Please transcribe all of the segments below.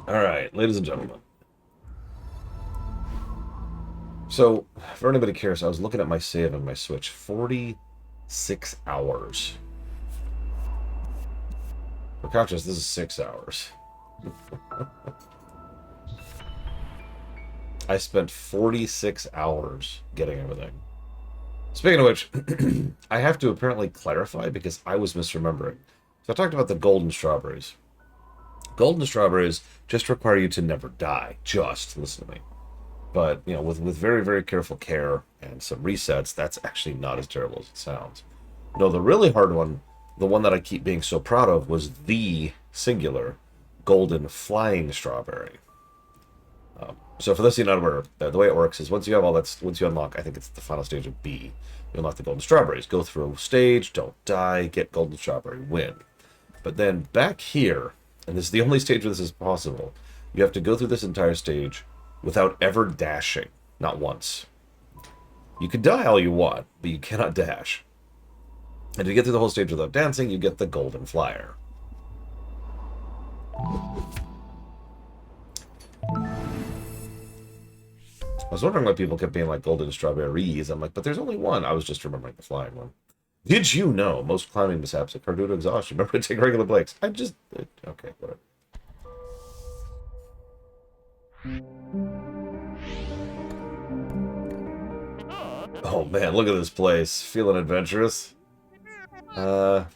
Alright, ladies and gentlemen. So, for anybody curious, I was looking at my save on my Switch. 46 hours. For conscious, this is 6 hours. I spent 46 hours getting everything. Speaking of which, I have to apparently clarify because I was misremembering. So I talked about the golden strawberries. Golden strawberries just require you to never die. Just listen to me. But, you know, with very, very careful care and some resets, that's actually not as terrible as it sounds. No, the really hard one, the one that I keep being so proud of, was the singular golden flying strawberry. So for those of you not aware, the way it works is once you have all that, once you unlock, I think it's the final stage of B, you unlock the golden strawberries. Go through a stage, don't die, get golden strawberry, win. But then back here, and this is the only stage where this is possible, you have to go through this entire stage without ever dashing. Not once. You can die all you want, but you cannot dash. And if you get through the whole stage without dancing, you get the golden flyer. I was wondering why people kept being like golden strawberries. I'm like, but there's only one. I was just remembering the flying one. Did you know most climbing mishaps occur due to exhaustion? Remember to take regular breaks. I just... Okay, whatever. Oh man, look at this place. Feeling adventurous? I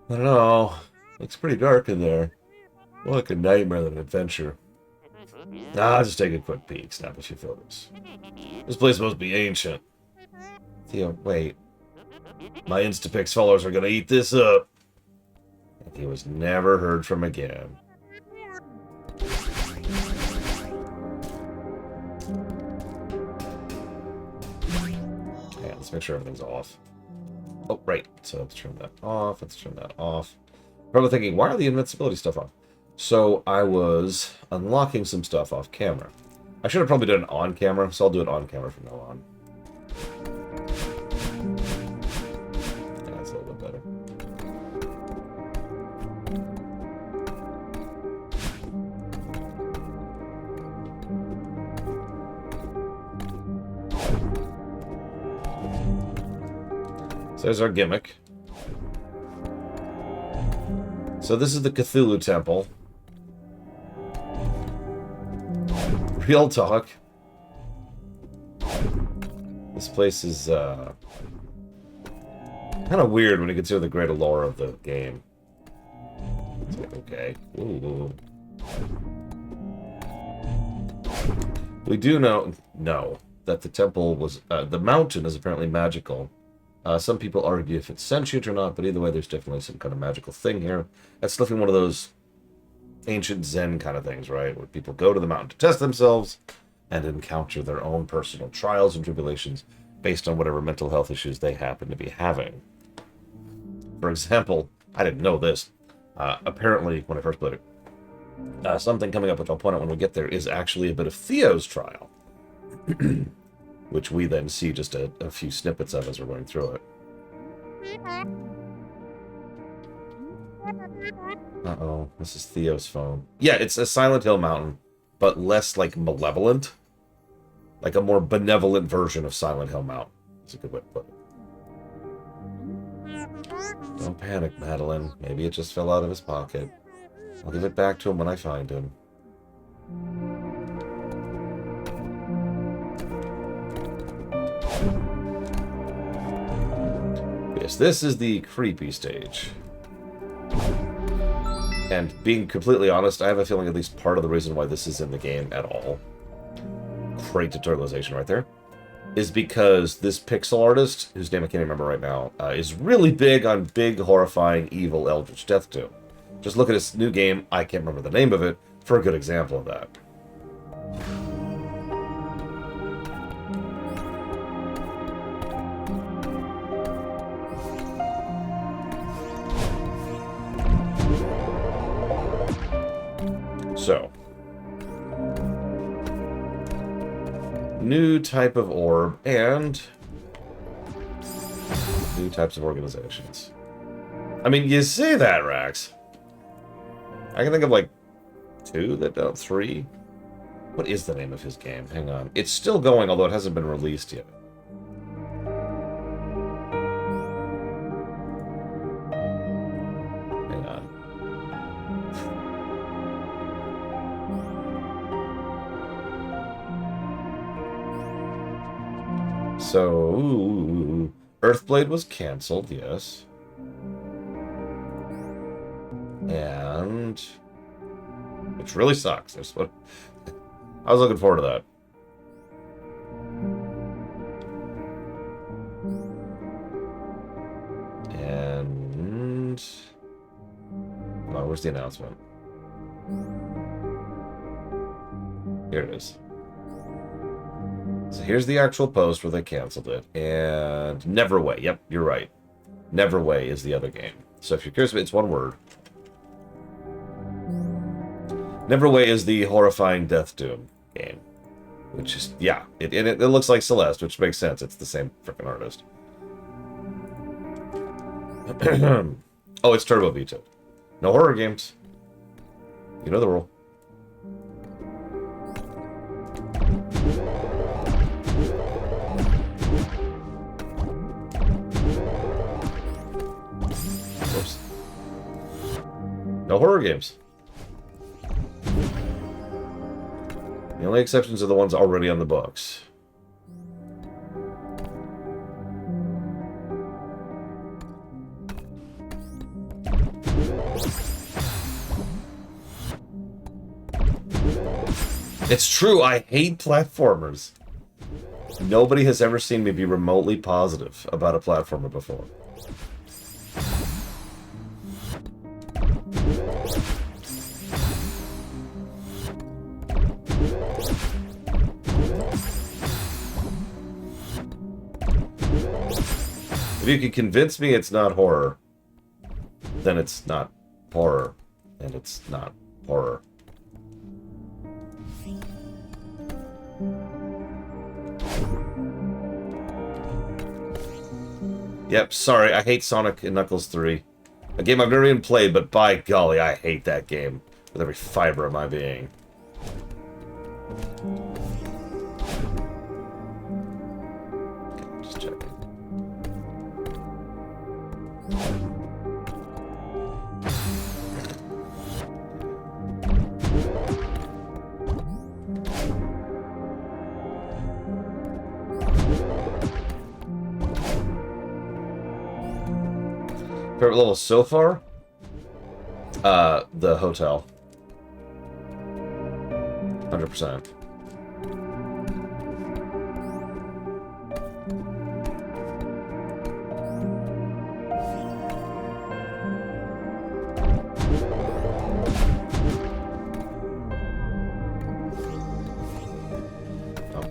don't know. Looks pretty dark in there. More like a nightmare than an adventure. I'll just take a quick peek, snap if you feel this. This place must be ancient. Theo, wait. My Instapix followers are gonna eat this up. And he was never heard from again. Yeah, let's make sure everything's off. Oh, right. So let's turn that off. Let's turn that off. Probably thinking, why are the invincibility stuff on? So I was unlocking some stuff off camera. I should have probably done it on camera, so I'll do it on camera from now on. Yeah, that's a little bit better. So there's our gimmick. So this is the Cthulhu Temple. Real talk. This place is kind of weird when you consider the greater lore of the game. Okay. Ooh. We do know that the temple was the mountain is apparently magical. Some people argue if it's sentient or not, but either way, there's definitely some kind of magical thing here. That's definitely one of those ancient Zen kind of things, right? Where people go to the mountain to test themselves and encounter their own personal trials and tribulations based on whatever mental health issues they happen to be having. For example, I didn't know this. Apparently, when I first played it, something coming up, which I'll point out when we get there, is actually a bit of Theo's trial. Which we then see just a few snippets of as we're going through it. Uh-oh, this is Theo's phone. Yeah, it's a Silent Hill Mountain, but less, like, malevolent. Like a more benevolent version of Silent Hill Mountain. That's a good way to put it. Don't panic, Madeline. Maybe it just fell out of his pocket. I'll give it back to him when I find him. Yes, this is the creepy stage. And being completely honest, I have a feeling at least part of the reason why this is in the game at all, great tutorialization right there, is because this pixel artist, whose name I can't remember right now, is really big on big, horrifying, evil Eldritch Death Doom. Just look at his new game, I can't remember the name of it, for a good example of that. So, new type of orb and new types of organizations. I mean, you say that, Rax. I can think of like 2 that 3. What is the name of his game? Hang on. It's still going, although it hasn't been released yet. Hang on. So, Earthblade was canceled, yes. And... which really sucks. That's what... I was looking forward to that. And... come on, where's the announcement? Here it is. So here's the actual post where they canceled it. And Neverway. Yep, you're right. Neverway is the other game. So if you're curious, it's one word. Neverway is the horrifying Death Doom game. Which is, yeah, it looks like Celeste, which makes sense. It's the same freaking artist. Oh, it's Turbo Veto. No horror games. You know the rule. Whoops. No horror games. The only exceptions are the ones already on the books. It's true, I hate platformers. Nobody has ever seen me be remotely positive about a platformer before. If you can convince me it's not horror, then it's not horror, and it's not horror. Yep, sorry, I hate Sonic and Knuckles 3. A game I've never even played, but by golly, I hate that game with every fiber of my being. Okay, just checking. Favorite level so far? The hotel. 100%. Oh,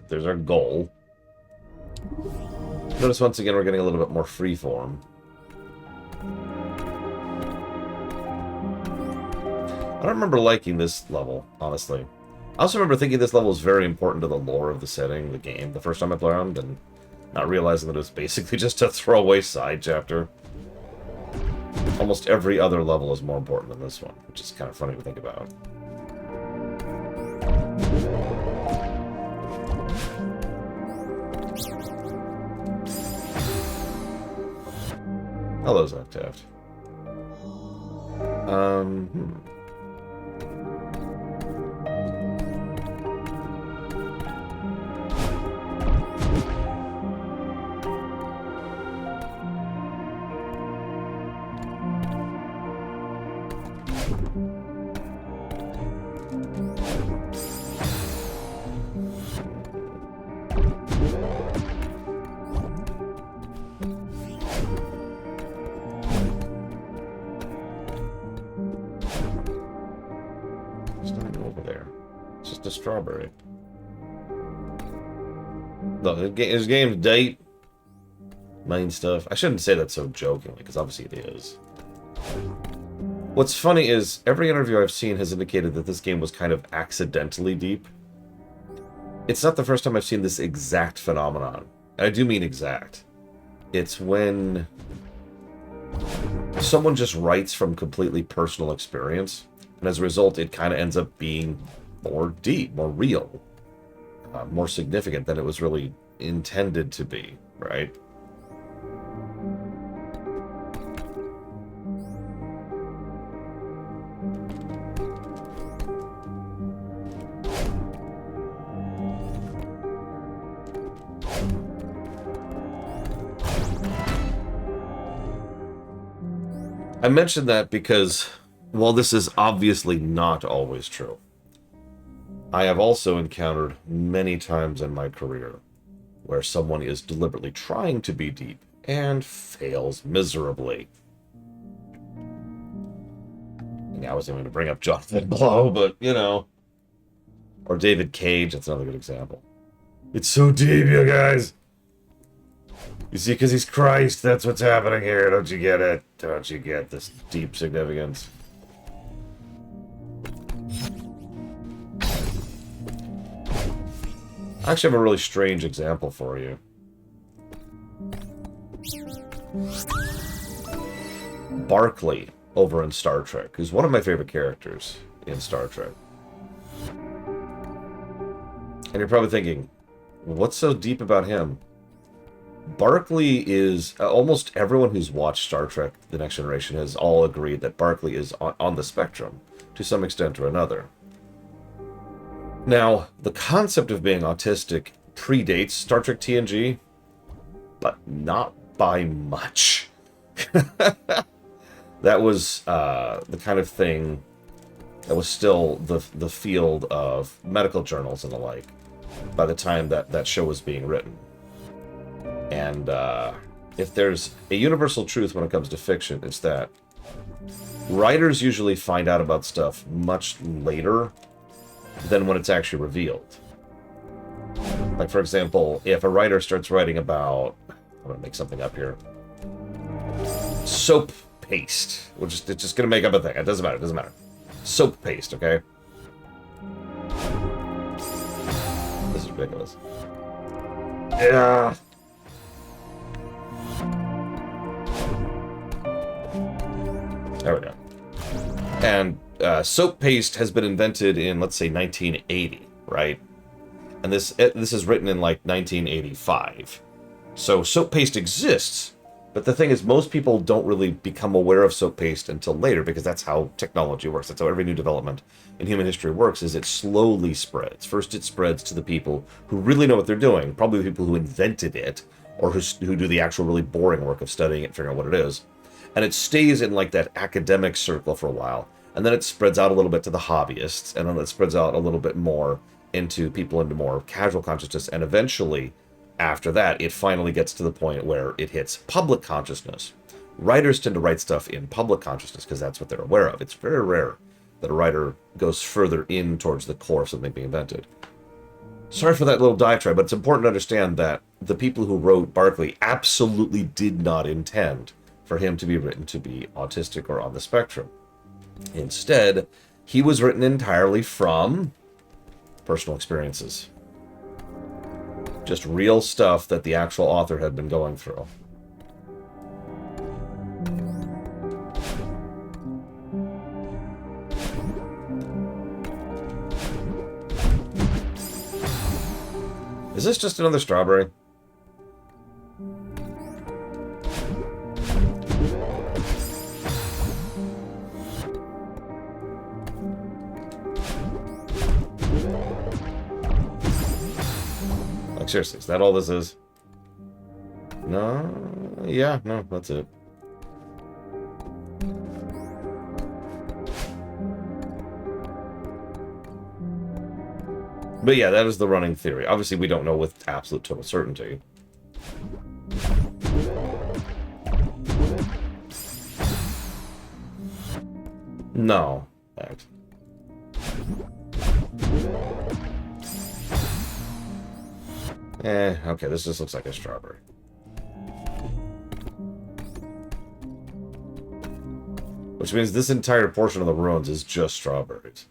there's our goal. Notice once again we're getting a little bit more freeform. I don't remember liking this level, honestly. I also remember thinking this level was very important to the lore of the setting, the game, the first time I played around, and not realizing that it was basically just a throwaway side chapter. Almost every other level is more important than this one, which is kind of funny to think about. Hello, Octaft. Strawberry. Look, his game's date, main stuff. I shouldn't say that so jokingly, because obviously it is. What's funny is, every interview I've seen has indicated that this game was kind of accidentally deep. It's not the first time I've seen this exact phenomenon. And I do mean exact. It's when someone just writes from completely personal experience, And as a result, it kind of ends up being more deep, more real, more significant than it was really intended to be, right? I mentioned that because, while this is obviously not always true, I have also encountered many times in my career where someone is deliberately trying to be deep and fails miserably. And I wasn't going to bring up Jonathan Blow, but, you know. Or David Cage, that's another good example. It's so deep, you guys! You see, because he's Christ, that's what's happening here. Don't you get it? Don't you get this deep significance? I actually have a really strange example for you. Barclay over in Star Trek, who's one of my favorite characters in Star Trek. And you're probably thinking, what's so deep about him? Barclay is... almost everyone who's watched Star Trek The Next Generation has all agreed that Barclay is on the spectrum, to some extent or another. Now, the concept of being autistic predates Star Trek TNG, but not by much. That was the kind of thing that was still the field of medical journals and the like by the time that show was being written. And if there's a universal truth when it comes to fiction, it's that writers usually find out about stuff much later than when it's actually revealed. Like, for example, if a writer starts writing about... I'm going to make something up here. Soap paste. It's just going to make up a thing. It doesn't matter. It doesn't matter. Soap paste, okay? This is ridiculous. Yeah. There we go. And soap paste has been invented in, let's say, 1980, right? And this is written in, like, 1985. So soap paste exists, but the thing is, most people don't really become aware of soap paste until later, because that's how technology works. That's how every new development in human history works, is it slowly spreads. First it spreads to the people who really know what they're doing, probably the people who invented it, or who do the actual really boring work of studying it and figuring out what it is. And it stays in, like, that academic circle for a while. And then it spreads out a little bit to the hobbyists, and then it spreads out a little bit more into people into more casual consciousness, and eventually, after that, it finally gets to the point where it hits public consciousness. Writers tend to write stuff in public consciousness because that's what they're aware of. It's very rare that a writer goes further in towards the core of something being invented. Sorry for that little diatribe, but it's important to understand that the people who wrote Barclay absolutely did not intend for him to be written to be autistic or on the spectrum. Instead, he was written entirely from personal experiences. Just real stuff that the actual author had been going through. Is this just another strawberry? Seriously, is that all this is? No, yeah, no, that's it. But yeah, that is the running theory. Obviously, we don't know with absolute total certainty. No, fact. Okay, this just looks like a strawberry. Which means this entire portion of the ruins is just strawberries.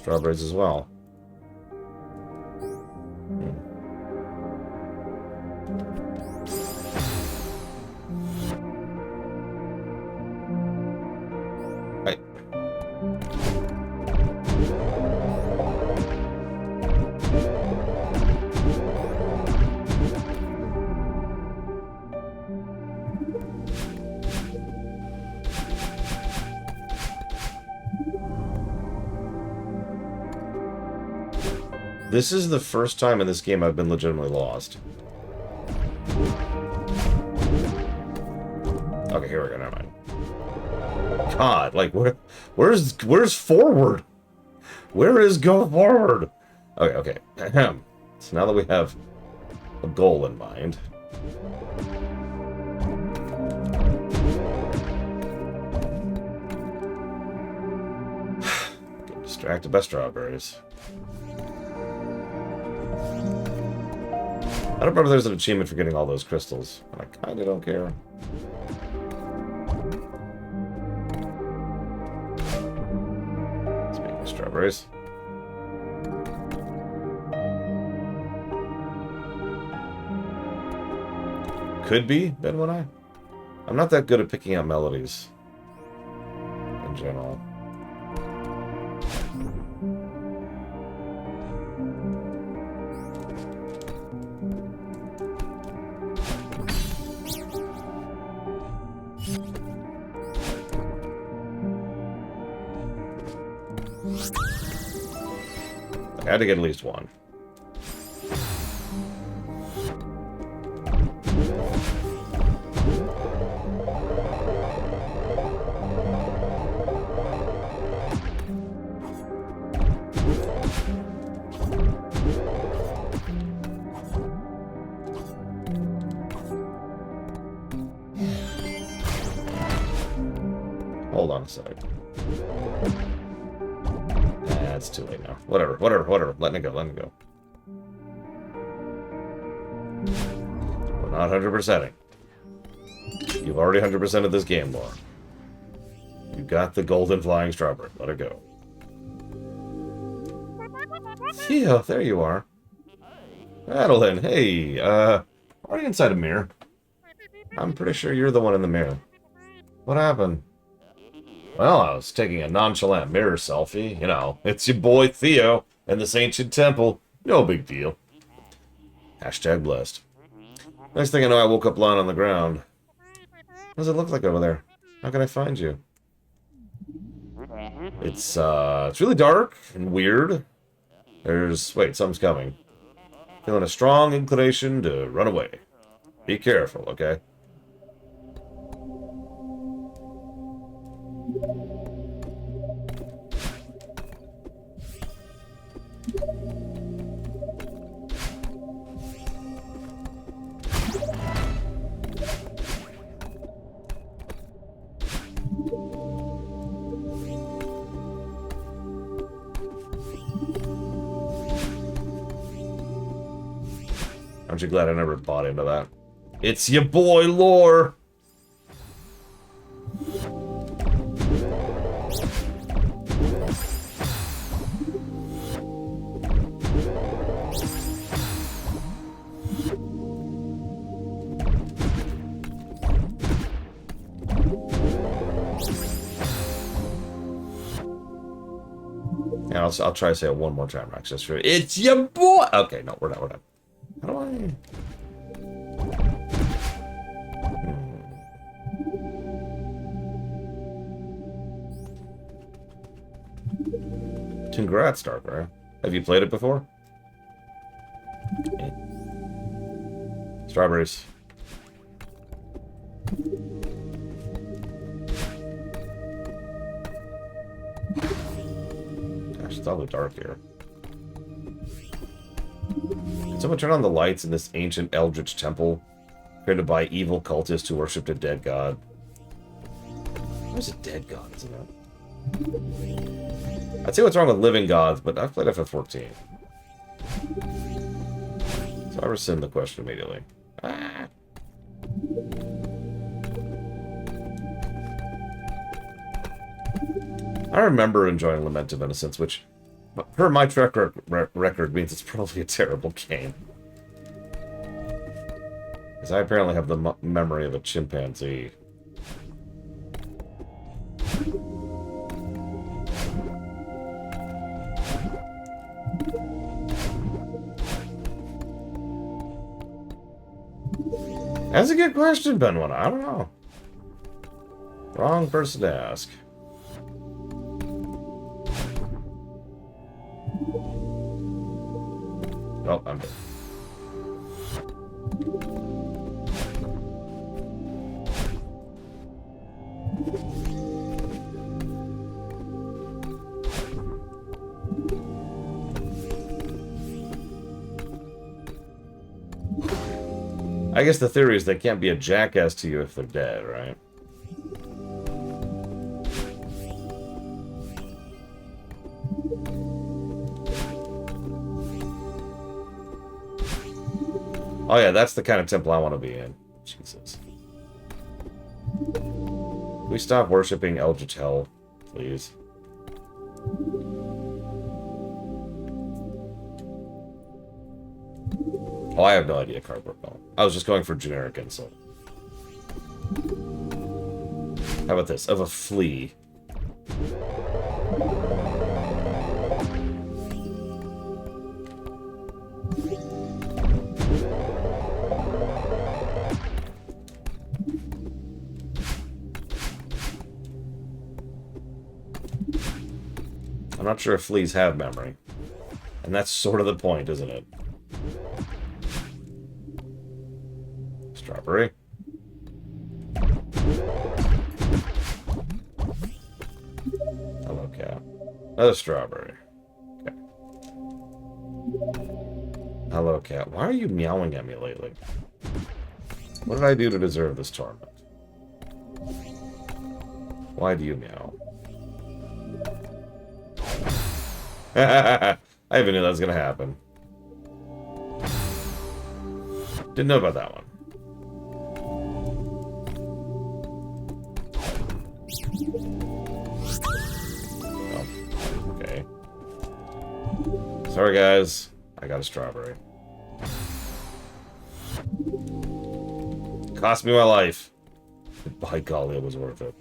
strawberries as well. Right. This is the first time in this game I've been legitimately lost. Okay, here we go. Never mind. God, like where's forward? Where is go forward? Okay, okay. So now that we have a goal in mind. Get distracted by strawberries. I don't remember there's an achievement for getting all those crystals, and I kinda don't care. Speaking of strawberries. Could be, Ben when I'm not that good at picking out melodies. In general. I had to get at least one. Hold on a sec. It's too late now. Whatever. Letting it go. We're not 100%ing. You've already 100%ed this game, Laura. You got the golden flying strawberry. Let it go. Yeah, there you are. Madeline, hey, are you inside a mirror? I'm pretty sure you're the one in the mirror. What happened? Well, I was taking a nonchalant mirror selfie. You know, it's your boy Theo in this ancient temple. No big deal. Hashtag blessed. Next thing I know, I woke up lying on the ground. What does it look like over there? How can I find you? It's really dark and weird. Wait, something's coming. Feeling a strong inclination to run away. Be careful, okay? Aren't you glad I never bought into that? It's your boy, Lore! And I'll try to say it one more time, Max, just for it's your boy! Okay, no, we're done. How do I... Congrats, Darker. Have you played it before? Strawberries. Gosh, it's awfully dark here. Can someone turn on the lights in this ancient eldritch temple created by evil cultists who worshipped a dead god? What's a dead god, isn't it? I'd say what's wrong with living gods, but I've played FF14. So I rescind the question immediately. Ah. I remember enjoying Lament of Innocence, which per my track record means it's probably a terrible game. Because I apparently have the memory of a chimpanzee. That's a good question, Benwin. I don't know. Wrong person to ask. Oh, I'm dead. I guess the theory is they can't be a jackass to you if they're dead, right? Oh yeah, that's the kind of temple I want to be in. Jesus. Can we stop worshipping El Jatel, please? Oh, I have no idea, Cardboard Bone. I was just going for generic insult. How about this? Of a flea. I'm not sure if fleas have memory. And that's sort of the point, isn't it? Strawberry. Hello, cat. Another strawberry. Okay. Hello, cat. Why are you meowing at me lately? What did I do to deserve this torment? Why do you meow? I even knew that was going to happen. Didn't know about that one. Oh, okay. Sorry, guys. I got a strawberry. Cost me my life. By golly, it was worth it.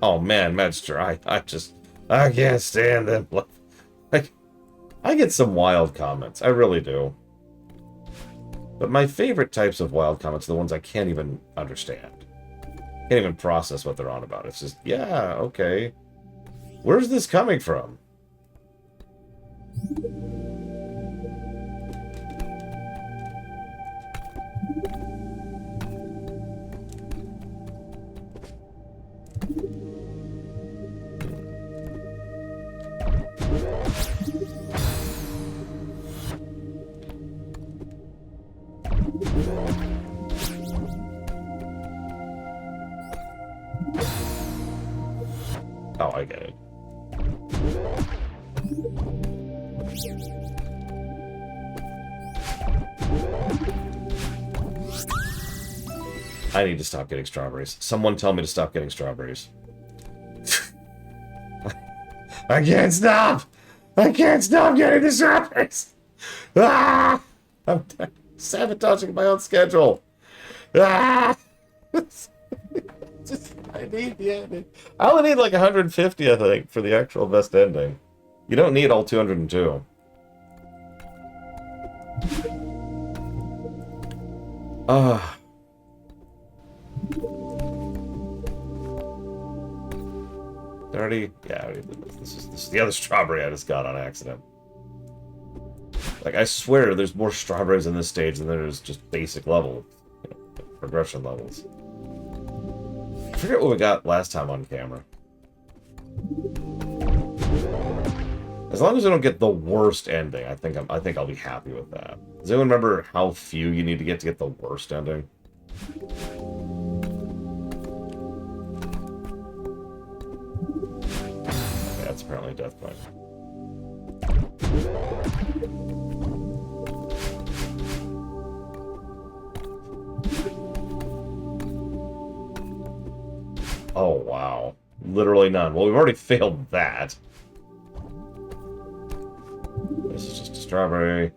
Oh man, Medster, I can't stand them. I get some wild comments. I really do. But my favorite types of wild comments are the ones I can't even understand. Can't even process what they're on about. It's just, yeah, okay. Where's this coming from? Oh, I get it. I need to stop getting strawberries. Someone tell me to stop getting strawberries. I can't stop! I can't stop getting the strawberries! Ah! I'm sabotaging my own schedule. Ah! I need the ending. I only need like 150, I think, for the actual best ending. You don't need all 202. Ah. Already? Yeah, I already did this. This is the other strawberry I just got on accident. Like, I swear there's more strawberries in this stage than there's just basic level, progression levels. I forget what we got last time on camera. As long as I don't get the worst ending, I think I'll be happy with that. Does anyone remember how few you need to get the worst ending? Okay, that's apparently a death point. Oh, wow. Literally none. Well, we've already failed that. This is just a strawberry.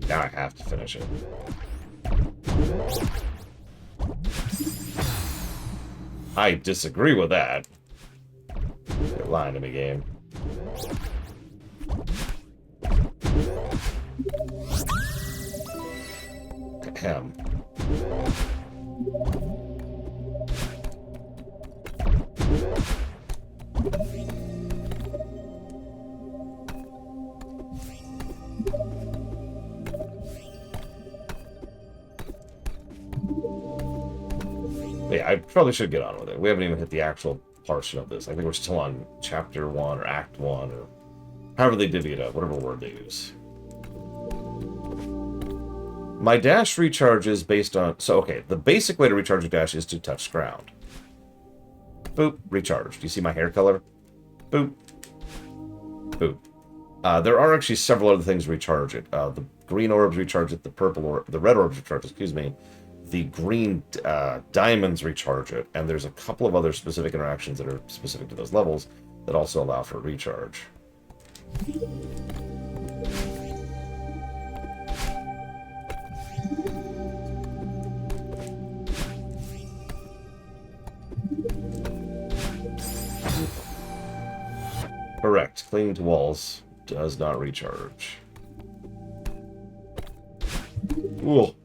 Now I have to finish it. I disagree with that. You're lying to me, game. Ahem. Yeah, I probably should get on with it. We haven't even hit the actual portion of this. I think we're still on Chapter 1 or Act 1 or however they divvy it up, whatever word they use. My dash recharges based on... So, okay, the basic way to recharge a dash is to touch ground. Boop, recharge. Do you see my hair color? Boop. Boop. There are actually several other things recharge it. The green orbs recharge it, the red orbs recharge it, excuse me. The green diamonds recharge it, and there's a couple of other specific interactions that are specific to those levels that also allow for recharge. Correct. Clinging to walls does not recharge. Ooh.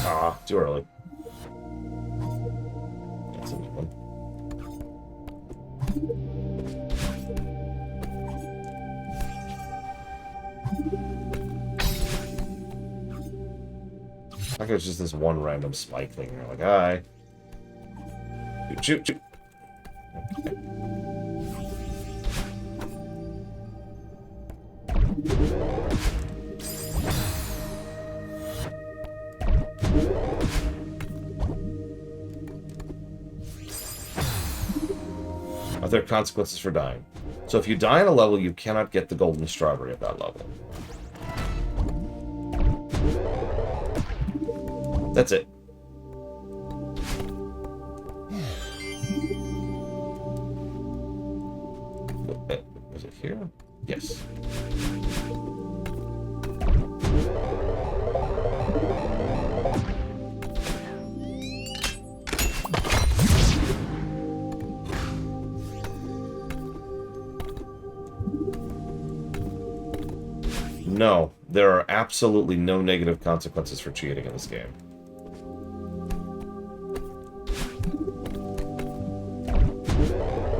Ah, too early. That's a new one. Like it's just this one random spike thing. You're like, hi. Shoot, shoot, shoot. Okay. Are there consequences for dying? So if you die on a level, you cannot get the golden strawberry at that level. That's it. Was it here? Yes. No, there are absolutely no negative consequences for cheating in this game.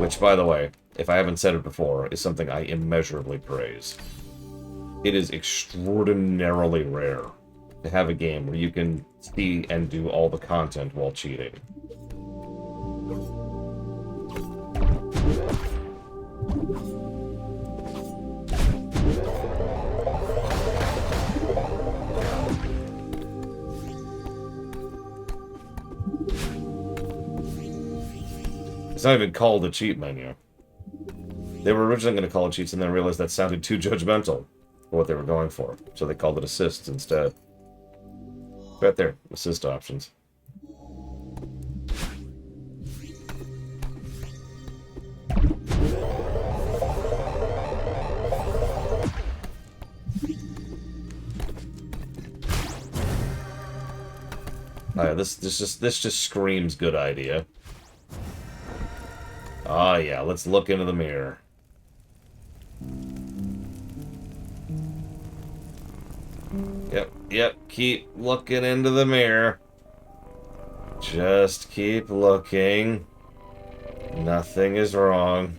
Which, by the way, if I haven't said it before, is something I immeasurably praise. It is extraordinarily rare to have a game where you can see and do all the content while cheating. It's not even called a cheat menu. They were originally going to call it cheats and then realized that sounded too judgmental for what they were going for. So they called it assists instead. Right there, assist options. This just screams good idea. Ah, yeah, let's look into the mirror. Yep, keep looking into the mirror. Just keep looking. Nothing is wrong.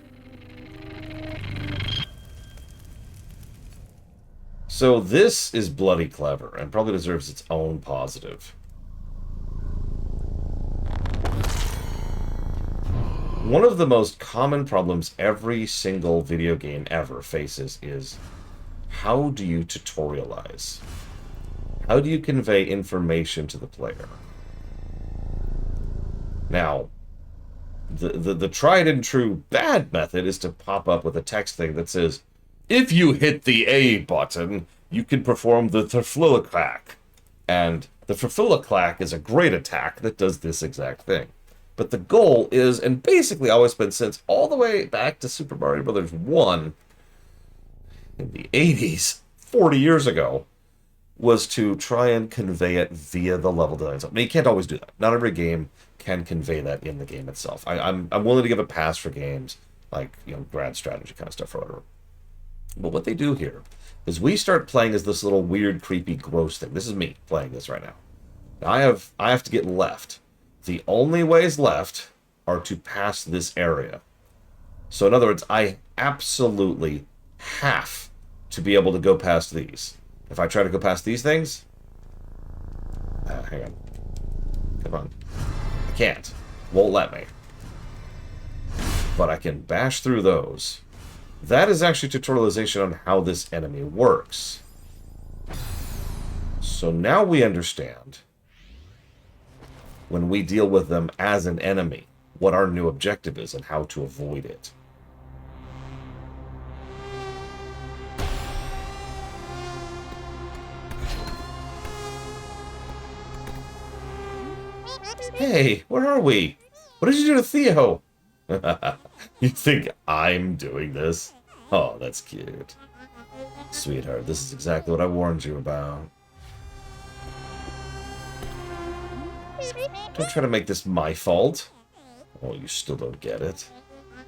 So this is bloody clever, and probably deserves its own positive. One of the most common problems every single video game ever faces is, how do you tutorialize? How do you convey information to the player? Now, the tried and true bad method is to pop up with a text thing that says, if you hit the A button, you can perform the Thurflillaclack. And the Thurflillaclack is a great attack that does this exact thing. But the goal is, and basically always been since all the way back to Super Mario Bros. 1 in the 80s, 40 years ago, was to try and convey it via the level design. I mean, you can't always do that. Not every game can convey that in the game itself. I'm willing to give a pass for games like, grand strategy kind of stuff or whatever. But what they do here is we start playing as this little weird, creepy, gross thing. This is me playing this right now. Now I have to get left. The only ways left are to pass this area. So in other words, I absolutely have to be able to go past these. If I try to go past these things... hang on. Come on. I can't. Won't let me. But I can bash through those. That is actually tutorialization on how this enemy works. So now we understand, when we deal with them as an enemy, what our new objective is and how to avoid it. Hey, where are we? What did you do to Theo? You think I'm doing this? Oh, that's cute. Sweetheart, this is exactly what I warned you about. Don't try to make this my fault. Oh, you still don't get it.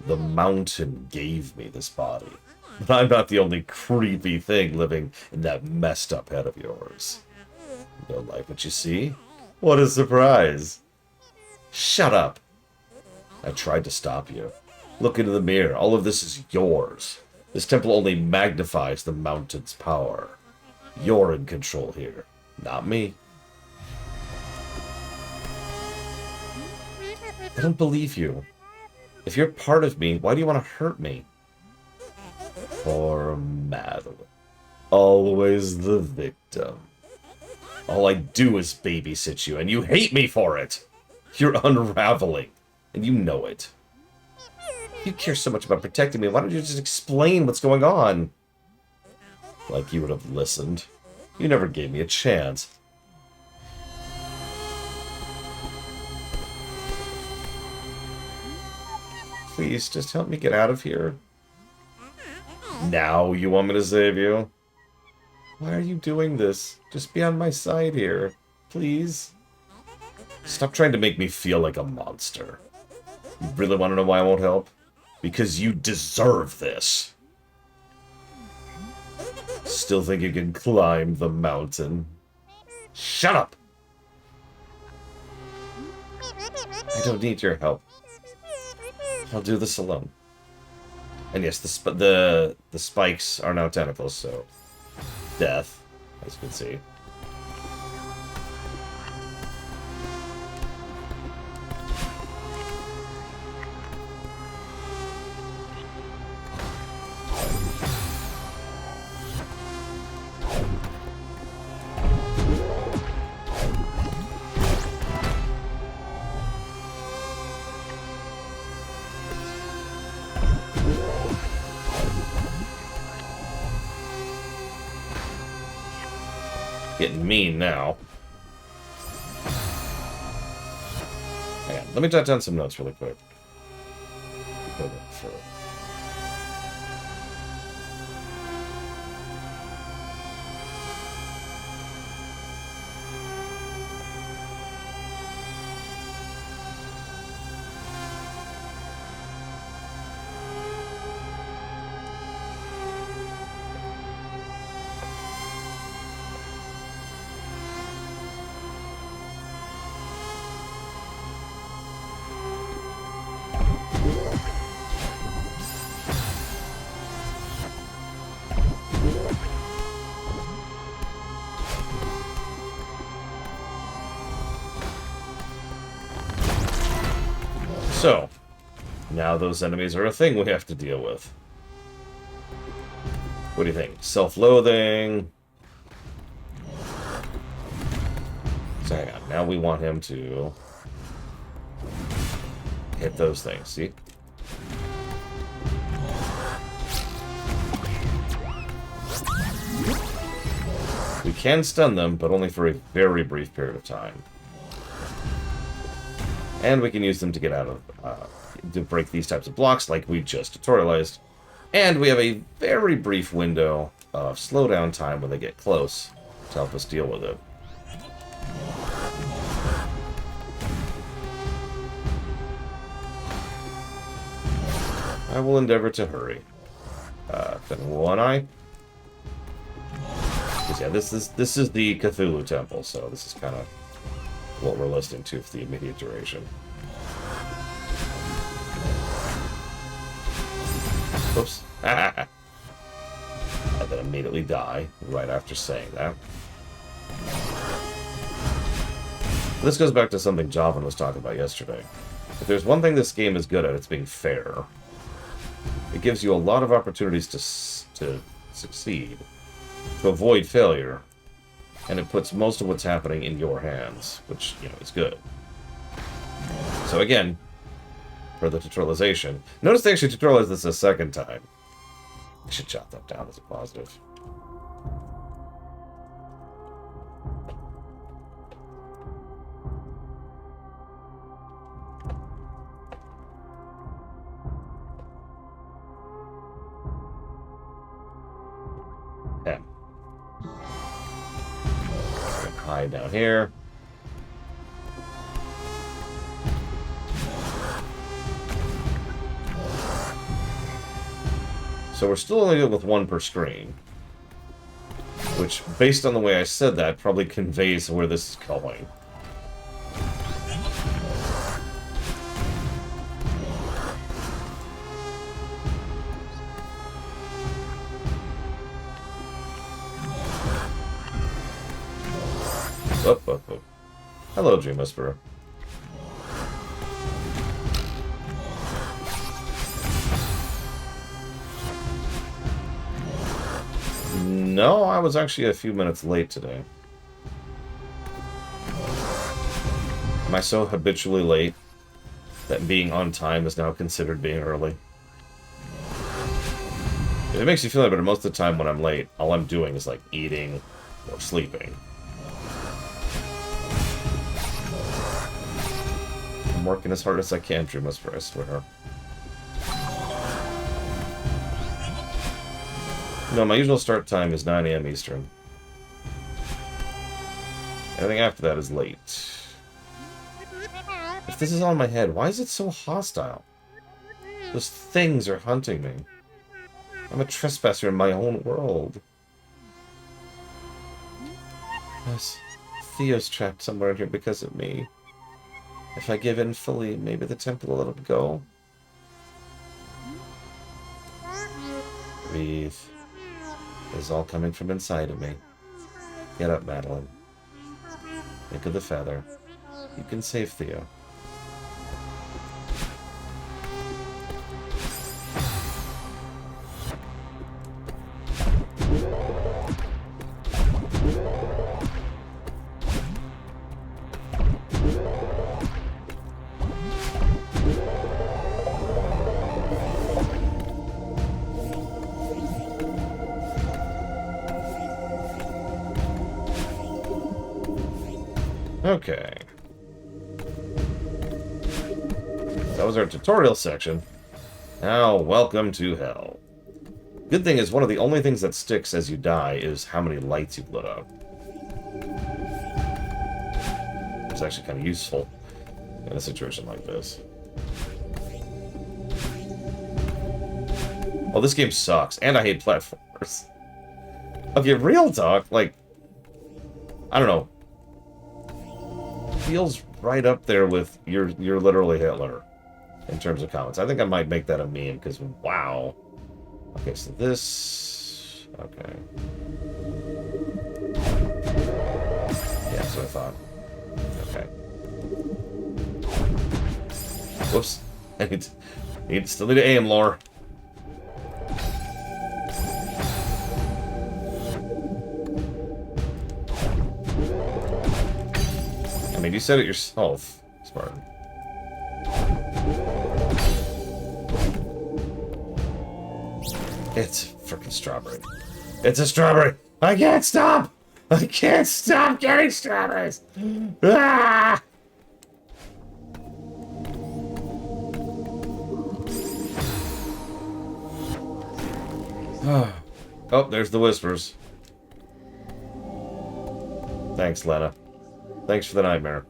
The mountain gave me this body. But I'm not the only creepy thing living in that messed up head of yours. You don't like what you see? What a surprise. Shut up. I tried to stop you. Look into the mirror. All of this is yours. This temple only magnifies the mountain's power. You're in control here, not me. I don't believe you. If you're part of me, why do you want to hurt me? Poor Madeline. Always the victim. All I do is babysit you, and you hate me for it. You're unraveling, and you know it. You care so much about protecting me, why don't you just explain what's going on? Like you would have listened. You never gave me a chance. Please, just help me get out of here. Now you want me to save you? Why are you doing this? Just be on my side here. Please? Stop trying to make me feel like a monster. You really want to know why I won't help? Because you deserve this. Still think you can climb the mountain? Shut up! I don't need your help. I'll do this alone. And yes, the spikes are now tentacles, so death, as you can see. Getting mean now. Hang on, let me jot down some notes really quick. So, now those enemies are a thing we have to deal with. What do you think? Self-loathing. So hang on. Now we want him to hit those things. See? We can stun them, but only for a very brief period of time. And we can use them to get out of, to break these types of blocks like we just tutorialized. And we have a very brief window of slowdown time when they get close to help us deal with it. I will endeavor to hurry. Then one eye. Because yeah, this is the Cthulhu Temple, so this is kind of what we're listening to for the immediate duration. Oops. I then immediately die right after saying that. This goes back to something Jovan was talking about yesterday. If there's one thing this game is good at, it's being fair. It gives you a lot of opportunities to succeed, to avoid failure, and it puts most of what's happening in your hands, which, you know, is good. So again, for the tutorialization, notice they actually tutorialized this a second time. I should jot that down as a positive. Yeah. Hide down here. So we're still only dealing with one per screen. Which, based on the way I said that, probably conveys where this is going. Oh. Hello, Dream Whisperer. No, I was actually a few minutes late today. Am I so habitually late that being on time is now considered being early? If it makes you feel any better, most of the time when I'm late, all I'm doing is like eating or sleeping. I'm working as hard as I can, Dream Whisperer, I swear. No, my usual start time is 9 AM Eastern. Anything after that is late. If this is all in my head, why is it so hostile? Those things are hunting me. I'm a trespasser in my own world. Yes, Theo's trapped somewhere in here because of me. If I give in fully, maybe the temple will let him go. Breathe. This is all coming from inside of me. Get up, Madeline. Think of the feather. You can save Theo. Okay. That was our tutorial section. Now, welcome to hell. Good thing is, one of the only things that sticks as you die is how many lights you've lit up. It's actually kind of useful in a situation like this. Oh, this game sucks, and I hate platformers. Okay, real talk, like, I don't know. Feels right up there with you're literally Hitler in terms of comments. I think I might make that a meme because wow. Okay, so this. Okay. Yeah, that's what I thought. Okay. Whoops. Still need to aim, Lore. I mean, you said it yourself, Spartan. It's freaking strawberry. It's a strawberry. I can't stop. I can't stop getting strawberries. Ah! Oh, there's the whispers. Thanks, Lena. Thanks for the nightmare.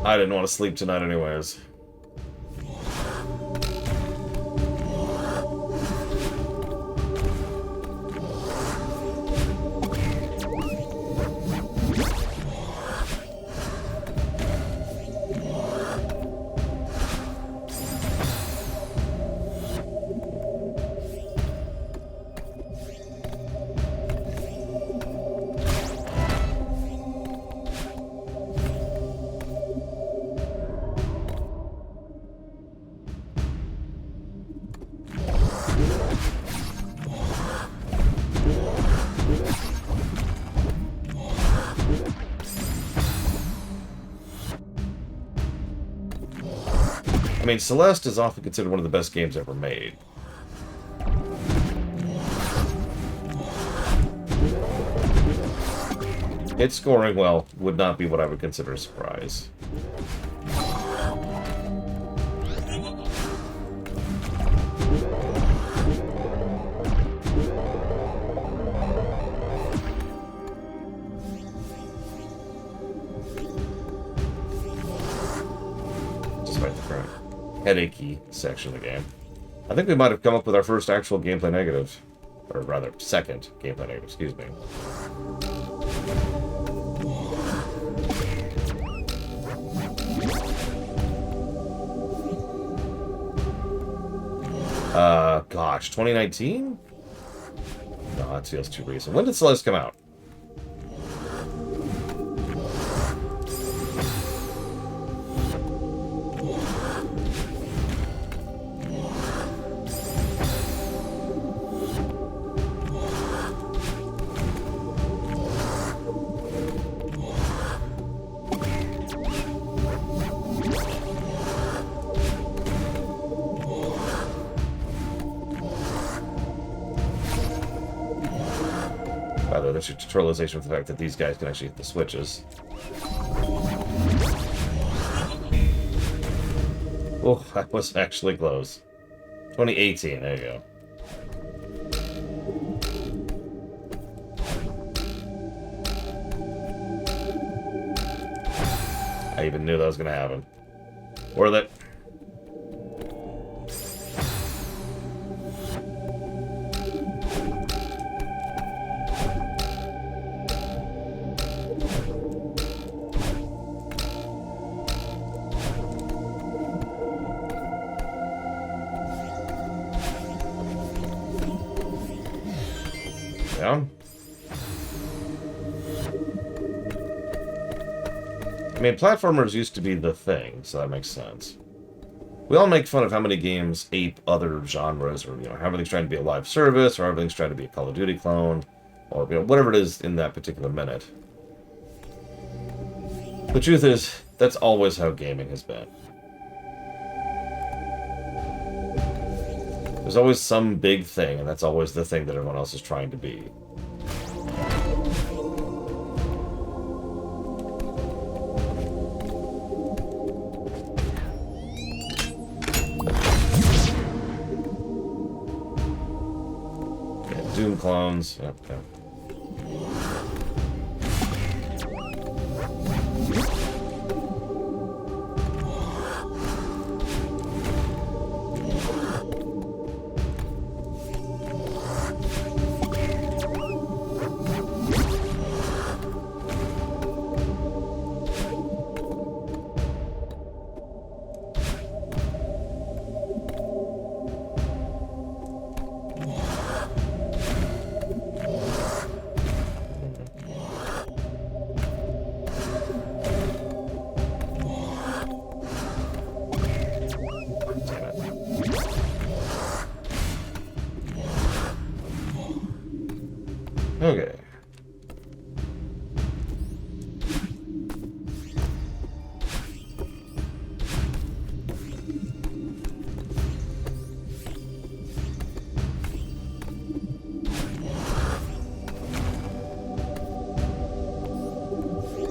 I didn't want to sleep tonight anyways. I mean, Celeste is often considered one of the best games ever made. Its scoring, well, would not be what I would consider a surprise. Despite the current headachy section of the game. I think we might have come up with our first actual gameplay negative. Or rather, second gameplay negative, excuse me. Gosh, 2019? No, that feels too recent. When did Celeste come out? By the way, there's your tutorialization with the fact that these guys can actually hit the switches. Oh, that was actually close. 2018, there you go. I even knew that was going to happen. Worth it. Yeah. I mean, platformers used to be the thing, so that makes sense. We all make fun of how many games ape other genres, or, you know, how everything's trying to be a live service, or everything's trying to be a Call of Duty clone, or, you know, whatever it is in that particular minute. The truth is, that's always how gaming has been. There's always some big thing, and that's always the thing that everyone else is trying to be. Yeah, Doom clones. Yep, yep.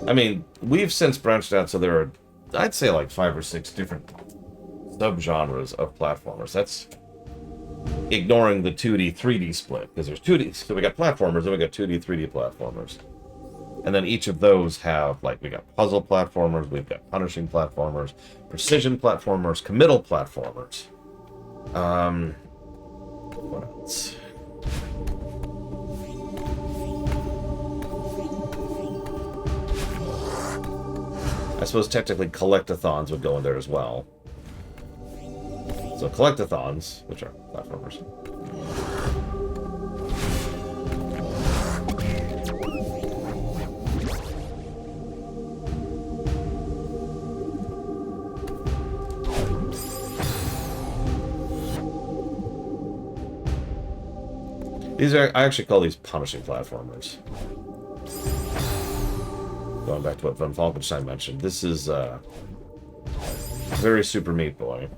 I mean, we've since branched out, so there are, I'd say, like 5 or 6 different subgenres of platformers. That's ignoring the 2D, 3D split, because there's 2D, so we got platformers, and we got 2D, 3D platformers. And then each of those have, like, we got puzzle platformers, we've got punishing platformers, precision platformers, committal platformers. What else? I suppose technically collectathons would go in there as well. So collectathons, which are platformers. These are, I actually call these punishing platformers. Going back to what Von Falkenstein mentioned, this is very Super Meat Boy.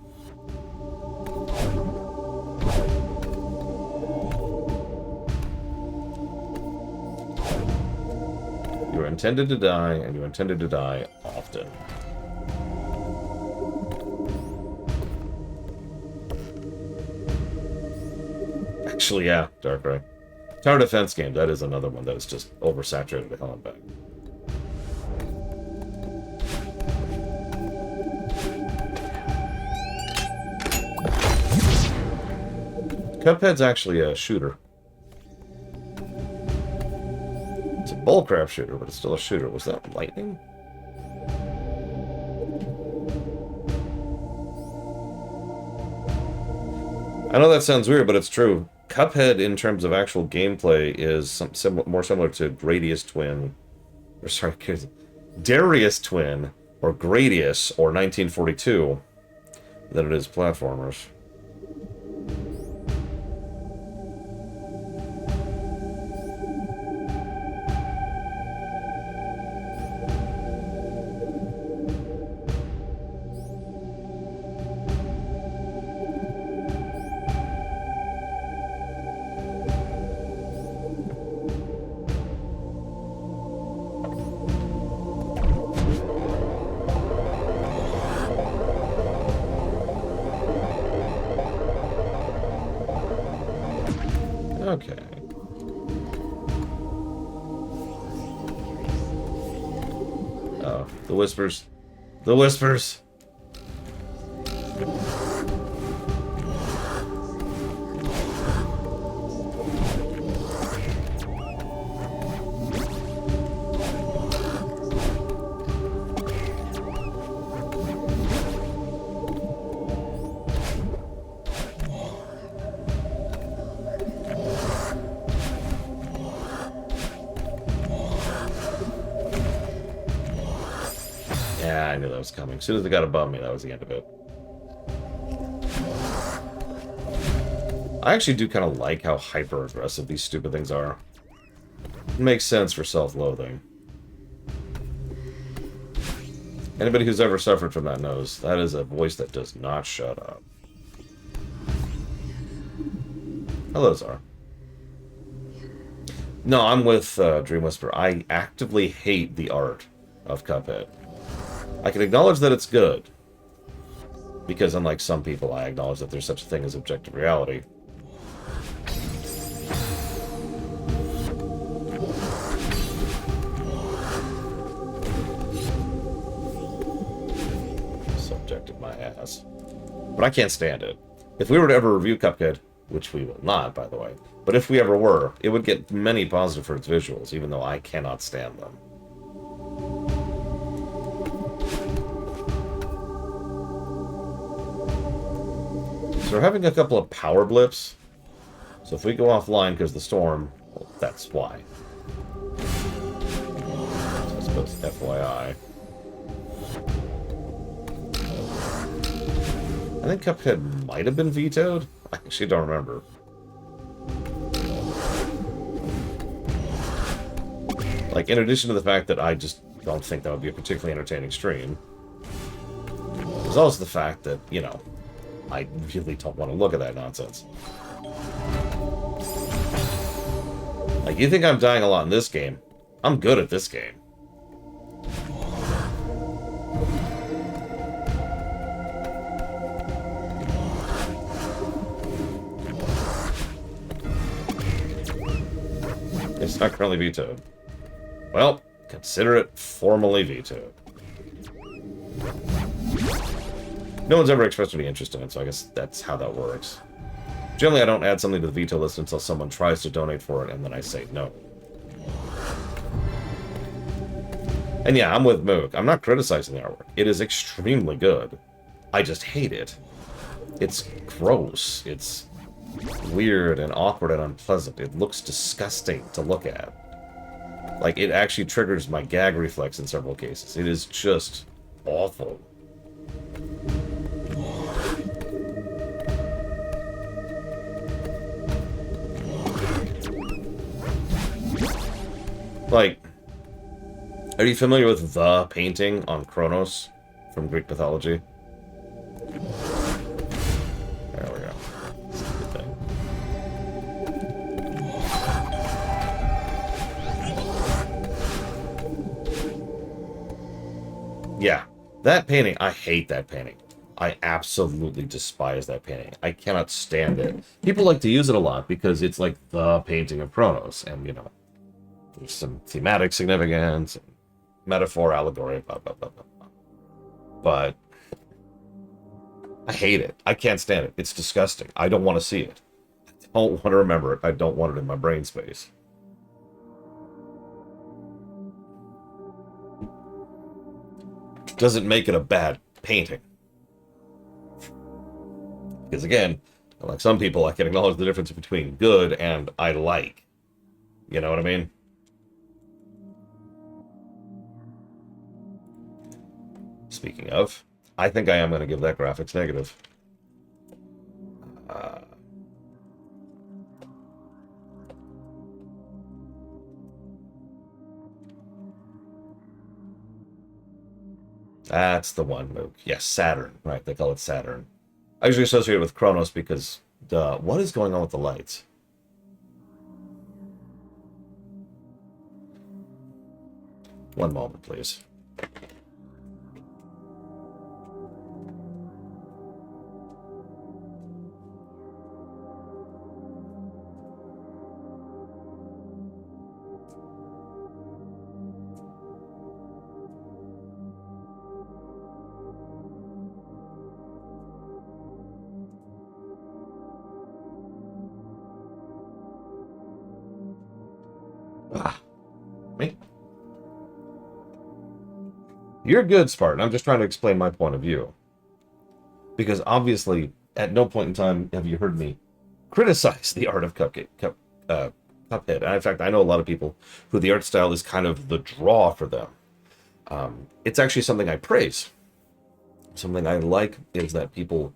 You are intended to die, and you are intended to die often. Actually, yeah, Darkrai. Tower defense game, that is another one that is just oversaturated to hell and back. Cuphead's actually a shooter. It's a bullcrap shooter, but it's still a shooter. Was that lightning? I know that sounds weird, but it's true. Cuphead, in terms of actual gameplay, is more similar to Gradius Twin, or sorry, Darius Twin, or Gradius, or 1942, than it is platformers. Okay. Oh, the whispers. The whispers. Yeah, I knew that was coming. As soon as they got above me, that was the end of it. I actually do kind of like how hyper-aggressive these stupid things are. It makes sense for self-loathing. Anybody who's ever suffered from that knows that is a voice that does not shut up. Hello, Zara. No, I'm with Dream Whisper. I actively hate the art of Cuphead. I can acknowledge that it's good, because unlike some people, I acknowledge that there's such a thing as objective reality. Subjective my ass. But I can't stand it. If we were to ever review Cuphead, which we will not, by the way, but if we ever were, it would get many positive for its visuals, even though I cannot stand them. So we're having a couple of power blips. So if we go offline because of the storm, well, that's why. So I suppose FYI. I think Cuphead might have been vetoed. I actually don't remember. Like, in addition to the fact that I just don't think that would be a particularly entertaining stream, there's also the fact that, you know, I really don't want to look at that nonsense. Like, you think I'm dying a lot in this game? I'm good at this game. It's not currently vetoed. Well, consider it formally vetoed. No one's ever expressed any interest in it, so I guess that's how that works. Generally, I don't add something to the veto list until someone tries to donate for it, and then I say no. And yeah, I'm with Mook. I'm not criticizing the artwork. It is extremely good. I just hate it. It's gross. It's weird and awkward and unpleasant. It looks disgusting to look at. Like, it actually triggers my gag reflex in several cases. It is just awful. Like, are you familiar with the painting on Kronos from Greek mythology? There we go. That's a good thing. Yeah, that painting, I hate that painting. I absolutely despise that painting. I cannot stand it. People like to use it a lot because it's like the painting of Kronos, and, you know, there's some thematic significance, metaphor, allegory, blah, blah, blah, blah, blah. But I hate it. I can't stand it. It's disgusting. I don't want to see it. I don't want to remember it. I don't want it in my brain space. Doesn't make it a bad painting. Because again, like some people, I can acknowledge the difference between good and I like. You know what I mean? Speaking of, I think I am going to give that graphics negative. That's the one, Mook. Yes, Saturn. Right, they call it Saturn. I usually associate it with Kronos because, what is going on with the lights? One moment, please. Me? You're good, Spartan. I'm just trying to explain my point of view. Because obviously, at no point in time have you heard me criticize the art of Cuphead. And in fact, I know a lot of people who the art style is kind of the draw for them. It's actually something I praise. Something I like is that people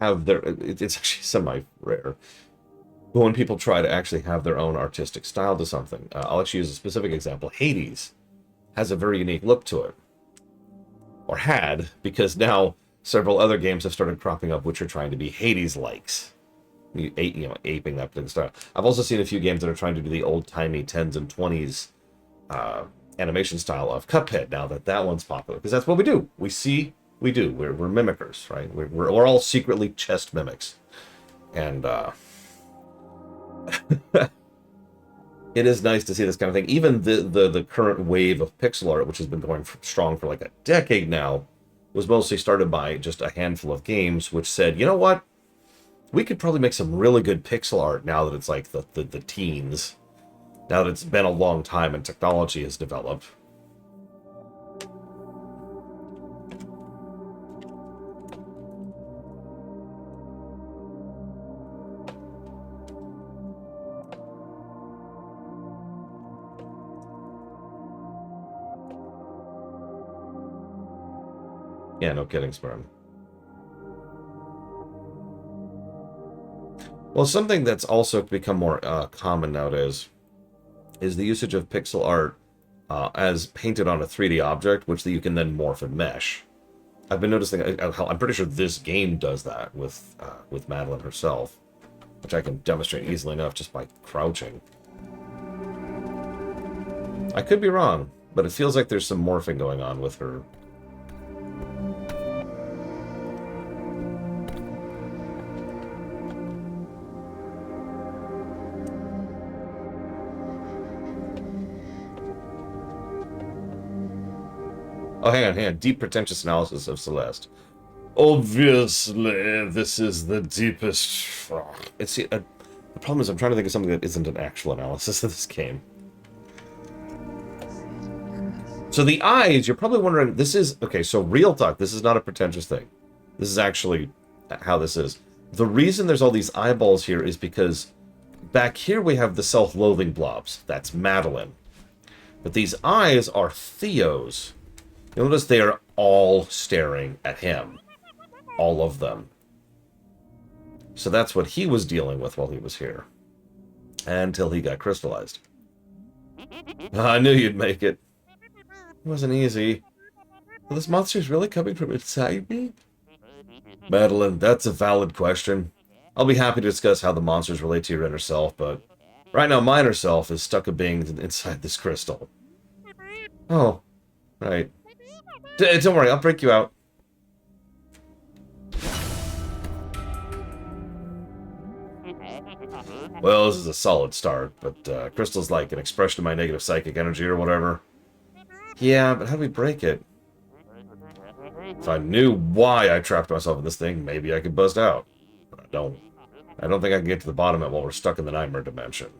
have their... It's actually semi-rare. But when people try to actually have their own artistic style to something, I'll actually use a specific example. Hades has a very unique look to it. Or had, because now several other games have started cropping up which are trying to be Hades-likes. Aping that particular style. I've also seen a few games that are trying to do the old-timey 10s and 20s animation style of Cuphead, now that one's popular. Because that's what we do. We do. We're mimickers, right? We're all secretly chest mimics. And, it is nice to see this kind of thing. Even the current wave of pixel art, which has been going strong for like a decade now, was mostly started by just a handful of games which said, you know what? We could probably make some really good pixel art now that it's like the teens. Now that it's been a long time and technology has developed. Yeah, no kidding, Sperm. Well, something that's also become more common nowadays is the usage of pixel art as painted on a 3D object, which you can then morph and mesh. I've been noticing. I'm pretty sure this game does that with Madeline herself, which I can demonstrate easily enough just by crouching. I could be wrong, but it feels like there's some morphing going on with her. Oh, hang on. Deep, pretentious analysis of Celeste. Obviously, this is the deepest... It's the problem is I'm trying to think of something that isn't an actual analysis of this game. So the eyes, you're probably wondering, this is... Okay, so real talk, this is not a pretentious thing. This is actually how this is. The reason there's all these eyeballs here is because back here we have the self-loathing blobs. That's Madeline. But these eyes are Theo's. You'll notice they are all staring at him. All of them. So that's what he was dealing with while he was here. Until he got crystallized. I knew you'd make it. It wasn't easy. Well, this monster's really coming from inside me? Madeline, that's a valid question. I'll be happy to discuss how the monsters relate to your inner self, but right now my inner self is stuck a being inside this crystal. Oh, right. Don't worry, I'll break you out. Well, this is a solid start, but crystal's like an expression of my negative psychic energy or whatever. Yeah, but how do we break it? If I knew why I trapped myself in this thing, maybe I could bust out. But I don't. I don't think I can get to the bottom of it while we're stuck in the nightmare dimension.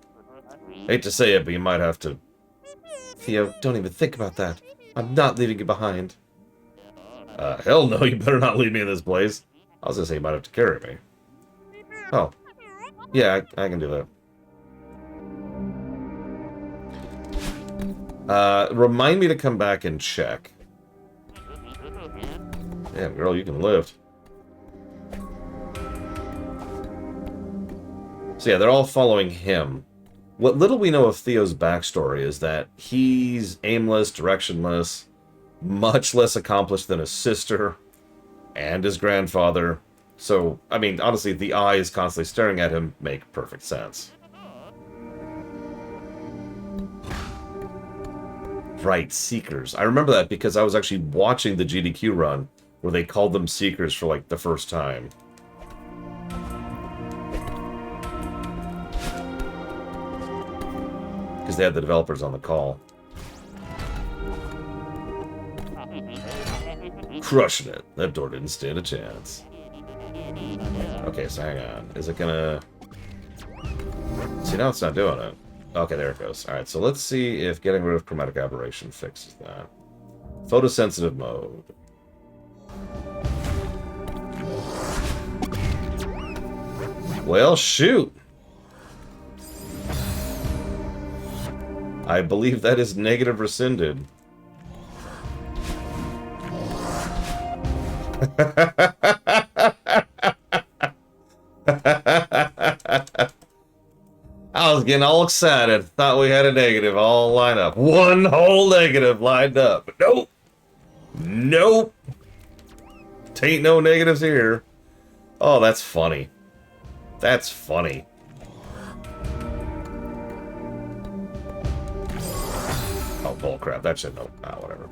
Hate to say it, but you might have to... Theo, don't even think about that. I'm not leaving you behind. Hell no, you better not leave me in this place. I was gonna say you might have to carry me. Oh. Yeah, I can do that. Remind me to come back and check. Damn, girl, you can lift. So yeah, they're all following him. What little we know of Theo's backstory is that he's aimless, directionless, much less accomplished than his sister and his grandfather. So, I mean, honestly, the eyes constantly staring at him make perfect sense. Right, Seekers. I remember that because I was actually watching the GDQ run where they called them Seekers for, like, the first time. Because they had the developers on the call. Crushing it. That door didn't stand a chance. Okay, so hang on. Is it gonna... See, now it's not doing it. Okay, there it goes. Alright, so let's see if getting rid of chromatic aberration fixes that. Photosensitive mode. Well, shoot! I believe that is negative rescinded. I was getting all excited. Thought we had a negative all lined up. One whole negative lined up. But nope. Nope. Tain't no negatives here. Oh, that's funny. That's funny. Oh, bullcrap. That should know. Ah, whatever.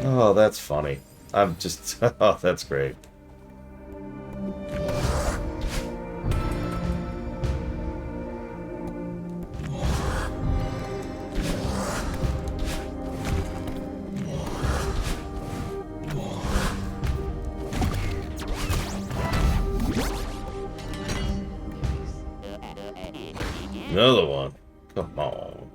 Oh, that's funny. I'm just... Oh, that's great. Another one. Come on.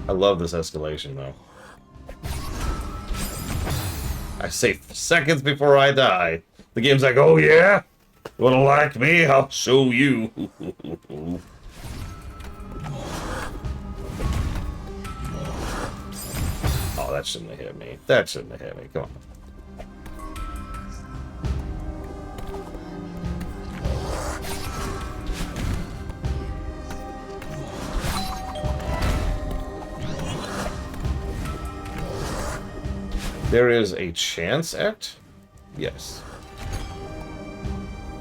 I love this escalation, though. I say seconds before I die. The game's like, oh yeah? You wanna like me? I'll show you. Oh, that shouldn't have hit me. That shouldn't have hit me. Come on. There is a chance at? Yes.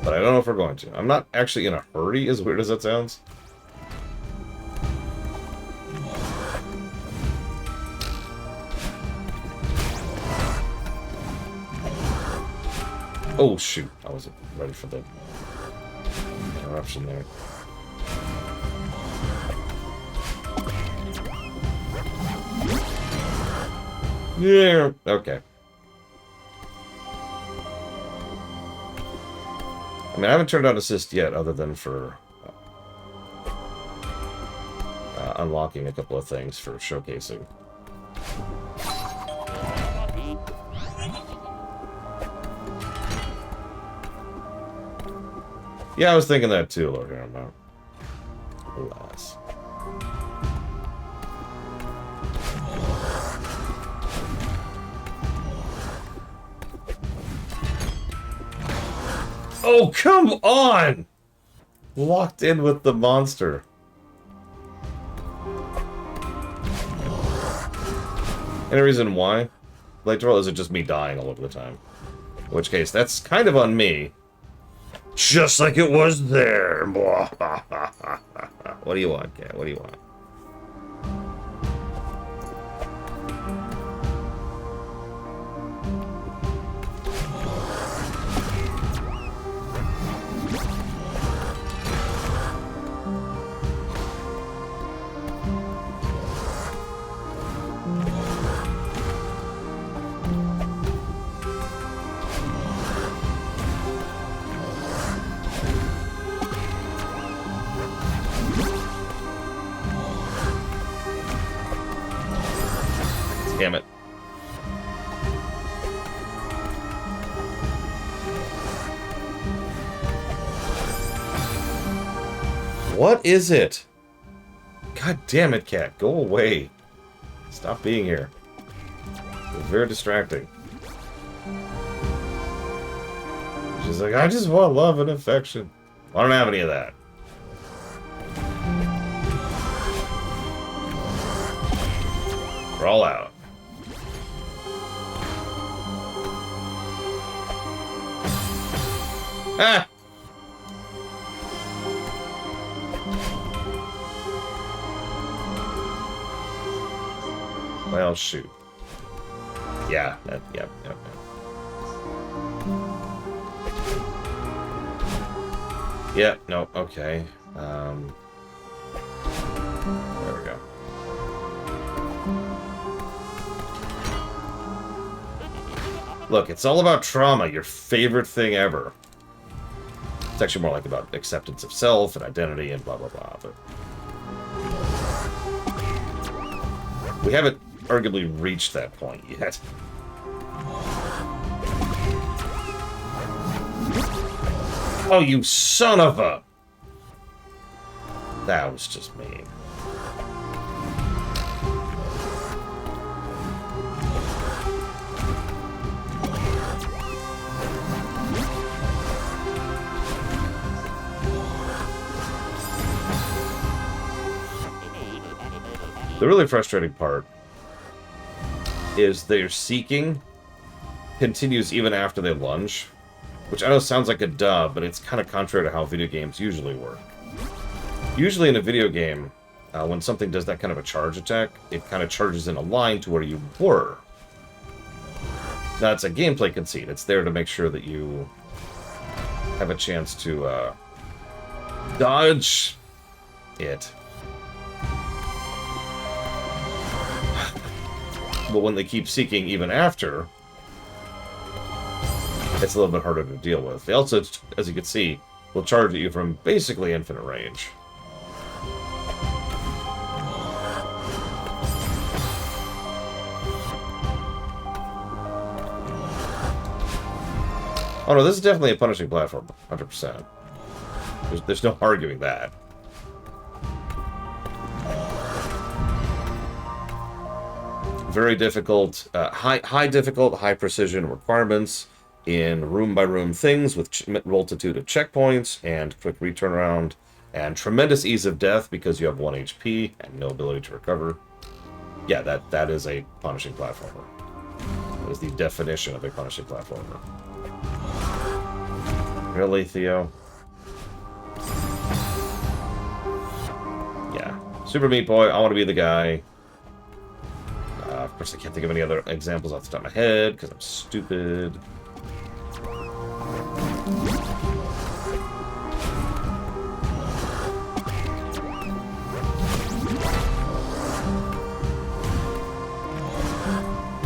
But I don't know if we're going to. I'm not actually in a hurry, as weird as that sounds. Oh, shoot. I wasn't ready for the interruption there. Yeah, okay. I mean, I haven't turned on assist yet, other than for unlocking a couple of things for showcasing. Yeah, I was thinking that too, Lord Paramount. Alas. Oh, come on! Locked in with the monster. Any reason why? Like, or is it just me dying all over the time? In which case, that's kind of on me. Just like it was there. What do you want, Cat? What do you want? Damn it. What is it? God damn it, Cat. Go away. Stop being here. It's very distracting. She's like, I just want love and affection. I don't have any of that. We're all out. Ah! Well, shoot. Yeah, yep. Yep, no, okay. There we go. Look, it's all about trauma, your favorite thing ever. It's actually more like about acceptance of self and identity and blah, blah, blah. But we haven't arguably reached that point yet. Oh, you son of a... That was just mean. The really frustrating part is their seeking continues even after they lunge, which I know sounds like a duh, but it's kind of contrary to how video games usually work. Usually in a video game, when something does that kind of a charge attack, it kind of charges in a line to where you were. Now, it's a gameplay conceit. It's there to make sure that you have a chance to dodge it. But when they keep seeking even after, it's a little bit harder to deal with. They also, as you can see, will charge at you from basically infinite range. Oh no, this is definitely a punishing platform, 100%. There's no arguing that. Very difficult, high difficult, high precision requirements in room-by-room things with multitude of checkpoints and quick return around and tremendous ease of death because you have 1 HP and no ability to recover. Yeah, that is a punishing platformer. is the definition of a punishing platformer. Really, Theo? Yeah. Super Meat Boy, I want to be the guy. Of course, I can't think of any other examples off the top of my head, because I'm stupid.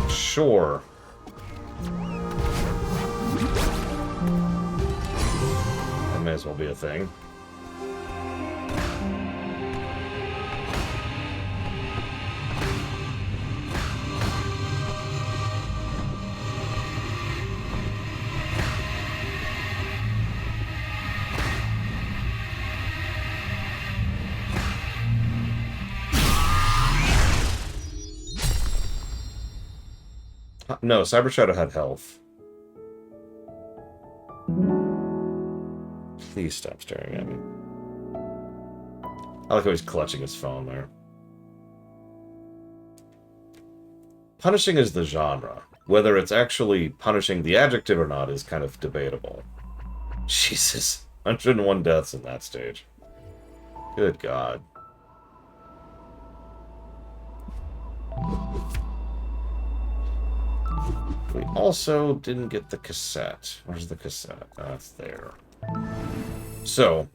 Sure. That may as well be a thing. No, Cyber Shadow had health. Please stop staring at me. I like how he's clutching his phone there. Punishing is the genre. Whether it's actually punishing the adjective or not is kind of debatable. Jesus. 101 deaths in that stage. Good God. We also didn't get the cassette. Where's the cassette? That's there. So.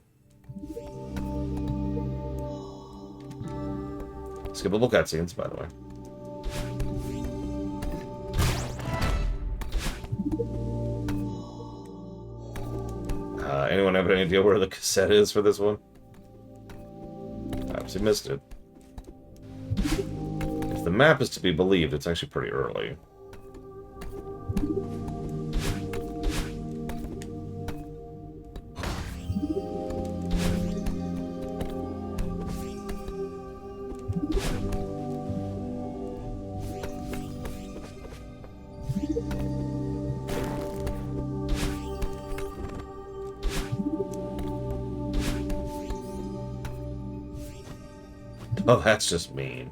Skippable cutscenes, by the way. Anyone have any idea where the cassette is for this one? I obviously missed it. If the map is to be believed, it's actually pretty early. Oh, that's just mean.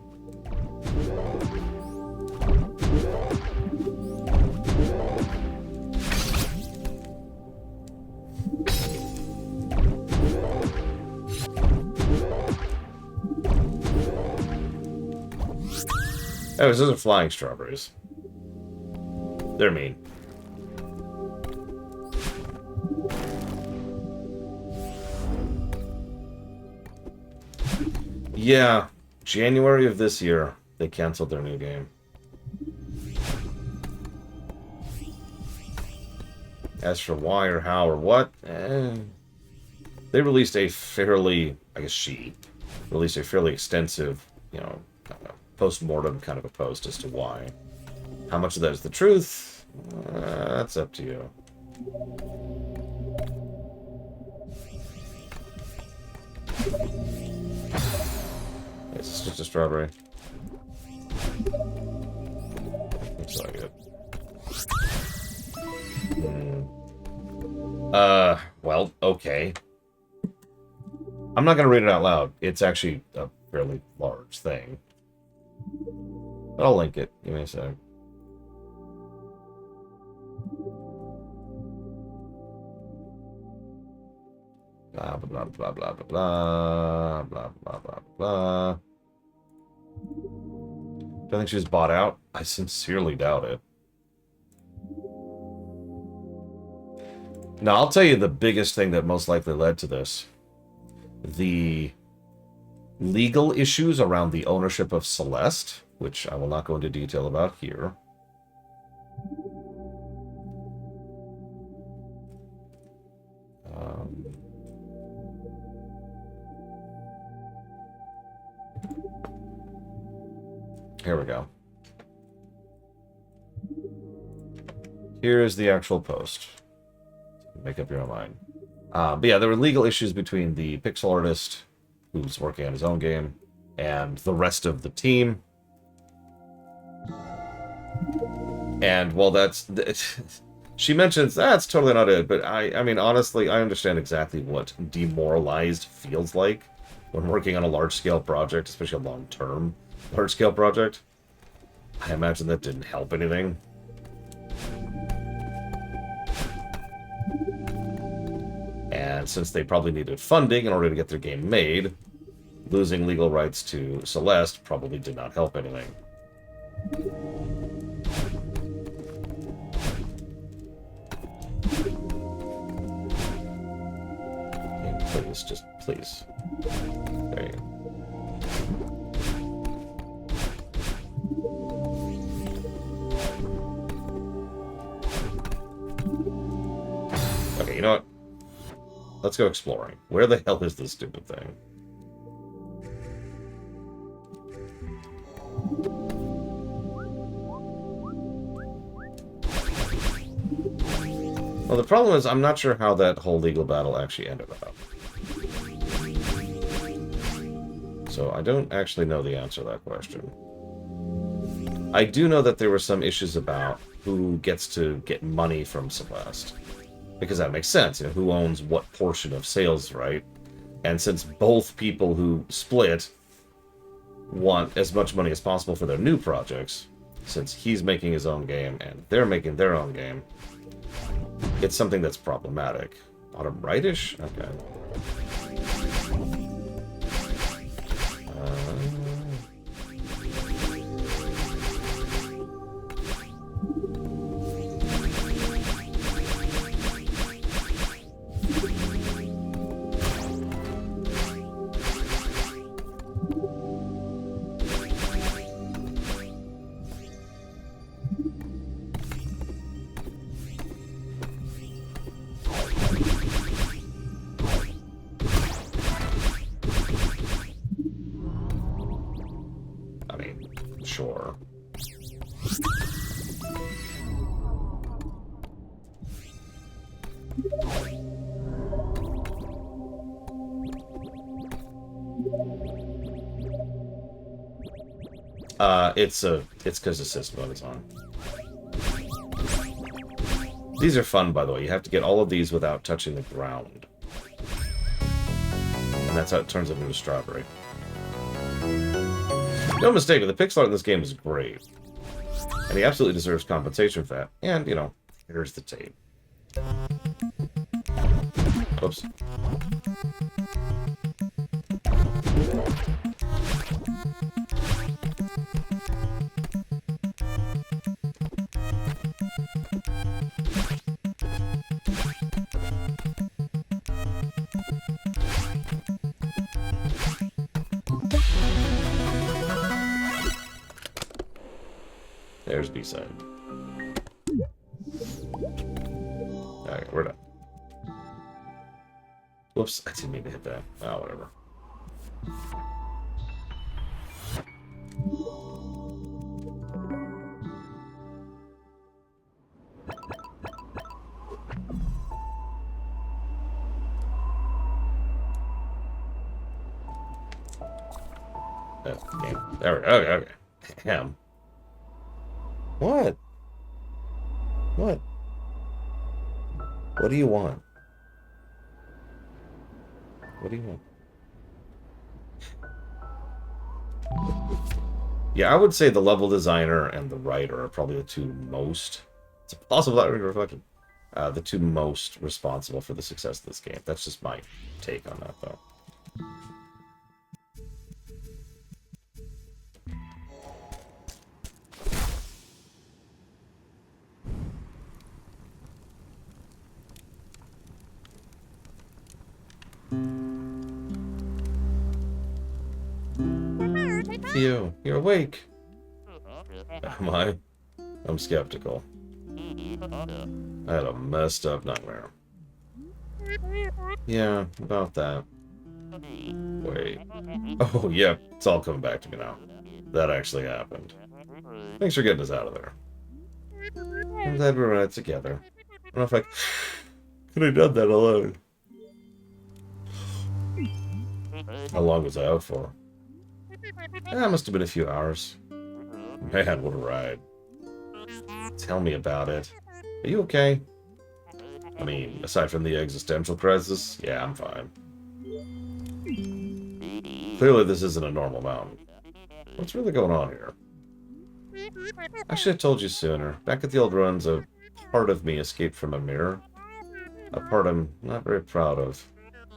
Oh, those are flying strawberries. They're mean. Yeah, January of this year, they canceled their new game. As for why or how or what, they released a fairly, I guess released a fairly extensive, post-mortem kind of a post as to why. How much of that is the truth? That's up to you. It's just a strawberry. Looks like it. Well, okay. I'm not gonna read it out loud. It's actually a fairly large thing. But I'll link it. Give me a sec. Blah, blah, blah, blah, blah, blah, blah, blah, blah, blah. Do I think she was bought out? I sincerely doubt it. Now, I'll tell you the biggest thing that most likely led to this. The legal issues around the ownership of Celeste, which I will not go into detail about here. Here we go. Here is the actual post. Make up your own mind. But yeah, there were legal issues between the pixel artist, who's working on his own game, and the rest of the team. And while that's... she mentions, that's totally not it, but I mean, honestly, I understand exactly what demoralized feels like when working on a large-scale project, especially a long-term large-scale project. I imagine that didn't help anything. And since they probably needed funding in order to get their game made, losing legal rights to Celeste probably did not help anything. Please, just please. There you go. Okay, you know what? Let's go exploring. Where the hell is this stupid thing? Well, the problem is I'm not sure how that whole legal battle actually ended up. So I don't actually know the answer to that question. I do know that there were some issues about who gets to get money from Celeste. Because that makes sense, you know, who owns what portion of sales, right? And since both people who split want as much money as possible for their new projects, since he's making his own game and they're making their own game, it's something that's problematic. Bottom rightish? Okay. Sure. It's because the system mode is on. These are fun, by the way. You have to get all of these without touching the ground. And that's how it turns into a strawberry. No mistake, the pixel art in this game is great. And he absolutely deserves compensation for that. And, you know, here's the tape. Oops. There's B-side. Alright, we're done. Whoops, I didn't mean to hit that. Oh, whatever. There we go. Okay. Damn. What? What? What do you want? What do you want? Yeah, I would say the level designer and the writer are probably the two most... It's possible that reflection. The two most responsible for the success of this game. That's just my take on that, though. Theo, you're awake. Am I? I'm skeptical. I had a messed up nightmare. Yeah, about that. Wait. Oh, yeah, it's all coming back to me now. That actually happened. Thanks for getting us out of there. I'm glad we were in it together. I don't know if I could have done that alone. How long was I out for? Must have been a few hours. Man, what a ride. Tell me about it. Are you okay? I mean, aside from the existential crisis, yeah, I'm fine. Clearly this isn't a normal mountain. What's really going on here? I should have told you sooner. Back at the old ruins, a part of me escaped from a mirror. A part I'm not very proud of.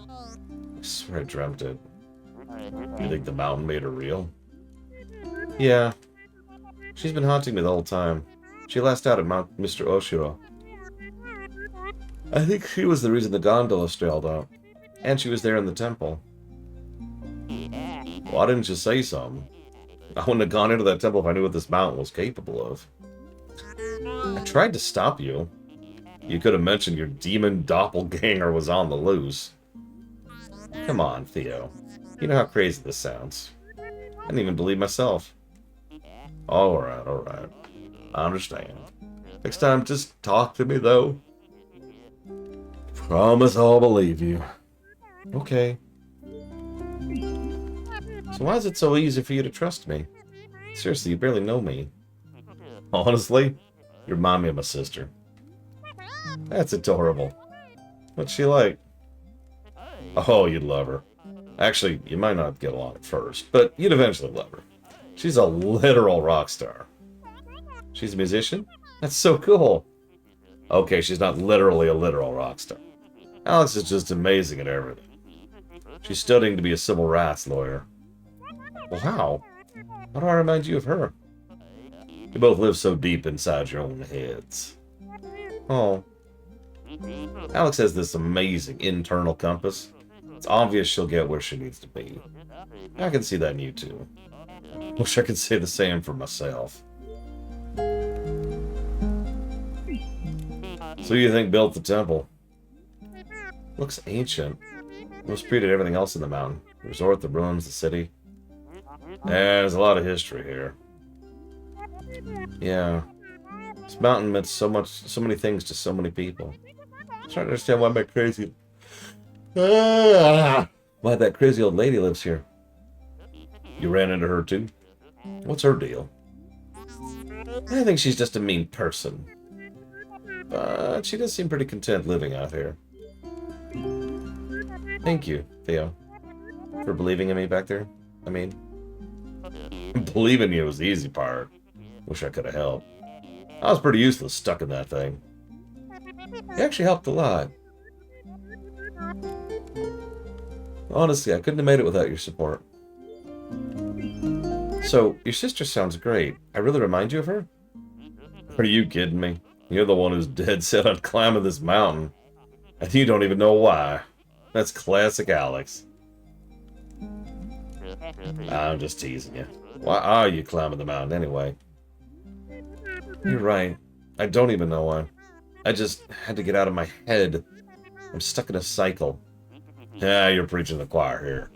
I swear I dreamt it. You think the mountain made her real? Yeah. She's been haunting me the whole time. She last out at Mount Mr. Oshiro. I think she was the reason the gondola trailed out. And she was there in the temple. Why didn't you say something? I wouldn't have gone into that temple if I knew what this mountain was capable of. I tried to stop you. You could have mentioned your demon doppelganger was on the loose. Come on, Theo. You know how crazy this sounds. I didn't even believe myself. Alright, alright. I understand. Next time, just talk to me, though. Promise I'll believe you. Okay. So why is it so easy for you to trust me? Seriously, you barely know me. Honestly, you remind me of my sister. That's adorable. What's she like? Oh, you'd love her. Actually, you might not get along at first, but you'd eventually love her. She's a literal rock star. She's a musician? That's so cool. Okay, she's not literally a literal rock star. Alex is just amazing at everything. She's studying to be a civil rights lawyer. Well, how? How do I remind you of her? You both live so deep inside your own heads. Oh. Alex has this amazing internal compass. It's obvious she'll get where she needs to be. I can see that in you too. Wish I could say the same for myself. So you think built the temple? Looks ancient. Most predate everything else in the mountain. The resort, the ruins, the city. There's a lot of history here. Yeah. This mountain meant so many things to so many people. I'm trying to understand why my crazy... why that crazy old lady lives here. You ran into her too? What's her deal? I think she's just a mean person. But she does seem pretty content living out here. Thank you, Theo. For believing in me back there. I mean... Believing you was the easy part. Wish I could have helped. I was pretty useless stuck in that thing. You actually helped a lot. Honestly, I couldn't have made it without your support. So, your sister sounds great. I really remind you of her? Are you kidding me? You're the one who's dead set on climbing this mountain. And you don't even know why. That's classic Alex. I'm just teasing you. Why are you climbing the mountain anyway? You're right. I don't even know why. I just had to get out of my head. I'm stuck in a cycle. Yeah, you're preaching the choir here.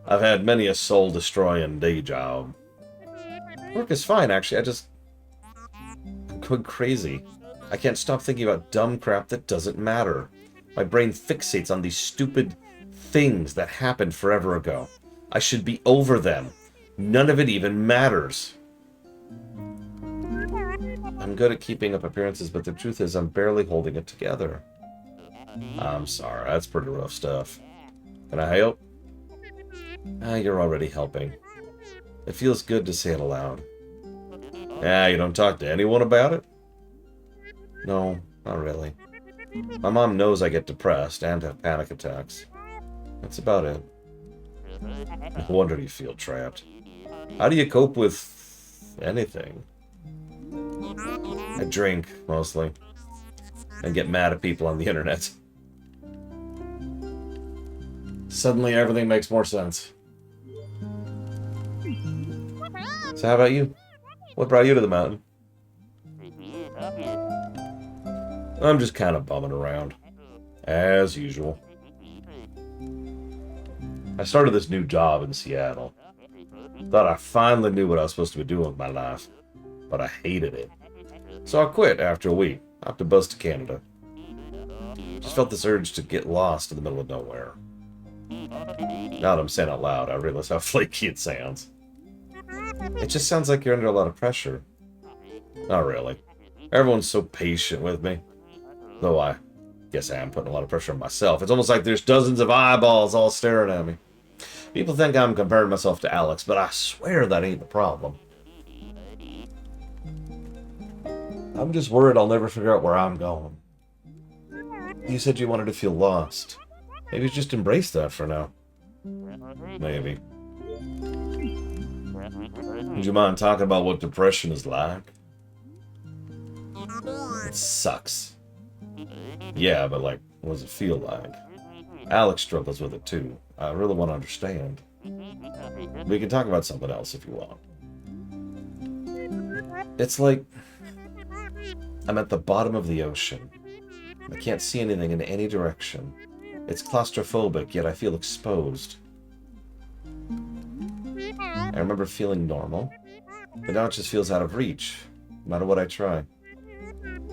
I've had many a soul-destroying day job. Work is fine, actually. I'm going crazy. I can't stop thinking about dumb crap that doesn't matter. My brain fixates on these stupid things that happened forever ago. I should be over them. None of it even matters. I'm good at keeping up appearances, but the truth is I'm barely holding it together. I'm sorry, that's pretty rough stuff. Can I help? You're already helping. It feels good to say it aloud. You don't talk to anyone about it? No, not really. My mom knows I get depressed and have panic attacks. That's about it. No wonder you feel trapped. How do you cope with anything? I drink, mostly. And get mad at people on the internet. Suddenly everything makes more sense. So how about you? What brought you to the mountain? I'm just kind of bumming around. As usual. I started this new job in Seattle. Thought I finally knew what I was supposed to be doing with my life. But I hated it. So I quit after a week. Off to bus to Canada. Just felt this urge to get lost in the middle of nowhere. Now that I'm saying it out loud, I realize how flaky it sounds. It just sounds like you're under a lot of pressure. Not really. Everyone's so patient with me. Though I guess I am putting a lot of pressure on myself. It's almost like there's dozens of eyeballs all staring at me. People think I'm comparing myself to Alex, but I swear that ain't the problem. I'm just worried I'll never figure out where I'm going. You said you wanted to feel lost. Maybe just embrace that for now. Maybe. Would you mind talking about what depression is like? It sucks. Yeah, but like, what does it feel like? Alex struggles with it too. I really want to understand. We can talk about something else if you want. It's like I'm at the bottom of the ocean. I can't see anything in any direction. It's claustrophobic, yet I feel exposed. I remember feeling normal, but now it just feels out of reach, no matter what I try.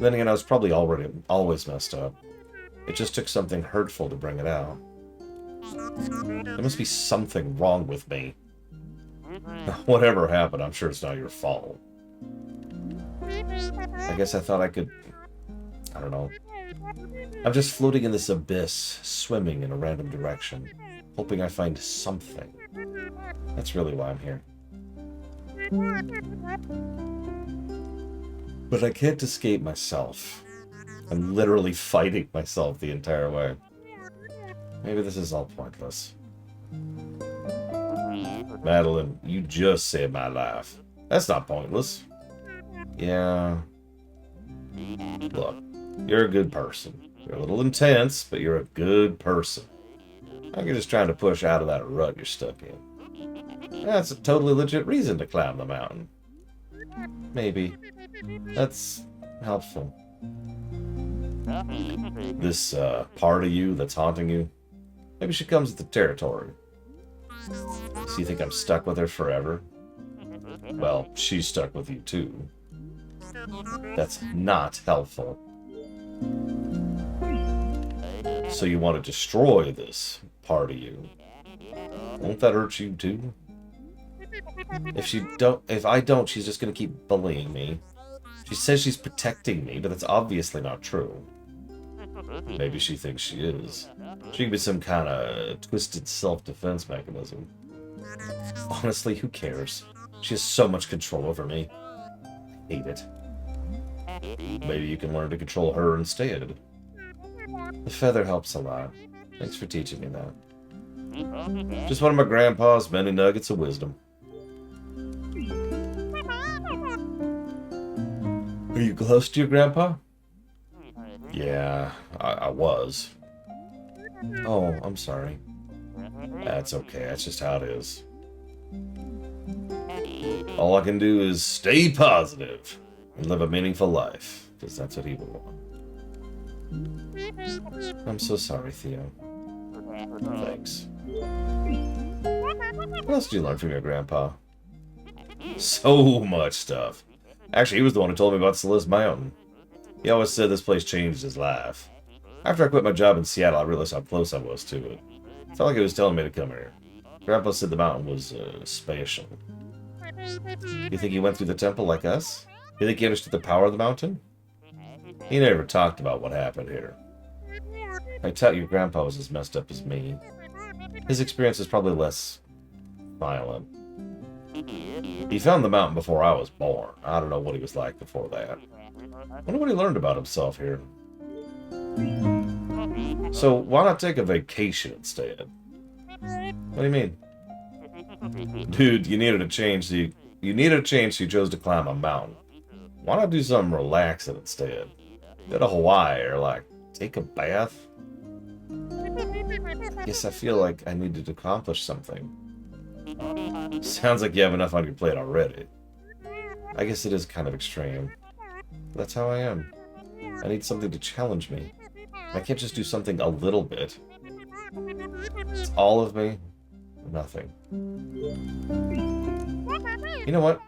Then again, I was probably always messed up. It just took something hurtful to bring it out. There must be something wrong with me. Whatever happened, I'm sure it's not your fault. I guess I thought I could... I don't know. I'm just floating in this abyss, swimming in a random direction, hoping I find something. That's really why I'm here. But I can't escape myself. I'm literally fighting myself the entire way. Maybe this is all pointless. Madeline, you just saved my life. That's not pointless. Yeah. Look, you're a good person. You're a little intense, but you're a good person. I think you're just trying to push out of that rut you're stuck in. That's a totally legit reason to climb the mountain. Maybe. That's helpful. This part of you that's haunting you, maybe she comes with the territory. So you think I'm stuck with her forever? Well, she's stuck with you too. That's not helpful. So you want to destroy this part of you. Won't that hurt you too? If I don't, she's just gonna keep bullying me. She says she's protecting me, but that's obviously not true. Maybe she thinks she is. She could be some kind of twisted self-defense mechanism. Honestly, who cares? She has so much control over me. I hate it. Maybe you can learn to control her instead. The feather helps a lot. Thanks for teaching me that. Just one of my grandpa's many nuggets of wisdom. Are you close to your grandpa? Yeah, I was. Oh, I'm sorry. That's okay, that's just how it is. All I can do is stay positive and live a meaningful life, because that's what he would want. I'm so sorry, Theo. Thanks. What else did you learn from your grandpa? So much stuff. Actually, he was the one who told me about Celeste Mountain. He always said this place changed his life. After I quit my job in Seattle, I realized how close I was to it. I felt like he was telling me to come here. Grandpa said the mountain was special. You think he went through the temple like us? You think he understood the power of the mountain? He never talked about what happened here. I tell you, Grandpa was as messed up as me. His experience is probably less violent. He found the mountain before I was born. I don't know what he was like before that. I wonder what he learned about himself here. So, why not take a vacation instead? What do you mean? Dude, you needed a change, so you chose to climb a mountain. Why not do something relaxing instead? Go to Hawaii or, like, take a bath? Guess I feel like I needed to accomplish something. Sounds like you have enough on your plate already. I guess it is kind of extreme. That's how I am. I need something to challenge me. I can't just do something a little bit. It's all of me, nothing. You know what?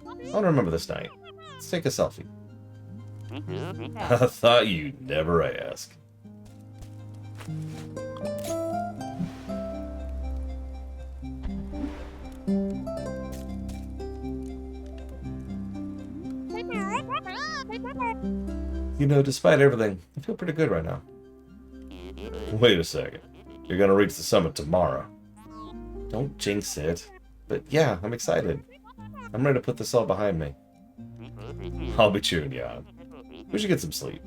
I want to remember this night. Let's take a selfie. I thought you'd never ask. You know, despite everything, I feel pretty good right now. Wait a second. You're gonna reach the summit tomorrow. Don't jinx it. But yeah, I'm excited. I'm ready to put this all behind me. I'll be cheering you on. We should get some sleep.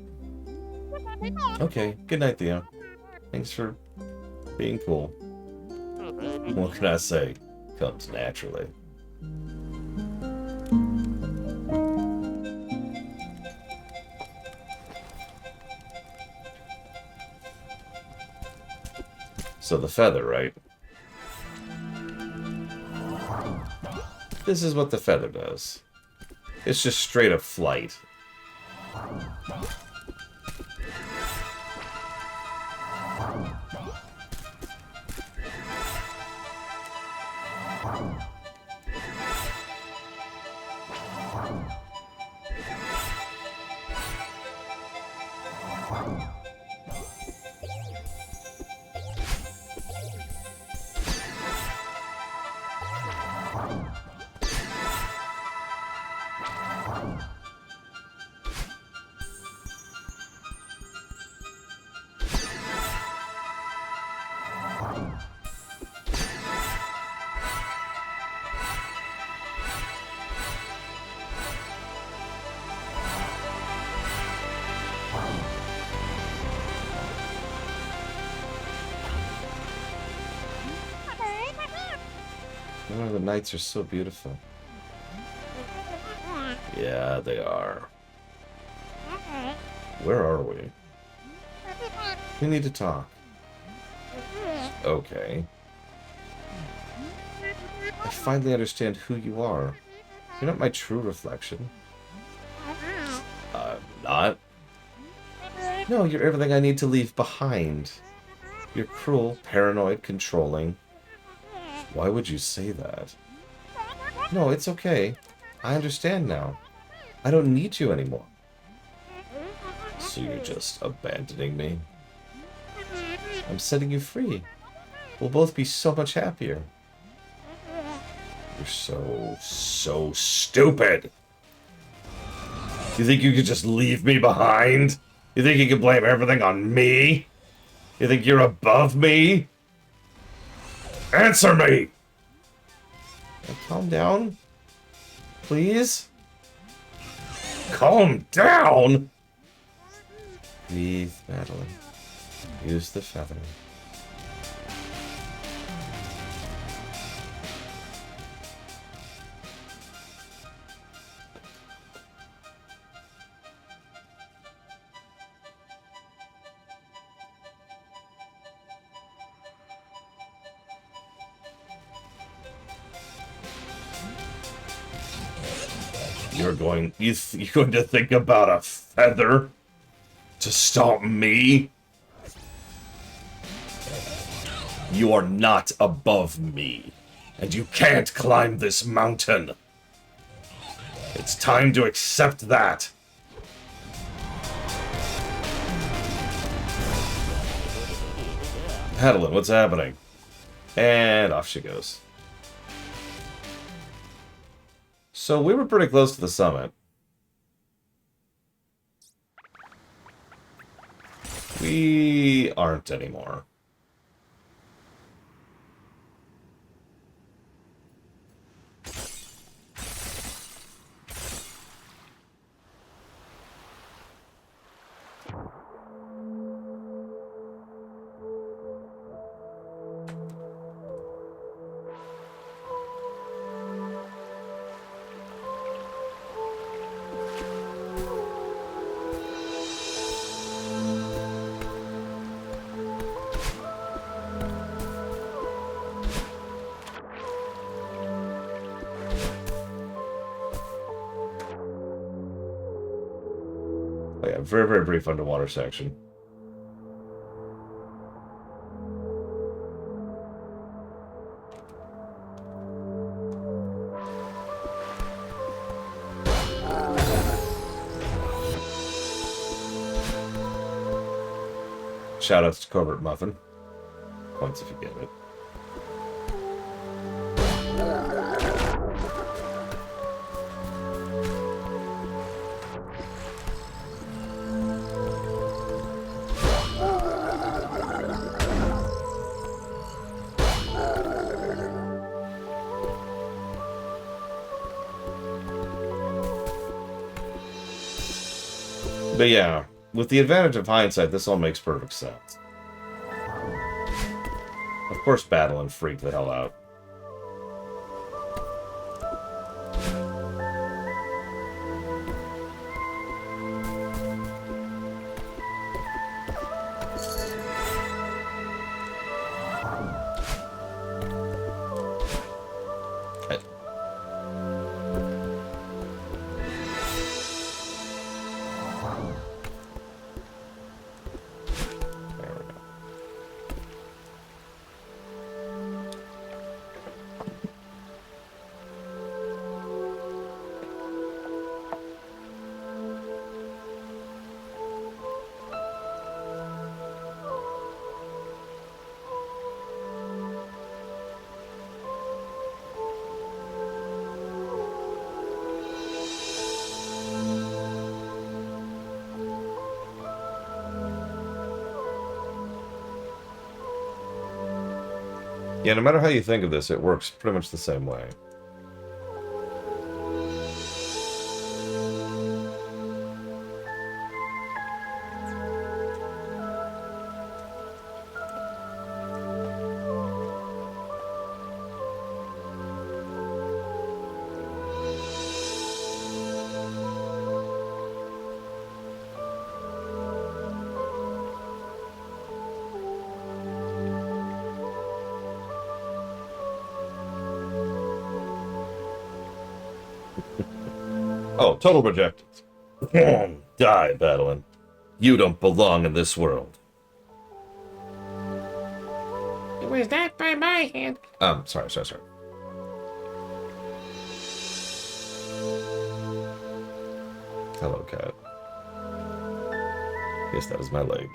Okay, good night, Theo. Thanks for Being cool. What can I say? Comes naturally. So the feather, right? This is what the feather does. It's just straight up flight. Oh, the nights are so beautiful. Yeah, they are. Where are we? We need to talk. Okay. I finally understand who you are. You're not my true reflection. Not? No, you're everything I need to leave behind. You're cruel, paranoid, controlling. Why would you say that? No, it's okay. I understand now. I don't need you anymore. So you're just abandoning me? I'm setting you free. We'll both be so much happier. You're so stupid. You think you could just leave me behind? You think you can blame everything on me? You think you're above me? Answer me! Now calm down. Please? Calm down! Breathe, Madeline. Use the feather. You're going to think about a feather to stop me? You are not above me, and you can't climb this mountain. It's time to accept that. Madeline, what's happening? And off she goes. So we were pretty close to the summit. We aren't anymore. Oh yeah, very, very brief underwater section. Shoutouts to Covert Muffin. Points if you get it. But yeah, with the advantage of hindsight, this all makes perfect sense. Of course, Battling freaked the hell out. Yeah, no matter how you think of this, it works pretty much the same way. Oh, total rejected. Die, Battling. You don't belong in this world. Was that by my hand? Sorry. Hello, cat. Yes, that was my leg.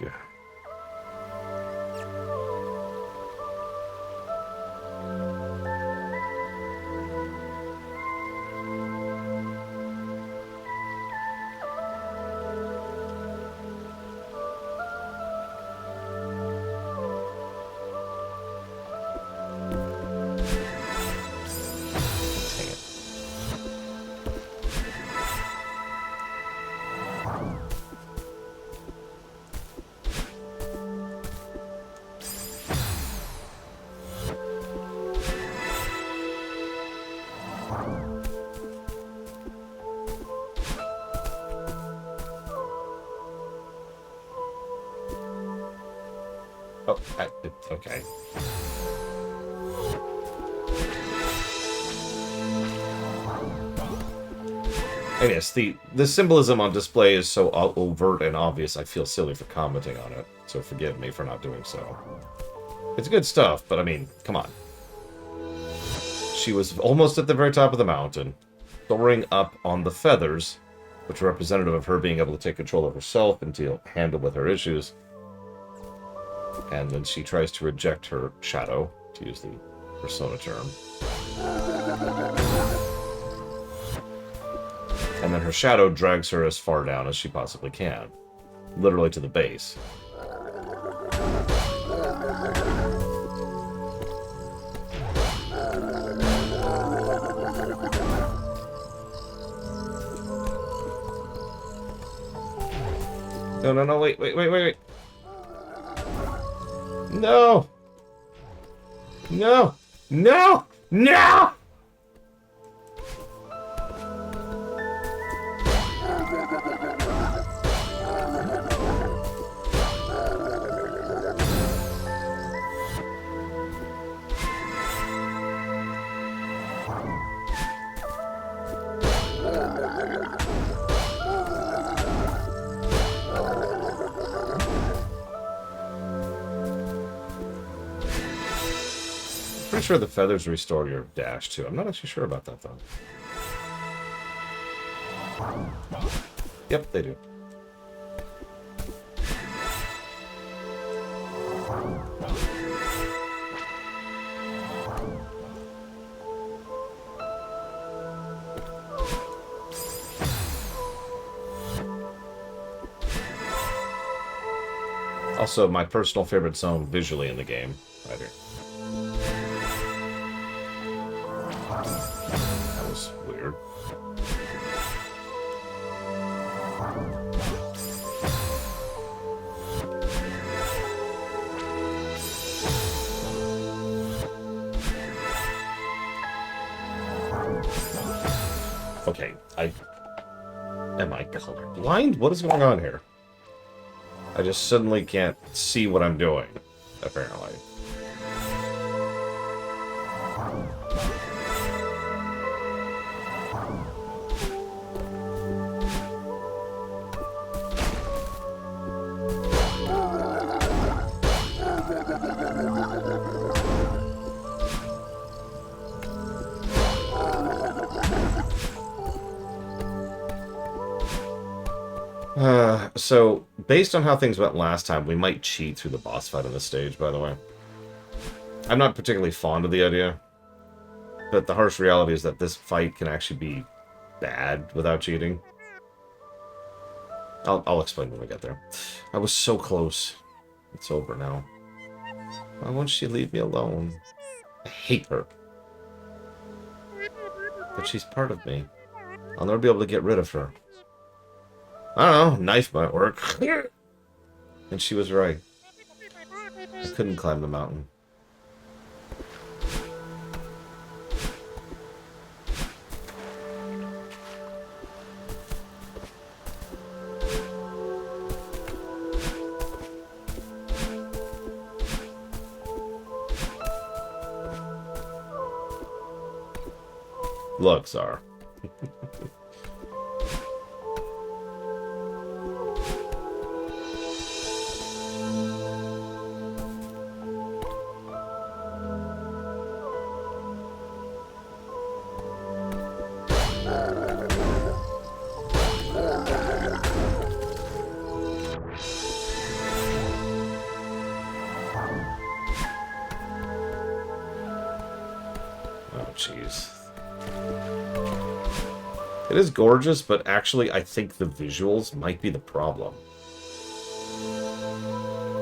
Oh, okay. And yes, the symbolism on display is so overt and obvious, I feel silly for commenting on it, so forgive me for not doing so. It's good stuff, but I mean, come on. She was almost at the very top of the mountain, soaring up on the feathers, which are representative of her being able to take control of herself and to handle with her issues. And then she tries to reject her shadow, to use the Persona term. And then her shadow drags her as far down as she possibly can. Literally to the base. No, wait. No! No! No! No! Pretty sure the feathers restore your dash too. I'm not actually sure about that though. Yep, they do. Also, my personal favorite zone visually in the game, right here. That was weird. colorblind? What is going on here? I just suddenly can't see what I'm doing, apparently. So, based on how things went last time, we might cheat through the boss fight on this stage, by the way. I'm not particularly fond of the idea, but the harsh reality is that this fight can actually be bad without cheating. I'll explain when we get there. I was so close. It's over now. Why won't she leave me alone? I hate her. But she's part of me. I'll never be able to get rid of her. I don't know, knife might work. And she was right. I couldn't climb the mountain. Look, Czar. Jeez. It is gorgeous, but actually I think the visuals might be the problem.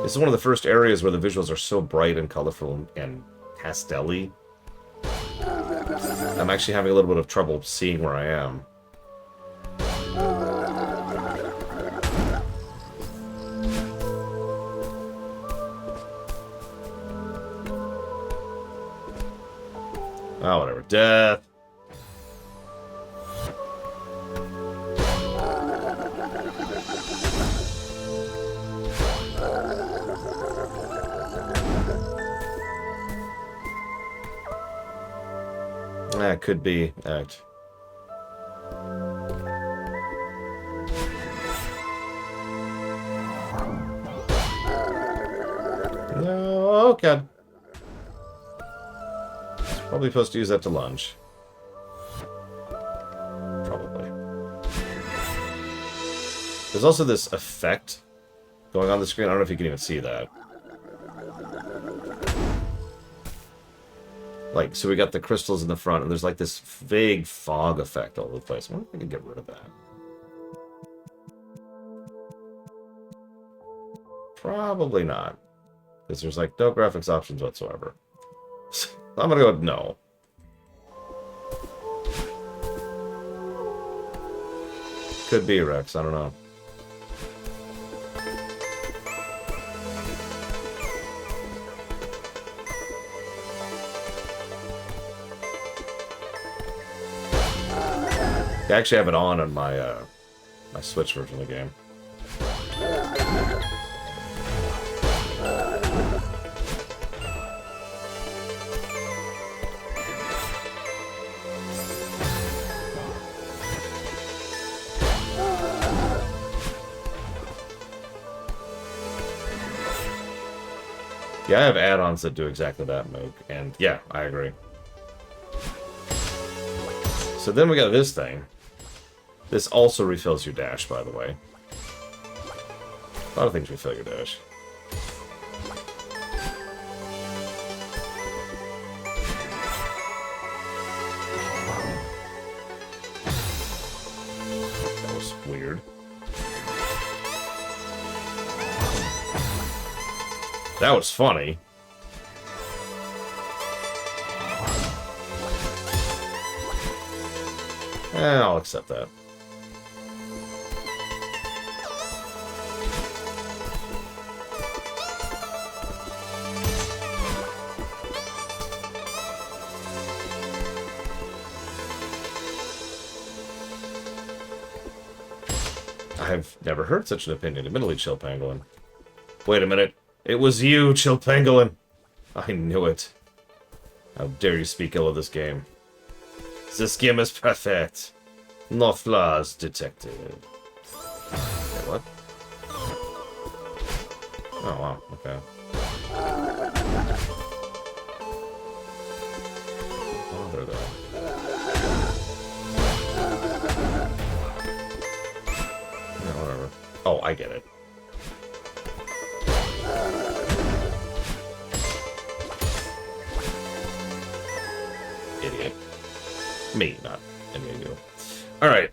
This is one of the first areas where the visuals are so bright and colorful and pastel-y. I'm actually having a little bit of trouble seeing where I am. Oh, whatever. Death. That could be act. No, okay. Probably supposed to use that to lunge. Probably. There's also this effect going on the screen. I don't know if you can even see that. Like, so we got the crystals in the front, and there's like this vague fog effect all over the place. I wonder if I can get rid of that. Probably not. Because there's like no graphics options whatsoever. I'm gonna go with no. Could be Rex, I don't know. I actually have it on my my Switch version of the game. Yeah, I have add-ons that do exactly that, Moog. And yeah, I agree. So then we got this thing. This also refills your dash, by the way. A lot of things refill your dash. That was weird. That was funny. I'll accept that. I've never heard such an opinion. Admittedly, Chill Pangolin. Wait a minute. It was you, Chill Pangolin. I knew it. How dare you speak ill of this game. This game is perfect. No flaws detected. Wait, what? Oh, wow. Okay. Oh, there they are. Yeah, whatever. Oh, I get it. Idiot. Me, not any of you. Alright,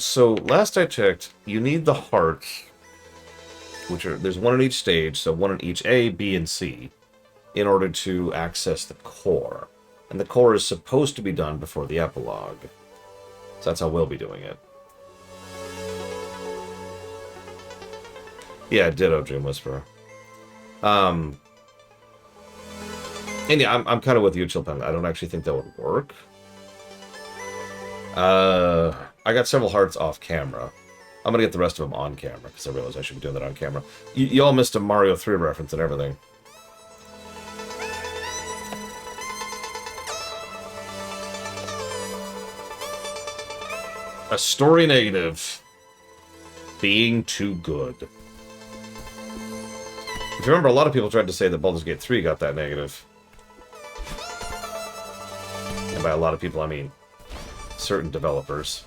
so last I checked, you need the hearts, which are, there's one in each stage, so one in each A, B, and C, in order to access the core. And the core is supposed to be done before the epilogue. So that's how we'll be doing it. Yeah, ditto, Dream Whisperer. And yeah, I'm kind of with you, Chilpen. I don't actually think that would work. I got several hearts off camera. I'm gonna get the rest of them on camera, because I realized I should be doing that on camera. You all missed a Mario 3 reference and everything. A story negative. Being too good. If you remember, a lot of people tried to say that Baldur's Gate 3 got that negative. And by a lot of people, I mean certain developers.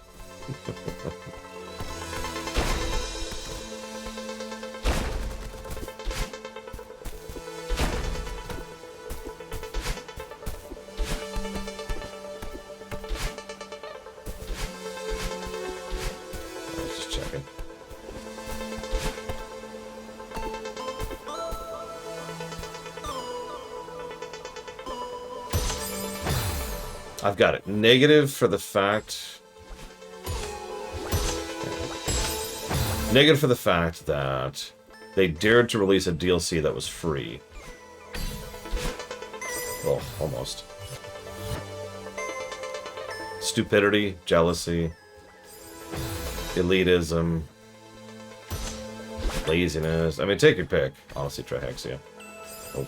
Just checking. I've got it. Negative for the fact... Negative for the fact that they dared to release a DLC that was free. Well, almost. Stupidity, jealousy, elitism, laziness. I mean, take your pick. Honestly, Trihexia. Oh.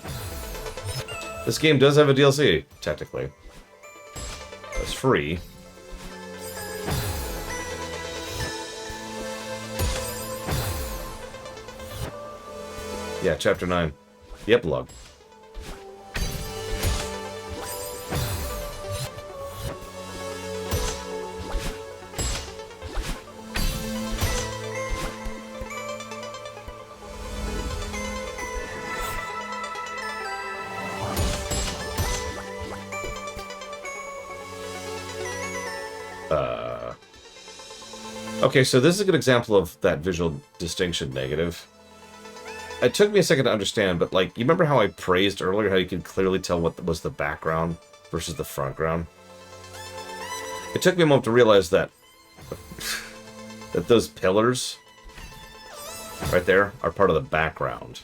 This game does have a DLC, technically. It's free. Yeah, Chapter 9. The epilogue. Okay, so this is a good example of that visual distinction negative. It took me a second to understand, but, like, you remember how I praised earlier how you could clearly tell what was the background versus the foreground? It took me a moment to realize that that those pillars right there are part of the background.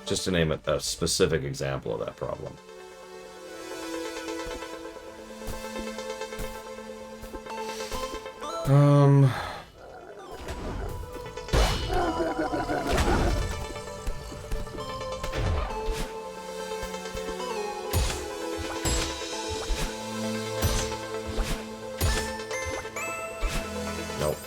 Just to name a specific example of that problem. Nope.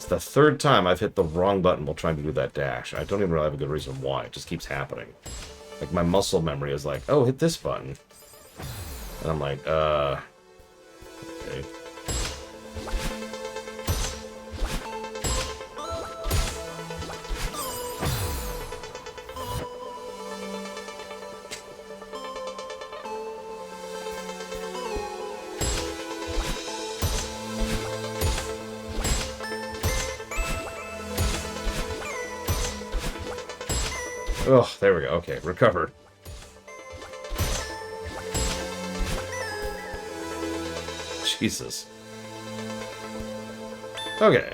It's the third time I've hit the wrong button while trying to do that dash. I don't even really have a good reason why. It just keeps happening. Like, my muscle memory is like, oh, hit this button. And I'm like, okay. Oh, there we go. Okay, recovered. Jesus. Okay.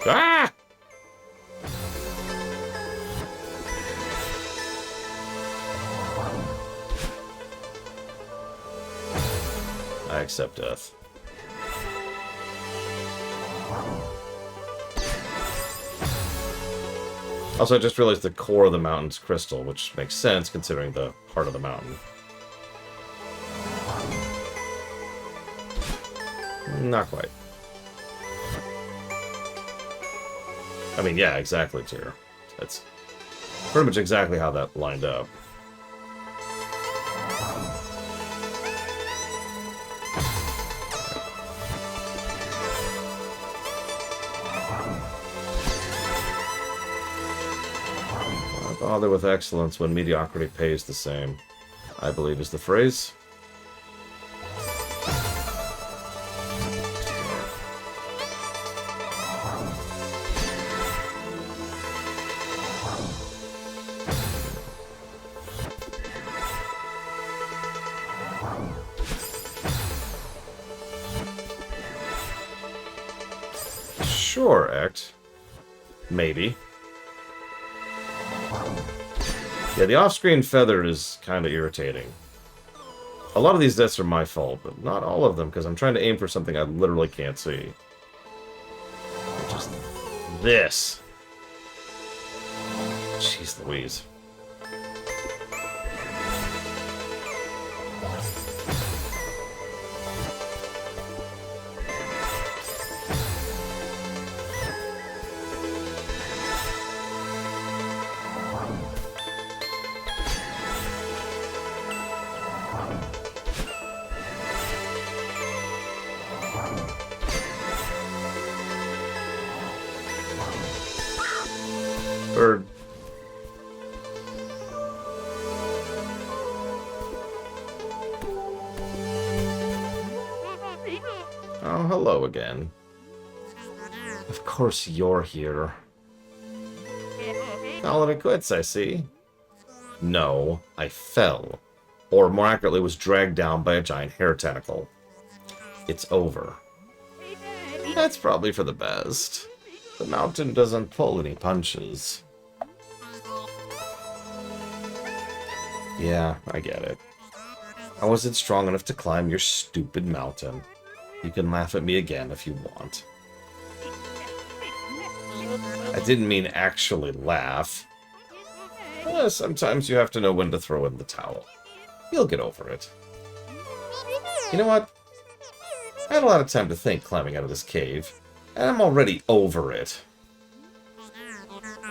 Ah! I accept death. Also, I just realized the core of the mountain's crystal, which makes sense considering the heart of the mountain. Not quite. I mean, yeah, exactly, Tyr. That's pretty much exactly how that lined up. Bother with excellence when mediocrity pays the same, I believe is the phrase. Sure, Act. Maybe. Yeah, the off-screen feather is kind of irritating. A lot of these deaths are my fault, but not all of them, because I'm trying to aim for something I literally can't see. Which is this. Jeez Louise. Bird. Oh, hello again. Of course you're here. Calling it quits, I see. No, I fell. Or more accurately, was dragged down by a giant hair tentacle. It's over. That's probably for the best. The mountain doesn't pull any punches. Yeah, I get it. I wasn't strong enough to climb your stupid mountain. You can laugh at me again if you want. I didn't mean actually laugh. Sometimes you have to know when to throw in the towel. You'll get over it. You know what? I had a lot of time to think climbing out of this cave, and I'm already over it.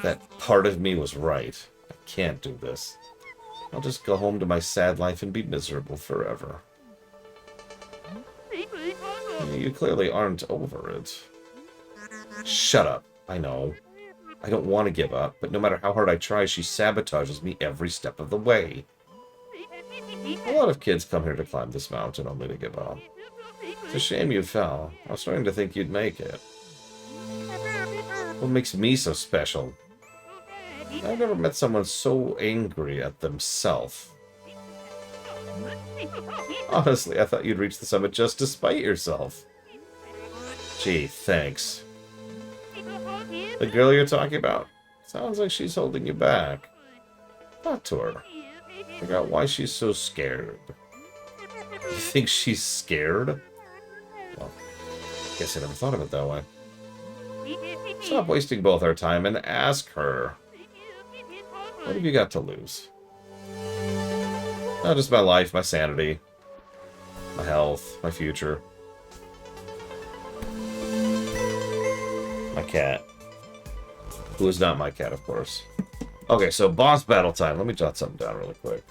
That part of me was right. I can't do this. I'll just go home to my sad life and be miserable forever. You clearly aren't over it. Shut up. I know. I don't want to give up, but no matter how hard I try, she sabotages me every step of the way. A lot of kids come here to climb this mountain only to give up. It's a shame you fell. I was starting to think you'd make it. What makes me so special? I've never met someone so angry at themselves. Honestly, I thought you'd reach the summit just to spite yourself. Gee, thanks. The girl you're talking about? Sounds like she's holding you back. Talk to her. Figure out why she's so scared. You think she's scared? Well, guess I never thought of it that way. Stop wasting both our time and ask her. What have you got to lose? Not just my life, my sanity. My health, my future. My cat. Who is not my cat, of course. Okay, so boss battle time. Let me jot something down really quick.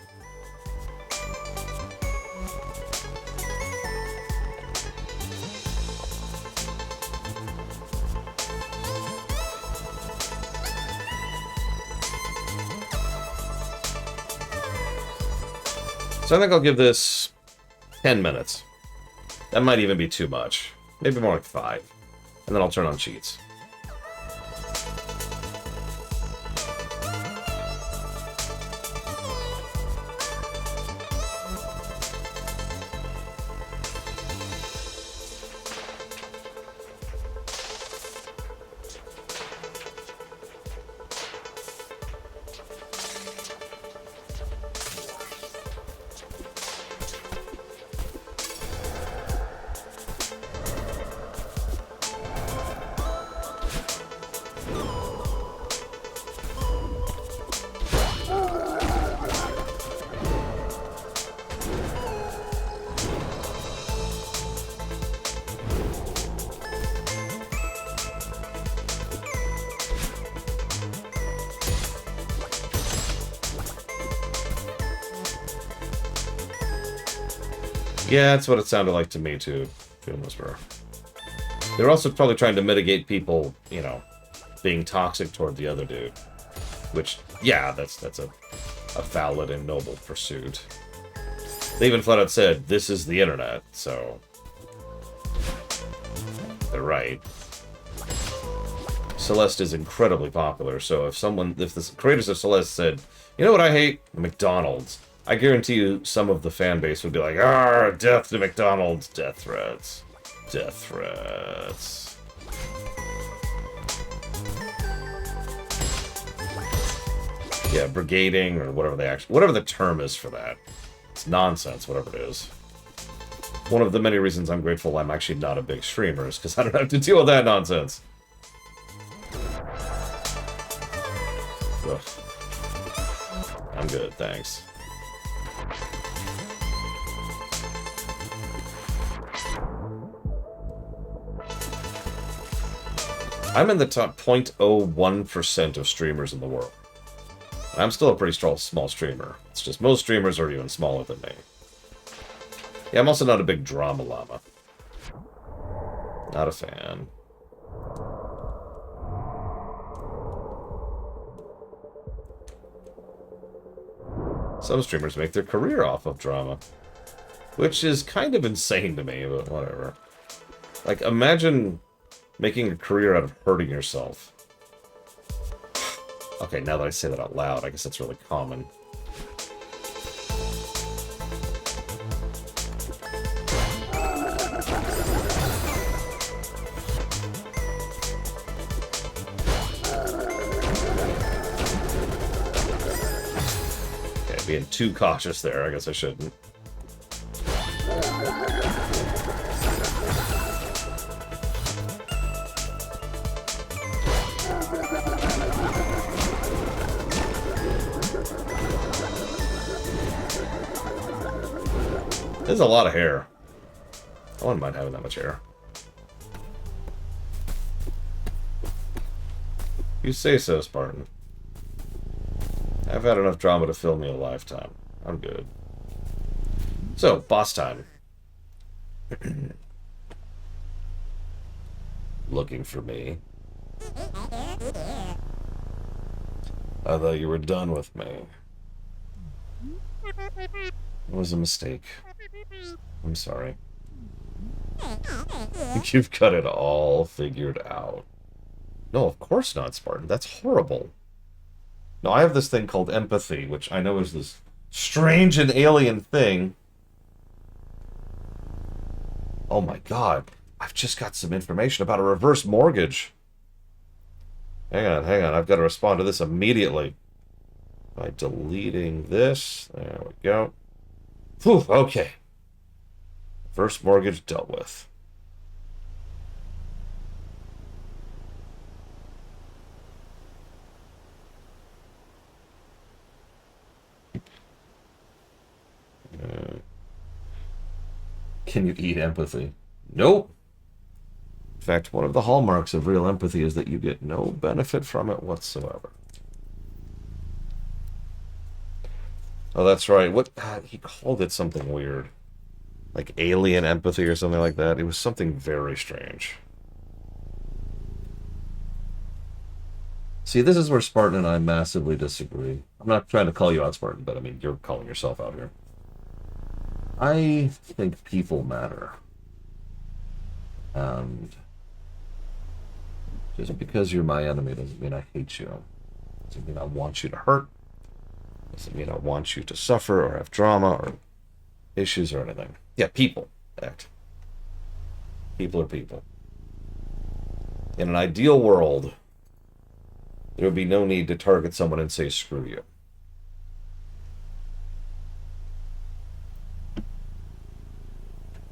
So I think I'll give this 10 minutes. That might even be too much. Maybe more like 5. And then I'll turn on cheats. Yeah, that's what it sounded like to me, too. Doom Whisperer. They're also probably trying to mitigate people, you know, being toxic toward the other dude. Which, yeah, that's a valid and noble pursuit. They even flat out said, this is the internet, so... They're right. Celeste is incredibly popular, so if the creators of Celeste said, you know what I hate? McDonald's. I guarantee you some of the fan base would be like, "Ah, death to McDonald's, death threats. Death threats." Yeah, brigading, or whatever the term is for that. It's nonsense, whatever it is. One of the many reasons I'm grateful I'm actually not a big streamer is because I don't have to deal with that nonsense. Ugh. I'm good, thanks. I'm in the top 0.01% of streamers in the world. I'm still a pretty small streamer. It's just most streamers are even smaller than me. Yeah, I'm also not a big drama llama. Not a fan. Some streamers make their career off of drama. Which is kind of insane to me, but whatever. Like, imagine making a career out of hurting yourself. Okay, now that I say that out loud, I guess that's really common. Okay, being too cautious there, I guess I shouldn't. There's a lot of hair. I wouldn't mind having that much hair. You say so, Spartan. I've had enough drama to fill me a lifetime. I'm good. So, boss time. Looking for me. I thought you were done with me. It was a mistake. I'm sorry. You've got it all figured out. No, of course not, Spartan. That's horrible. No, I have this thing called empathy, which I know is this strange and alien thing. Oh my god. I've just got some information about a reverse mortgage. Hang on. I've got to respond to this immediately. By deleting this. There we go. Whew, okay. First mortgage dealt with. Can you eat empathy? Nope. In fact, one of the hallmarks of real empathy is that you get no benefit from it whatsoever. Oh, that's right. What he called it something weird. Like alien empathy or something like that. It was something very strange. See, this is where Spartan and I massively disagree. I'm not trying to call you out, Spartan, but I mean, you're calling yourself out here. I think people matter. And just because you're my enemy doesn't mean I hate you. Doesn't mean I want you to hurt. Doesn't mean I want you to suffer or have drama or issues or anything. Yeah, people. Act. People are people. In an ideal world, there would be no need to target someone and say, screw you.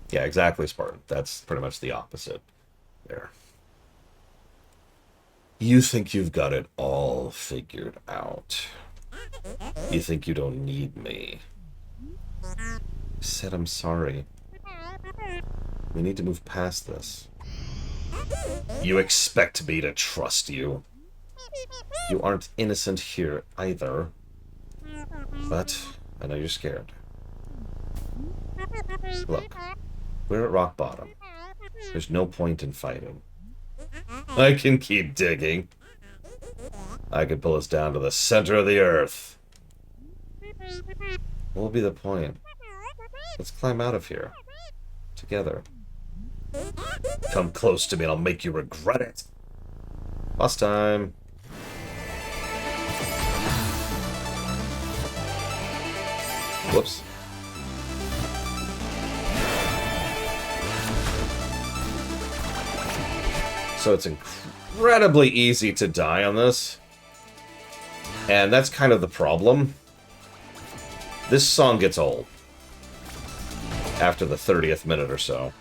Yeah, exactly, Spartan. That's pretty much the opposite there. You think you've got it all figured out. You think you don't need me. I said I'm sorry. We need to move past this. You expect me to trust you. You aren't innocent here either. But I know you're scared. Look, we're at rock bottom. There's no point in fighting. I can keep digging. I can pull us down to the center of the earth. What will be the point? Let's climb out of here. Together. Come close to me and I'll make you regret it. Boss time. Whoops. So it's incredibly easy to die on this. And that's kind of the problem. This song gets old after the 30th minute or so.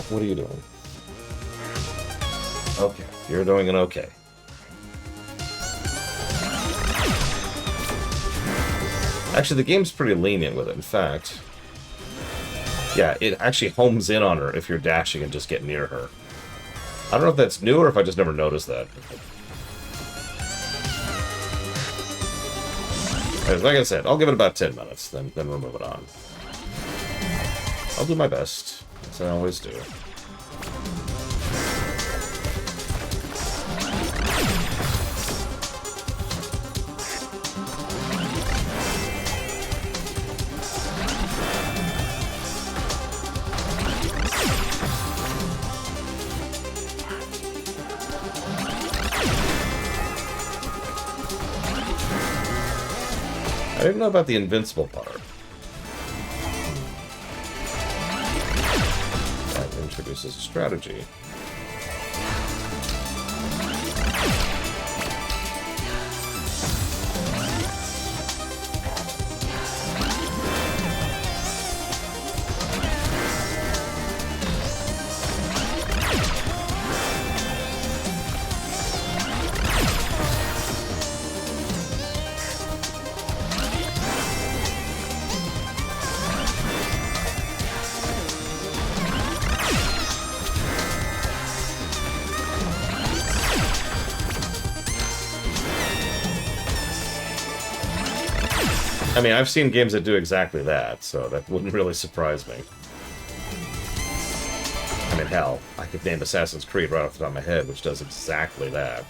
What are you doing? Okay, you're doing an okay. Actually, the game's pretty lenient with it. In fact, yeah, it actually homes in on her if you're dashing and just get near her. I don't know if that's new or if I just never noticed that. Like I said, I'll give it about 10 minutes, then we'll move it on. I'll do my best, as I always do. I didn't know about the invincible part. That introduces a strategy. I mean, I've seen games that do exactly that, so that wouldn't really surprise me. I mean, hell, I could name Assassin's Creed right off the top of my head, which does exactly that.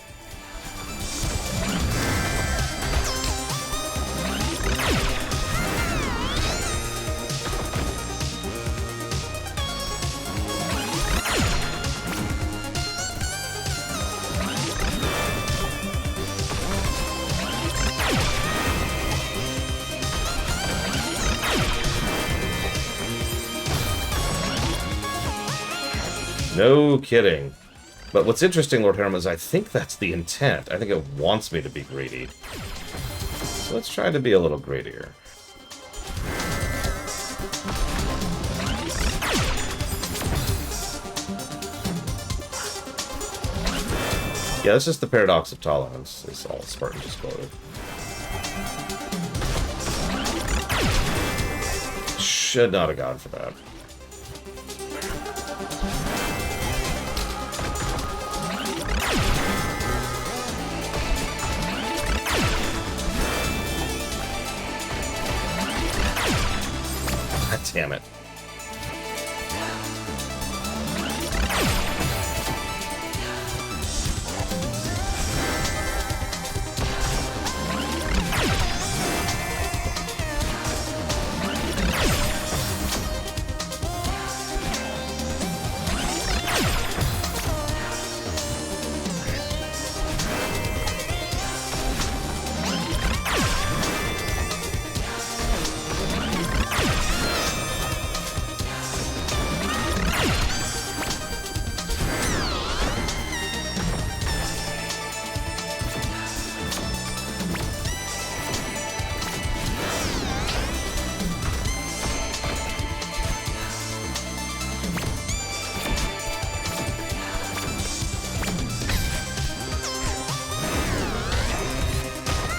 No kidding. But what's interesting, Lord Harem, is I think that's the intent. I think it wants me to be greedy. So let's try to be a little greedier. Yeah, that's just the paradox of tolerance, is all Spartan just quoted. Should not have gone for that. God damn it.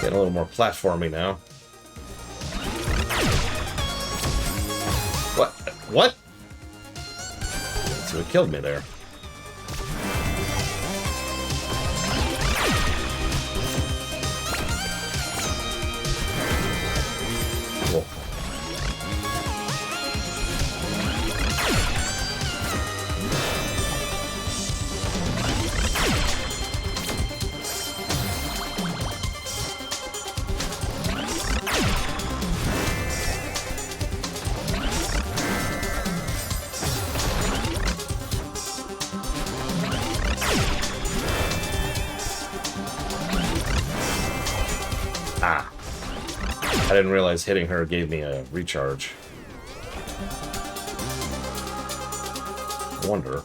Getting a little more platformy now. What? What? So it killed me there. Cool. Ah. I didn't realize hitting her gave me a recharge. I wonder.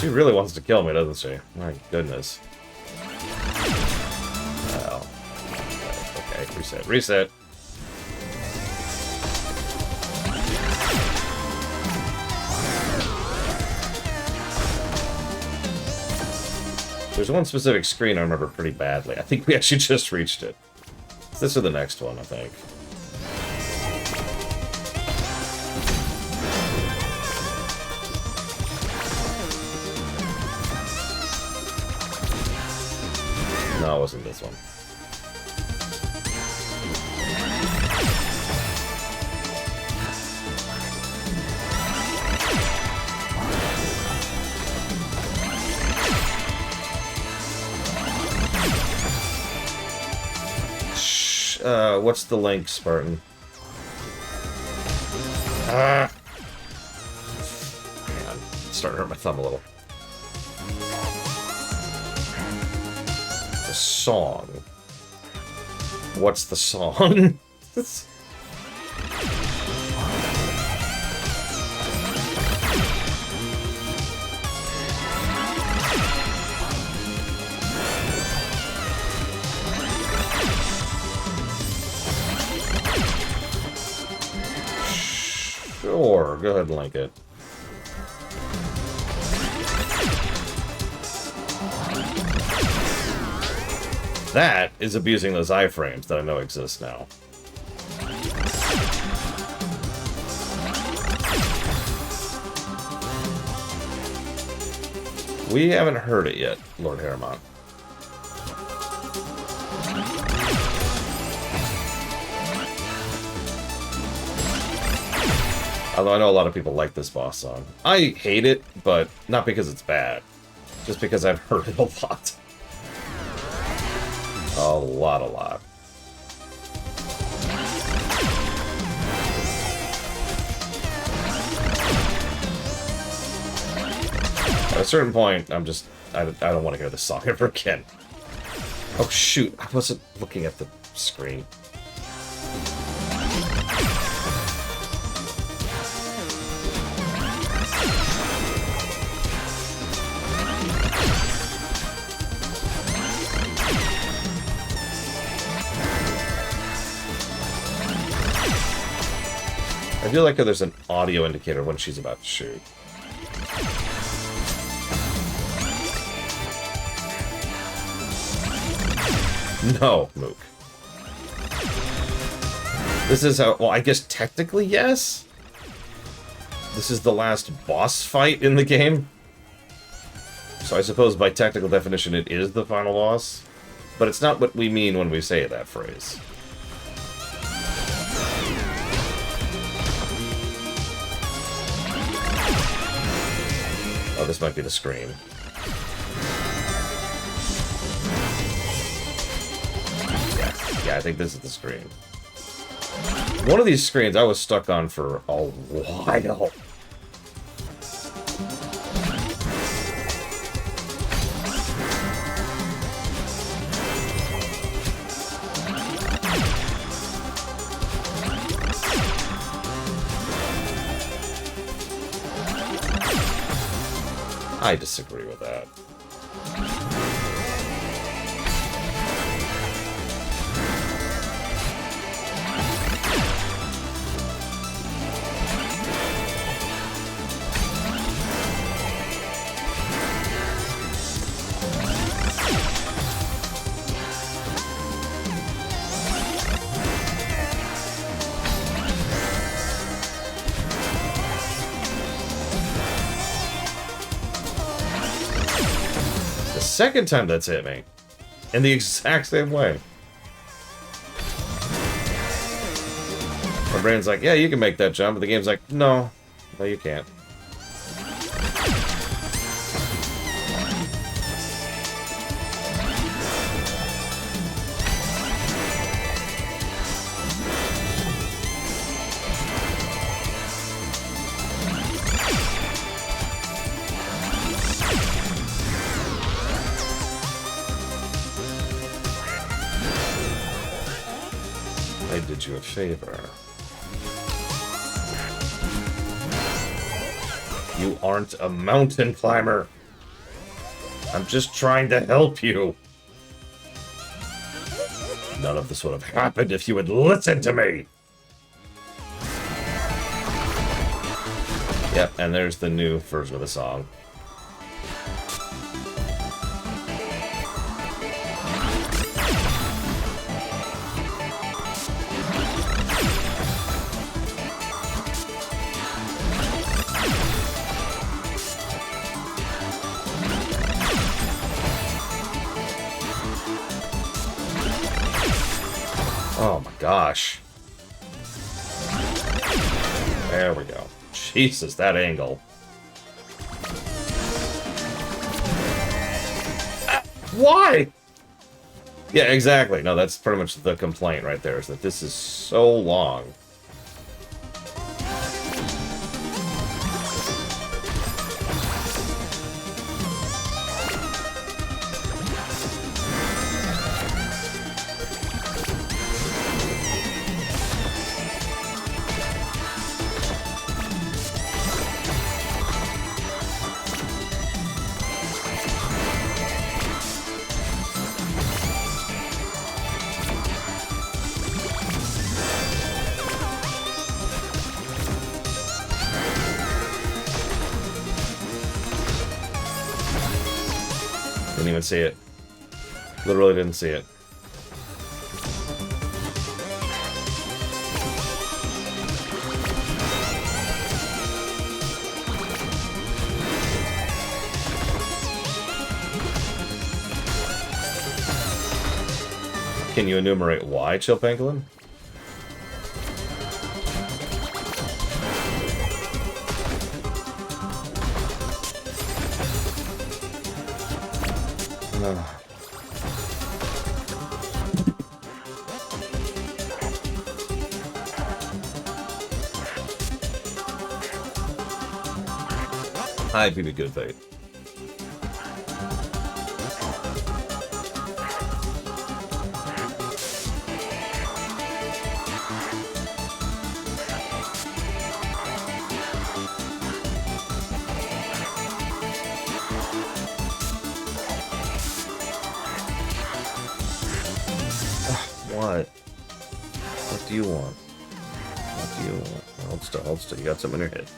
She really wants to kill me, doesn't she? My goodness. Well. Okay, reset. Reset. There's one specific screen I remember pretty badly. I think we actually just reached it. This is the next one, I think. No, it wasn't this one. What's the link, Spartan? Man, it's starting to hurt my thumb a little. The song. What's the song? Sure, go ahead and link it. That is abusing those iframes that I know exist now. We haven't heard it yet, Lord Haremont. Although I know a lot of people like this boss song. I hate it, but not because it's bad. Just because I've heard it a lot. A lot. At a certain point, I don't want to hear this song ever again. Oh shoot, I wasn't looking at the screen. I feel like there's an audio indicator when she's about to shoot. No, Mook. This is how... Well, I guess technically, yes? This is the last boss fight in the game. So I suppose by technical definition it is the final boss. But it's not what we mean when we say that phrase. Oh, this might be the screen. Yeah, I think this is the screen. One of these screens I was stuck on for a while. I disagree with that. Second time that's hit me. In the exact same way. My brain's like, yeah, you can make that jump. But the game's like, no. No, you can't. I did you a favor. You aren't a mountain climber. I'm just trying to help you. None of this would have happened if you had listened to me. Yep, and there's the new version of the song. Oh my gosh. There we go. Jesus, that angle. Why? Yeah, exactly. No, that's pretty much the complaint right there, is that this is so long. Didn't even see it. Literally didn't see it. Can you enumerate why, Chill Pangolin? I'd be the good fate. What? What do you want? What Do you... Hold still, hold still. You got something in your head.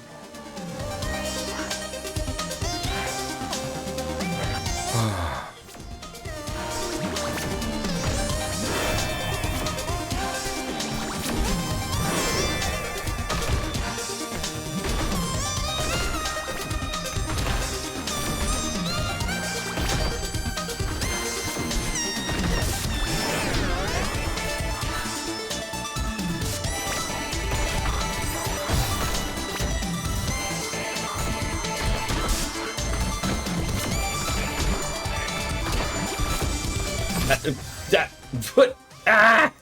What? Ah!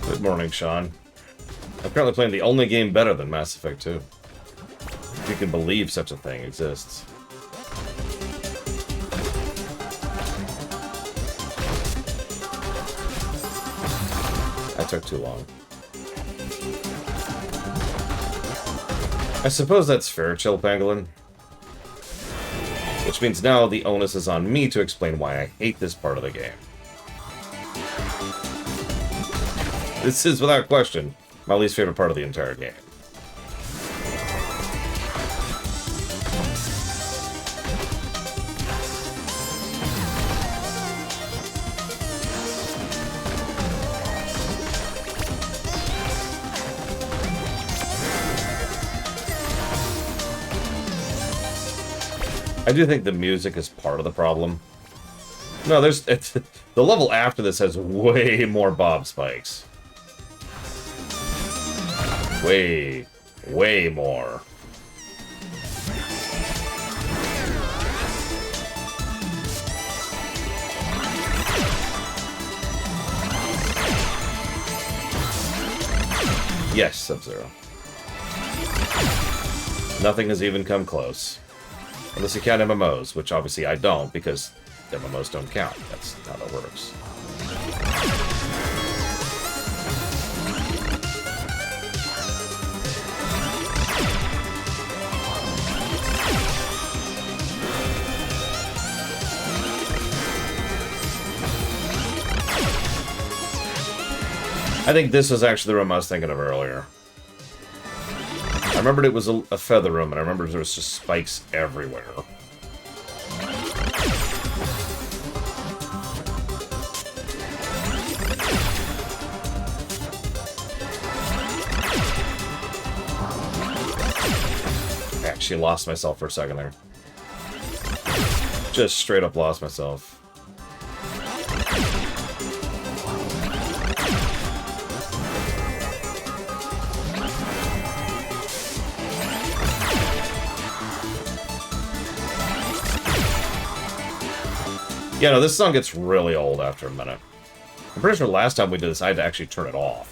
Good morning, Sean. I'm currently playing the only game better than Mass Effect 2. If you can believe such a thing exists. That took too long. I suppose that's fair, Chill Pangolin. Which means now the onus is on me to explain why I hate this part of the game. This is, without question, my least favorite part of the entire game. I do think the music is part of the problem. No, the level after this has way more bob spikes. Way more. Yes, Sub-Zero. Nothing has even come close. Unless you count MMOs, which obviously I don't, because MMOs don't count. That's how that works. I think this was actually the room I was thinking of earlier. I remembered it was a feather room, and I remember there was just spikes everywhere. I actually lost myself for a second there. Just straight up lost myself. Yeah, no, this song gets really old after a minute. I'm pretty sure last time we did this, I had to actually turn it off.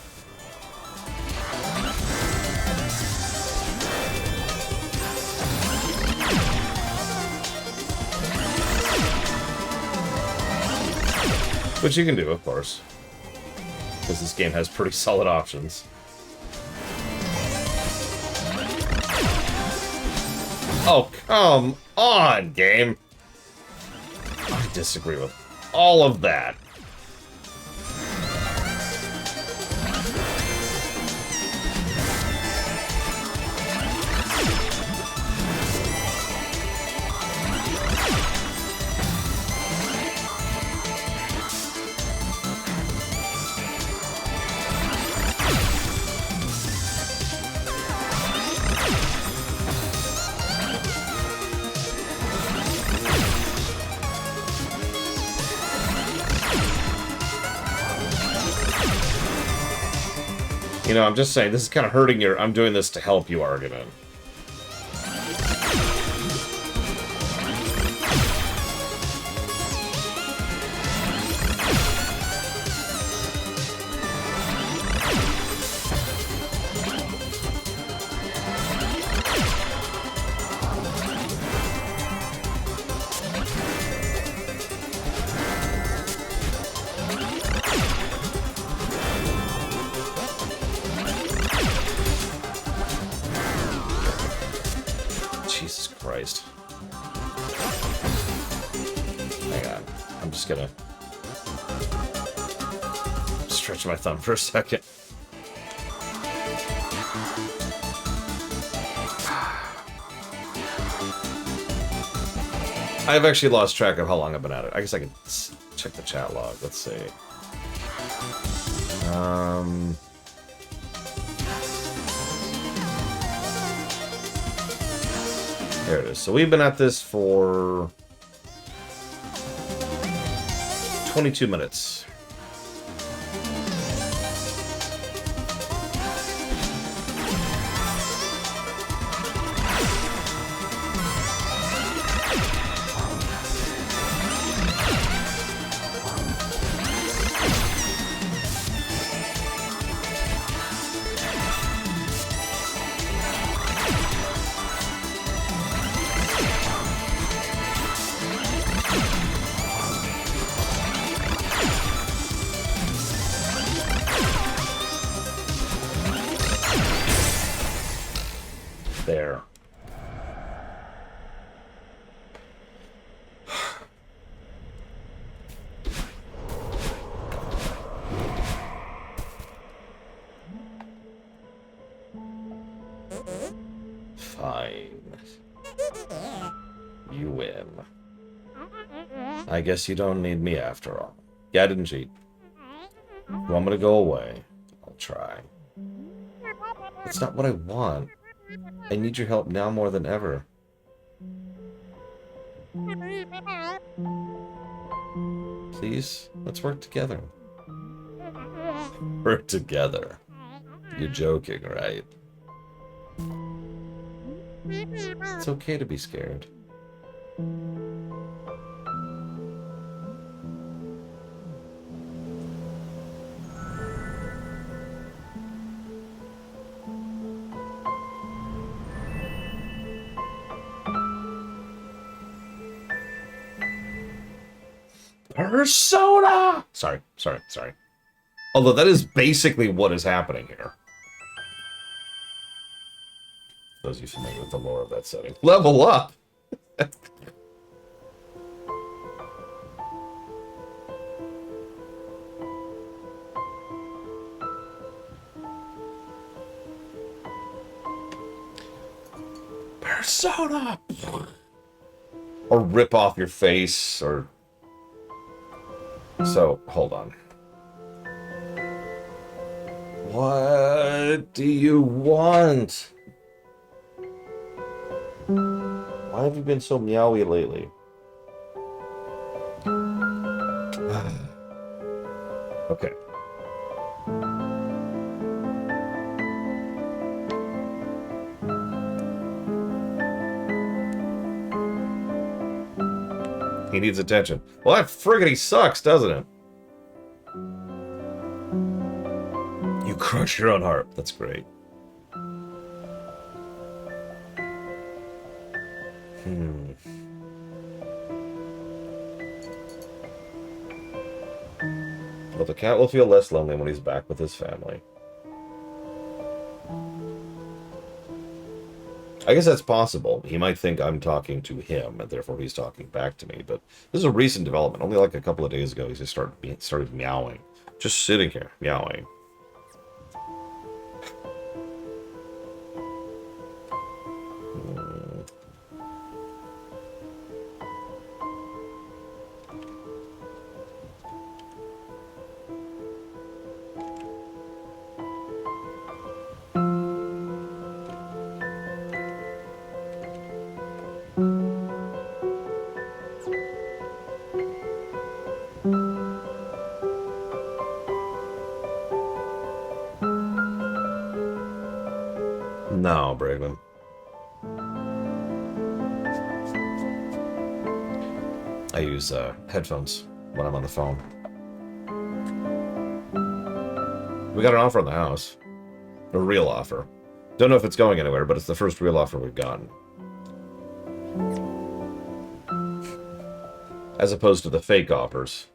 Which you can do, of course. Because this game has pretty solid options. Oh, come on, game! I disagree with all of that. You know, I'm just saying, this is kind of hurting your I'm doing this to help you argument. Jesus Christ. Hang on. I'm just gonna stretch my thumb for a second. I've actually lost track of how long I've been at it. I guess I could check the chat log. Let's see. There it is. So we've been at this for 22 minutes. There. Fine. You win. I guess you don't need me after all. Yeah, I didn't cheat. You want me to go away? I'll try. It's not what I want. I need your help now more than ever. Please, let's work together. Work together. You're joking, right? It's okay to be scared. Persona! Sorry. Although that is basically what is happening here. Those of you familiar with the lore of that setting. Level up! Persona! Or rip off your face, or... So, hold on. What do you want? Why have you been so meowy lately? Okay. He needs attention. Well, that friggity sucks, doesn't it? You crush your own heart. That's great. Well, the cat will feel less lonely when he's back with his family. I guess that's possible. He might think I'm talking to him, and therefore he's talking back to me. But this is a recent development. Only like a couple of days ago, he just started meowing. Just sitting here, meowing. No, Bragman. I use headphones when I'm on the phone. We got an offer on the house. A real offer. Don't know if it's going anywhere, but it's the first real offer we've gotten. As opposed to the fake offers.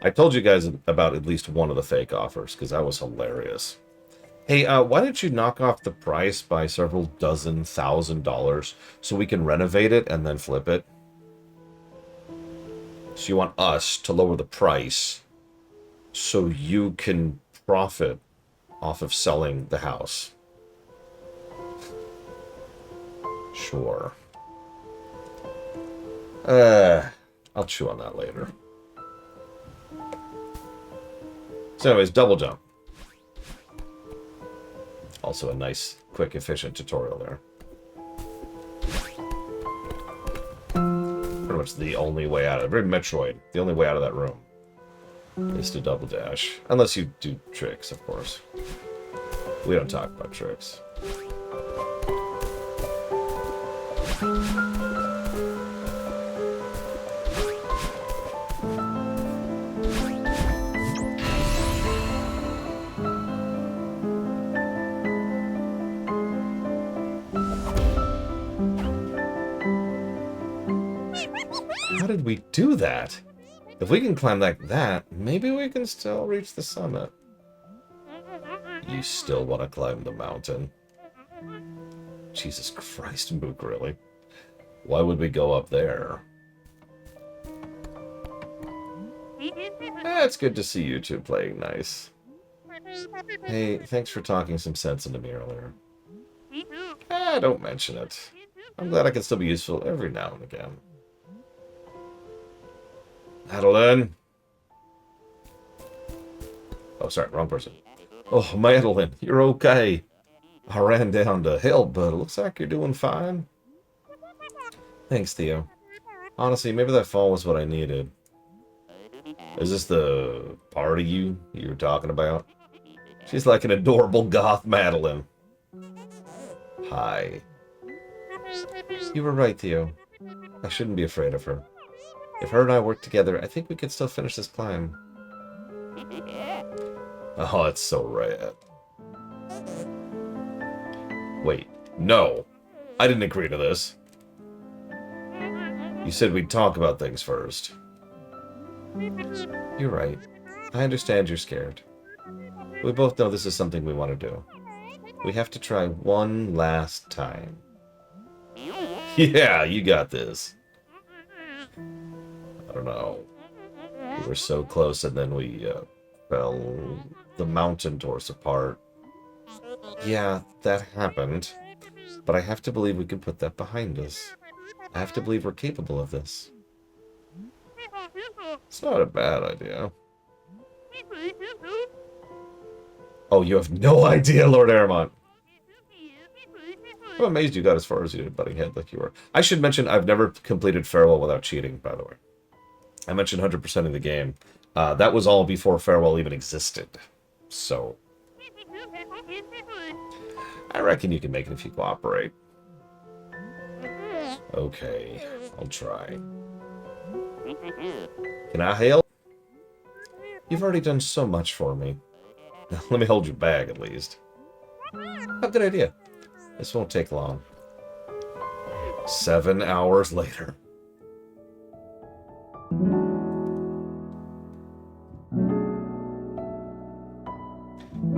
I told you guys about at least one of the fake offers, because that was hilarious. Hey, why don't you knock off the price by several dozen $1,000 so we can renovate it and then flip it? So you want us to lower the price so you can profit off of selling the house. Sure. I'll chew on that later. So anyways, double jump. Also a nice, quick, efficient tutorial there. Pretty much the only way out of it. Very Metroid. The only way out of that room is to double dash. Unless you do tricks, of course. We don't talk about tricks. How did we do that? If we can climb like that, maybe we can still reach the summit. You still want to climb the mountain? Jesus Christ, Mook, really? Why would we go up there? It's good to see you two playing nice. Hey, thanks for talking some sense into me earlier. Don't mention it. I'm glad I can still be useful every now and again. Madeline! Oh, sorry, wrong person. Oh, Madeline, you're okay. I ran down to help, but it looks like you're doing fine. Thanks, Theo. Honestly, maybe that fall was what I needed. Is this the party you were talking about? She's like an adorable goth Madeline. Hi. You were right, Theo. I shouldn't be afraid of her. If her and I work together, I think we could still finish this climb. Oh, it's so rad. Wait, no. I didn't agree to this. You said we'd talk about things first. You're right. I understand you're scared. We both know this is something we want to do. We have to try one last time. Yeah, you got this. I don't know. We were so close and then we fell. The mountain tore us apart. Yeah, that happened. But I have to believe we can put that behind us. I have to believe we're capable of this. It's not a bad idea. Oh, you have no idea, Lord Aramont. I'm amazed you got as far as you did, butting head like you were. I should mention I've never completed Farewell without cheating, by the way. I mentioned 100% of the game. That was all before Farewell even existed. So, I reckon you can make it if you cooperate. Okay, I'll try. Can I help? You've already done so much for me. Let me hold your bag, at least. Oh, good idea. This won't take long. 7 hours later.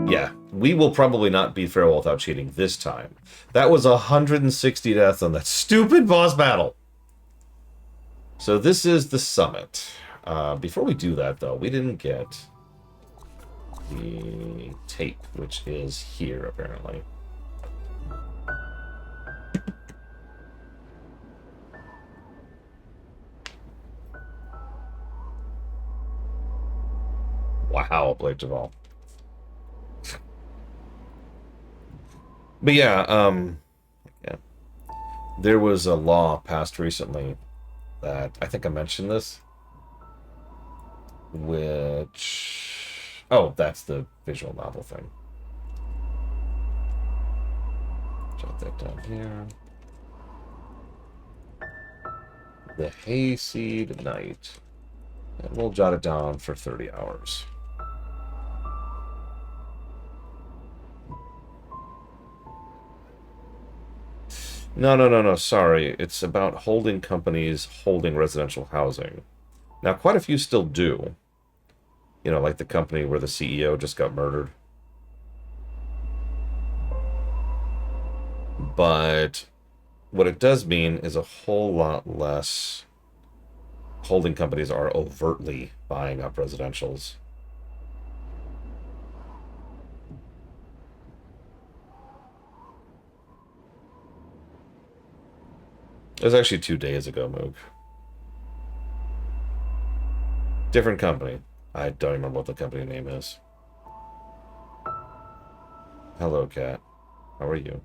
Yeah, we will probably not beat Farewell without cheating this time. That was 160 deaths on that stupid boss battle. So this is the summit. Before we do that, though, we didn't get the tape, which is here, apparently. Wow, Blade Javal. But yeah, there was a law passed recently that, I think I mentioned this, which... Oh, that's the visual novel thing. Jot that down here. The Hayseed Night. And we'll jot it down for 30 hours. No, sorry. It's about holding companies holding residential housing. Now, quite a few still do. You know, like the company where the CEO just got murdered. But what it does mean is a whole lot less holding companies are overtly buying up residentials. It was actually 2 days ago, Moog. Different company. I don't remember what the company name is. Hello, cat. How are you?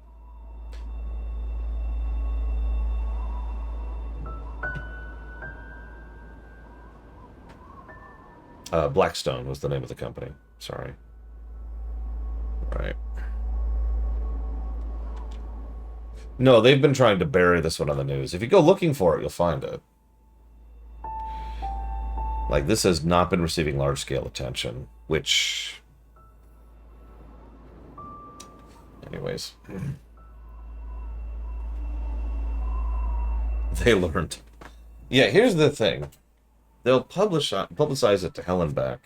Blackstone was the name of the company. Sorry. Right. No, they've been trying to bury this one on the news. If you go looking for it, you'll find it. Like, this has not been receiving large-scale attention, which... Anyways. They learned. Yeah, here's the thing. They'll publicize it to hell and back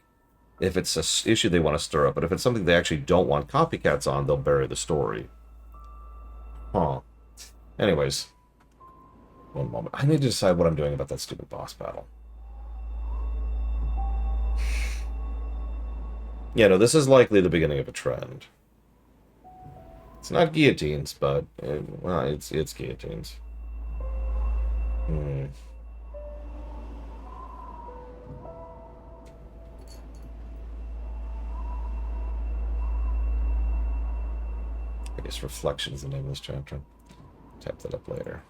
if it's an issue they want to stir up, but if it's something they actually don't want copycats on, they'll bury the story. Huh. Anyways. One moment. I need to decide what I'm doing about that stupid boss battle. Yeah, no, this is likely the beginning of a trend. It's not guillotines, but well, it's guillotines. Hmm. I guess Reflection is the name of this chapter. Tap that up later.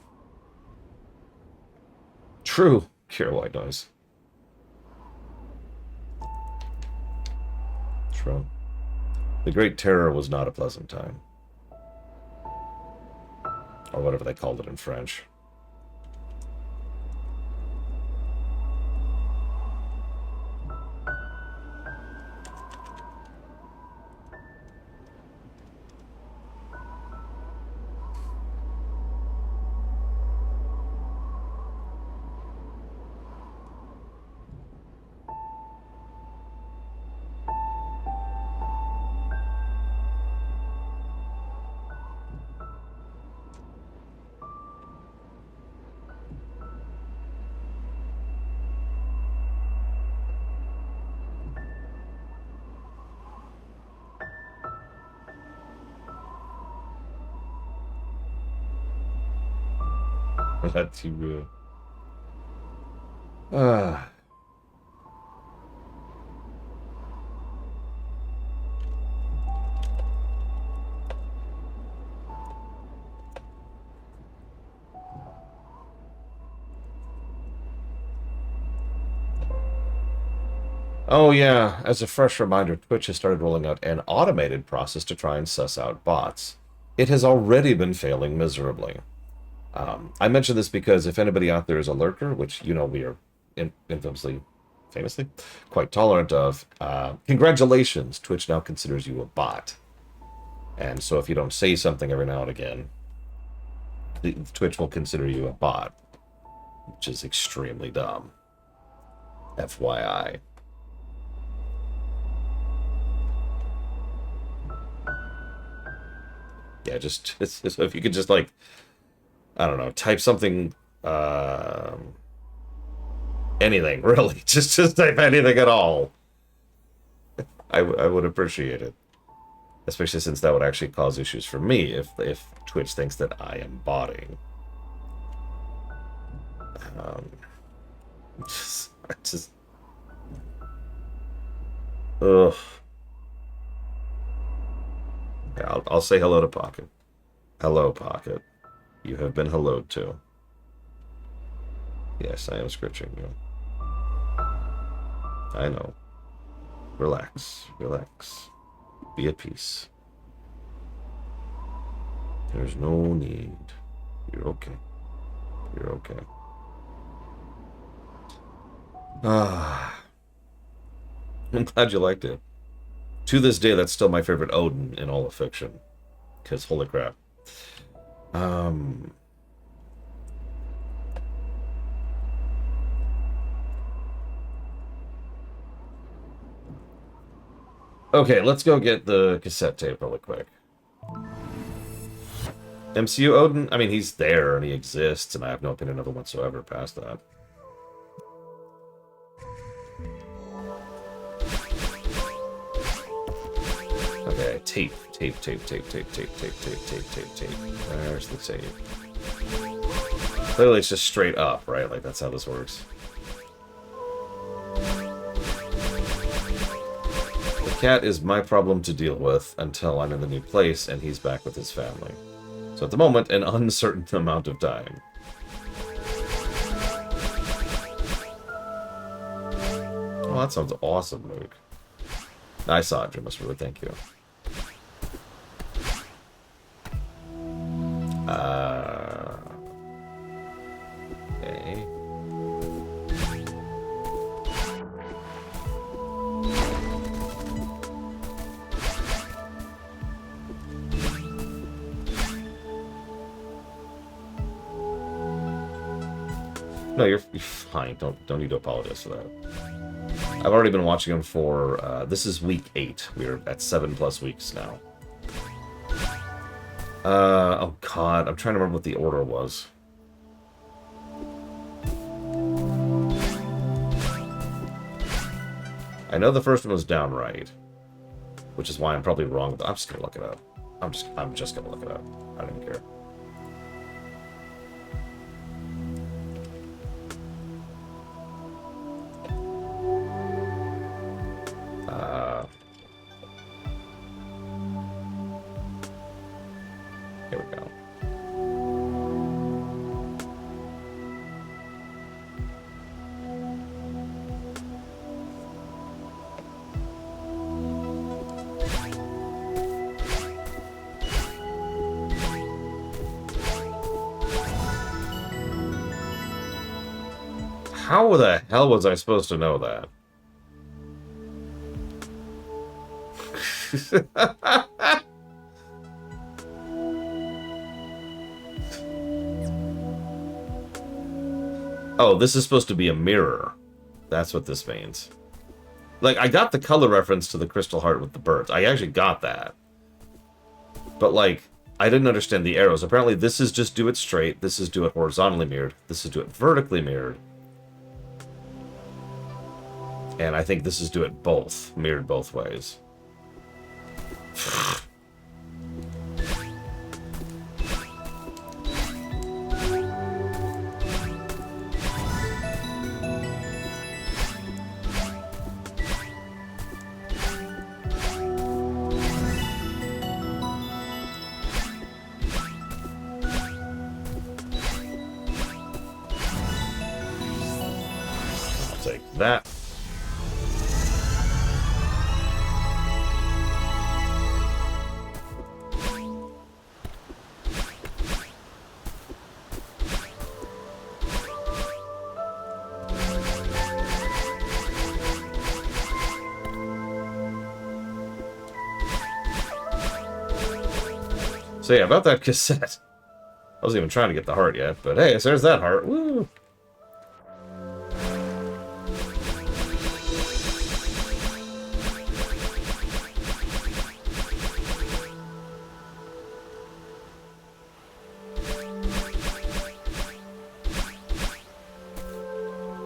True. Cure white noise. True. The Great Terror was not a pleasant time. Or whatever they called it in French. That too. Ah. Oh yeah, as a fresh reminder, Twitch has started rolling out an automated process to try and suss out bots. It has already been failing miserably. I mention this because if anybody out there is a lurker, which you know we are famously, quite tolerant of, congratulations, Twitch now considers you a bot. And so if you don't say something every now and again, Twitch will consider you a bot, which is extremely dumb. FYI. Yeah, just so if you could just like, I don't know, type something, anything really, just type anything at all. I would appreciate it, especially since that would actually cause issues for me if Twitch thinks that I am botting. Just ugh. Yeah, I'll say hello to Pocket. Hello, Pocket. You have been helloed to. Yes, I am scripting you. I know. Relax. Relax. Be at peace. There's no need. You're okay. You're okay. Ah. I'm glad you liked it. To this day, that's still my favorite Odin in all of fiction. Because holy crap. Okay, let's go get the cassette tape really quick. MCU Odin, I mean, he's there and he exists, and I have no opinion of him whatsoever past that. Okay, tape. Where's the tape? Clearly it's just straight up, right? Like, that's how this works. The cat is my problem to deal with until I'm in the new place and he's back with his family. So at the moment, an uncertain amount of time. Oh, that sounds awesome, Luke. I saw it, Dreamless Ruler, thank you. Okay. No, you're fine. Don't need to apologize for that. I've already been watching him for, this is week 8. We're at 7+ weeks now. Oh god, I'm trying to remember what the order was. I know the first one was downright, which is why I'm probably wrong. I'm just gonna look it up. I'm just gonna look it up. I don't even care. Here we go. How the hell was I supposed to know that? Oh, this is supposed to be a mirror. That's what this means. Like, I got the color reference to the crystal heart with the birds. I actually got that. But, like, I didn't understand the arrows. Apparently, this is just do it straight. This is do it horizontally mirrored. This is do it vertically mirrored. And I think this is do it both. Mirrored both ways. Take that. So yeah, about that cassette. I wasn't even trying to get the heart yet, but hey, so there's that heart. Woo!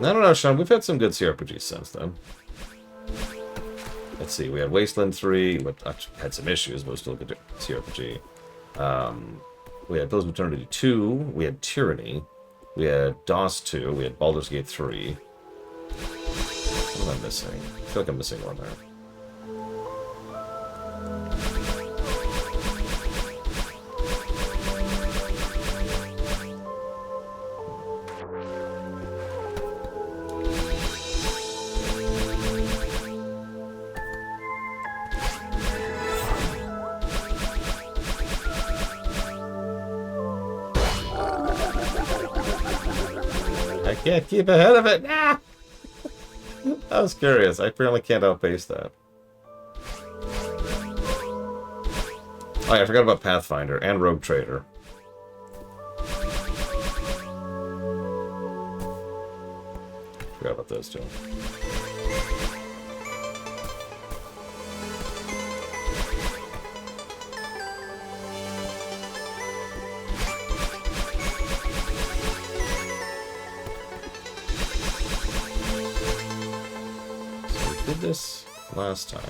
I don't know, Sean. We've had some good CRPGs since then. Let's see. We had Wasteland 3, which had some issues, but it was still a good CRPG. We had Pillars of Eternity 2. We had Tyranny. We had DOS 2. We had Baldur's Gate 3. What am I missing? I feel like I'm missing one there. I can't keep ahead of it. Ah! I was curious. I apparently can't outpace that. Oh yeah, I forgot about Pathfinder and Rogue Trader. Forgot about those two. did this last time.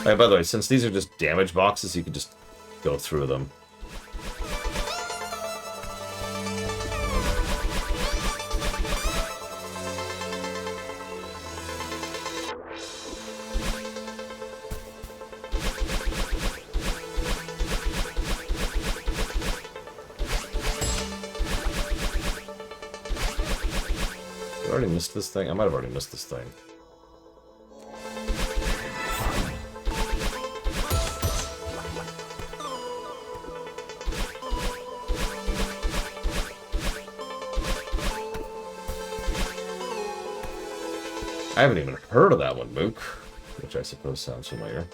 Alright, by the way, since these are just damage boxes, you can just go through them. I already missed this thing? I might have already missed this thing. I haven't even heard of that one, Mook, which I suppose sounds familiar.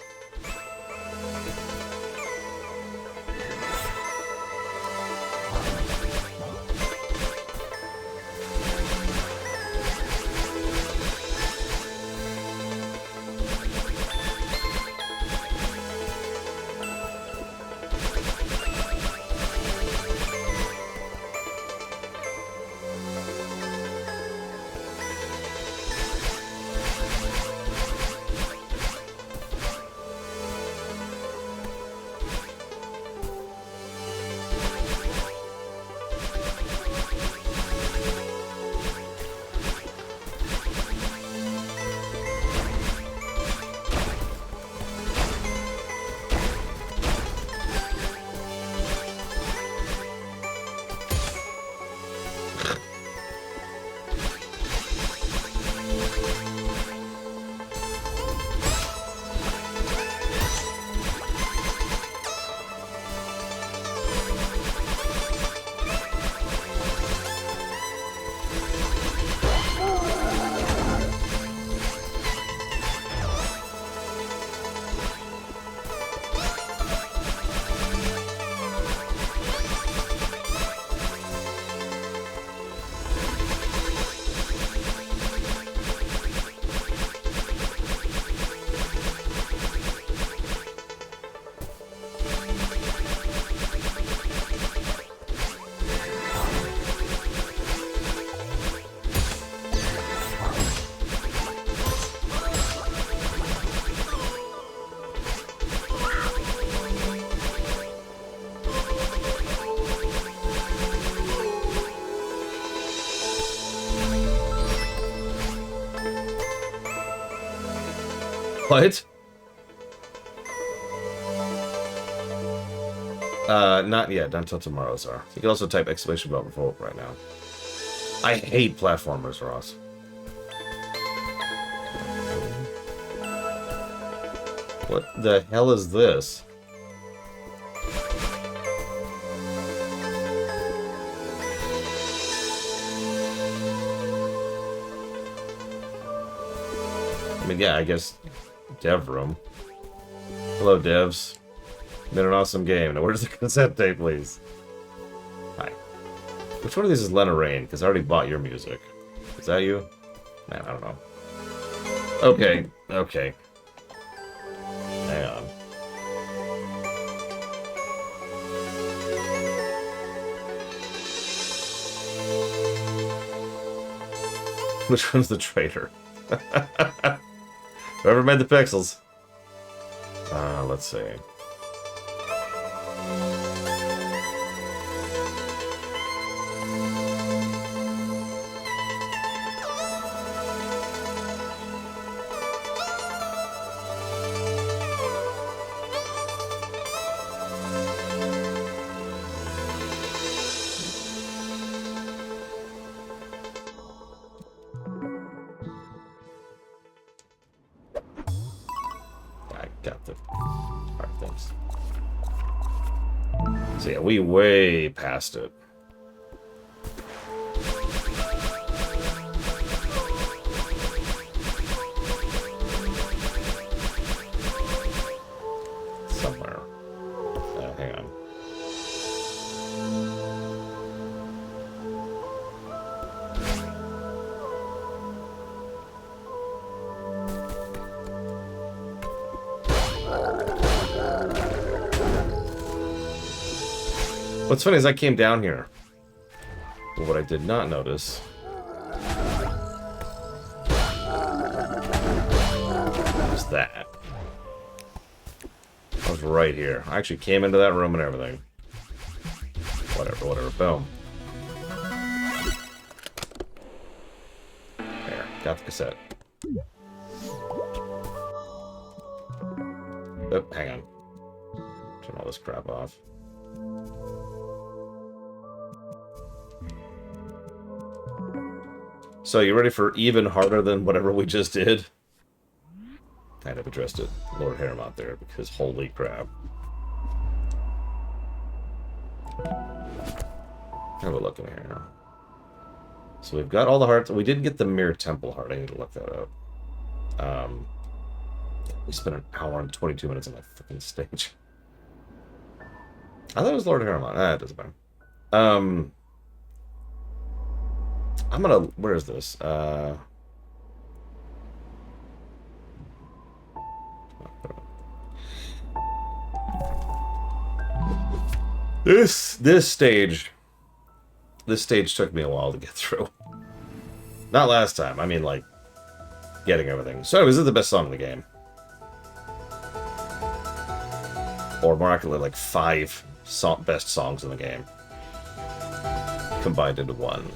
What? Not yet. Not until tomorrow, sir. You can also type exclamation mark before right now. I hate platformers, Ross. What the hell is this? I mean, yeah, I guess dev room. Hello, devs. Been an awesome game. Now, where's the cassette tape, please? Hi. Which one of these is Lena Rain? Because I already bought your music. Is that you? Man, I don't know. Okay, okay. Hang on. Which one's the traitor? Whoever made the pixels. Let's see. I got the hard things. So yeah, we way past it. Somewhere. Hang on. What's funny is I came down here. But what I did not notice is that. I was right here. I actually came into that room and everything. Whatever, whatever. Boom. There. Got the cassette. Oh, hang on. Turn all this crap off. So, you ready for even harder than whatever we just did? Kind of addressed it, Lord Haremont there, because holy crap. Have a look in here. So we've got all the hearts. We didn't get the Mirror Temple heart. I need to look that up. We spent an hour and 22 minutes on that freaking stage. I thought it was Lord Haremont. Ah, it doesn't matter. I'm gonna... Where is this? This stage took me a while to get through. Not last time. I mean, like, getting everything. So anyways, this is the best song in the game. Or more accurately, like 5 best songs in the game. Combined into one.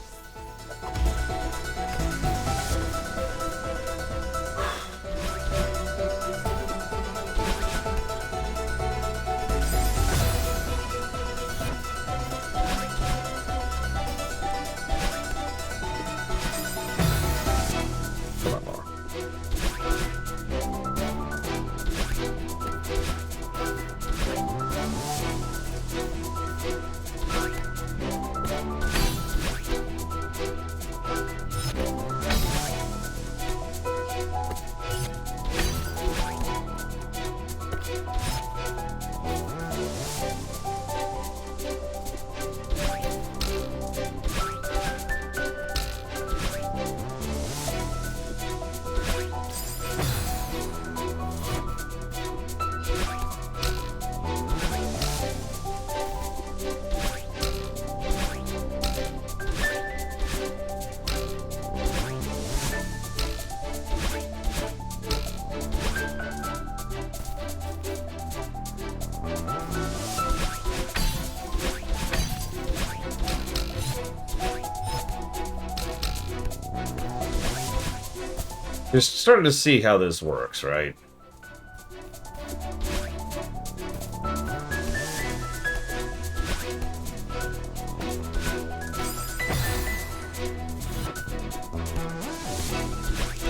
You're starting to see how this works, right?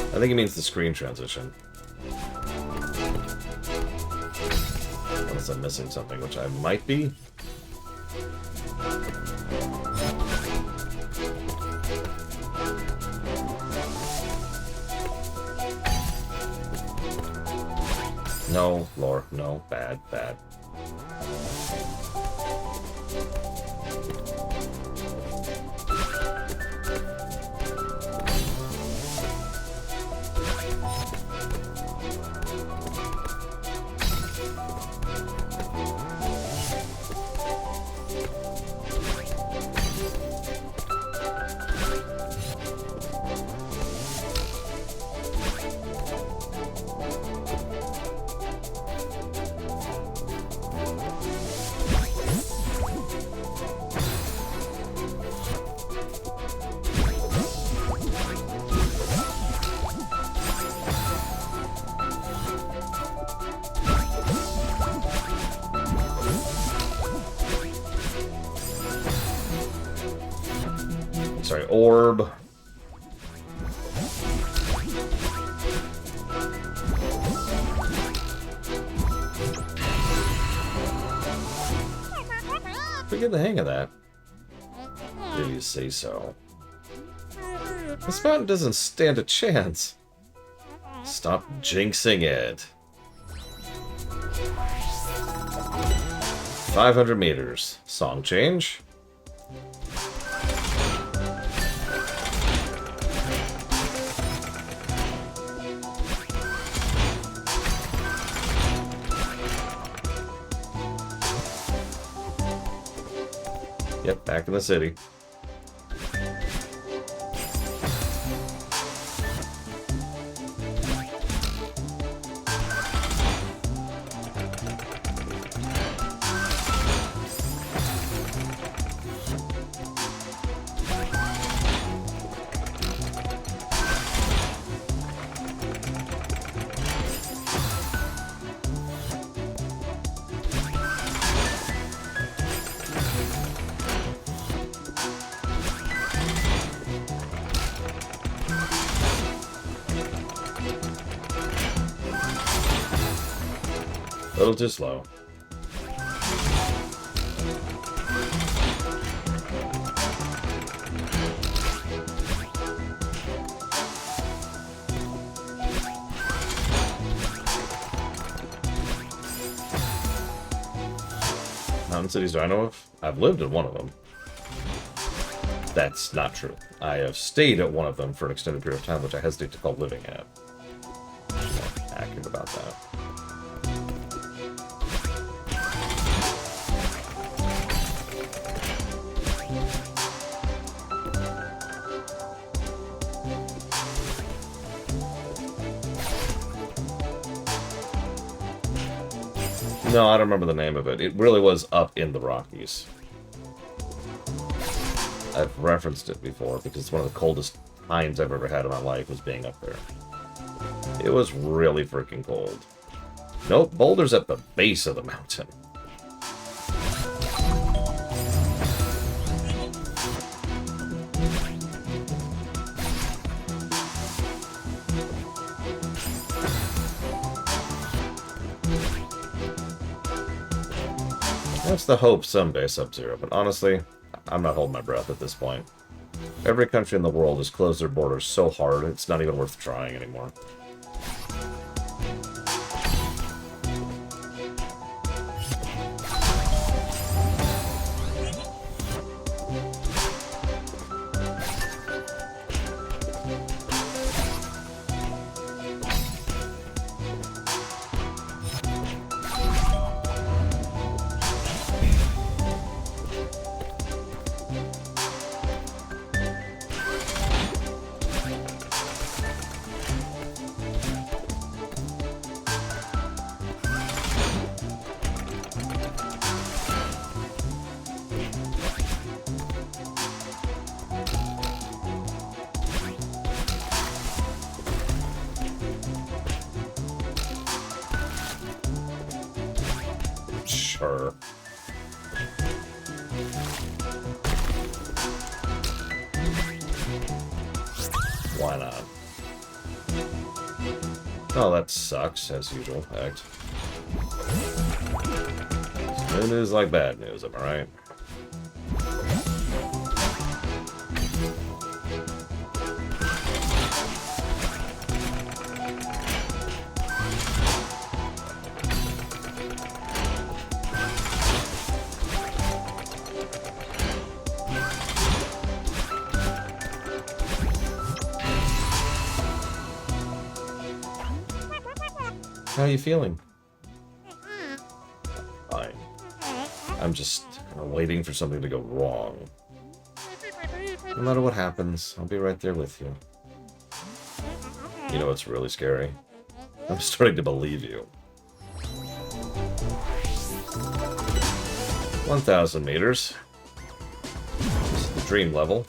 I think it means the screen transition. Unless I'm missing something, which I might be. No, lore, no, bad, bad. Sorry, orb. We get the hang of that. If you say so. This mountain doesn't stand a chance. Stop jinxing it. 500 meters. Song change. Yep, back in the city. A little too slow. Mountain cities do I know of? I've lived in one of them. That's not true. I have stayed at one of them for an extended period of time, which I hesitate to call living at. I'm not accurate about that. No, I don't remember the name of it. It really was up in the Rockies. I've referenced it before because it's one of the coldest times I've ever had in my life was being up there. It was really freaking cold. Nope, Boulder's at the base of the mountain. That's the hope someday, Sub-Zero, but honestly, I'm not holding my breath at this point. Every country in the world has closed their borders so hard, it's not even worth trying anymore. Sure. Why not? Oh, that sucks, as usual. Act. Good news like bad news, am I right? How are you feeling? Fine. I'm just kind of waiting for something to go wrong. No matter what happens, I'll be right there with you. You know what's really scary? I'm starting to believe you. 1,000 meters. This is the dream level.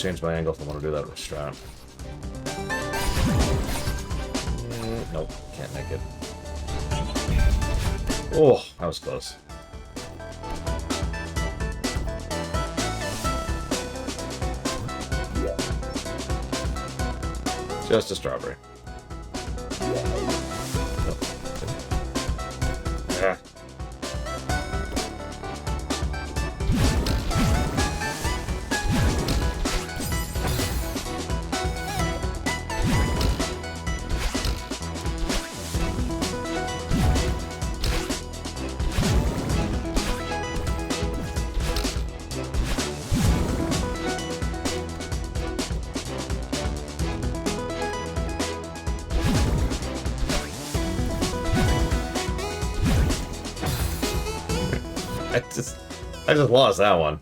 change my angle if I want to do that restraint. Nope, can't make it. Oh, that was close. Just a strawberry. Ah. I just lost that one.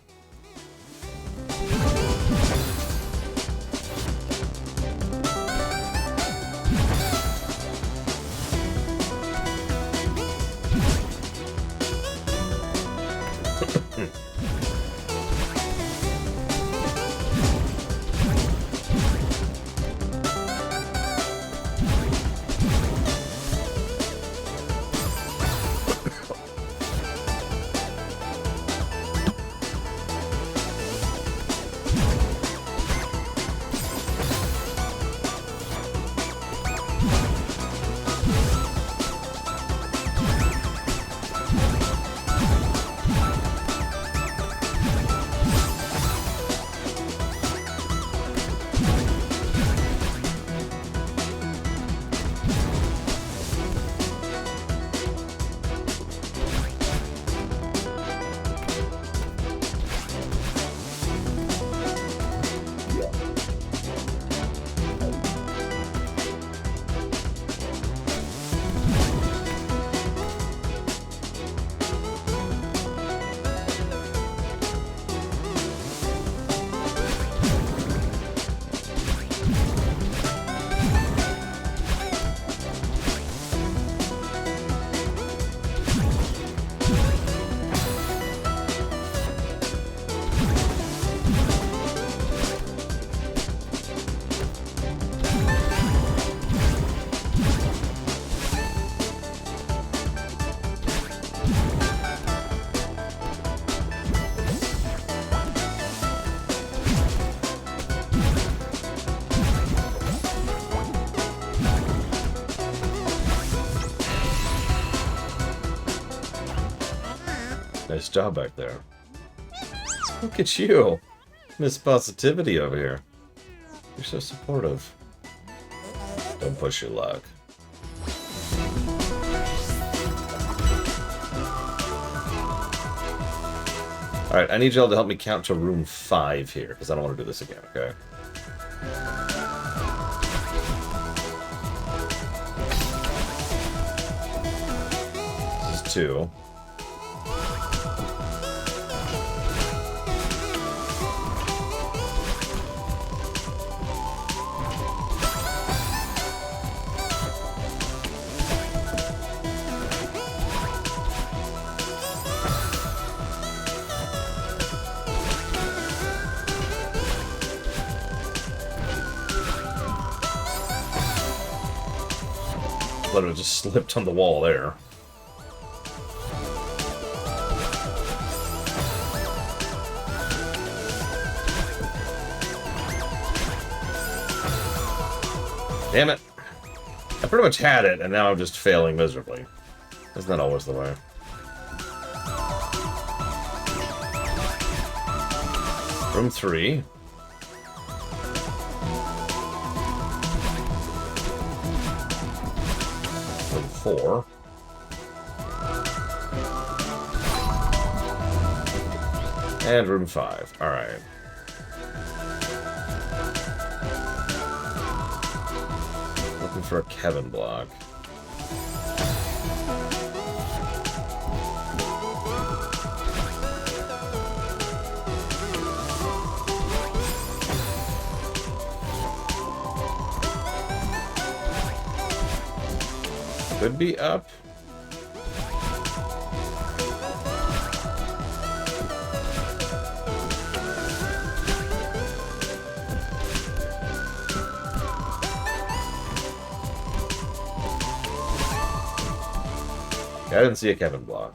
Nice job back there. Look at you. Miss Positivity over here. You're so supportive. Don't push your luck. Alright, I need y'all to help me count to room 5 here, because I don't want to do this again, okay? This is 2. Literally just slipped on the wall there. Damn it. I pretty much had it, and now I'm just failing miserably. Isn't that always the way? Room 3. Room 4. And room 5. Alright. Looking for a Kevin block. Could be up. Yeah, I didn't see a Kevin block.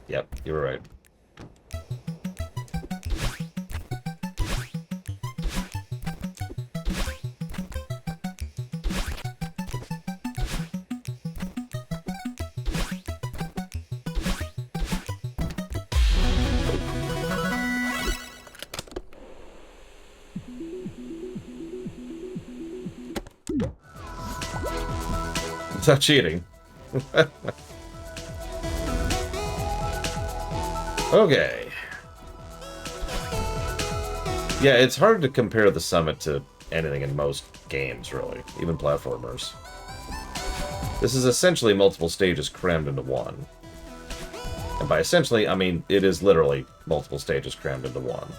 Yep, you were right. Without cheating. Okay. Yeah, it's hard to compare the summit to anything in most games, really. Even platformers. This is essentially multiple stages crammed into one. And by essentially, I mean it is literally multiple stages crammed into one.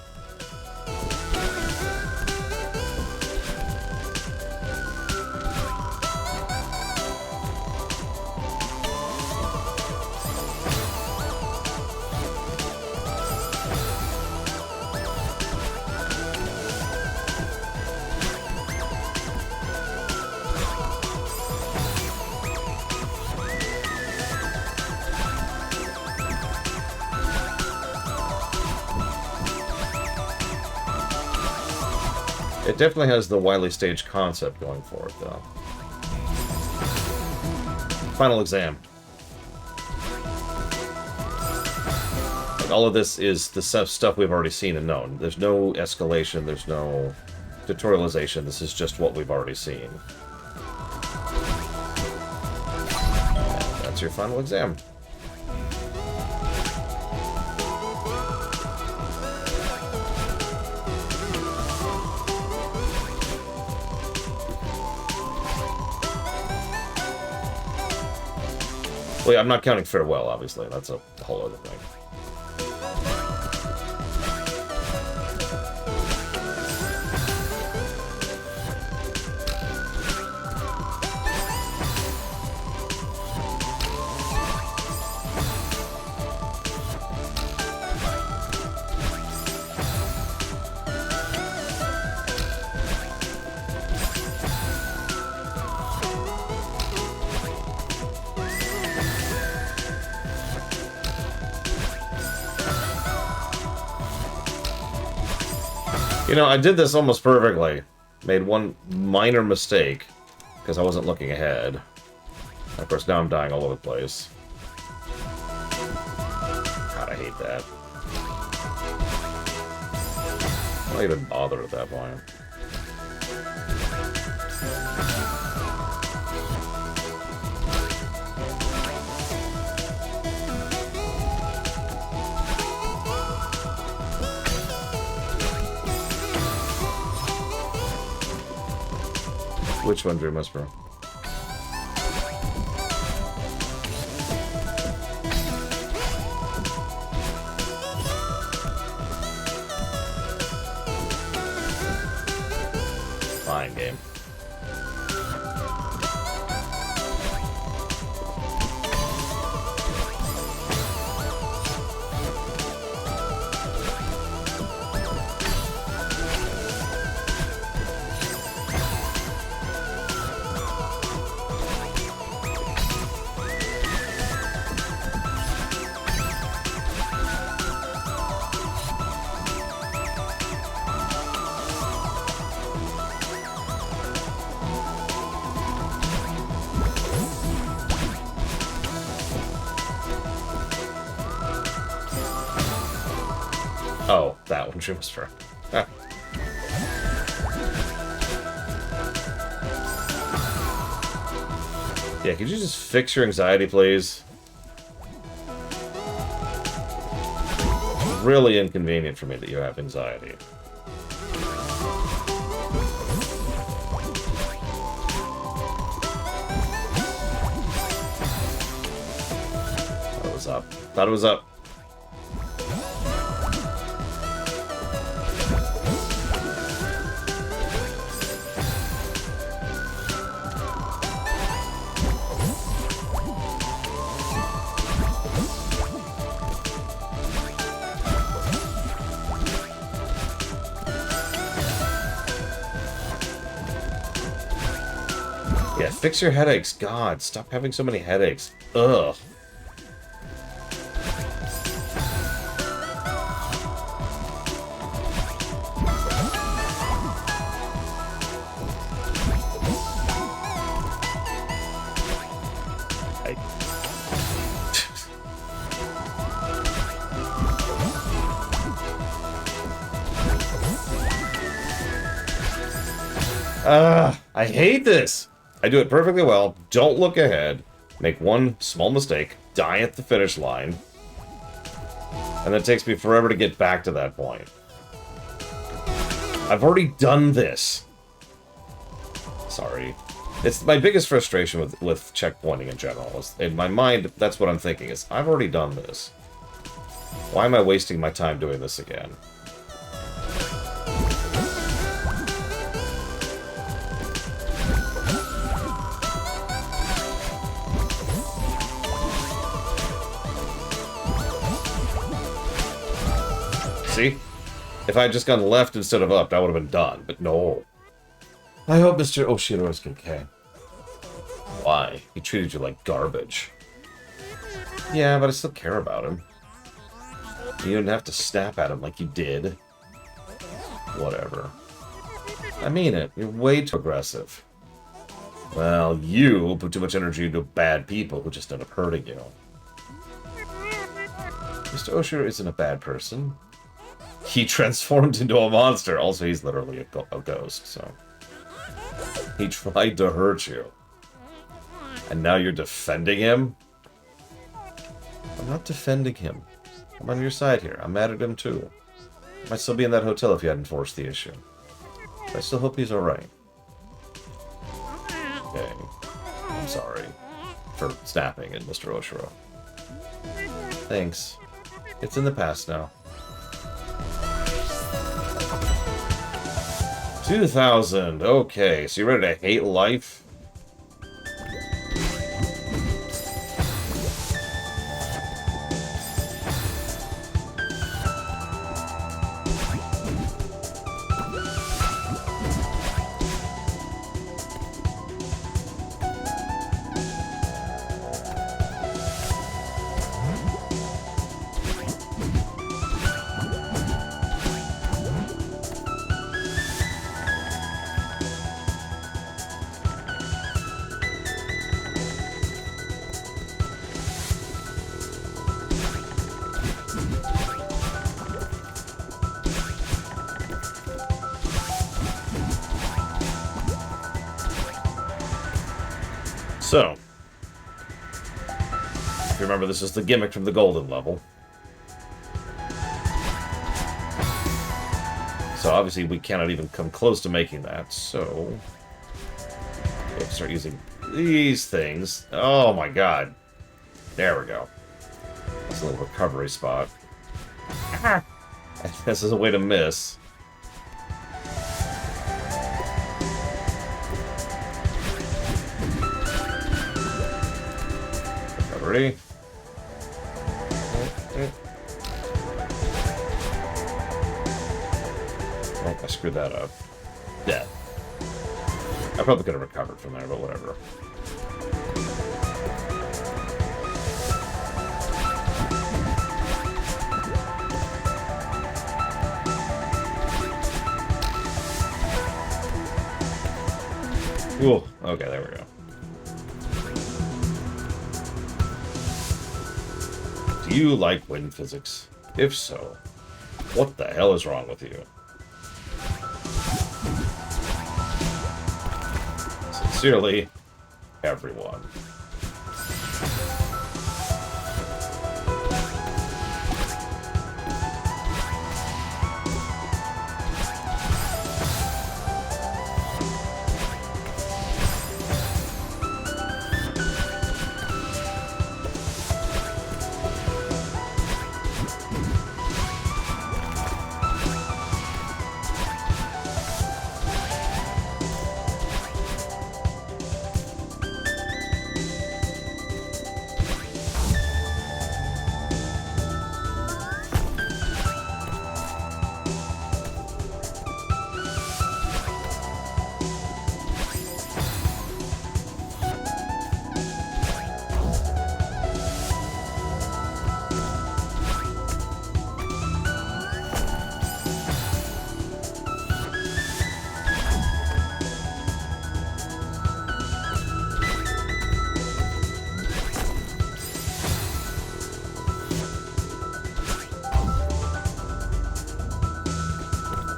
It definitely has the Wily Stage concept going for it, though. Final exam. Like, all of this is the stuff we've already seen and known. There's no escalation, there's no tutorialization, this is just what we've already seen. And that's your final exam. Well, yeah, I'm not counting farewell, obviously. That's a whole other thing. You know, I did this almost perfectly. Made one minor mistake, because I wasn't looking ahead. Of course, now I'm dying all over the place. God, I hate that. Why even bother at that point? Which one, Dream Whisperer? Fine game. Oh, that one, Dream Whisperer. Ah. Yeah, could you just fix your anxiety, please? Really inconvenient for me that you have anxiety. Thought it was up. Thought it was up. Yeah, fix your headaches. God, stop having so many headaches. Ugh. I hate this. I do it perfectly well. Don't look ahead. Make one small mistake. Die at the finish line. And then it takes me forever to get back to that point. I've already done this. Sorry. It's my biggest frustration with checkpointing in general. Is in my mind, that's what I'm thinking is, I've already done this. Why am I wasting my time doing this again? See? If I had just gone left instead of up, that would have been done. But no. I hope Mr. Oshiro is okay. Why? He treated you like garbage. Yeah, but I still care about him. You didn't have to snap at him like you did. Whatever. I mean it. You're way too aggressive. Well, you put too much energy into bad people who just end up hurting you. Mr. Oshiro isn't a bad person. He transformed into a monster. Also, he's literally a ghost, so... He tried to hurt you. And now you're defending him? I'm not defending him. I'm on your side here. I'm mad at him, too. I might still be in that hotel if you hadn't forced the issue. But I still hope he's alright. Okay. I'm sorry for snapping at Mr. Oshiro. Thanks. It's in the past now. 2000. Okay, so you ready to hate life? So, if you remember, this is the gimmick from the golden level. So obviously we cannot even come close to making that, so... we have to start using these things. Oh my god. There we go. That's a little recovery spot. This is a way to miss. Recovery. Oh, I screwed that up. Death. I probably could have recovered from there, but whatever. Ooh, okay, there we go. Do you like wind physics? If so, what the hell is wrong with you? Sincerely, everyone.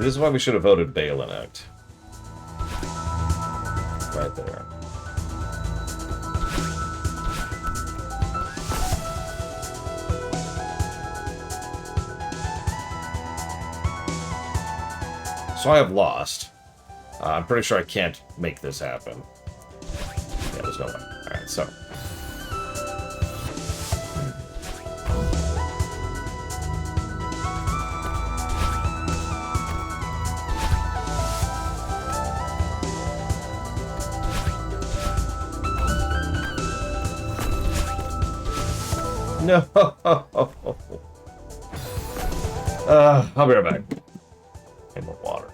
This is why we should have voted Balin out. Right there. So I have lost. I'm pretty sure I can't make this happen. Yeah, there's no way. Alright, so. No! I'll be right back. Need more water.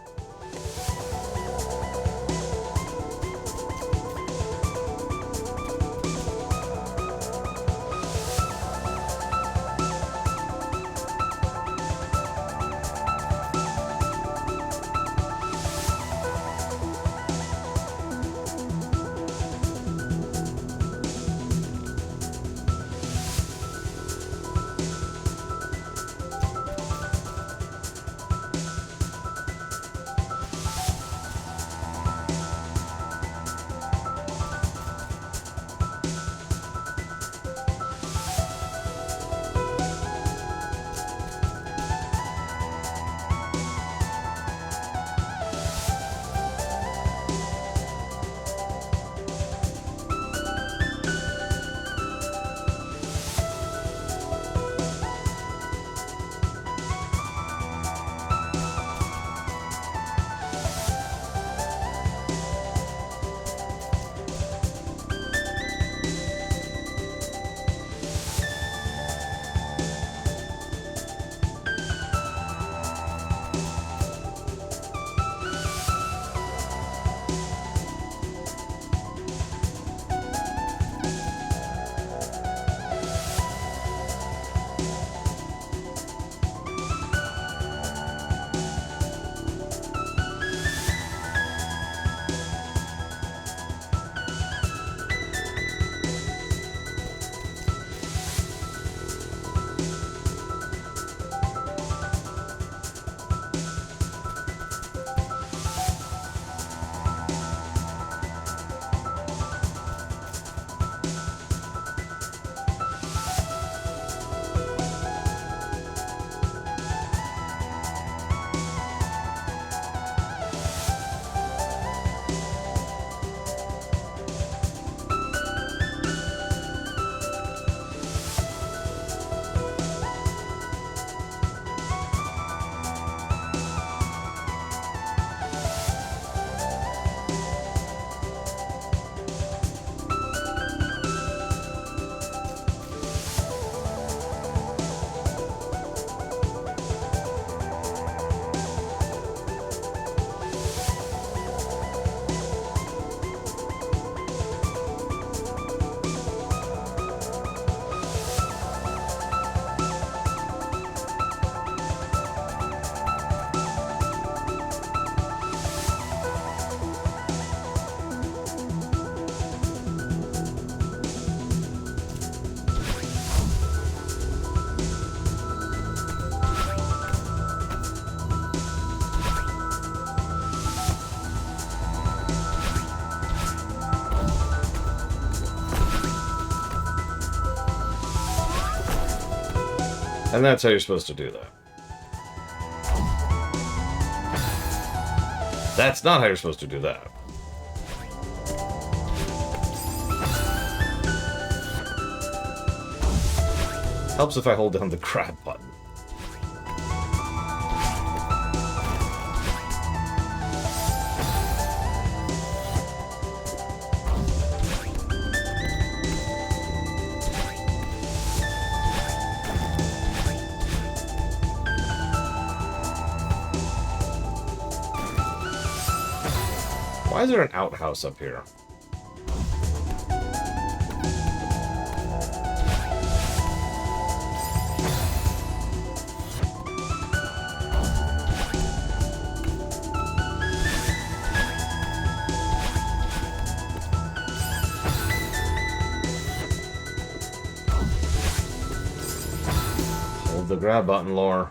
And that's how you're supposed to do that. That's not how you're supposed to do that. Helps if I hold down the grab button. Why is there an outhouse up here? Hold the grab button, Lore.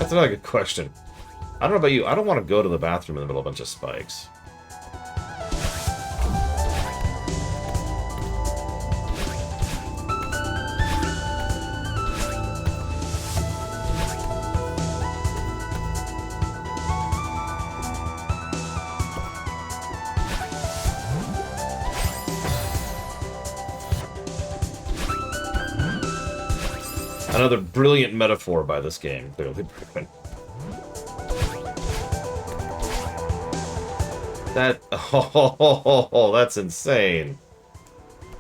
That's another good question. I don't know about you. I don't want to go to the bathroom in the middle of a bunch of spikes. Another brilliant metaphor by this game, clearly proven. That... Oh, that's insane.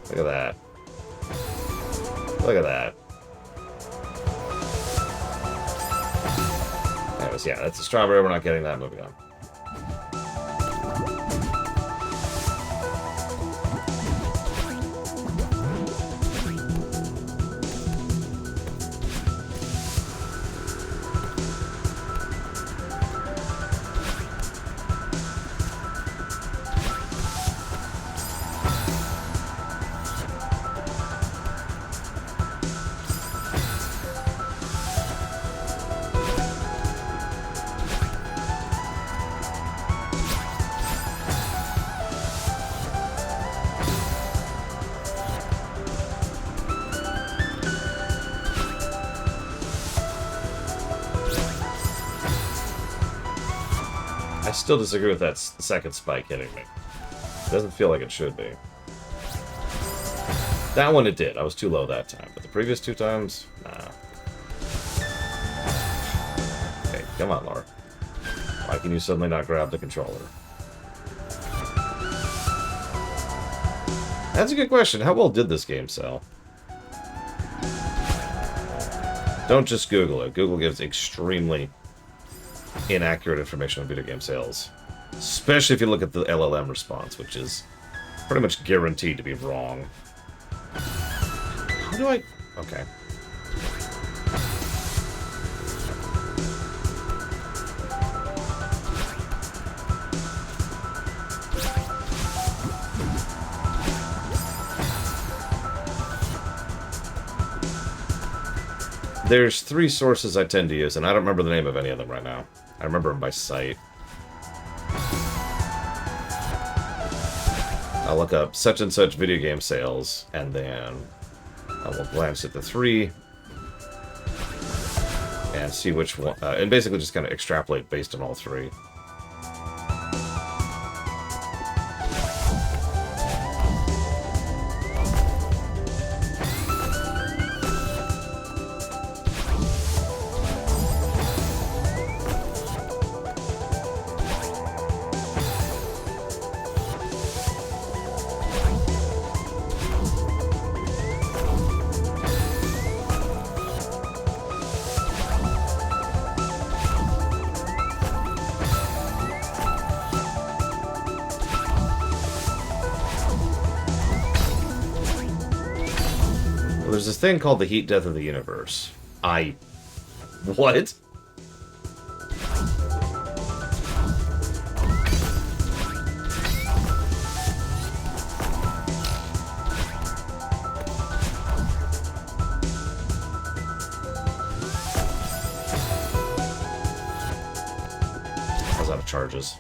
Look at that. Look at that. Anyways, yeah, that's a strawberry. We're not getting that. Moving on. I still disagree with that second spike hitting me. It doesn't feel like it should be. That one it did. I was too low that time. But the previous two times, nah. Okay, come on, Laura. Why can you suddenly not grab the controller? That's a good question. How well did this game sell? Don't just Google it. Google gives extremely inaccurate information on video game sales. Especially if you look at the LLM response, which is pretty much guaranteed to be wrong. How do I... Okay. There's three sources I tend to use, and I don't remember the name of any of them right now. I remember them by sight. I'll look up such and such video game sales, and then I will glance at the three and see which one, and basically just kind of extrapolate based on all three. There's this thing called the heat death of the universe. What? I was out of charges.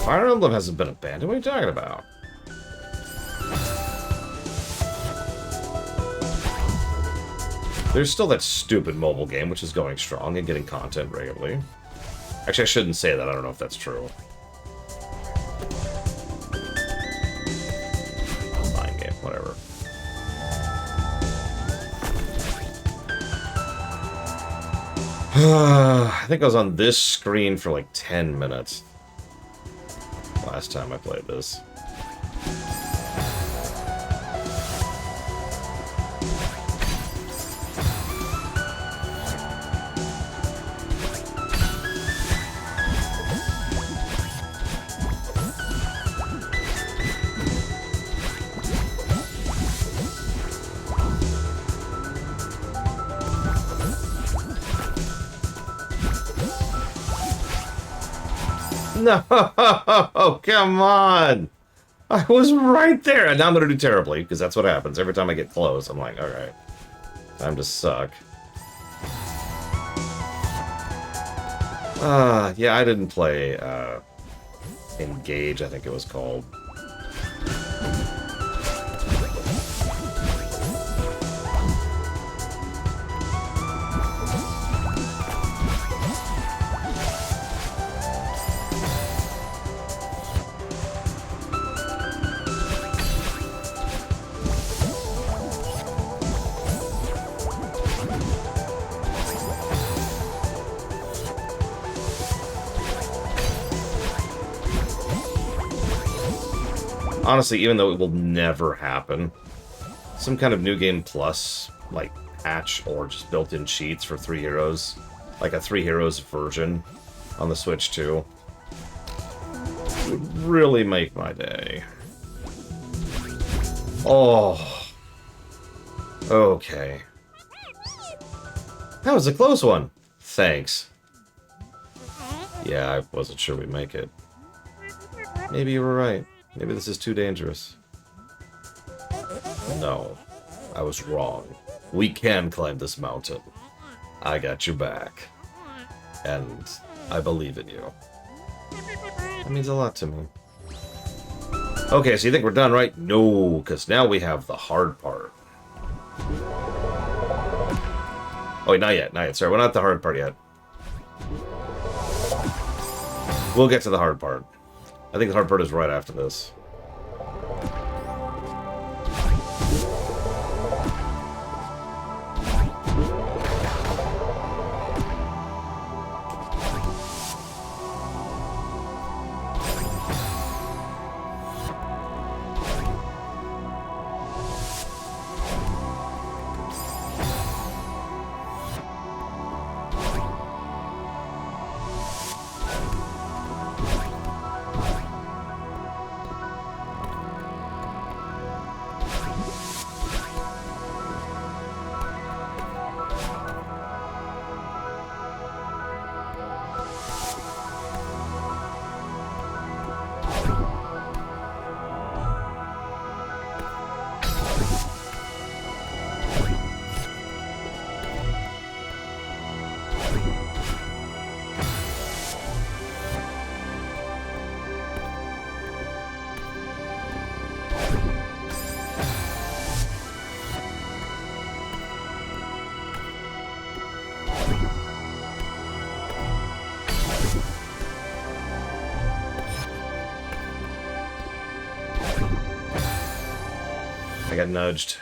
Fire Emblem hasn't been abandoned. What are you talking about? There's still that stupid mobile game, which is going strong and getting content regularly. Actually, I shouldn't say that. I don't know if that's true. Fine game, whatever. I think I was on this screen for like 10 minutes. Last time I played this. No, come on. I was right there. And now I'm going to do terribly, because that's what happens. Every time I get close, I'm like, alright. Time to suck. Yeah, I didn't play, Engage, I think it was called. Honestly, even though it will never happen, some kind of New Game Plus, like, patch or just built-in cheats for 3 Heroes, like a 3 Heroes version on the Switch too, would really make my day. Oh. Okay. That was a close one. Thanks. Yeah, I wasn't sure we'd make it. Maybe you were right. Maybe this is too dangerous. No, I was wrong. We can climb this mountain. I got your back. And I believe in you. That means a lot to me. Okay, so you think we're done, right? No, because now we have the hard part. Oh, wait, not yet, not yet. Sorry, we're not at the hard part yet. We'll get to the hard part. I think the hard part is right after this. I got nudged.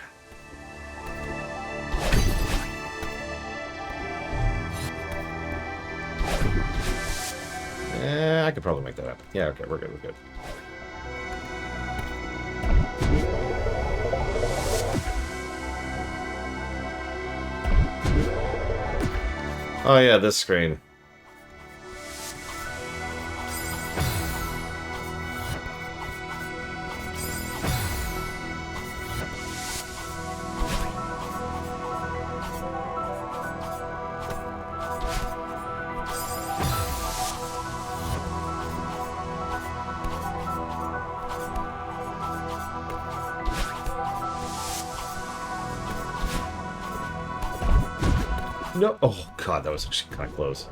Yeah, I could probably make that happen. Yeah, okay, we're good, we're good. Oh yeah, this screen. No. Oh, God, that was actually kind of close.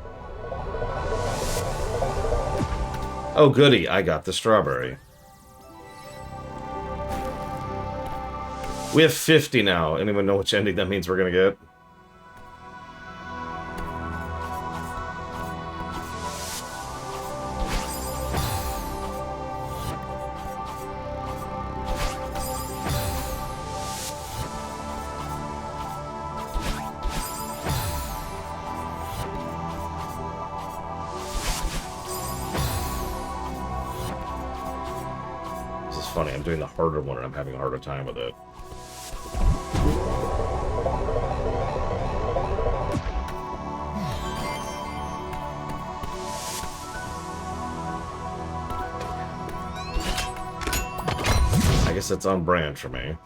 Oh, goody. I got the strawberry. We have 50 now. Anyone know which ending that means we're going to get? Funny, I'm doing the harder one and I'm having a harder time with it. I guess it's on brand for me.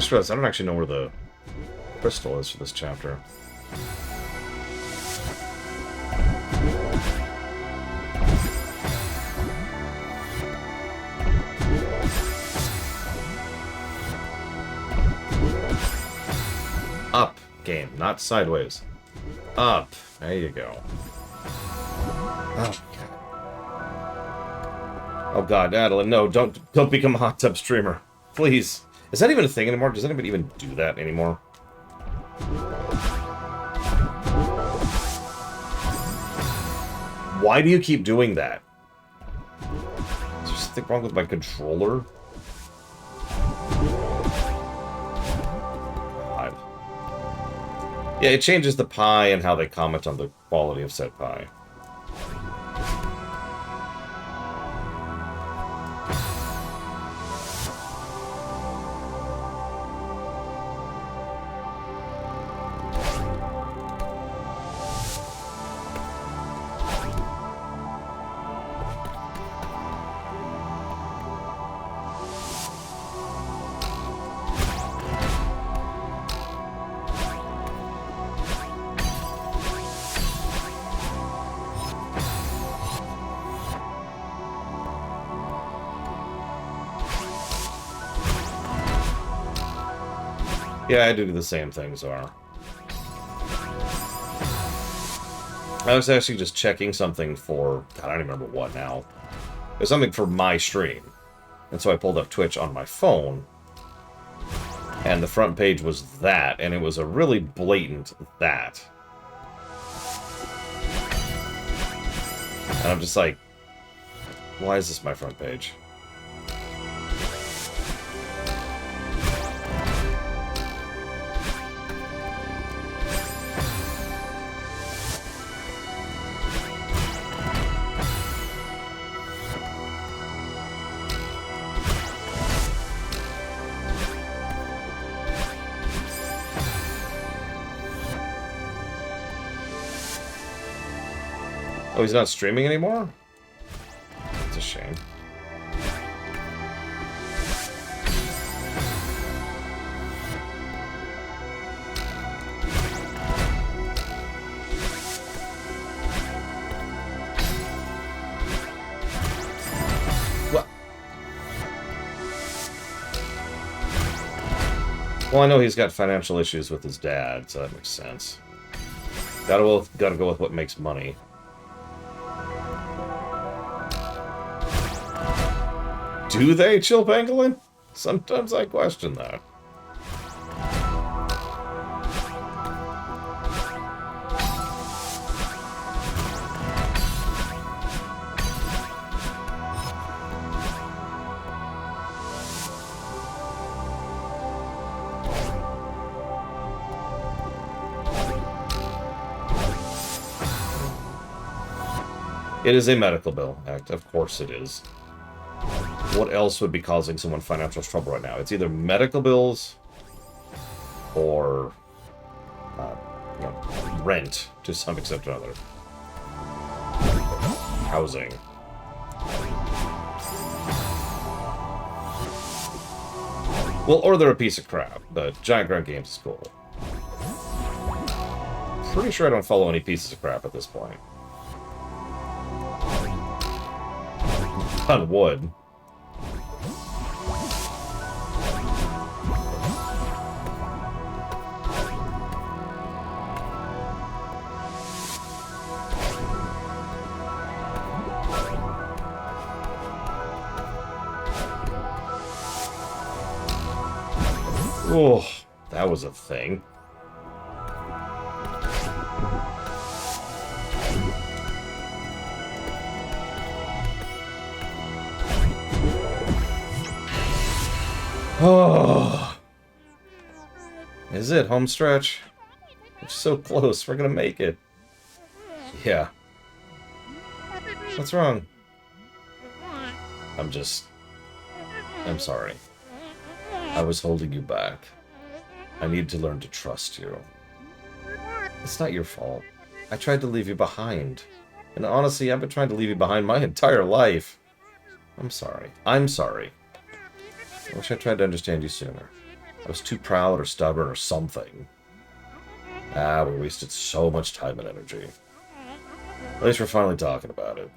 just realized I don't actually know where the crystal is for this chapter. Up, game, not sideways. Up. There you go. Oh, God. Oh, God, Adeline, no, don't become a hot tub streamer. Please. Is that even a thing anymore? Does anybody even do that anymore? Why do you keep doing that? Is there something wrong with my controller? God. Yeah, it changes the pie and how they comment on the quality of said pie. Yeah, I do the same thing, Zara. I was actually just checking something for... God, I don't remember what now. It was something for my stream. And so I pulled up Twitch on my phone. And the front page was that, and it was a really blatant that. And I'm just like, why is this my front page? Oh, he's not streaming anymore? That's a shame. What? Well, I know he's got financial issues with his dad, so that makes sense. Gotta go with what makes money. Do they, Chill Pangolin? Sometimes I question that. It is a medical bill act, of course it is. What else would be causing someone financial trouble right now? It's either medical bills or you know, rent to some extent or another. Housing. Well, or they're a piece of crap, but Giant Grunt Games is cool. Pretty sure I don't follow any pieces of crap at this point. On wood. Oh, that was a thing. Oh. Is it home stretch? We're so close. We're gonna make it. Yeah. What's wrong? I'm sorry. I was holding you back. I need to learn to trust you. It's not your fault. I tried to leave you behind. And honestly, I've been trying to leave you behind my entire life. I'm sorry. I'm sorry. I wish I tried to understand you sooner. I was too proud or stubborn or something. Ah, we wasted so much time and energy. At least we're finally talking about it.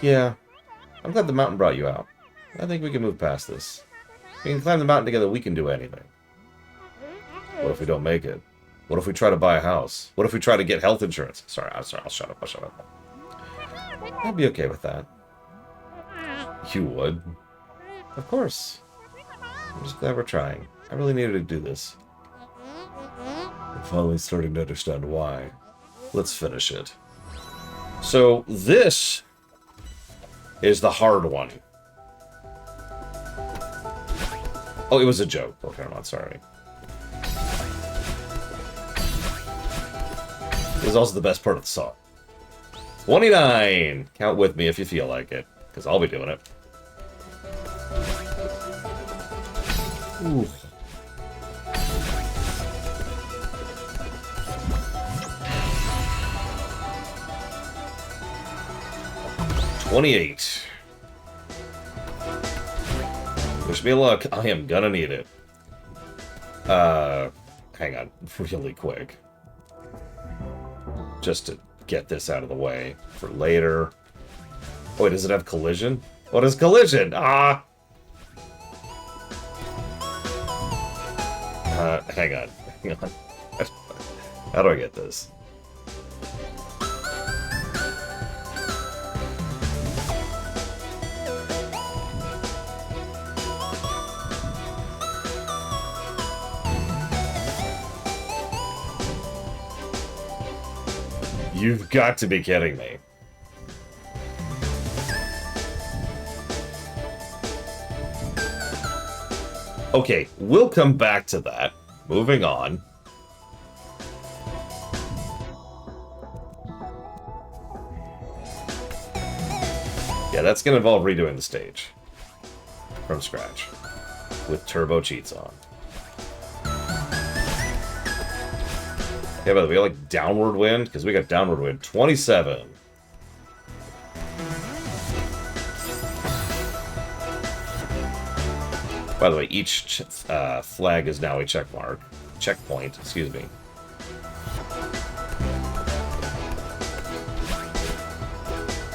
Yeah, I'm glad the mountain brought you out. I think we can move past this. We can climb the mountain together, we can do anything. What if we don't make it? What if we try to buy a house? What if we try to get health insurance? Sorry, I'll shut up, I'll shut up. I'd be okay with that. You would? Of course. I'm just glad we're trying. I really needed to do this. I'm finally starting to understand why. Let's finish it. So, this is the hard one. Oh, it was a joke. Okay, I'm not sorry. It was also the best part of the song. 29! Count with me if you feel like it, because I'll be doing it. Ooh. $28. Wish me luck. I am gonna need it. Hang on, really quick. Just to get this out of the way for later. Oh, wait, does it have collision? What is collision? Ah! Hang on. Hang on. How do I get this? You've got to be kidding me. Okay, we'll come back to that. Moving on. Yeah, that's going to involve redoing the stage. From scratch. With turbo cheats on. Yeah, by the way, we got like downward wind, because we got downward wind. 27. By the way, each flag is now a checkpoint, excuse me.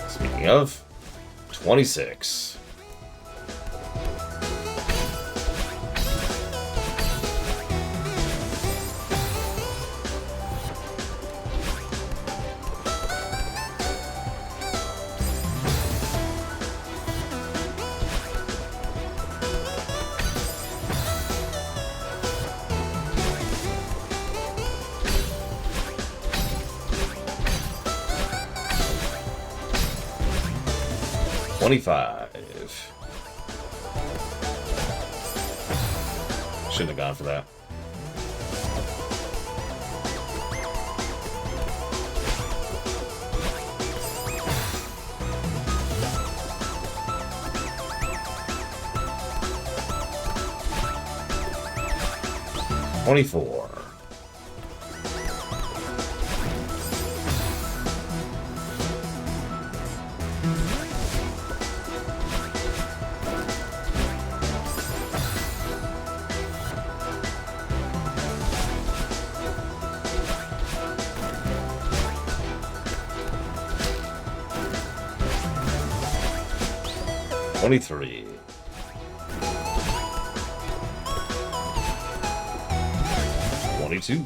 Speaking of, 26. Shouldn't have gone for that. $24. $23. $22.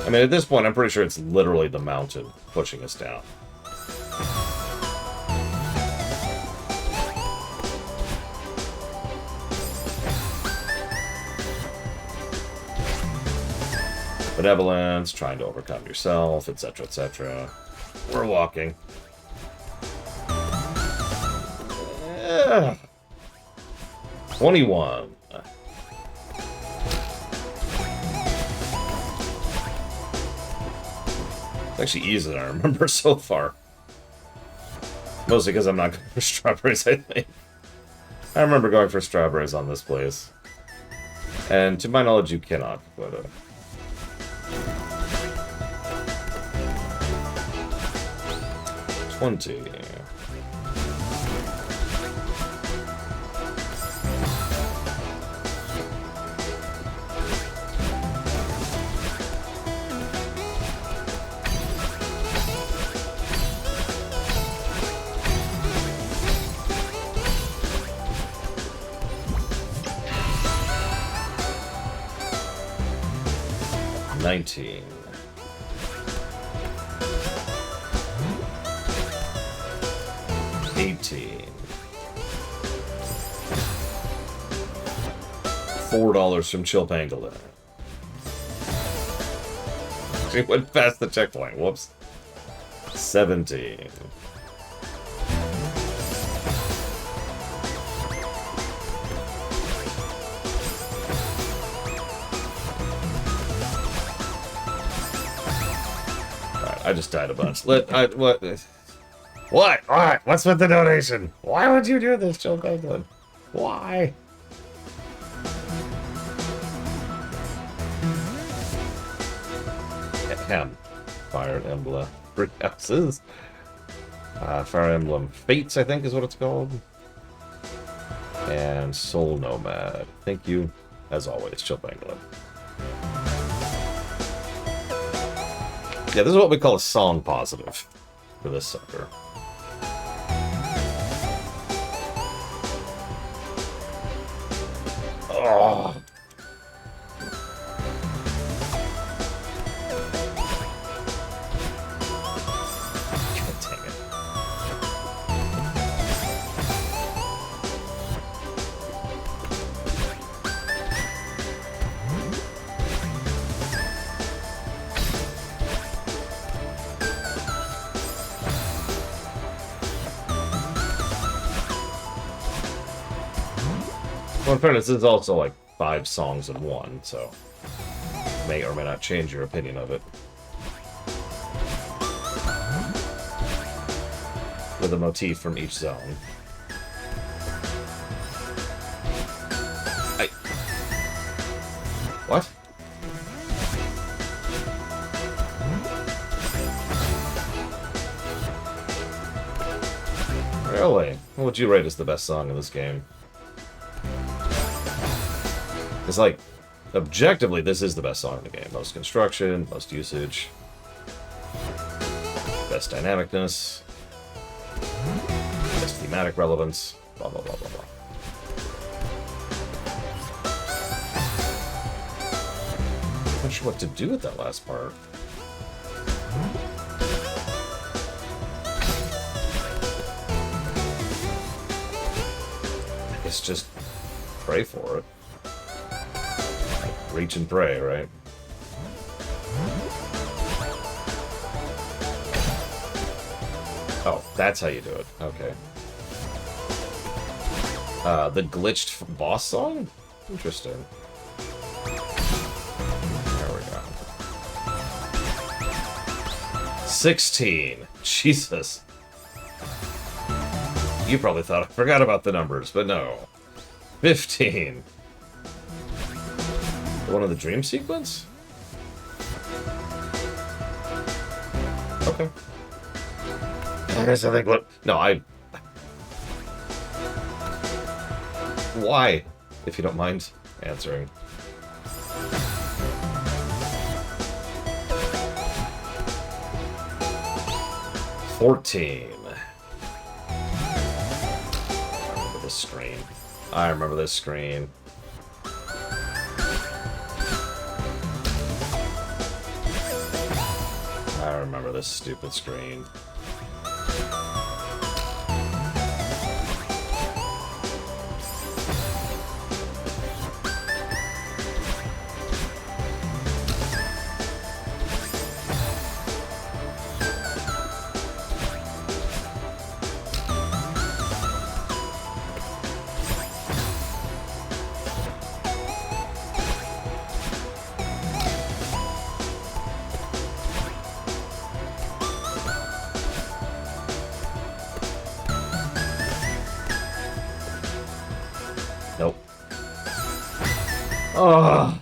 I mean, at this point, I'm pretty sure it's literally the mountain pushing us down. Benevolence, trying to overcome yourself, etc., etc. We're walking. 21. It's actually easier than I remember so far. Mostly because I'm not going for strawberries, I think. I remember going for strawberries on this place. And to my knowledge, you cannot, but... 20. $19. 18. $4 from Chill Pangolin. She went past the checkpoint. Whoops. 17. Alright, I just died a bunch. What? What? What's with the donation? Why would you do this, Chill Pangolin? Why? Hem. Fire Emblem. Brick houses. Fire Emblem Fates, I think is what it's called. And Soul Nomad. Thank you, as always, Chill Pangolin. Yeah, this is what we call a song positive for this sucker. Oh. God dang it. Well, in fairness, this is also like 5 songs in one, so may or may not change your opinion of it. With a motif from each zone. What? Really? What would you rate as the best song in this game? It's like, objectively, this is the best song in the game. Most construction, most usage, best dynamicness, best thematic relevance, blah, blah, blah, blah, blah. I'm not sure what to do with that last part. I guess just pray for it. Reach and pray, right? Oh, that's how you do it. Okay. The glitched boss song? Interesting. There we go. 16. Jesus. You probably thought I forgot about the numbers, but no. 15. One of the dream sequence? Okay. I guess I think what... No, Why? If you don't mind answering. $14. I remember this screen. I remember this screen. I remember this stupid screen. Nope. Oh.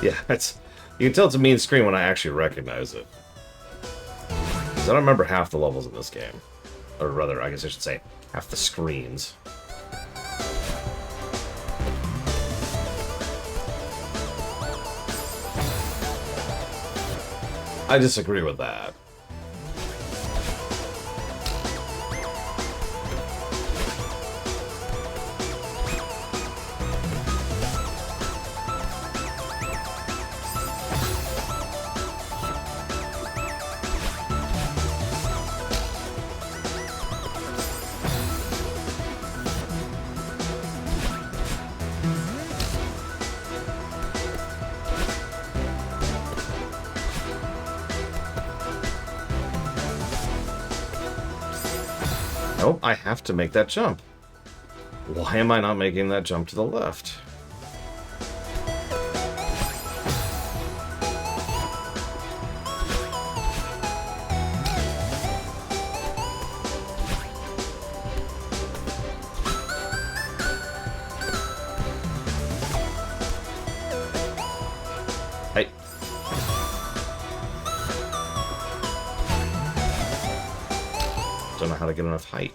Yeah, it's... You can tell it's a mean screen when I actually recognize it. 'Cause I don't remember half the levels in this game. Or rather, I guess I should say, half the screens. I disagree with that. Nope, I have to make that jump. Why am I not making that jump to the left? Hey. Don't know how to get enough height.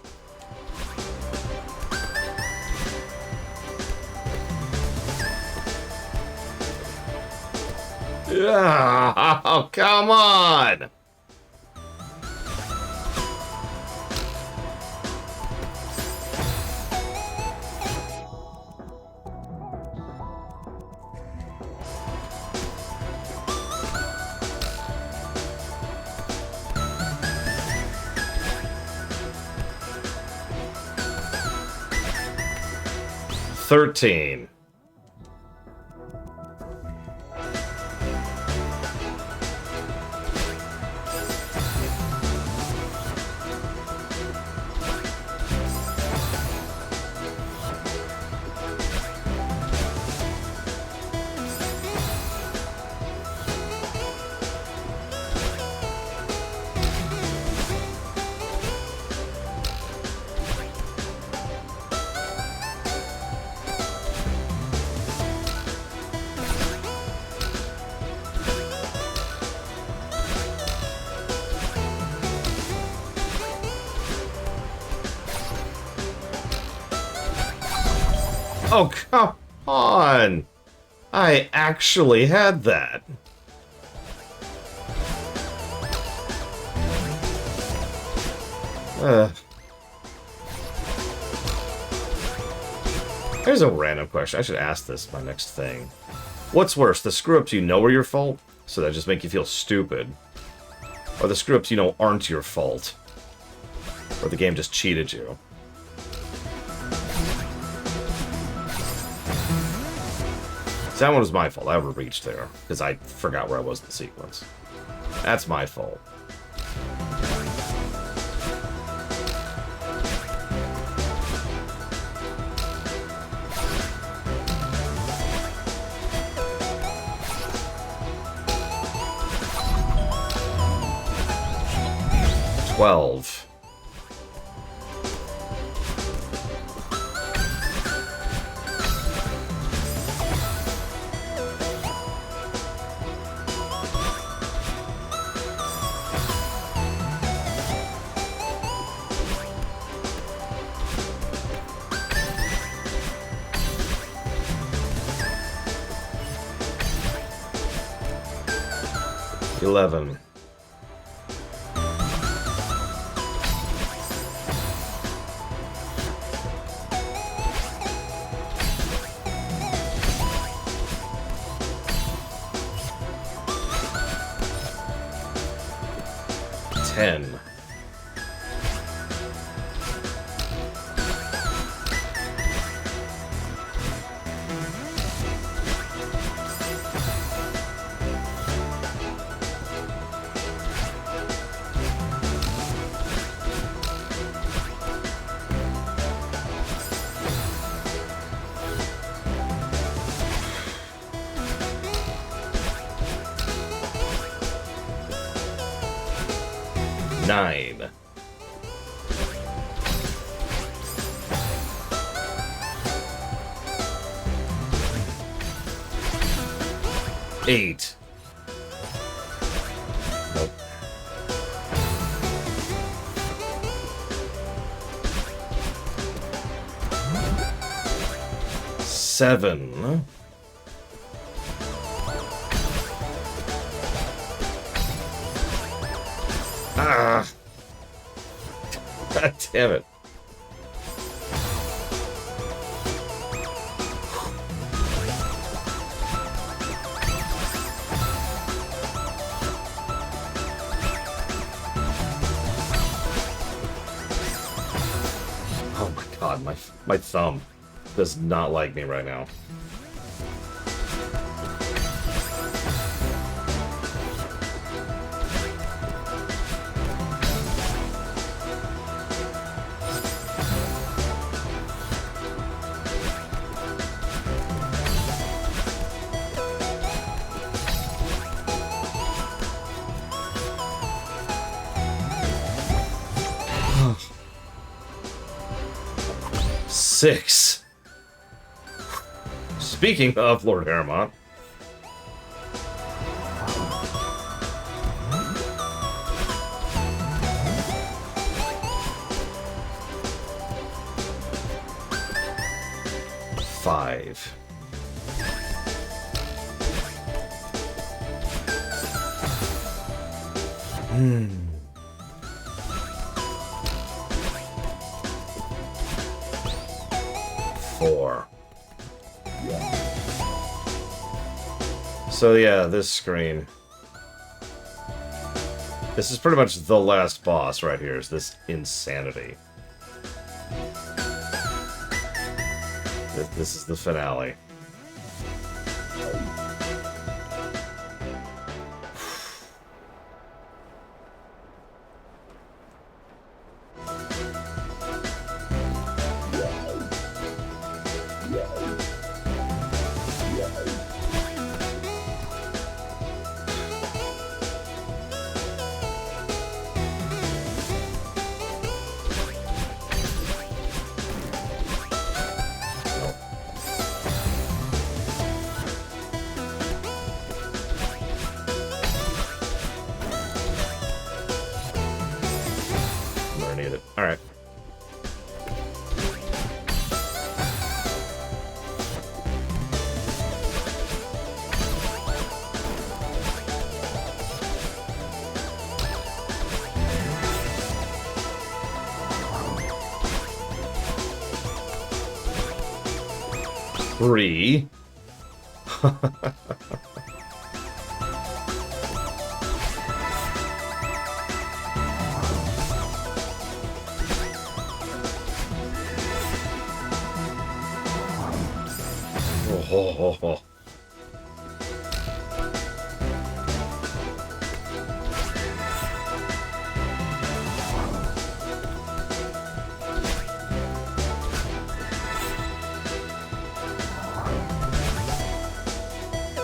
Yeah, oh, come on! $13. Oh, come on! I actually had that. Here's a random question. I should ask this my next thing. What's worse, the screw-ups you know are your fault, so that just make you feel stupid? Or the screw-ups you know aren't your fault? Or the game just cheated you? That one was my fault. I overreached there, because I forgot where I was in the sequence. That's my fault. $12. $11. $10. $9. 8. Nope. 7. Ah! God damn it. Oh my god, my thumb does not like me right now. Six. Speaking of Lord Harrimont. Five. Four. So yeah, this screen. This is pretty much the last boss right here, is this insanity. This is the finale. Alright. Three. Oh.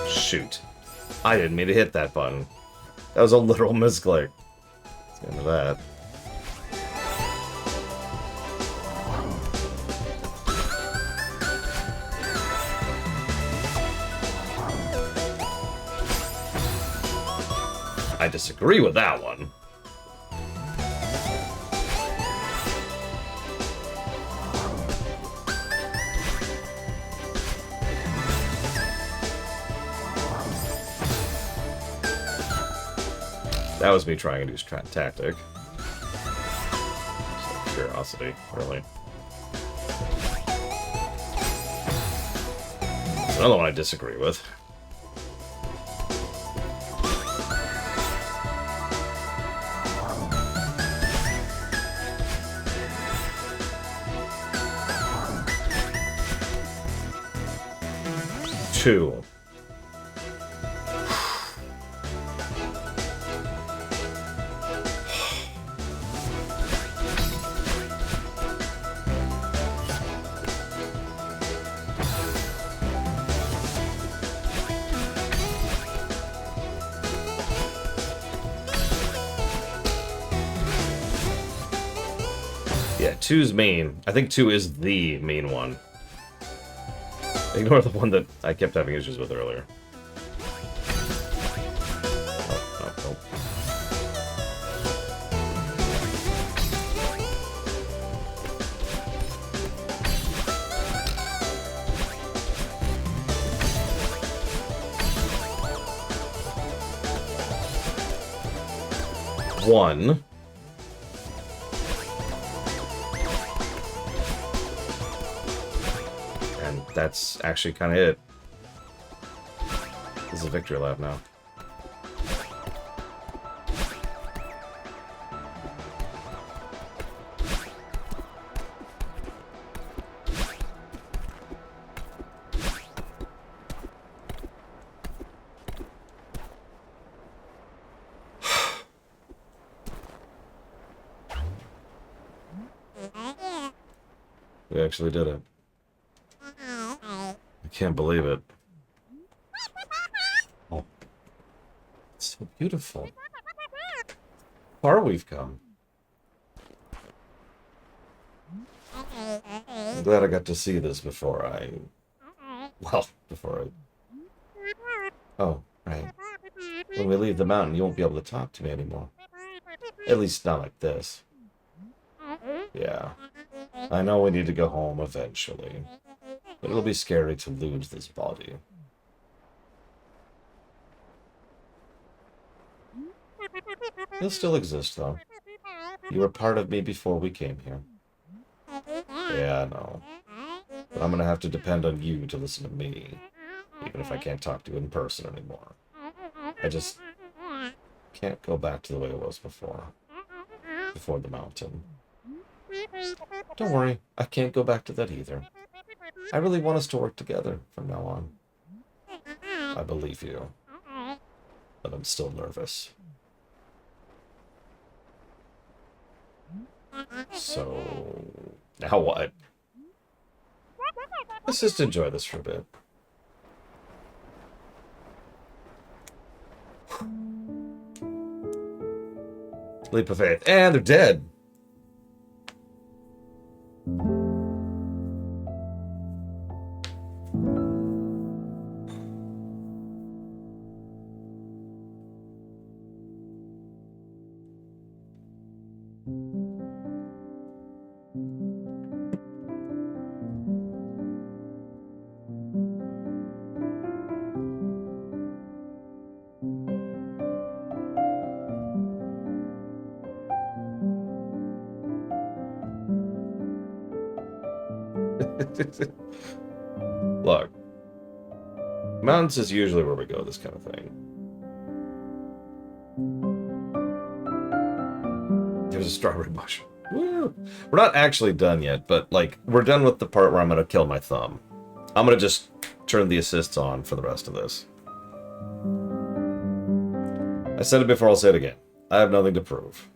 Shoot. I didn't mean to hit that button. That was a literal misclick. Let's get into that. I disagree with that one. That was me trying to do tactic. Just curiosity, really. It's another one I disagree with. Two. Yeah, 2's main. I think 2 is the main one. Ignore the one that I kept having issues with earlier. one. And that's actually kind of it. This is a victory lap now. We actually did it. I can't believe it. Oh, it's so beautiful. Far we've come. I'm glad I got to see this before I... Well, before I... Oh, right. When we leave the mountain, you won't be able to talk to me anymore. At least not like this. Yeah. I know we need to go home eventually. But it'll be scary to lose this body. You'll still exist, though. You were part of me before we came here. Yeah, I know. But I'm gonna have to depend on you to listen to me. Even if I can't talk to you in person anymore. I just can't go back to the way it was before. Before the mountain. Don't worry, I can't go back to that either. I really want us to work together from now on. I believe you. But I'm still nervous. So... now what? Let's just enjoy this for a bit. Leap of faith. And they're dead. Look. Mountains is usually where we go, this kind of thing. There's a strawberry bush. Woo! We're not actually done yet, but, like, we're done with the part where I'm gonna kill my thumb. I'm gonna just turn the assists on for the rest of this. I said it before, I'll say it again. I have nothing to prove.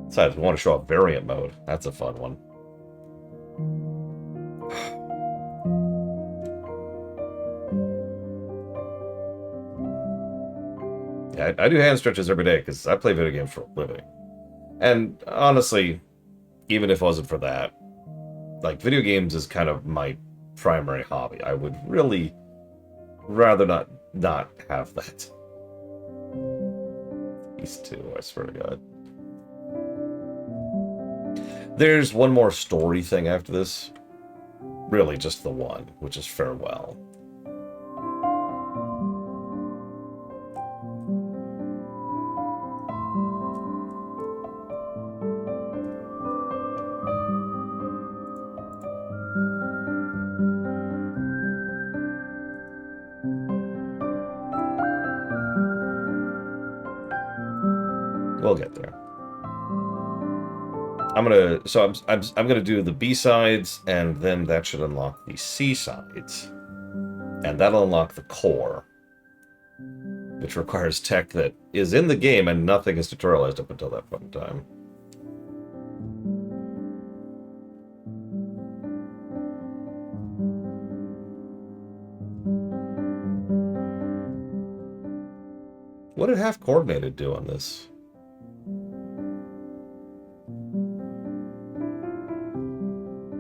Besides, we want to show off variant mode. That's a fun one. Yeah, I do hand stretches every day because I play video games for a living. And honestly, even if it wasn't for that, like, video games is kind of my primary hobby. I would really rather not have that. These two, I swear to God. There's one more story thing after this. Really, just the one, which is farewell. We'll get there. I'm gonna do the B-sides, and then that should unlock the C-sides. And that'll unlock the core, which requires tech that is in the game and nothing is tutorialized up until that point in time. What did Half Coordinated do on this?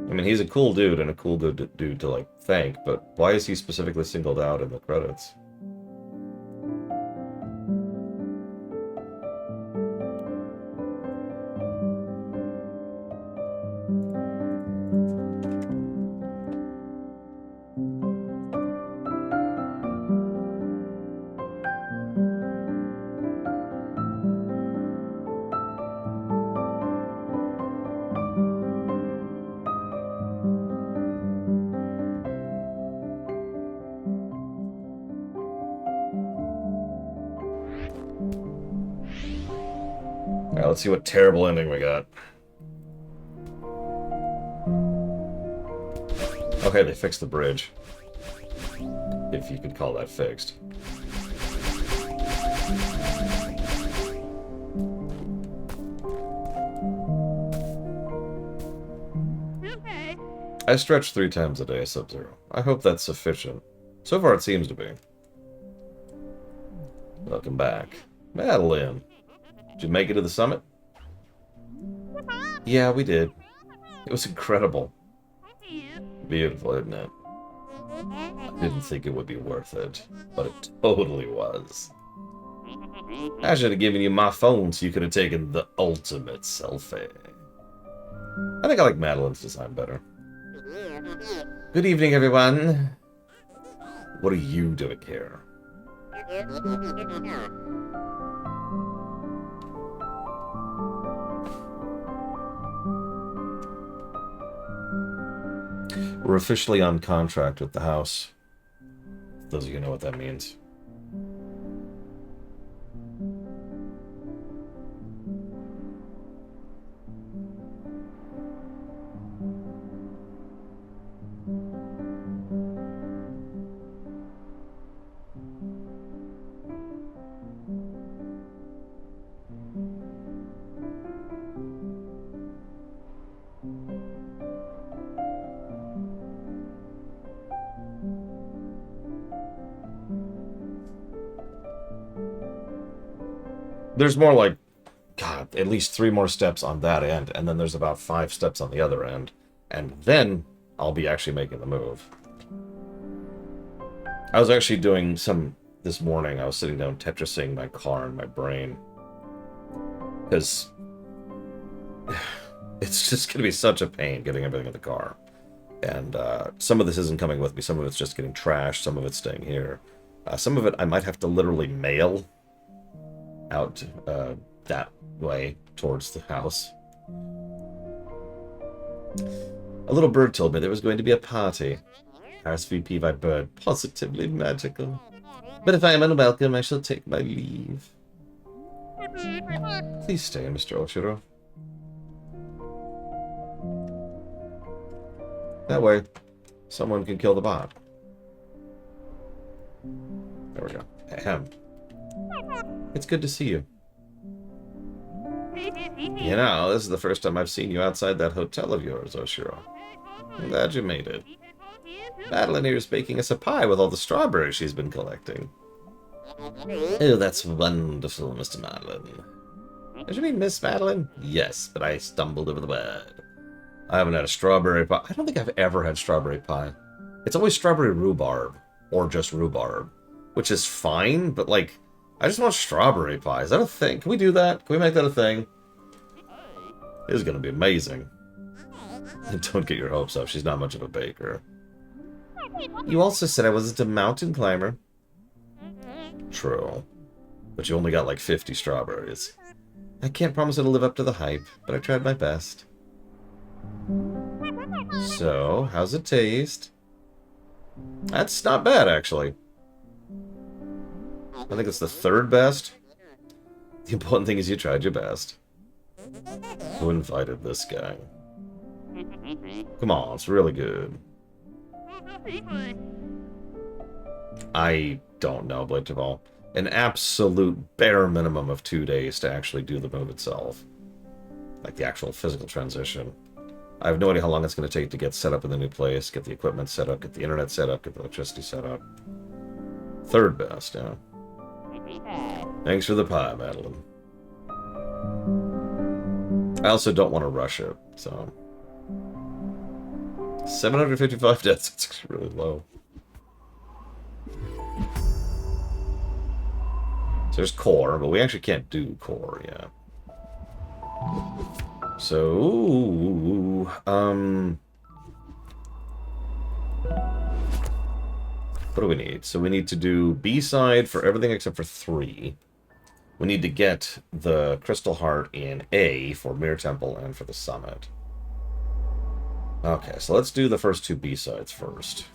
I mean, he's a cool dude and a cool dude to, like, thank, but why is he specifically singled out in the credits? Alright, let's see what terrible ending we got. Okay, they fixed the bridge. If you could call that fixed. I stretch 3 times a day, Sub-Zero. I hope that's sufficient. So far, it seems to be. Welcome back. Madeline. Did you make it to the summit? Yeah, we did. It was incredible. Beautiful, isn't it? I didn't think it would be worth it, but it totally was. I should have given you my phone so you could have taken the ultimate selfie. I think I like Madeline's design better. Good evening, everyone. What are you doing here? We're officially on contract with the house. Those of you know what that means. There's more like, God, at least 3 more steps on that end, and then there's about 5 steps on the other end. And then I'll be actually making the move. I was actually doing some, this morning, I was sitting down Tetrising my car in my brain. Because it's just going to be such a pain getting everything in the car. And some of this isn't coming with me, some of it's just getting trashed, some of it's staying here. Some of it I might have to literally mail out that way towards the house. A little bird told me there was going to be a party. RSVP by bird. Positively magical. But if I am unwelcome, I shall take my leave. Please stay, Mr. Oshiro. That way, someone can kill the bot. There we go. Ahem. It's good to see you. You know, this is the first time I've seen you outside that hotel of yours, Oshiro. I'm glad you made it. Madeline here is baking us a pie with all the strawberries she's been collecting. Oh, that's wonderful, Mr. Madeline. Did you mean Miss Madeline? Yes, but I stumbled over the word. I haven't had a strawberry pie. I don't think I've ever had strawberry pie. It's always strawberry rhubarb, or just rhubarb, which is fine, but like, I just want strawberry pie. Is that a thing? Can we do that? Can we make that a thing? This is going to be amazing. Don't get your hopes up. She's not much of a baker. You also said I wasn't a mountain climber. True. But you only got like 50 strawberries. I can't promise it'll live up to the hype, but I tried my best. So, how's it taste? That's not bad, actually. I think it's the 3rd best. The important thing is you tried your best. Who invited this guy? Come on, it's really good. I don't know, Blade Taval. An absolute bare minimum of 2 days to actually do the move itself. Like the actual physical transition. I have no idea how long it's going to take to get set up in the new place, get the equipment set up, get the internet set up, get the electricity set up. 3rd best, yeah. Thanks for the pie, Madeline. I also don't want to rush it, so... 755 deaths, it's actually really low. So there's core, but we actually can't do core yet. So, what do we need? So we need to do B-side for everything except for 3. We need to get the Crystal Heart in A for Mirror Temple and for the Summit. Okay, so let's do the first 2 B-sides first.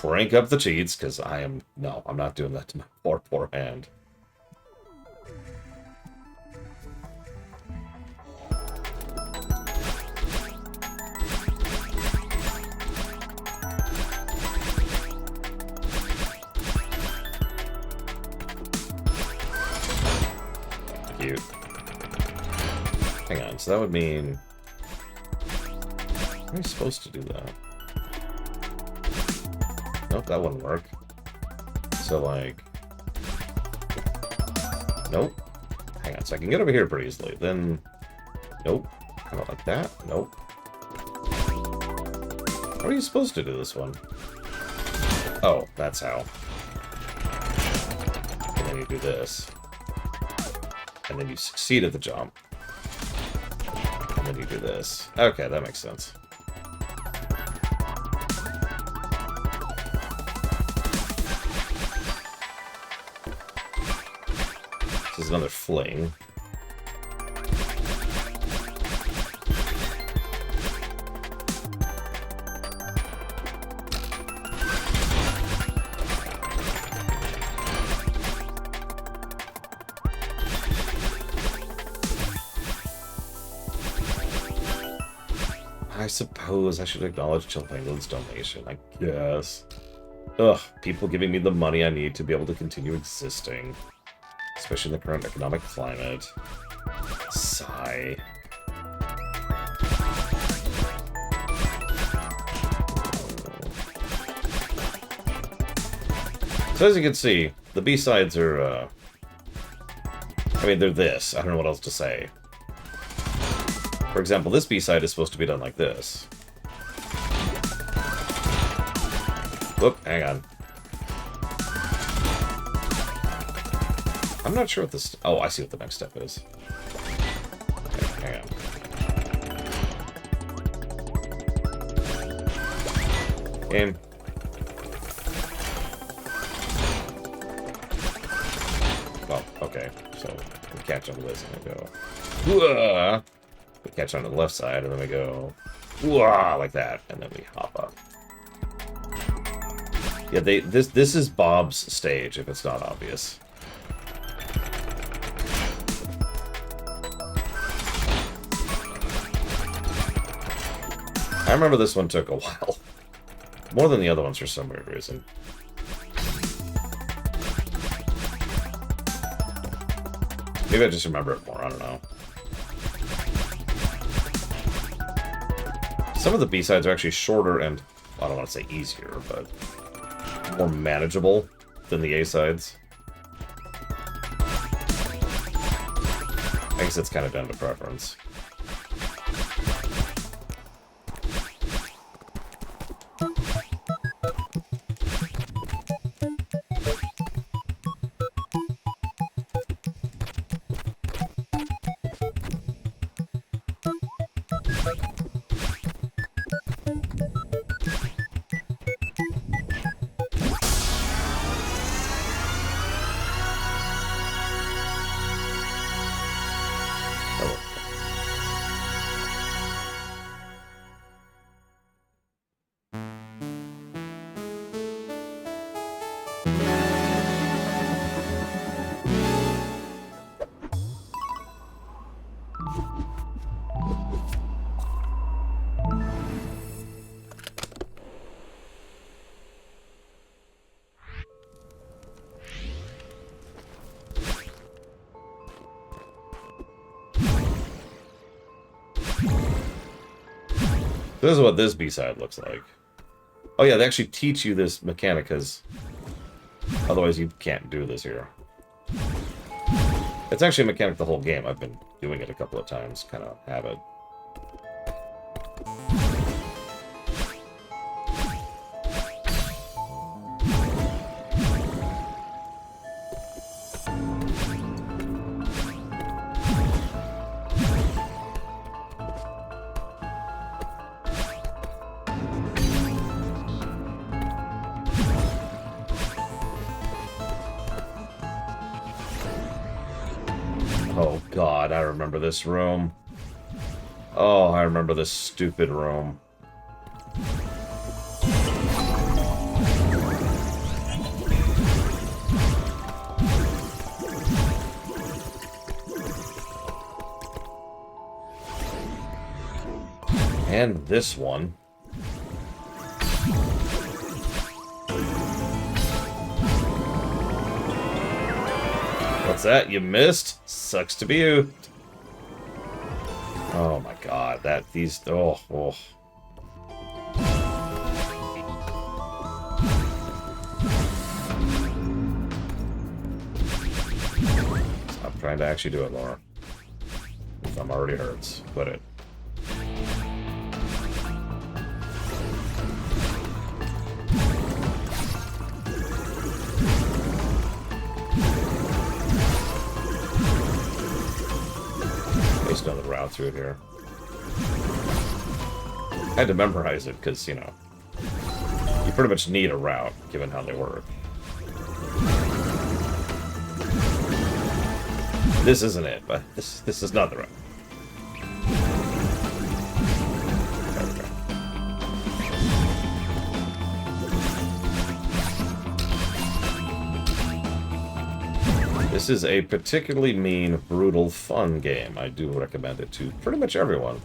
crank up the cheats, because no, I'm not doing that to my poor hand. Cute. Hang on, so that would mean... How am I supposed to do that? Nope, that wouldn't work. So, like... Nope. Hang on, so I can get over here pretty easily. Then... Nope. Kind of like that. Nope. How are you supposed to do this one? Oh, that's how. And then you do this. And then you succeed at the jump. And then you do this. Okay, that makes sense. This is another fling. I suppose I should acknowledge Chill Penguin's donation, I guess. Ugh, people giving me the money I need to be able to continue existing. Especially in the current economic climate. Sigh. So as you can see, the B-sides are, I mean, they're this. I don't know what else to say. For example, this B-side is supposed to be done like this. Whoop, hang on. I'm not sure what this... Oh, I see what the next step is. Okay, hang on. Game. Oh, okay. So, we catch on this and we go... Whoa! We catch on to the left side, and then we go... Whoa! Like that, and then we hop up. Yeah, this is Bob's stage, if it's not obvious. I remember this one took a while. More than the other ones for some weird reason. Maybe I just remember it more, I don't know. Some of the B-sides are actually shorter and, well, I don't want to say easier, but more manageable than the A-sides. I guess it's kind of down to preference. This is what this B-side looks like. Oh yeah, they actually teach you this mechanic, because otherwise you can't do this here. It's actually a mechanic the whole game. I've been doing it a couple of times, kind of habit. Oh god, I remember this room. Oh, I remember this stupid room. And this one. What's that? You missed? Sucks to be you. Oh my god, oh. Stop trying to actually do it, Laura. My thumb already hurts. Quit it. Based on the route through here. I had to memorize it because, you know, you pretty much need a route given how they work. This isn't it, but this is not the route. This is a particularly mean, brutal, fun game. I do recommend it to pretty much everyone.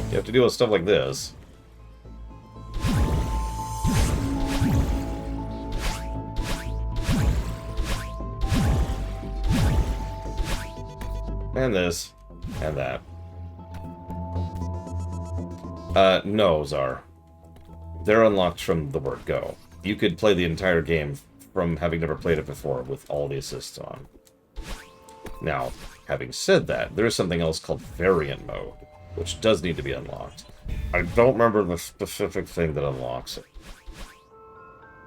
You have to deal with stuff like this. And this. And that. No, Czar. They're unlocked from the word go. You could play the entire game from having never played it before with all the assists on. Now, having said that, there is something else called variant mode, which does need to be unlocked. I don't remember the specific thing that unlocks it.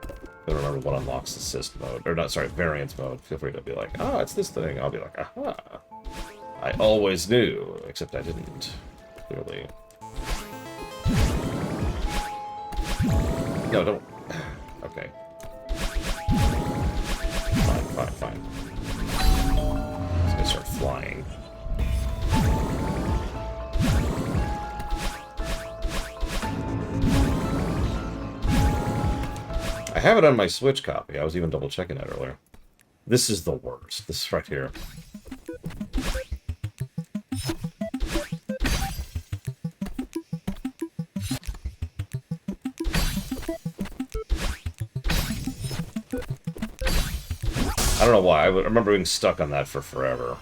I don't remember what unlocks assist mode. Or not, sorry, variance mode. Feel free to be like, oh, it's this thing. I'll be like, aha. I always knew, except I didn't. Clearly. No, don't. Okay. Fine. Just gonna start flying. I have it on my Switch copy. I was even double checking that earlier. This is the worst. This is right here. I don't know why. I remember being stuck on that for forever.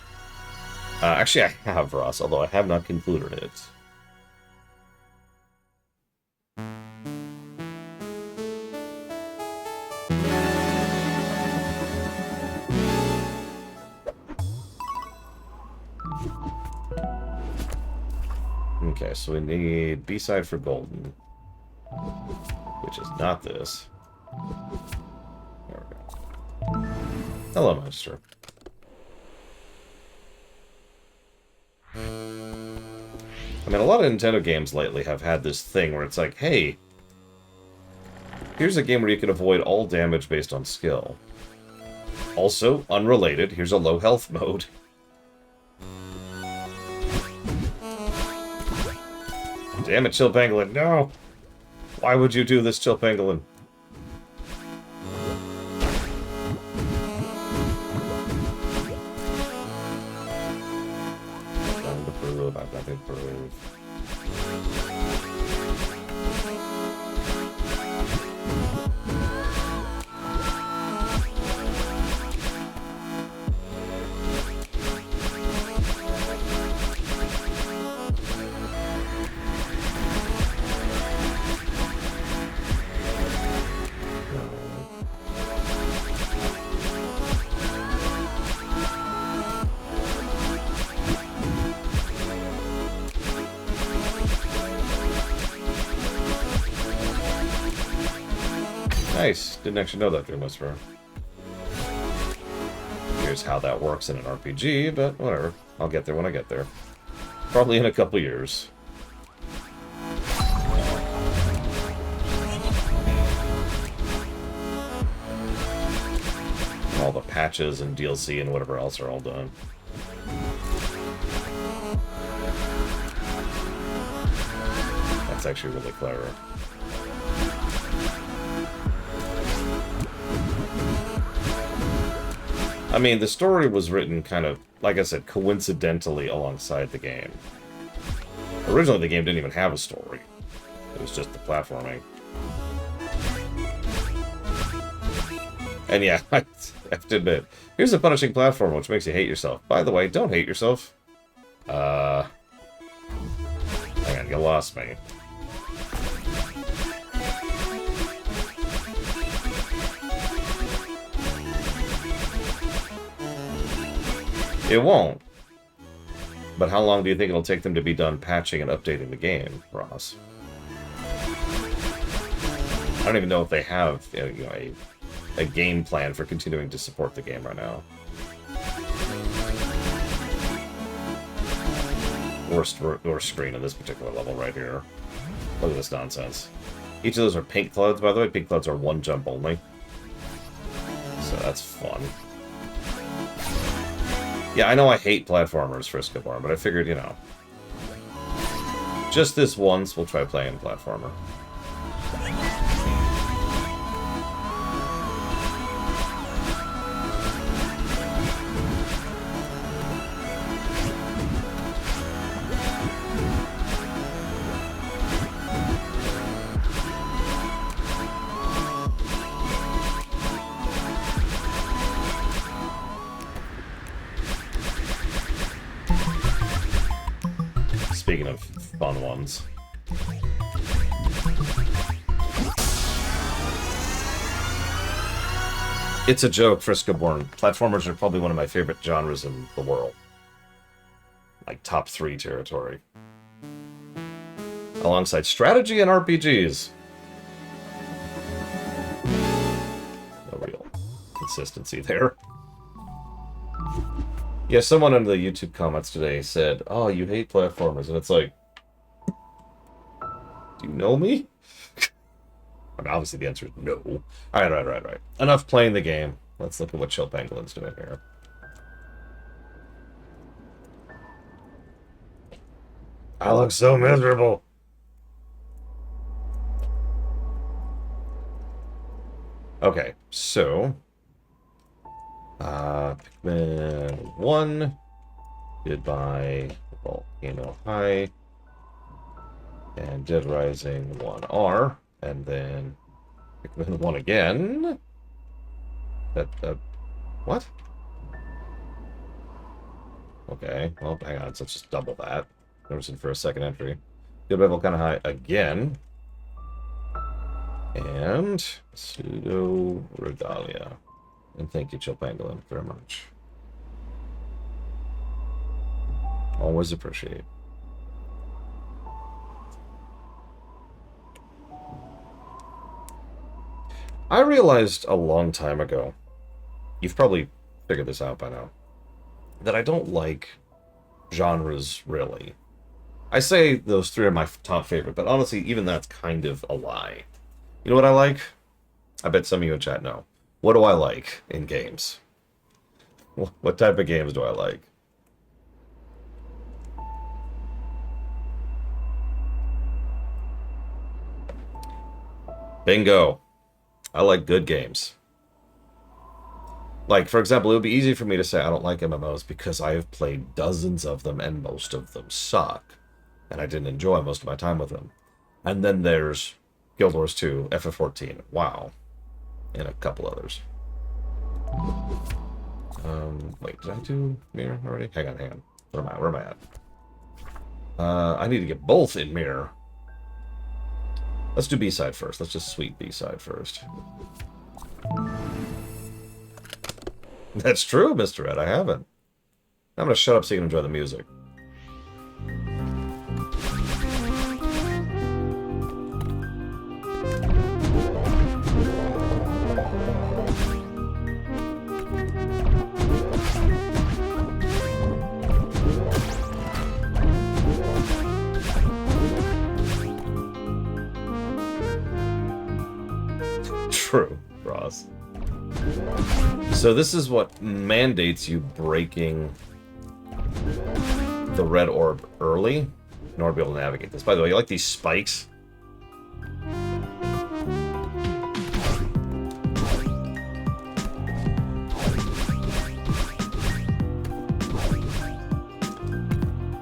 Actually, I have, Ross, although I have not concluded it. Okay, so we need B-side for Golden, which is not this. There we go. Hello, Master. I mean, a lot of Nintendo games lately have had this thing where it's like, hey, here's a game where you can avoid all damage based on skill. Also, unrelated, here's a low health mode. Damn it, Chill Pangolin, no! Why would you do this, Chill Pangolin? Nothing to prove, I've nothing to prove. Nice. Didn't actually know that through Whisper. Here's how that works in an RPG, but whatever. I'll get there when I get there. Probably in a couple years. All the patches and DLC and whatever else are all done. That's actually really clever. I mean, the story was written kind of, like I said, coincidentally alongside the game. Originally, the game didn't even have a story. It was just the platforming. And yeah, I have to admit, here's a punishing platform which makes you hate yourself. By the way, don't hate yourself. Hang on, you lost me. It won't. But how long do you think it'll take them to be done patching and updating the game, Ross? I don't even know if they have a game plan for continuing to support the game right now. Worst screen on this particular level right here. Look at this nonsense. Each of those are pink clouds, by the way. Pink clouds are one jump only. So that's fun. Yeah, I know I hate platformers, Friscoborn, but I figured, just this once, we'll try playing a platformer. Speaking of fun ones. It's a joke, Friscoborn. Platformers are probably one of my favorite genres in the world. Like top 3 territory. Alongside strategy and RPGs. No real consistency there. Yeah, someone in the YouTube comments today said, "Oh, you hate platformers," and it's like, do you know me? I mean, obviously the answer is no. Alright. Enough playing the game. Let's look at what Chill Penguin's doing here. I look so miserable. Okay, so Pikmin 1, Goodbye Volcano High, and Dead Rising 1R, and then Pikmin 1 again. What? Okay, well, hang on, so let's just double that. Noticing for a second entry. Goodbye Volcano High again. And Pseudo Regalia. And thank you, Chill Pangolin, very much. Always appreciate. I realized a long time ago, you've probably figured this out by now, that I don't like genres, really. I say those 3 are my top favorite, but honestly, even that's kind of a lie. You know what I like? I bet some of you in chat know. What do I like in games? What type of games do I like? Bingo. I like good games. Like, for example, it would be easy for me to say I don't like MMOs because I have played dozens of them and most of them suck. And I didn't enjoy most of my time with them. And then there's Guild Wars 2, FF14, WoW, and a couple others. Wait, did I do Mirror already? Hang on. Where am I at? I need to get both in Mirror. Let's do B-side first. Let's just sweep B-side first. That's true, Mr. Ed. I haven't. I'm gonna shut up so you can enjoy the music. True, Ross. So this is what mandates you breaking the red orb early in order to be able to navigate this. By the way, you like these spikes?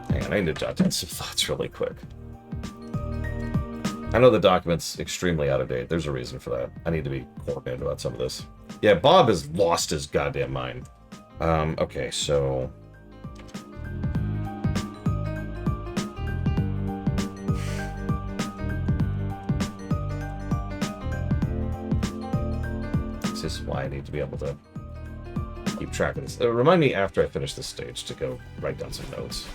Hang on, I need to jot down some thoughts really quick. I know the document's extremely out of date. There's a reason for that. I need to be coordinated about some of this. Yeah, Bob has lost his goddamn mind. Okay, so... This is why I need to be able to keep track of this. Remind me after I finish this stage to go write down some notes.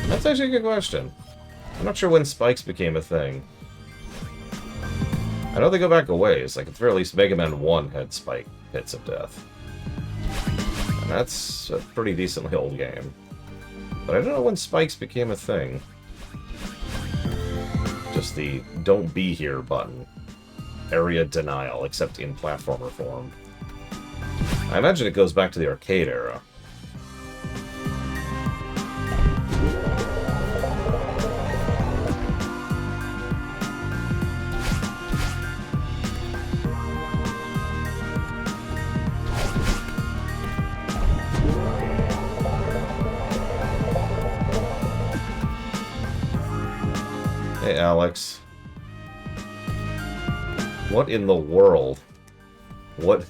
That's actually a good question. I'm not sure when spikes became a thing. I know they go back a ways. Like, at the very least, Mega Man 1 had spike pits of death. And that's a pretty decently old game. But I don't know when spikes became a thing. Just the don't be here button. Area denial, except in platformer form. I imagine it goes back to the arcade era. Hey, Alex. What in the world? What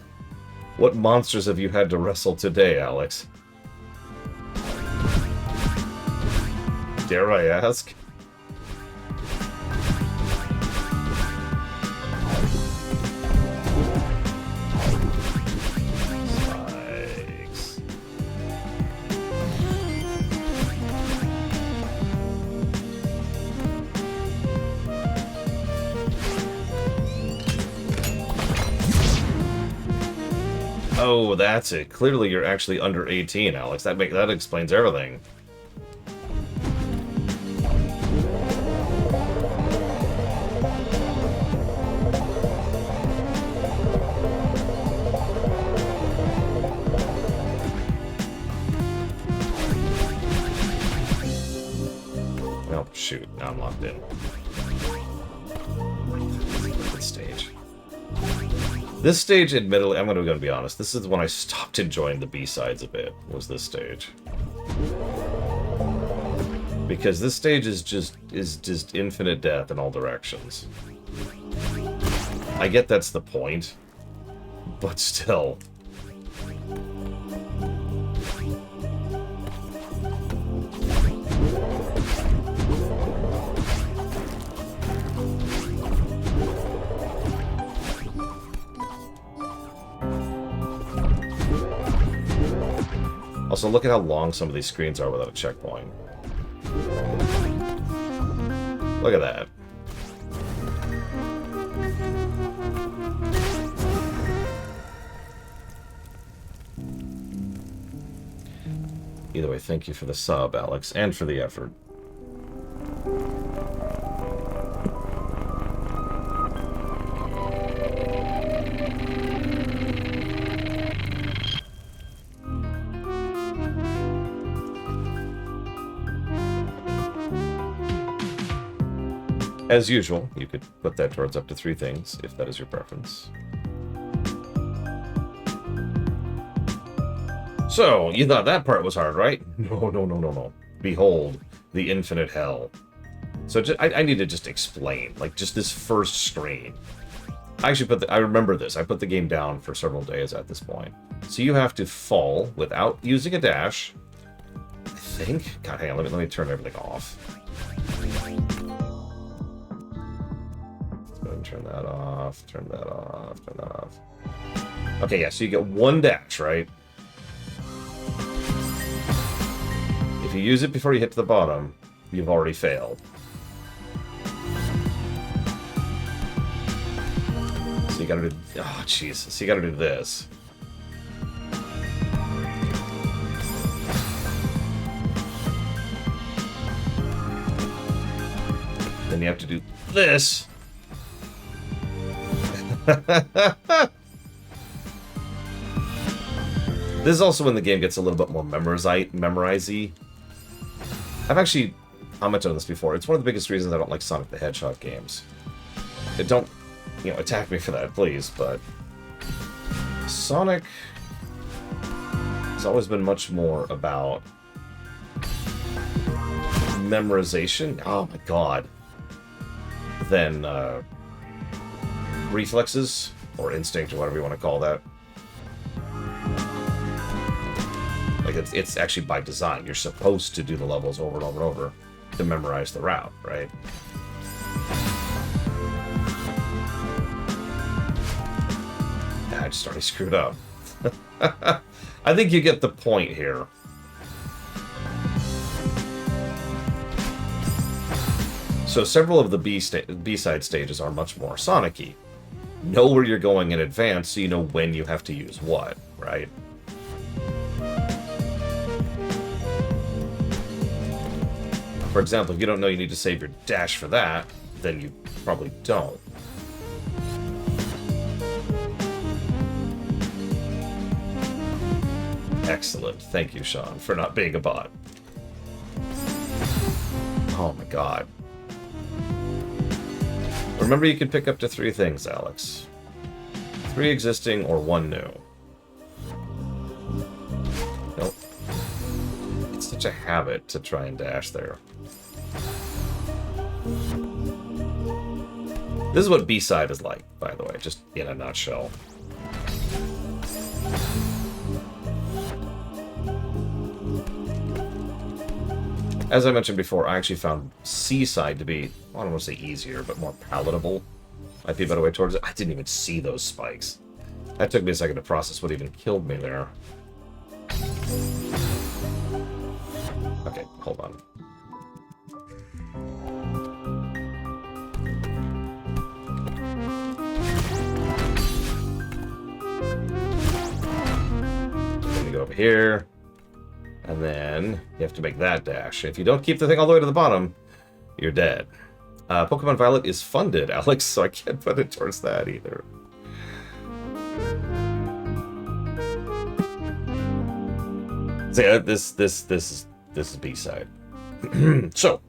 monsters have you had to wrestle today, Alex? Dare I ask? Spikes. Oh, that's it. Clearly you're actually under 18, Alex. That explains everything. Oh, shoot. Now I'm locked in. Good stage. This stage, admittedly, I'm going to be honest, this is when I stopped enjoying the B-sides a bit, was this stage. Because this stage is just infinite death in all directions. I get that's the point, but still. Also, look at how long some of these screens are without a checkpoint. Look at that. Either way, thank you for the sub, Alex, and for the effort. As usual, you could put that towards up to 3 things, if that is your preference. So, you thought that part was hard, right? No. Behold, the infinite hell. So I need to just explain, like, just this first screen. I actually I remember this. I put the game down for several days at this point. So you have to fall without using a dash. I think. God, hang on. Let me turn everything off. Turn that off, turn that off, turn that off. Okay, yeah, so you get 1 dash, right? If you use it before you hit to the bottom, you've already failed. So you gotta do... Oh, jeez. So you gotta do this. then you have to do this. This is also when the game gets a little bit more memorize-y. I've actually commented on this before. It's one of the biggest reasons I don't like Sonic the Hedgehog games. Don't, attack me for that, please, but Sonic has always been much more about memorization. Oh my god. Than reflexes or instinct or whatever you want to call that. Like it's actually by design. You're supposed to do the levels over and over and over to memorize the route, right? I just already screwed up. I think you get the point here. So several of the B-side stages are much more Sonic-y. Know where you're going in advance so you know when you have to use what, right? For example, if you don't know you need to save your dash for that, then you probably don't. Excellent. Thank you, Sean, for not being a bot. Oh my god. Remember, you can pick up to 3 things, Alex. 3 existing or 1 new. Nope. It's such a habit to try and dash there. This is what B-side is like, by the way, just in a nutshell. As I mentioned before, I actually found C-side to be, I don't want to say easier, but more palatable. Might be a better way towards it. I didn't even see those spikes. That took me a second to process what even killed me there. Okay, hold on. Then you go over here. And then you have to make that dash. If you don't keep the thing all the way to the bottom, you're dead. Pokemon Violet is funded, Alex, so I can't put it towards that either. So yeah, this is B-side. So,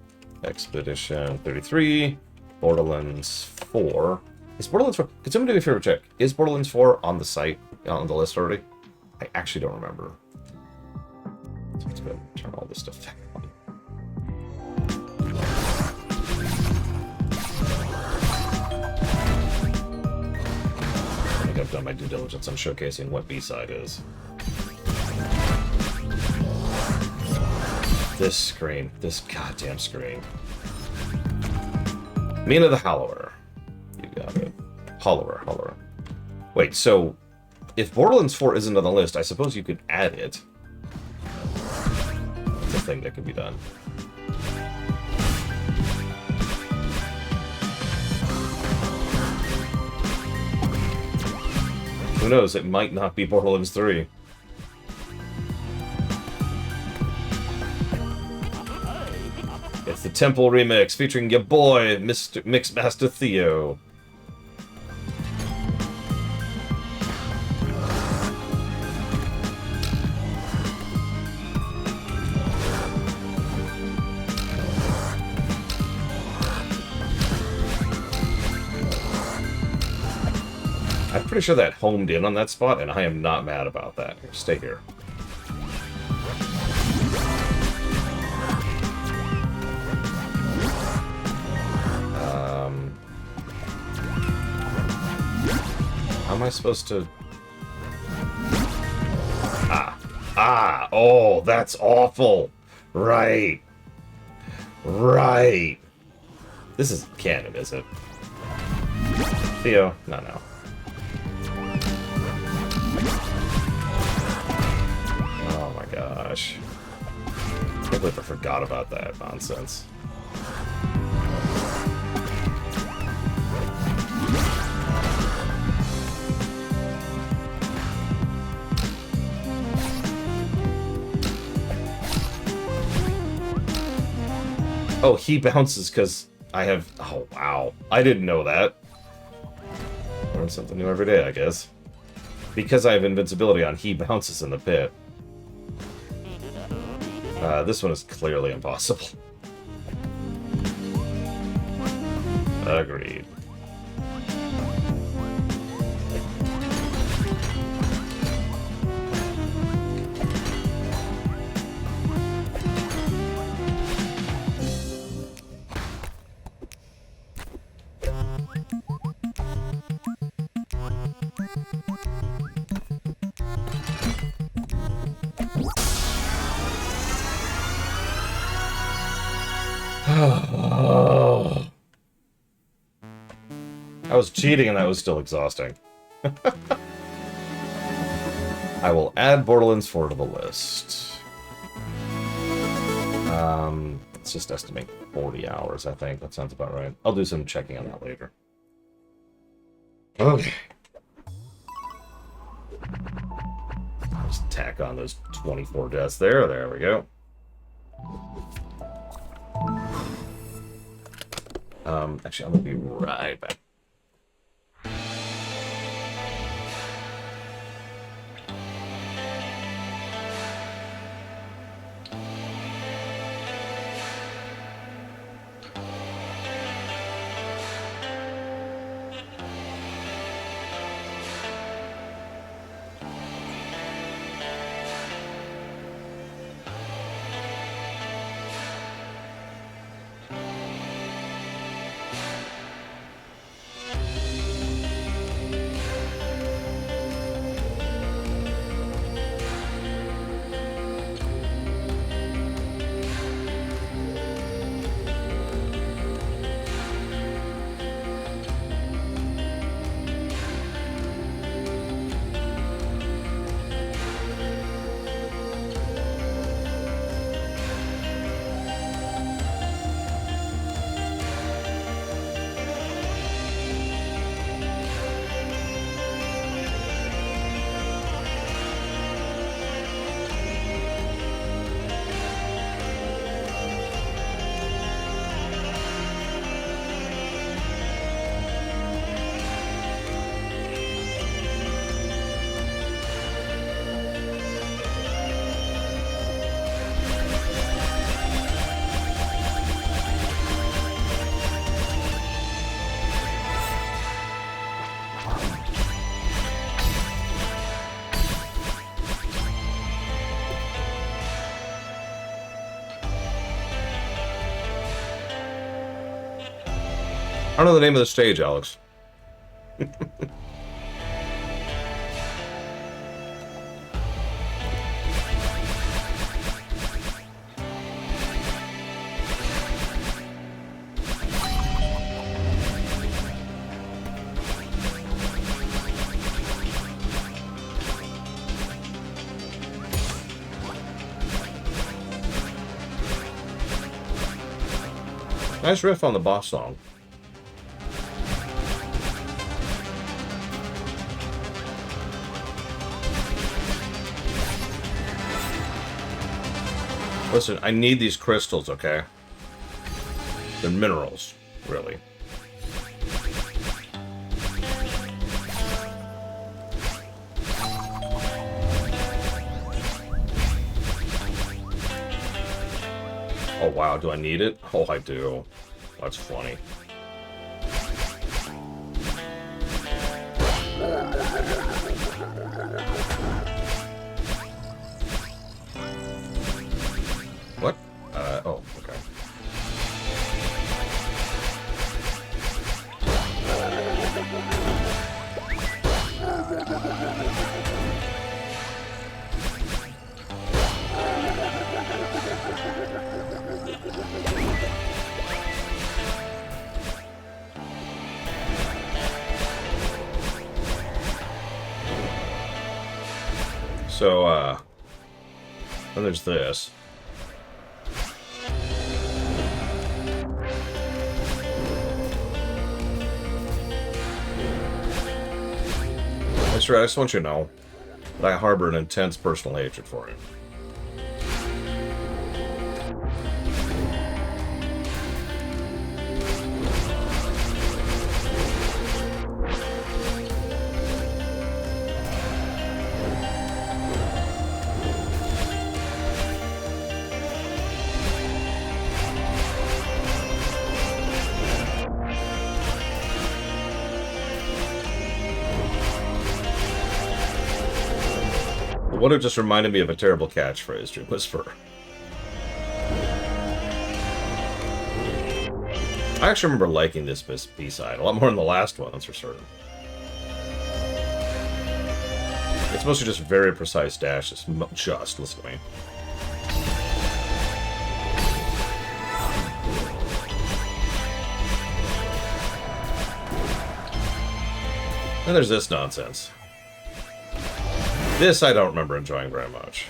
Expedition 33, Borderlands 4. Is Borderlands 4? Could someone do me a favor check? Is Borderlands 4 on the site, on the list already? I actually don't remember. So let's go ahead and turn all this stuff back on. I think I've done my due diligence on showcasing what B-side is. This screen. This goddamn screen. Mina the Hollower. You got it. Hollower. Wait, so if Borderlands 4 isn't on the list, I suppose you could add it. It's a thing that can be done. Who knows? It might not be Borderlands 3. It's the Temple remix featuring your boy, Mr. Mixmaster Theo. I'm pretty sure that homed in on that spot, and I am not mad about that. Here, stay here. How am I supposed to... Oh, that's awful. Right. This is canon, is it? Theo, no. Oh my gosh. I can't believe I forgot about that nonsense. Oh, he bounces because I have... Oh, wow. I didn't know that. Learn something new every day, I guess. Because I have invincibility on he bounces in the pit. This one is clearly impossible. Agreed. I was cheating and that was still exhausting. I will add Borderlands 4 to the list. Let's just estimate 40 hours, I think. That sounds about right. I'll do some checking on that later. Okay. Just tack on those 24 deaths there. There we go. Actually, I'm gonna be right back. I don't know the name of the stage, Alex. Nice riff on the boss song. Listen, I need these crystals, okay? They're minerals, really. Oh, wow, do I need it? Oh, I do. That's funny. What? Oh, okay. So, then there's this. That's right, I just want you to know that I harbor an intense personal hatred for you. What it just reminded me of a terrible catchphrase, Dream Whisperer. I actually remember liking this B-side a lot more than the last one, that's for certain. It's mostly just very precise dashes. Just, listen to me. And there's this nonsense. This I don't remember enjoying very much.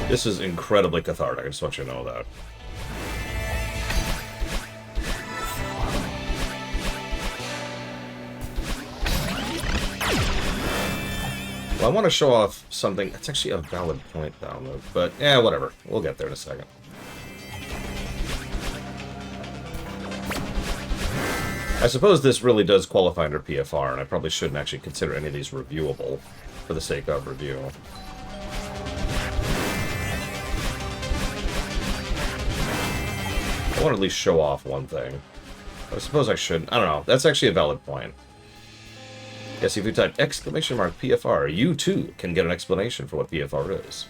This is incredibly cathartic, I just want you to know that. Well, I want to show off something. That's actually a valid point download, but yeah, whatever. We'll get there in a second. I suppose this really does qualify under PFR, and I probably shouldn't actually consider any of these reviewable for the sake of review. I want to at least show off one thing. I suppose I shouldn't. I don't know. That's actually a valid point. Yes, if you type !PFR, you too can get an explanation for what PFR is.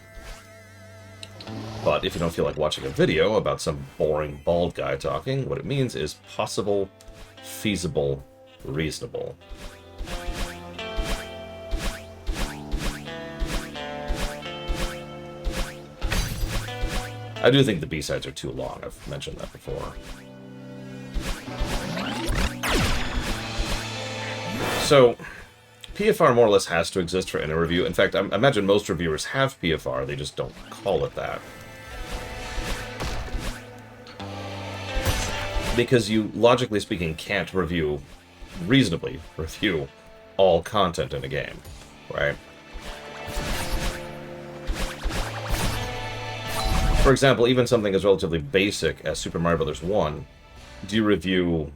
But if you don't feel like watching a video about some boring bald guy talking, what it means is possible, feasible, reasonable. I do think the B-sides are too long. I've mentioned that before. So, PFR more or less has to exist for any review. In fact, I imagine most reviewers have PFR, they just don't call it that. Because you, logically speaking, can't reasonably review all content in a game, right? For example, even something as relatively basic as Super Mario Bros. 1, do you review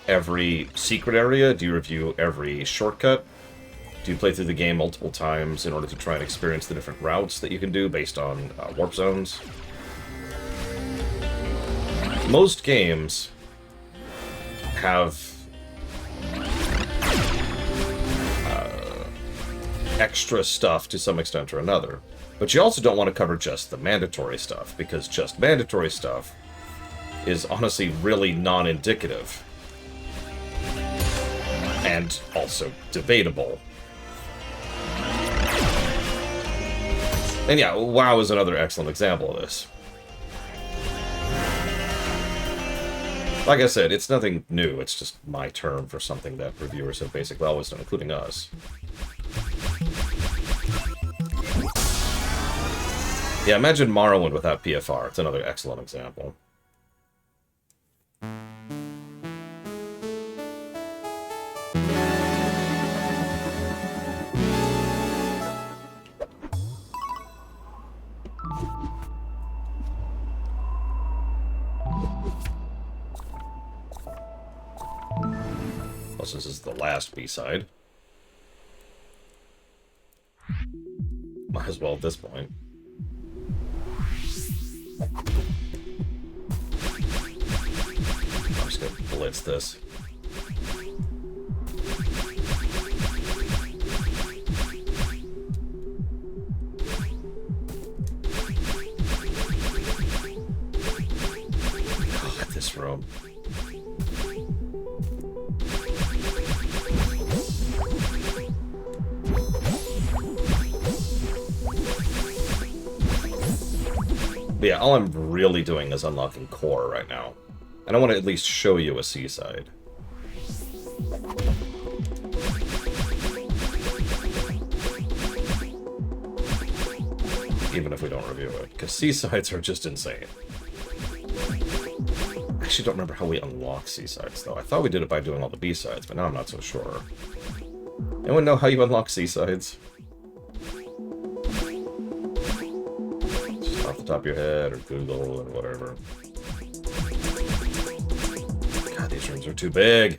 every secret area? Do you review every shortcut? Do you play through the game multiple times in order to try and experience the different routes that you can do based on warp zones? Most games have extra stuff to some extent or another. But you also don't want to cover just the mandatory stuff, because just mandatory stuff is honestly really non-indicative. And also debatable. And yeah, WoW is another excellent example of this. Like I said, it's nothing new, it's just my term for something that reviewers have basically always done, including us. Yeah, imagine Morrowind without PFR. It's another excellent example. Plus, this is the last B-side. Might as well at this point. I'm just gonna blitz this. God, this room. But yeah, all I'm really doing is unlocking core right now. And I want to at least show you a seaside. Even if we don't review it, because seasides are just insane. I actually don't remember how we unlock seasides, though. I thought we did it by doing all the B-sides, but now I'm not so sure. Anyone know how you unlock seasides? Just off the top of your head, or Google, or whatever. God, these rooms are too big.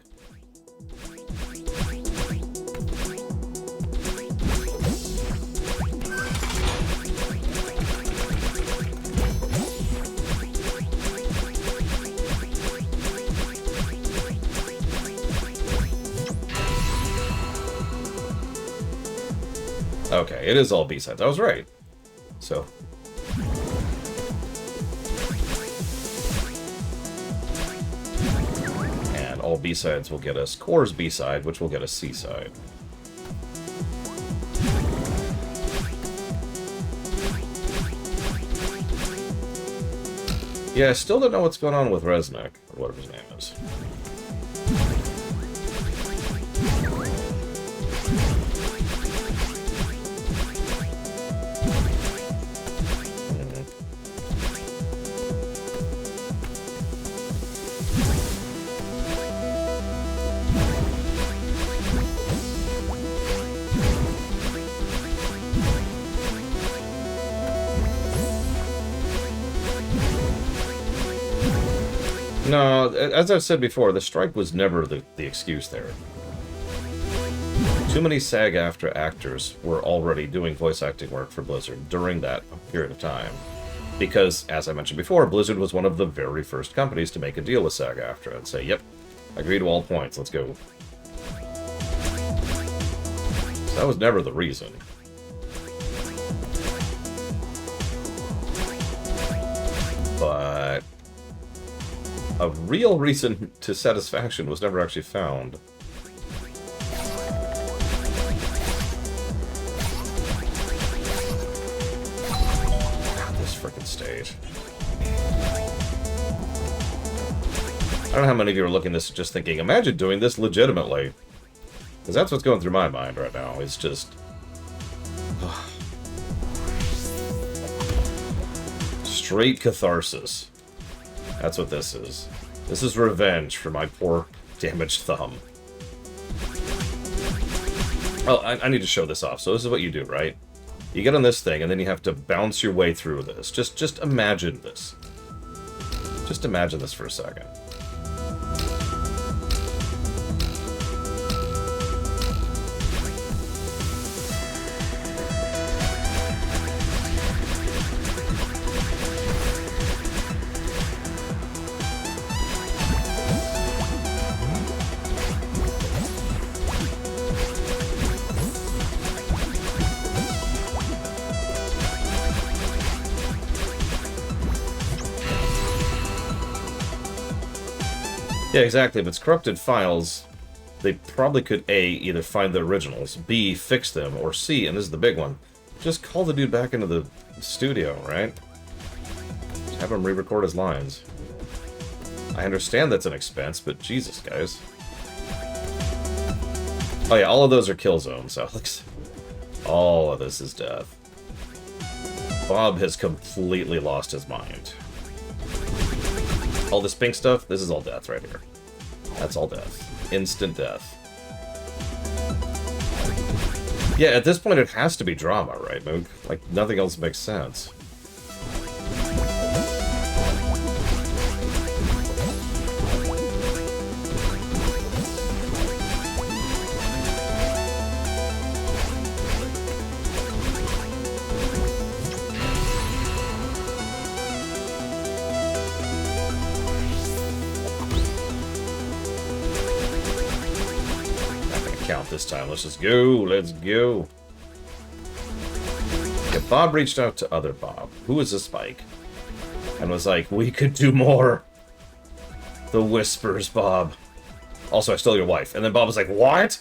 Okay, it is all B-sides. I was right. So... and all B-sides will get us Core's B-side, which will get us C-side. Yeah, I still don't know what's going on with Resnick, or whatever his name is. No, as I've said before, the strike was never the excuse there. Too many SAG-AFTRA actors were already doing voice acting work for Blizzard during that period of time. Because, as I mentioned before, Blizzard was one of the very first companies to make a deal with SAG-AFTRA and say, yep, agree to all points, let's go. So that was never the reason. But... a real reason to satisfaction was never actually found. God, this frickin' stage. I don't know how many of you are looking at this just thinking, imagine doing this legitimately. Because that's what's going through my mind right now. It's just... straight catharsis. That's what this is. This is revenge for my poor, damaged thumb. Oh, I need to show this off. So this is what you do, right? You get on this thing, and then you have to bounce your way through this. Just imagine this. Just imagine this for a second. Yeah, exactly. If it's corrupted files, they probably could A, either find the originals, B, fix them, or C, and this is the big one, just call the dude back into the studio, right? Just have him re-record his lines. I understand that's an expense, but Jesus, guys. Oh yeah, all of those are kill zones, Alex. All of this is death. Bob has completely lost his mind. All this pink stuff, this is all death right here. That's all death. Instant death. Yeah, at this point it has to be drama, right, Moog? Like, nothing else makes sense. Count this time. Let's just go. Let's go. Yeah, Bob reached out to other Bob, who was a Spike, and was like, we could do more. The whispers, Bob. Also, I stole your wife. And then Bob was like, what?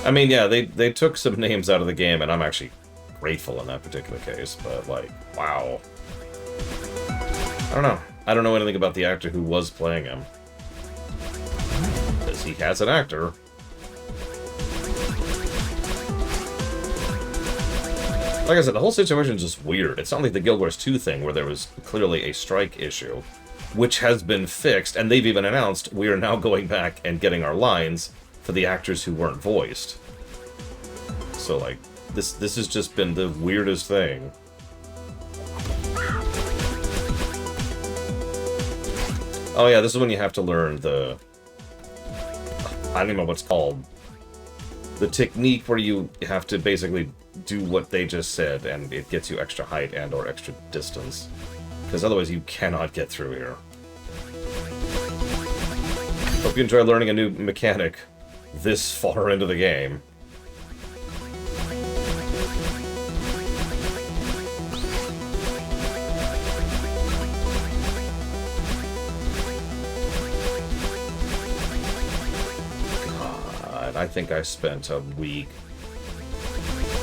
I mean, yeah, they took some names out of the game, and I'm actually grateful in that particular case, but, like, wow. I don't know. I don't know anything about the actor who was playing him. Because he has an actor. Like I said, the whole situation is just weird. It's not like the Guild Wars 2 thing where there was clearly a strike issue, which has been fixed, and they've even announced we are now going back and getting our lines for the actors who weren't voiced. So, like, this has just been the weirdest thing. Oh yeah, this is when you have to learn the... I don't even know what's called. The technique where you have to basically do what they just said, and it gets you extra height and or extra distance. Because otherwise you cannot get through here. Hope you enjoy learning a new mechanic this far into the game. God, I think I spent a week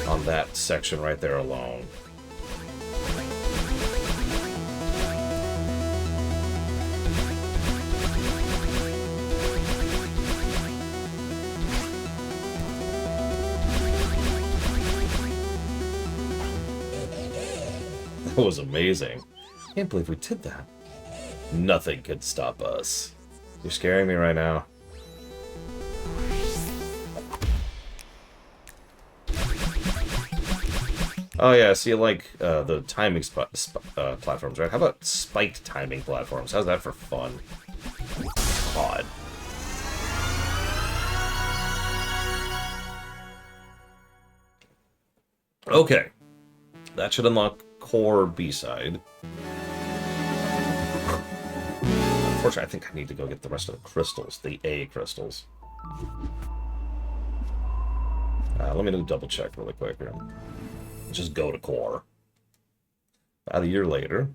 on that section right there alone. That was amazing. Can't believe we did that. Nothing could stop us. You're scaring me right now. Oh yeah, so you like the timing platforms, right? How about spiked timing platforms? How's that for fun? God. Okay. That should unlock core B-side. Unfortunately, I think I need to go get the rest of the crystals, the A crystals. Let me double check really quick here. Just go to core. About a year later.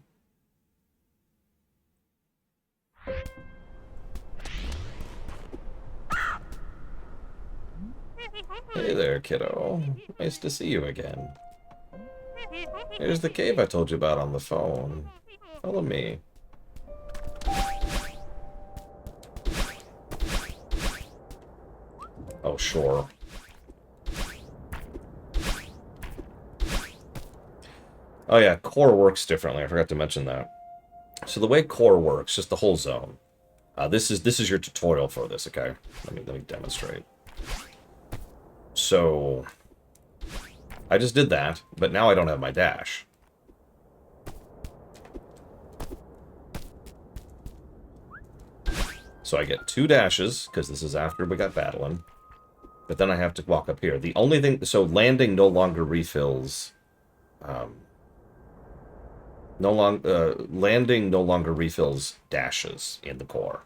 Hey there, kiddo. Nice to see you again. Here's the cave I told you about on the phone. Follow me. Oh, sure. Oh yeah, core works differently. I forgot to mention that. So the way core works, just the whole zone. This is your tutorial for this, okay? Let me demonstrate. So I just did that, but now I don't have my dash. So I get 2 dashes, because this is after we got battling. But then I have to walk up here. The only thing... So landing no longer refills... landing no longer refills dashes in the core.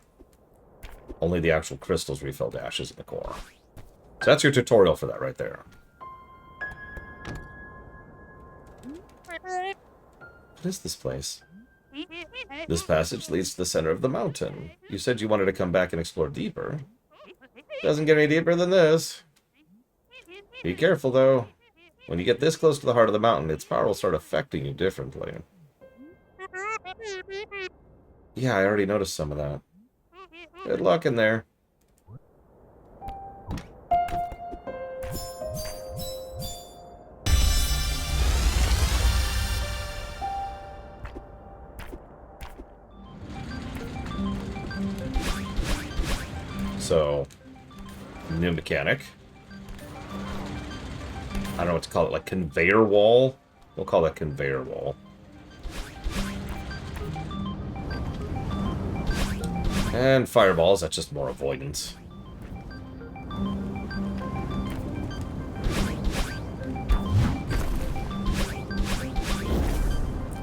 Only the actual crystals refill dashes in the core. So that's your tutorial for that right there. What is this place? This passage leads to the center of the mountain. You said you wanted to come back and explore deeper. Doesn't get any deeper than this. Be careful, though. When you get this close to the heart of the mountain, its power will start affecting you differently. Yeah, I already noticed some of that. Good luck in there. So, new mechanic. I don't know what to call it, like conveyor wall? We'll call that conveyor wall. And fireballs, that's just more avoidance.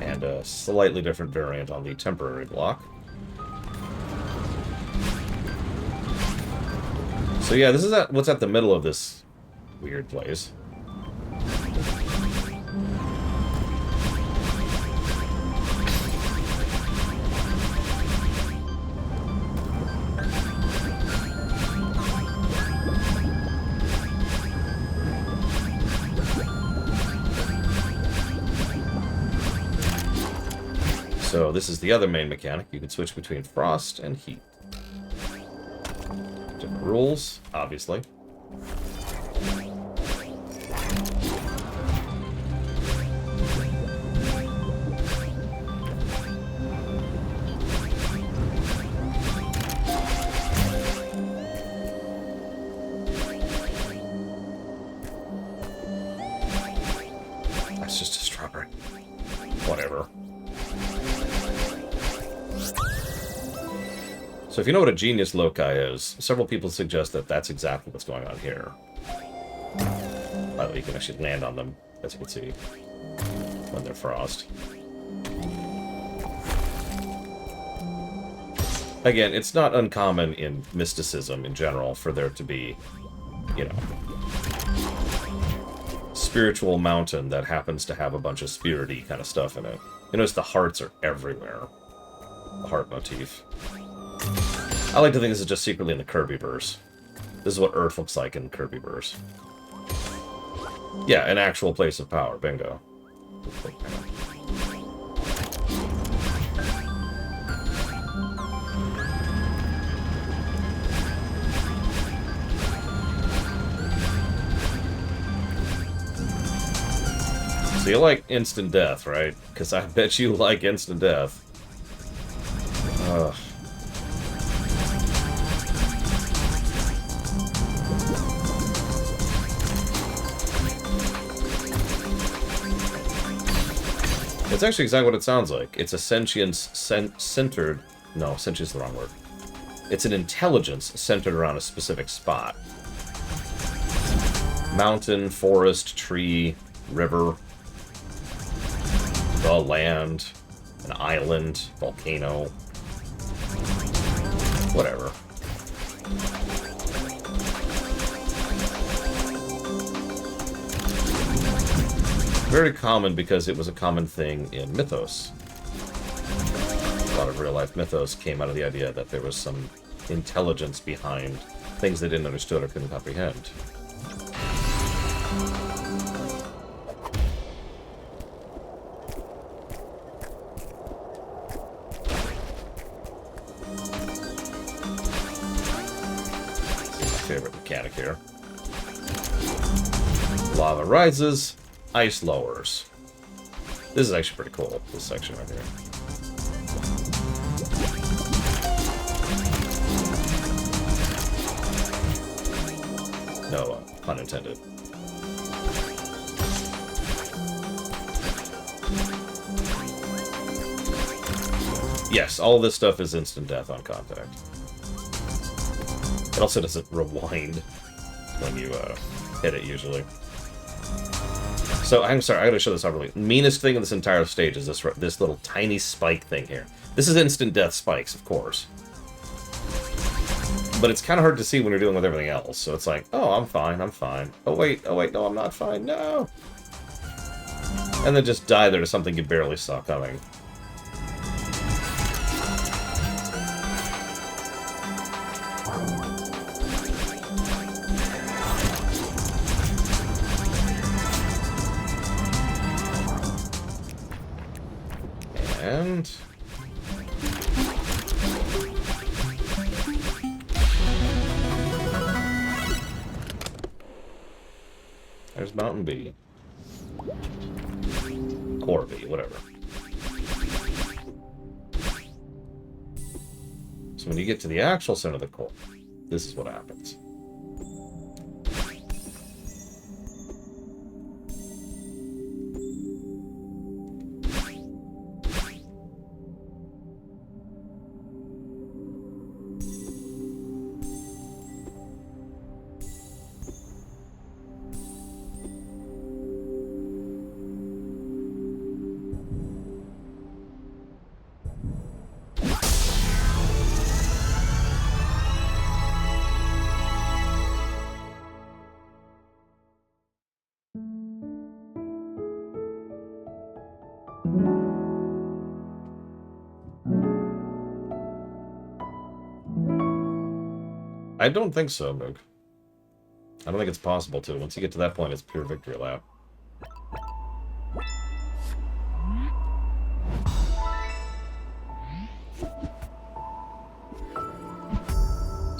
And a slightly different variant on the temporary block. So yeah, this is what's at the middle of this weird place. So this is the other main mechanic. You can switch between frost and heat. Different rules, obviously. That's just a strawberry. Whatever. So if you know what a genius loci is, several people suggest that that's exactly what's going on here. By the way, you can actually land on them, as you can see, when they're frost. Again, it's not uncommon in mysticism in general for there to be, you know, spiritual mountain that happens to have a bunch of spirity kind of stuff in it. You notice the hearts are everywhere. The heart motif. I like to think this is just secretly in the Kirbyverse. This is what Earth looks like in Kirbyverse. Yeah, an actual place of power. Bingo. So you like instant death, right? Because I bet you like instant death. Ugh. It's actually exactly what it sounds like. It's a sentience centered... No, sentience is the wrong word. It's an intelligence centered around a specific spot. Mountain, forest, tree, river, the land, an island, volcano, whatever. Very common because it was a common thing in mythos. A lot of real-life mythos came out of the idea that there was some intelligence behind things they didn't understand or couldn't comprehend. Favorite mechanic here. Lava rises, ice lowers. This is actually pretty cool, this section right here. No, pun intended. Yes, all this stuff is instant death on contact. It also doesn't rewind when you hit it, usually. So, I'm sorry, I gotta show this off really. Meanest thing in this entire stage is this little tiny spike thing here. This is instant death spikes, of course. But it's kind of hard to see when you're dealing with everything else. So it's like, oh, I'm fine, I'm fine. Oh wait, no, I'm not fine, no! And then just die there to something you barely saw coming. And... there's Mountain B. Core B, whatever. So when you get to the actual center of the core, this is what happens. I don't think so, Moog. I don't think it's possible to. Once you get to that point, it's pure victory lap.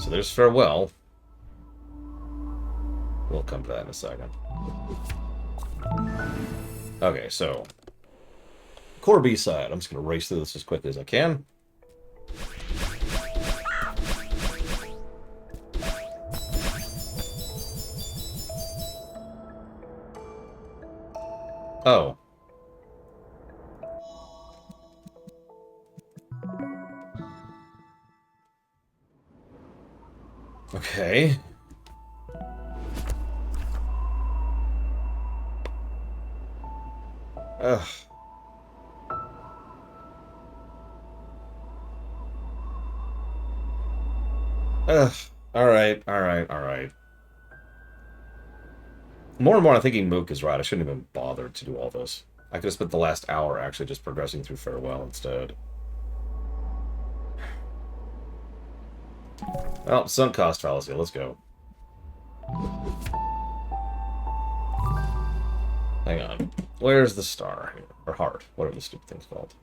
So there's farewell. We'll come to that in a second. Okay, so... core B side. I'm just going to race through this as quickly as I can. Oh. Okay. Ugh. Ugh. Alright, alright, alright. More and more I'm thinking Mook is right. I shouldn't even bother to do all this. I could have spent the last hour actually just progressing through Farewell instead. Well, sunk cost fallacy. Let's go. Hang on. Where's the star? Or heart. Whatever the stupid thing's called.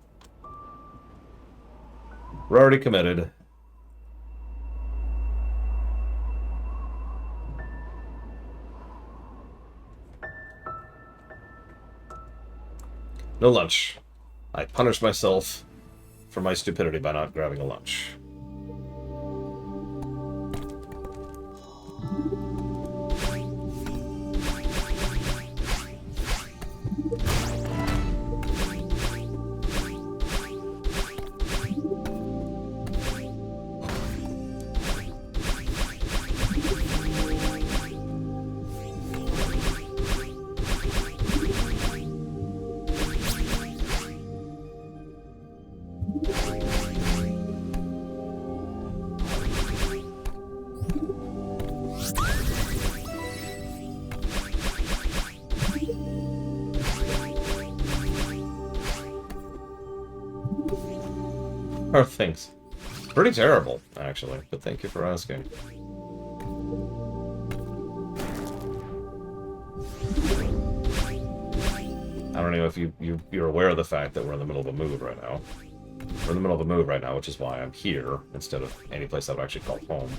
We're already committed. No lunch. I punished myself for my stupidity by not grabbing a lunch. Are things pretty terrible, actually, but thank you for asking. I don't know if you're aware of the fact that we're in the middle of a move right now. We're in the middle of a move right now, which is why I'm here instead of any place I would actually call home.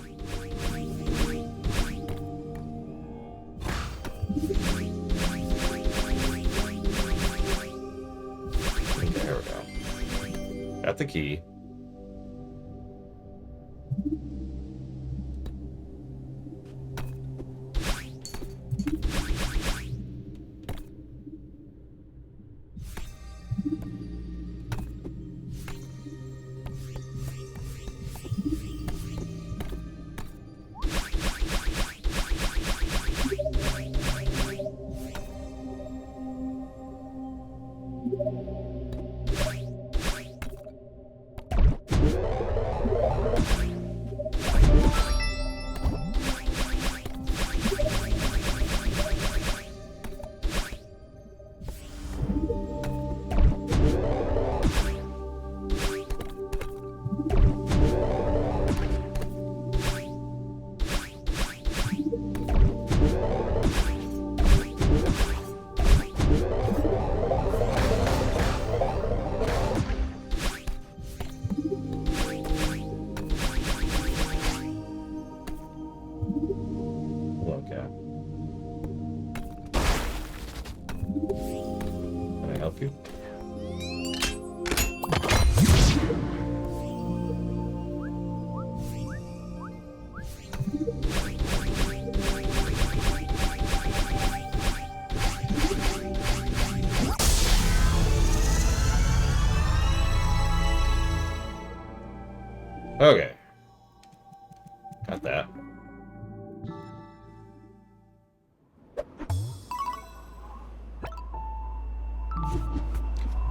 Okay, there we go. Got the key. Okay. Got that.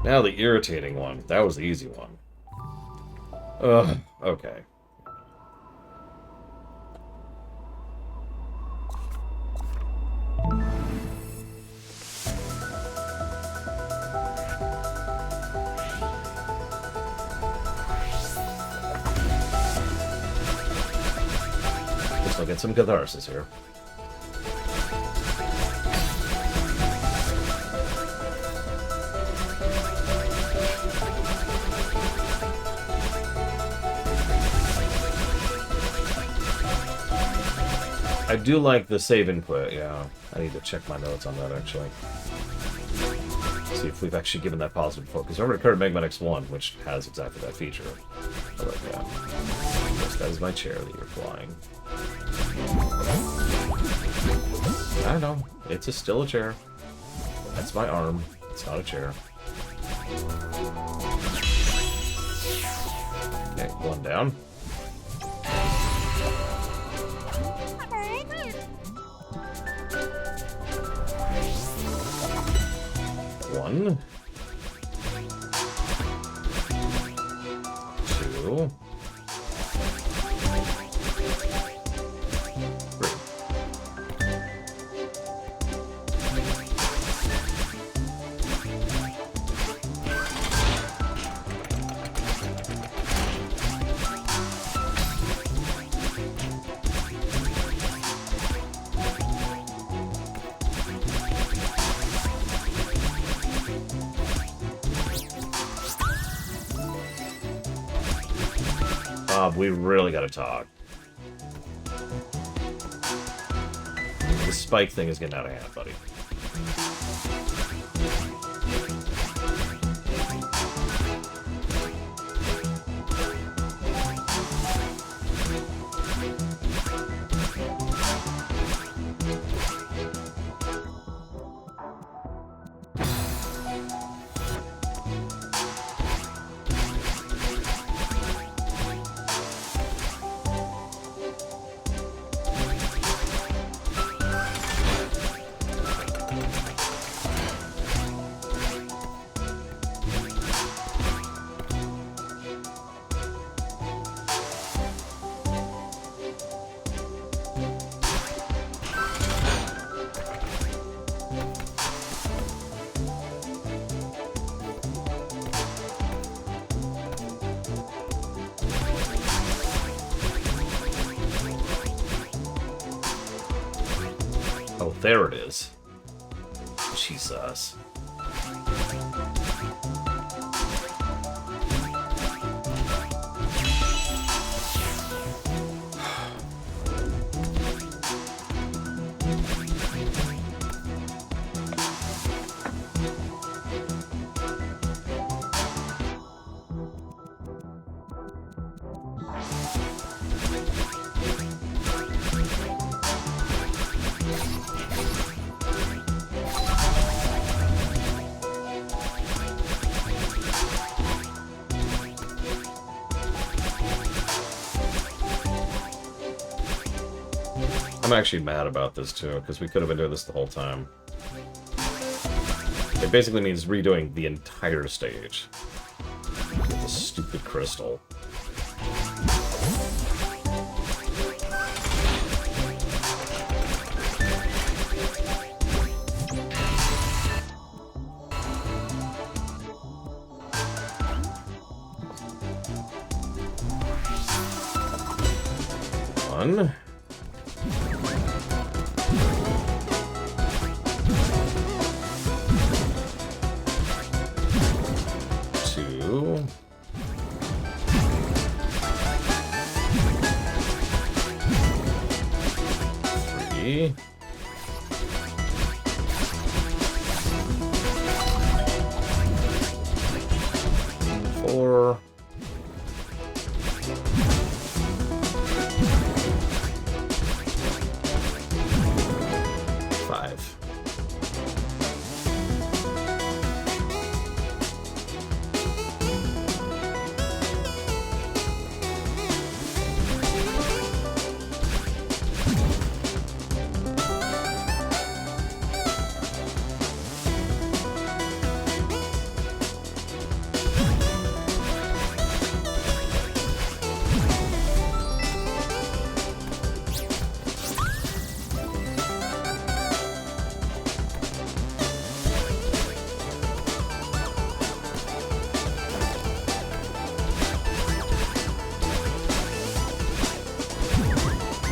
Now the irritating one. That was the easy one. Ugh. Okay. Guess I'll get some catharsis here. I do like the save input, yeah. I need to check my notes on that, actually. See if we've actually given that positive focus. Remember, it occurred Mega Man X1, which has exactly that feature. I like that. Yes, that is my chair that you're flying. I know. It's still a chair. That's my arm. It's not a chair. Okay, one down. One. Two. We really gotta talk. The spike thing is getting out of hand, buddy. Oh, there it is. Jesus. I'm actually mad about this too, because we could have been doing this the whole time. It basically means redoing the entire stage. With the stupid crystal. One. Two. Three. Four. Five.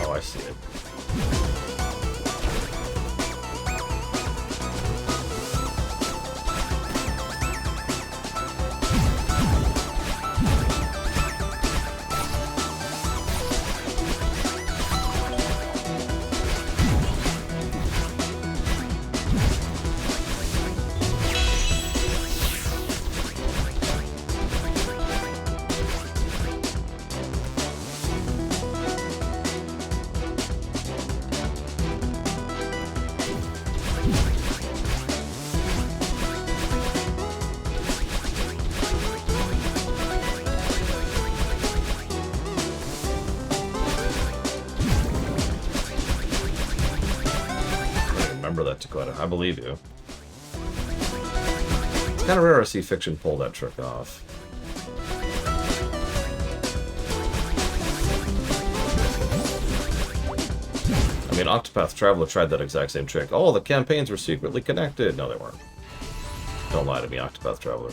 Oh, I see it. Remember that, Dakota. I believe you. It's kind of rare to see Fiction pull that trick off. I mean, Octopath Traveler tried that exact same trick. Oh, the campaigns were secretly connected. No, they weren't. Don't lie to me, Octopath Traveler.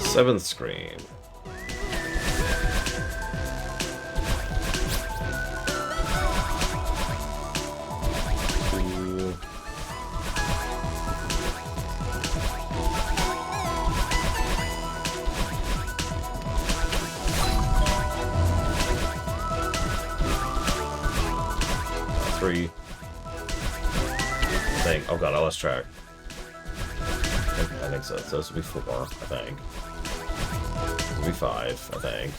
Seventh screen. Two. 3. I think. Oh god, I lost track. I think so. So this would be 4, I think. This would be 5, I think.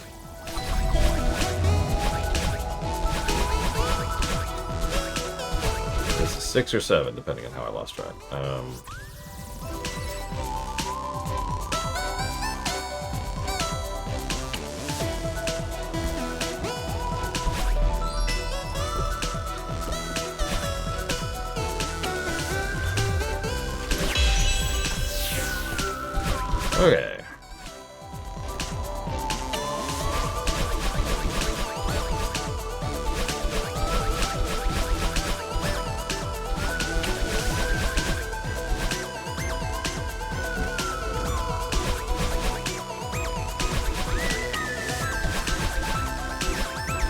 This is 6 or 7, depending on how I lost track. Okay.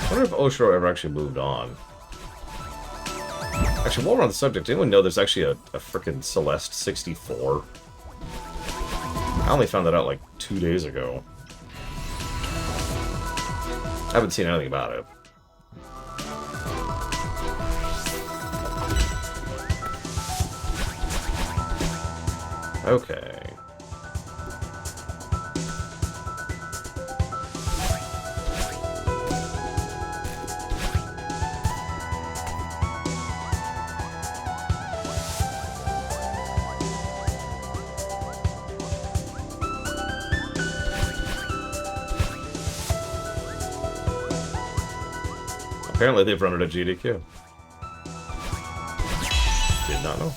I wonder if Oshiro ever actually moved on. Actually, while we're on the subject, anyone know there's actually a frickin' Celeste 64? I only found that out like 2 days ago. I haven't seen anything about it. Okay. Apparently they've run it at GDQ. Did not know.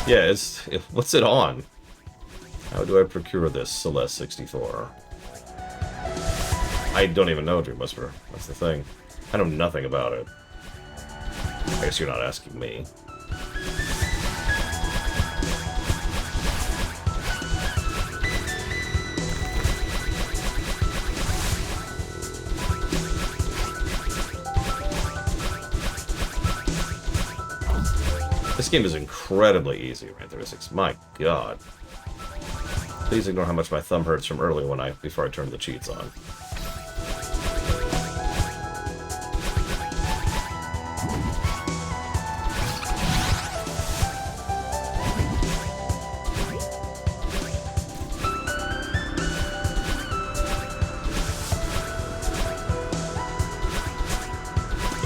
Yeah, what's it on? How do I procure this Celeste 64? I don't even know, Dream Whisperer. That's the thing. I know nothing about it. I guess you're not asking me. This game is incredibly easy, right? 36. My god. Please ignore how much my thumb hurts from earlier before I turned the cheats on.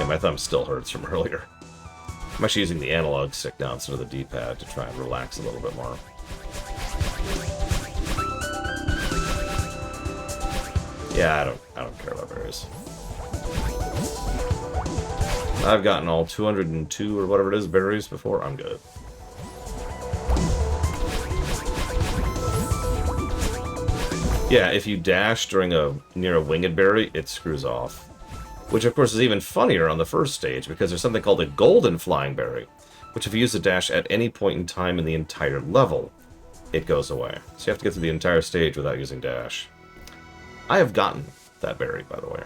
My thumb still hurts from earlier. I'm actually using the analog stick now instead of the D-pad to try and relax a little bit more. Yeah, I don't care about berries. I've gotten all 202 or whatever it is berries before. I'm good. Yeah, if you dash near a winged berry, it screws off. Which, of course, is even funnier on the first stage, because there's something called a golden flying berry, which if you use a dash at any point in time in the entire level, it goes away. So you have to get through the entire stage without using dash. I have gotten that berry, by the way.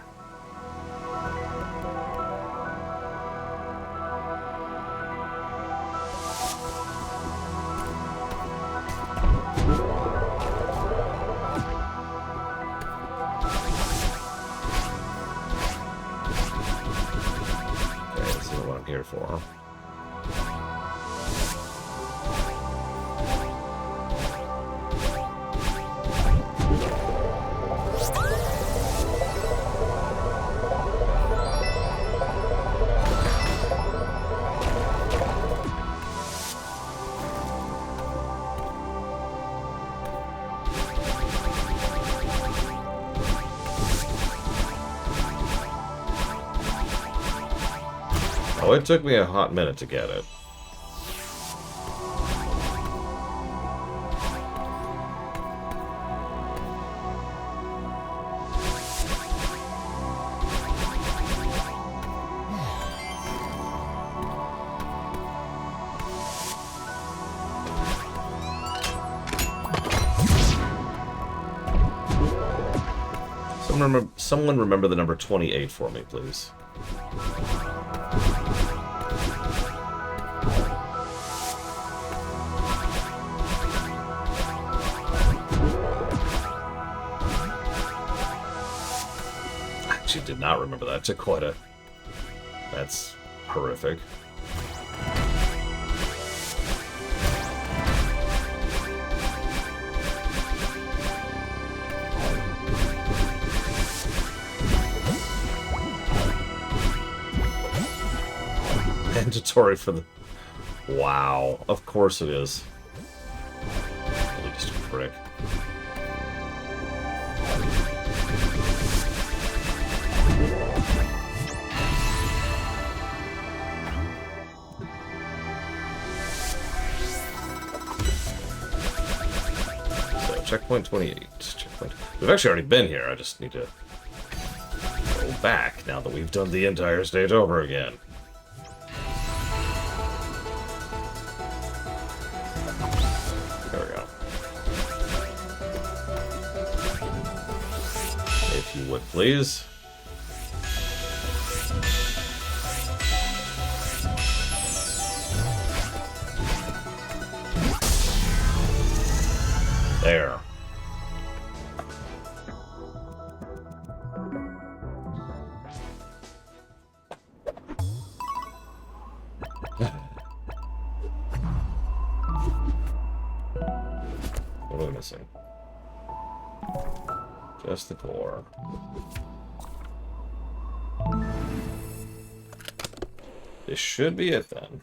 For. Oh, it took me a hot minute to get it. Someone remember the number 28 for me, please. She did not remember that. Took quite a... That's horrific. Mandatory for the... Wow. Of course it is. Really just a prick. So, checkpoint 28. Checkpoint. We've actually already been here. I just need to go back now that we've done the entire stage over again. There we go. If you would, please. There. What are we missing? Just the core. This should be it then.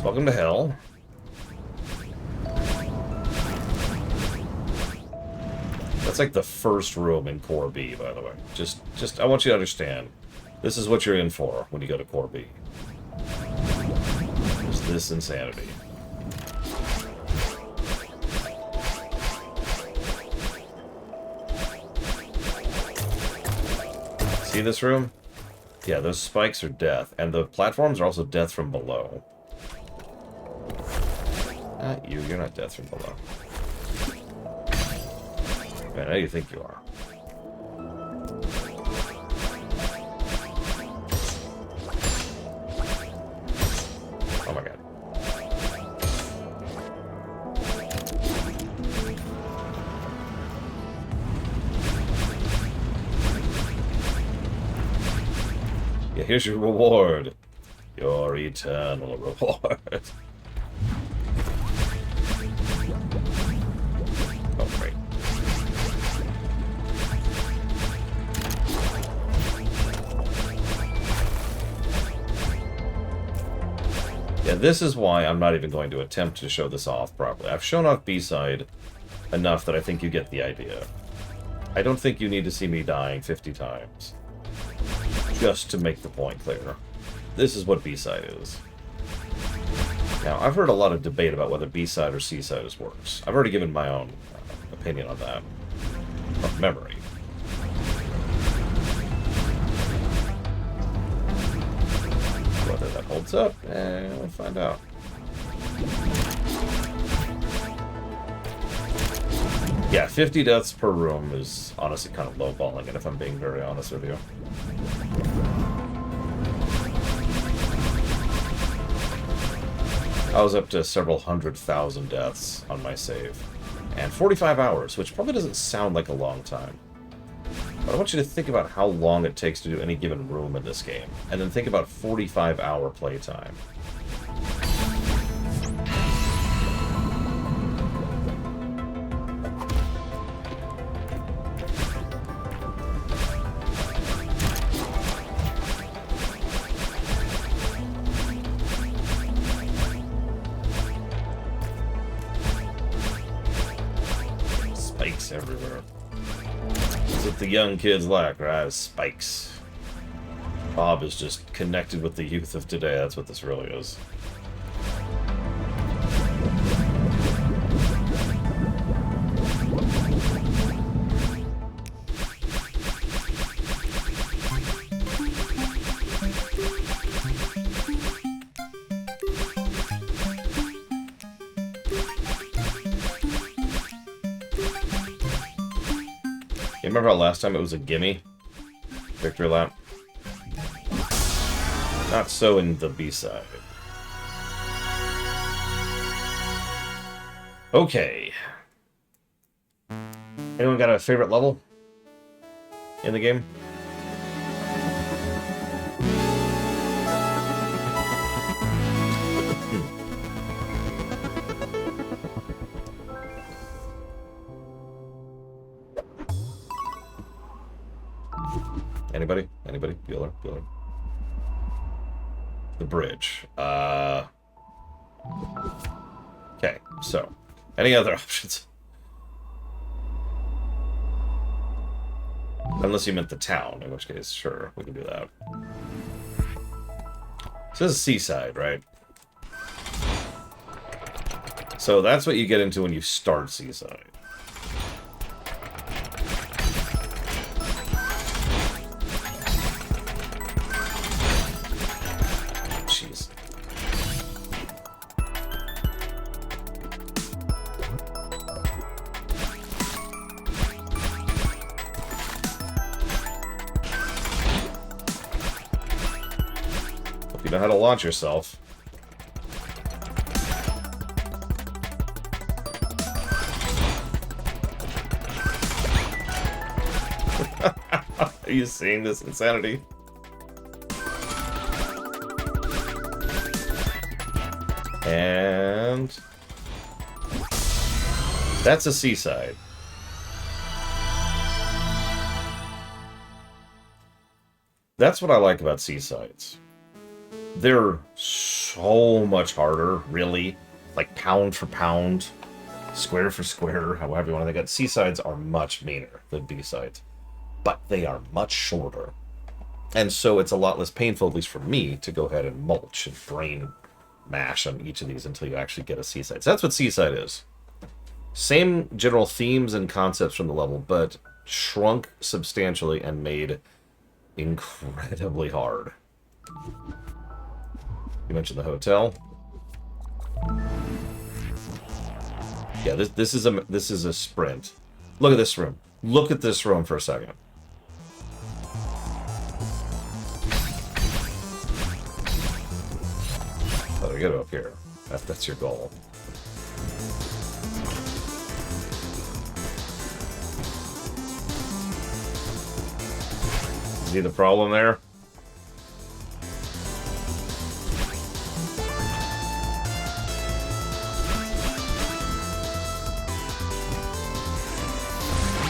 Welcome to hell. That's like the first room in Core B, by the way. Just I want you to understand. This is what you're in for when you go to Core B. Just this insanity. See this room? Yeah, those spikes are death. And the platforms are also death from below. Not you, you're not death from below. I know you think you are. Oh my god. Yeah, here's your reward. Your eternal reward. Oh, great. Yeah, this is why I'm not even going to attempt to show this off properly. I've shown off B-side enough that I think you get the idea. I don't think you need to see me dying 50 times just to make the point clear. This is what B-side is. Now, I've heard a lot of debate about whether B-side or C-side is worse. I've already given my own opinion on that from memory. Whether that holds up, we'll find out. Yeah, 50 deaths per room is honestly kind of lowballing it, if I'm being very honest with you. I was up to several 100,000 deaths on my save. And 45 hours, which probably doesn't sound like a long time. But I want you to think about how long it takes to do any given room in this game. And then think about 45-hour playtime. Spikes everywhere. That's what the young kids like, right? Spikes. Bob is just connected with the youth of today. That's what this really is. You remember how last time it was a gimme? Victory lap? Not so in the B-side. Okay. Anyone got a favorite level in the game? Anybody? Anybody? Bueller? Bueller? The bridge. Okay, so. Any other options? Unless you meant the town, in which case, sure, we can do that. So this is Seaside, right? So that's what you get into when you start Seaside. Jeez. Hope you know how to launch yourself. Are you seeing this insanity? And that's a Seaside. That's what I like about Seasides. They're so much harder, really. Like pound for pound, square for square, however you want to think of it. Seasides are much meaner than B-sides, but they are much shorter. And so it's a lot less painful, at least for me, to go ahead and mulch and brain mash on each of these until you actually get a Seaside. So that's what Seaside is. Same general themes and concepts from the level, but shrunk substantially and made incredibly hard. You mentioned the hotel. Yeah, this is a sprint. Look at this room. Look at this room for a second. Oh, you go up here. That's your goal. See the problem there?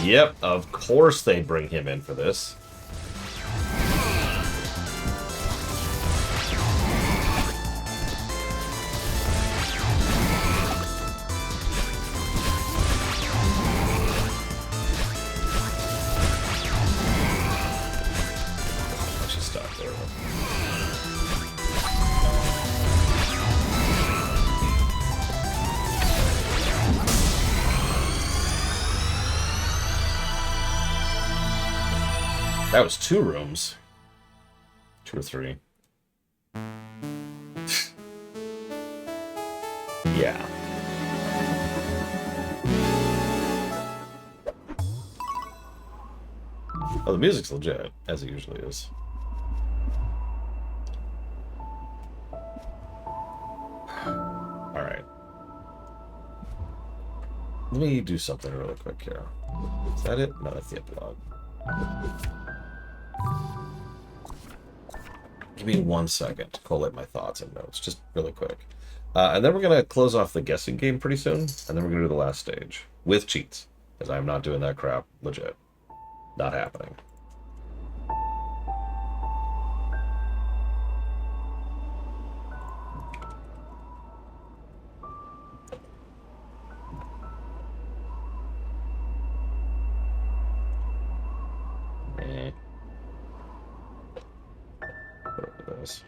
Yep, of course they bring him in for this. I should stop there. That was 2 rooms. 2 or 3. Yeah. Oh, the music's legit, as it usually is. Alright. Let me do something really quick here. Is that it? No, that's the epilogue. Give me 1 second to collate my thoughts and notes, just really quick. And then we're going to close off the guessing game pretty soon, and then we're going to do the last stage. With cheats, because I'm not doing that crap legit. Not happening. Whatever this.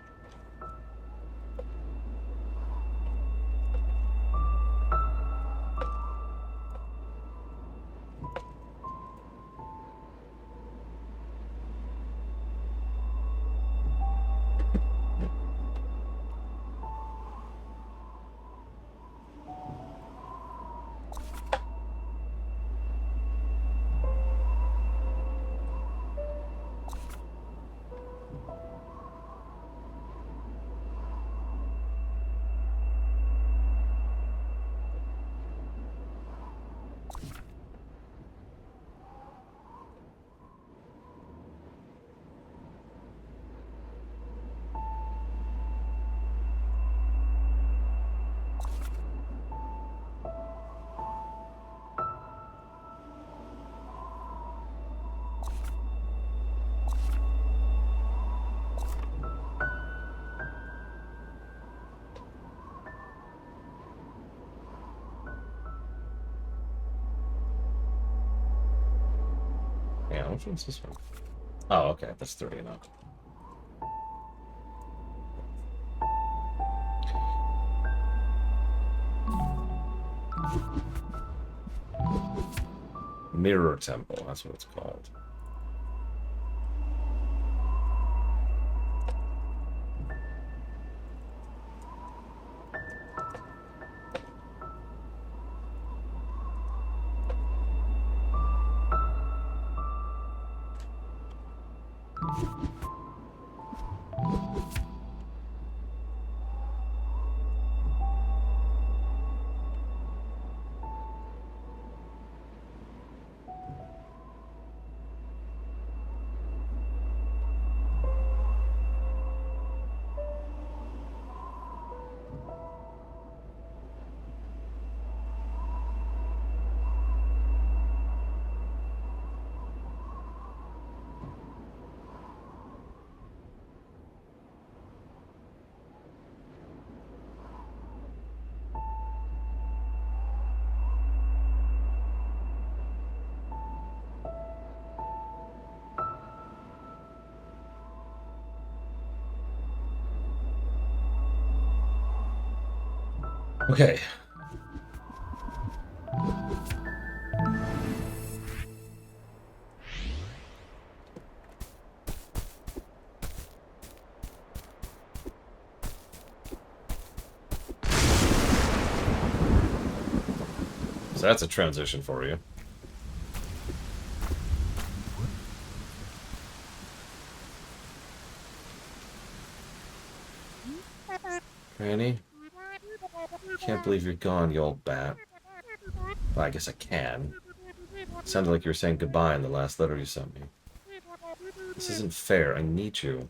Which one's this one? Oh, okay. That's 30 and up. Mirror Temple. That's what it's called. Okay. So that's a transition for you. Granny? Can't believe you're gone, you old bat. Well, I guess I can. It sounded like you were saying goodbye in the last letter you sent me. This isn't fair. I need you.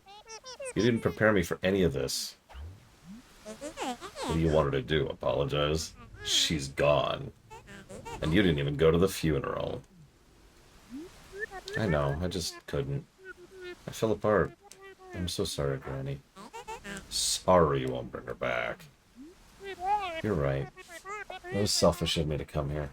You didn't prepare me for any of this. What do you want her to do? Apologize? She's gone. And you didn't even go to the funeral. I know, I just couldn't. I fell apart. I'm so sorry, Granny. Sorry you won't bring her back. You're right. It was selfish of me to come here.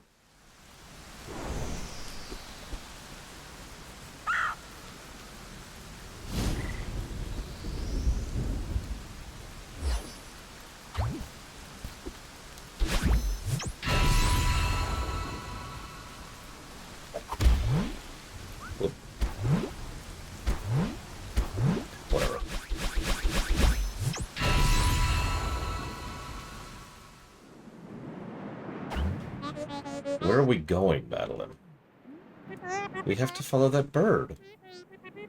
Whatever. Where are we going, Madeline? We have to follow that bird.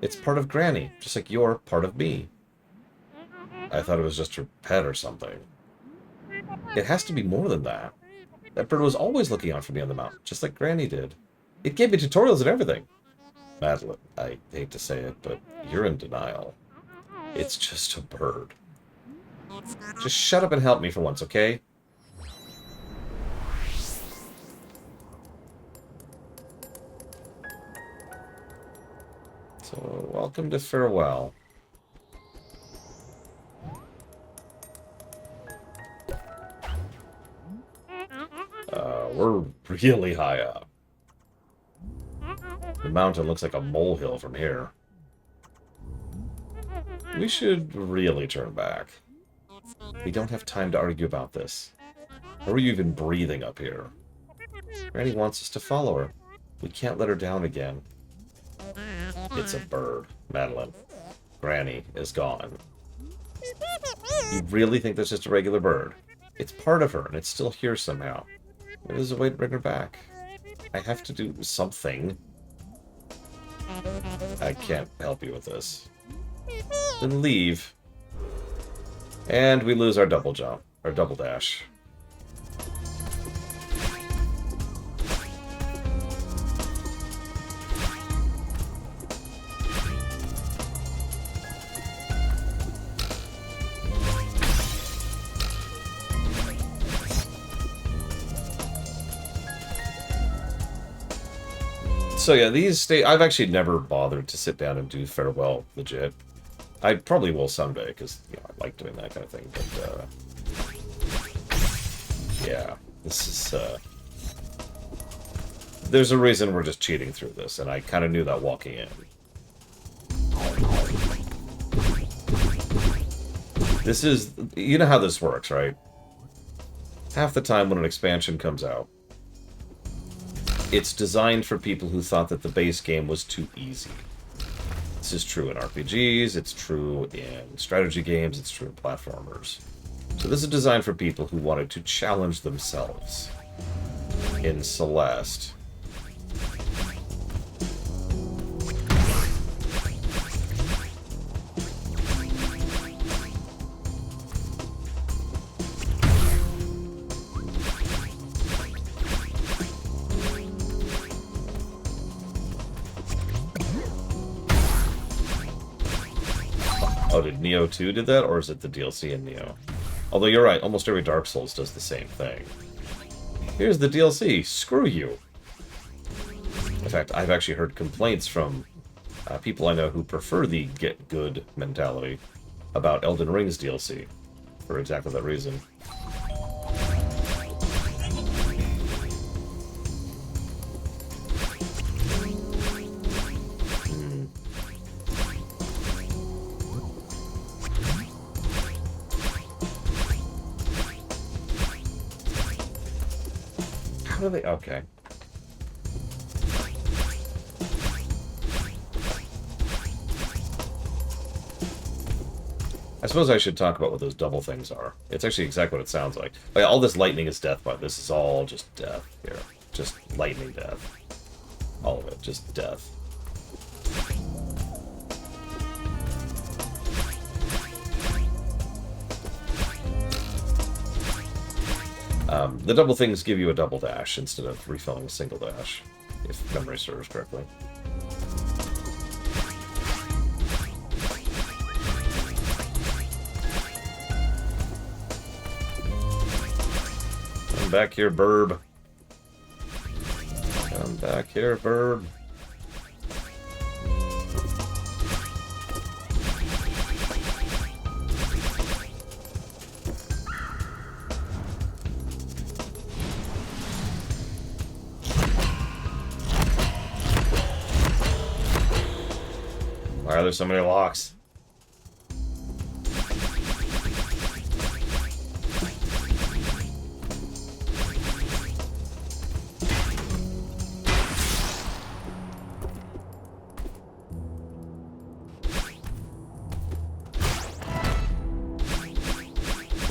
It's part of Granny, just like you're part of me. I thought it was just her pet or something. It has to be more than that. That bird was always looking out for me on the mountain, just like Granny did. It gave me tutorials and everything. Madeline, I hate to say it, but you're in denial. It's just a bird. Just shut up and help me for once, okay? So, welcome to Farewell. We're really high up. The mountain looks like a molehill from here. We should really turn back. We don't have time to argue about this. How are you even breathing up here? Granny wants us to follow her. We can't let her down again. It's a bird, Madeline. Granny is gone. You really think that's just a regular bird? It's part of her, and it's still here somehow. There's a way to bring her back. I have to do something. I can't help you with this. Then leave. And we lose our double jump, our double dash. So yeah, I've actually never bothered to sit down and do Farewell legit. I probably will someday, because I like doing that kind of thing, but yeah, this there's a reason we're just cheating through this, and I kind of knew that walking in. This is... You know how this works, right? Half the time when an expansion comes out, it's designed for people who thought that the base game was too easy. This is true in RPGs, it's true in strategy games, it's true in platformers. So this is designed for people who wanted to challenge themselves. In Celeste, oh, did Neo 2 did that, or is it the DLC in Neo? Although you're right, almost every Dark Souls does the same thing. Here's the DLC, screw you. In fact, I've actually heard complaints from people I know who prefer the get good mentality about Elden Ring's DLC, for exactly that reason. How do they... Okay. I suppose I should talk about what those double things are. It's actually exactly what it sounds like. Like, all this lightning is death, but this is all just death here. Just lightning death. All of it, just death. The double things give you a double dash instead of refilling a single dash, if memory serves correctly. Come back here, burb. Come back here, burb. Why are there so many locks?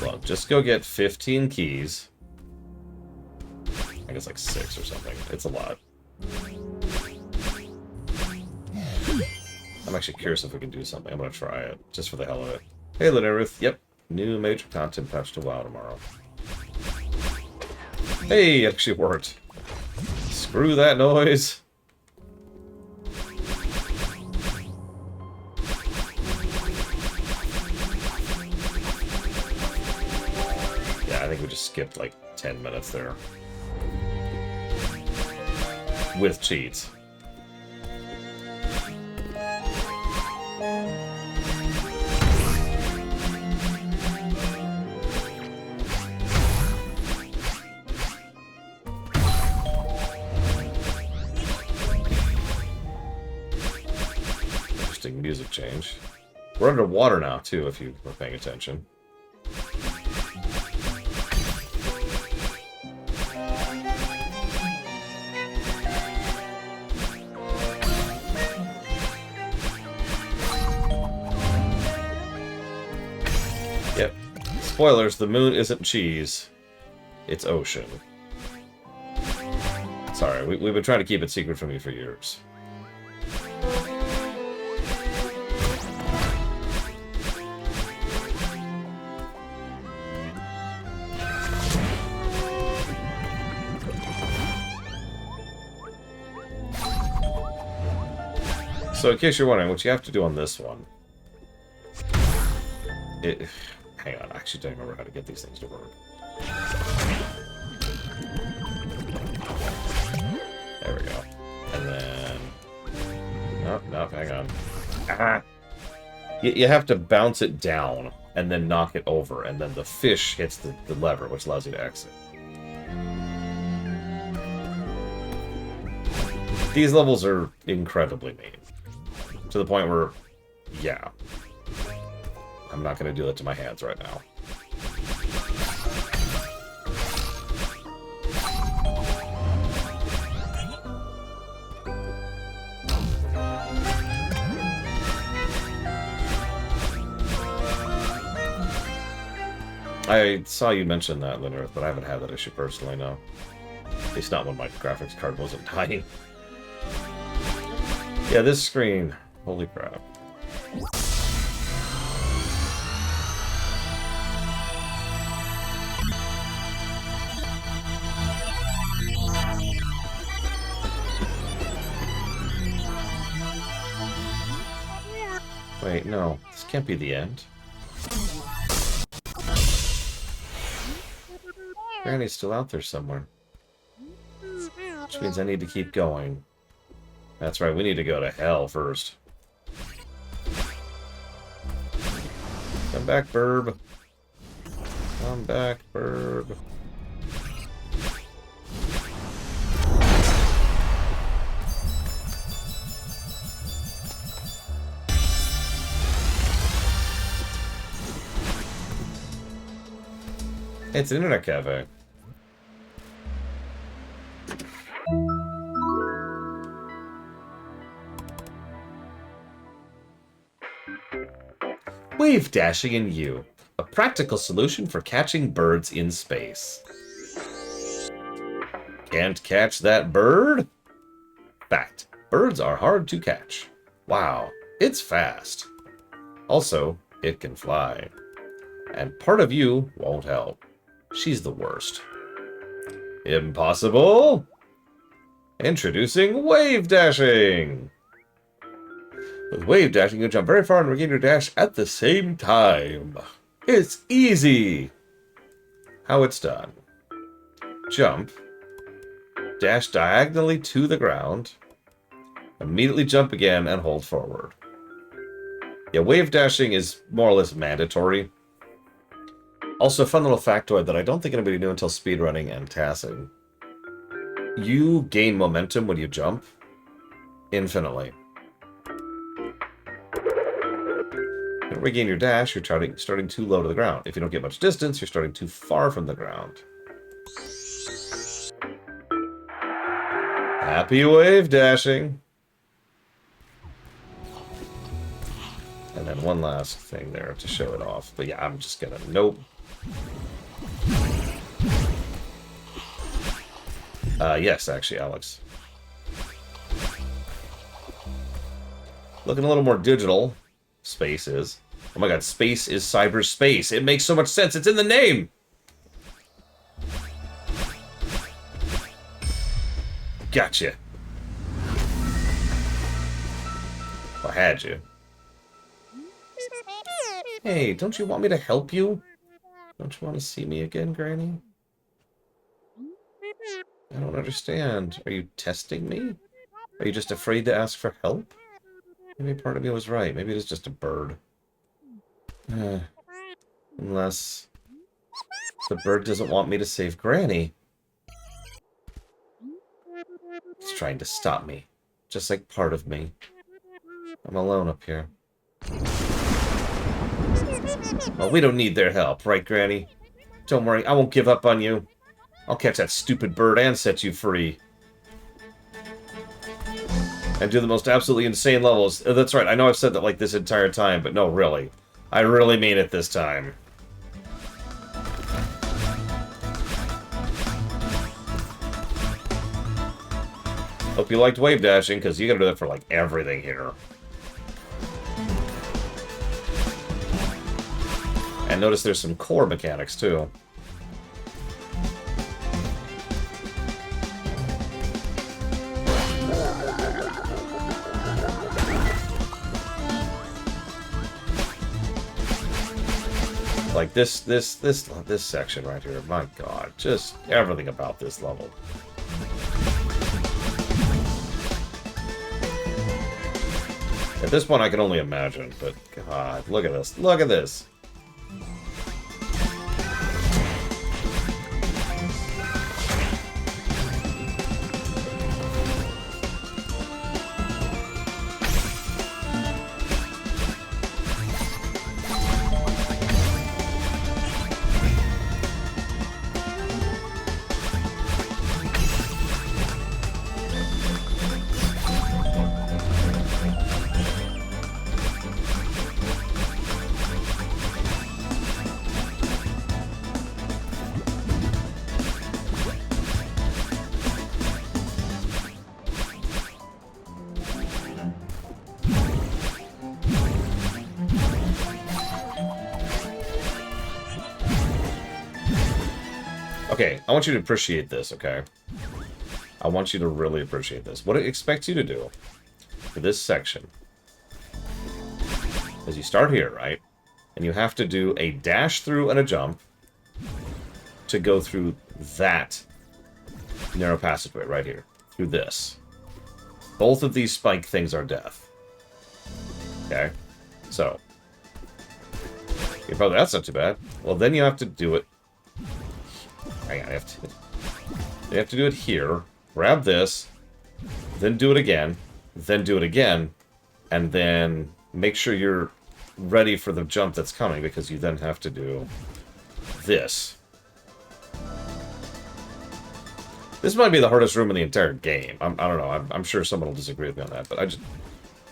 Well, just go get 15 keys. I guess like 6 or something. It's a lot. I'm actually curious if we can do something. I'm gonna try it, just for the hell of it. Hey, Lineruth. Yep. New major content patch to WoW tomorrow. Hey, it actually worked. Screw that noise. Yeah, I think we just skipped like 10 minutes there. With cheats. Interesting music change. We're underwater now, too, if you were paying attention. Yep. Spoilers, the moon isn't cheese. It's ocean. Sorry, we've been trying to keep it secret from you for years. So, in case you're wondering, what you have to do on this one... Hang on, I actually don't remember how to get these things to work. There we go. And then... Nope, nope, hang on. Ah! You have to bounce it down, and then knock it over, and then the fish hits the lever, which allows you to exit. These levels are incredibly mean. To the point where, yeah. I'm not going to do that to my hands right now. I saw you mention that, Linnerth, but I haven't had that issue personally, no. At least not when my graphics card wasn't dying. Yeah, this screen. Holy crap. Wait, no. This can't be the end. Granny's still out there somewhere. Which means I need to keep going. That's right, we need to go to hell first. Come back, Burb. Come back, Burb. It's an internet cafe. Wave dashing in U, a practical solution for catching birds in space. Can't catch that bird? Fact, birds are hard to catch. Wow, it's fast. Also, it can fly. And part of you won't help. She's the worst. Impossible? Introducing wave dashing! With wave dashing, you jump very far and regain your dash at the same time. It's easy! How it's done. Jump. Dash diagonally to the ground. Immediately jump again and hold forward. Yeah, wave dashing is more or less mandatory. Also, a fun little factoid that I don't think anybody knew until speedrunning and tassing. You gain momentum when you jump. Infinitely. When you regain your dash, you're starting too low to the ground. If you don't get much distance, you're starting too far from the ground. Happy wave dashing! And then one last thing there to show it off. But yeah, I'm just gonna... Nope. Yes, actually, Alex. Looking a little more digital. Space is. Oh my god, space is cyberspace. It makes so much sense. It's in the name! Gotcha. I had you. Hey, don't you want me to help you? Don't you want to see me again, Granny? I don't understand. Are you testing me? Are you just afraid to ask for help? Maybe part of me was right. Maybe it is just a bird. Unless the bird doesn't want me to save Granny. It's trying to stop me. Just like part of me. I'm alone up here. Well, we don't need their help, right, Granny? Don't worry, I won't give up on you. I'll catch that stupid bird and set you free. And do the most absolutely insane levels. That's right, I know I've said that like this entire time, but no, really. I really mean it this time. Hope you liked wave dashing, because you gotta do that for like everything here. And notice there's some core mechanics too. Like this section right here, my god, just everything about this level. At this point I can only imagine, but god, look at this, look at this! Okay, I want you to appreciate this, okay? I want you to really appreciate this. What it expects you to do for this section is you start here, right? And you have to do a dash through and a jump to go through that narrow passageway right here. Through this. Both of these spike things are death. Okay? So. You're probably, that's not too bad. Well, then you have to do it. Hang on, you have to do it here. Grab this. Then do it again. Then do it again. And then make sure you're ready for the jump that's coming, because you then have to do this. This might be the hardest room in the entire game. I don't know. I'm sure someone will disagree with me on that, but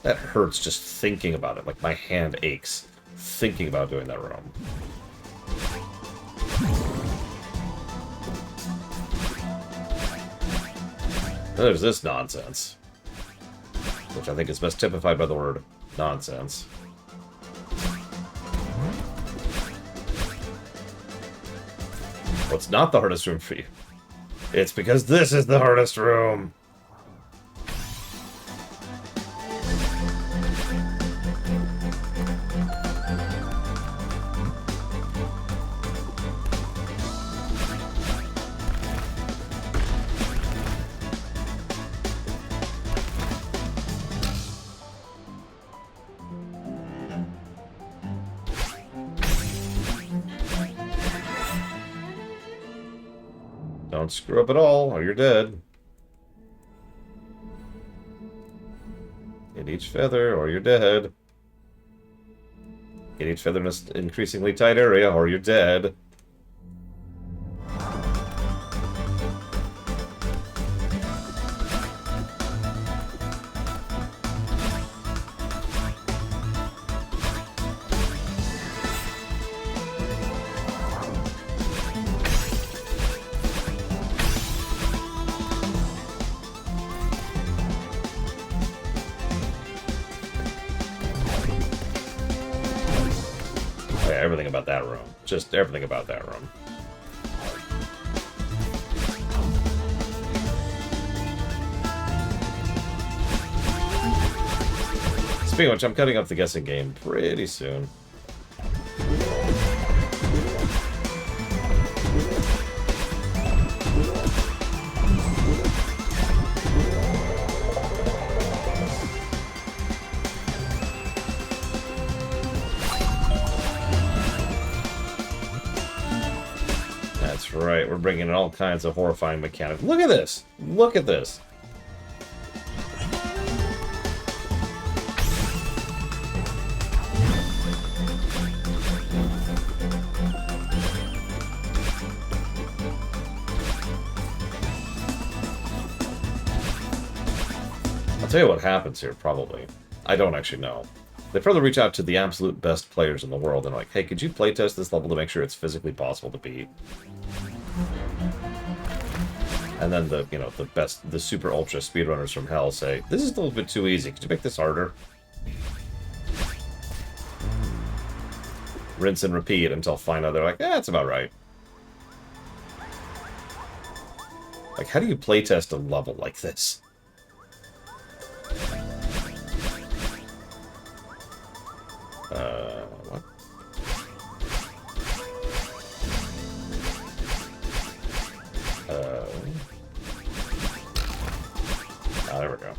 that hurts just thinking about it. Like, my hand aches thinking about doing that room. Then there's this nonsense, which I think is best typified by the word nonsense. What's not the hardest room for you? It's because this is the hardest room. Don't screw up at all, or you're dead. Get each feather, or you're dead. Get each feather in an increasingly tight area, or you're dead. Everything about that room. Just everything about that room. Speaking of which, I'm cutting up the guessing game pretty soon. Right, we're bringing in all kinds of horrifying mechanics. Look at this! Look at this! I'll tell you what happens here, probably. I don't actually know. They probably reach out to the absolute best players in the world and like, hey, could you playtest this level to make sure it's physically possible to beat? And then the super ultra speedrunners from hell say, this is a little bit too easy. Could you make this harder? Rinse and repeat until finally they're like, that's about right. Like, how do you playtest a level like this? What? There we go.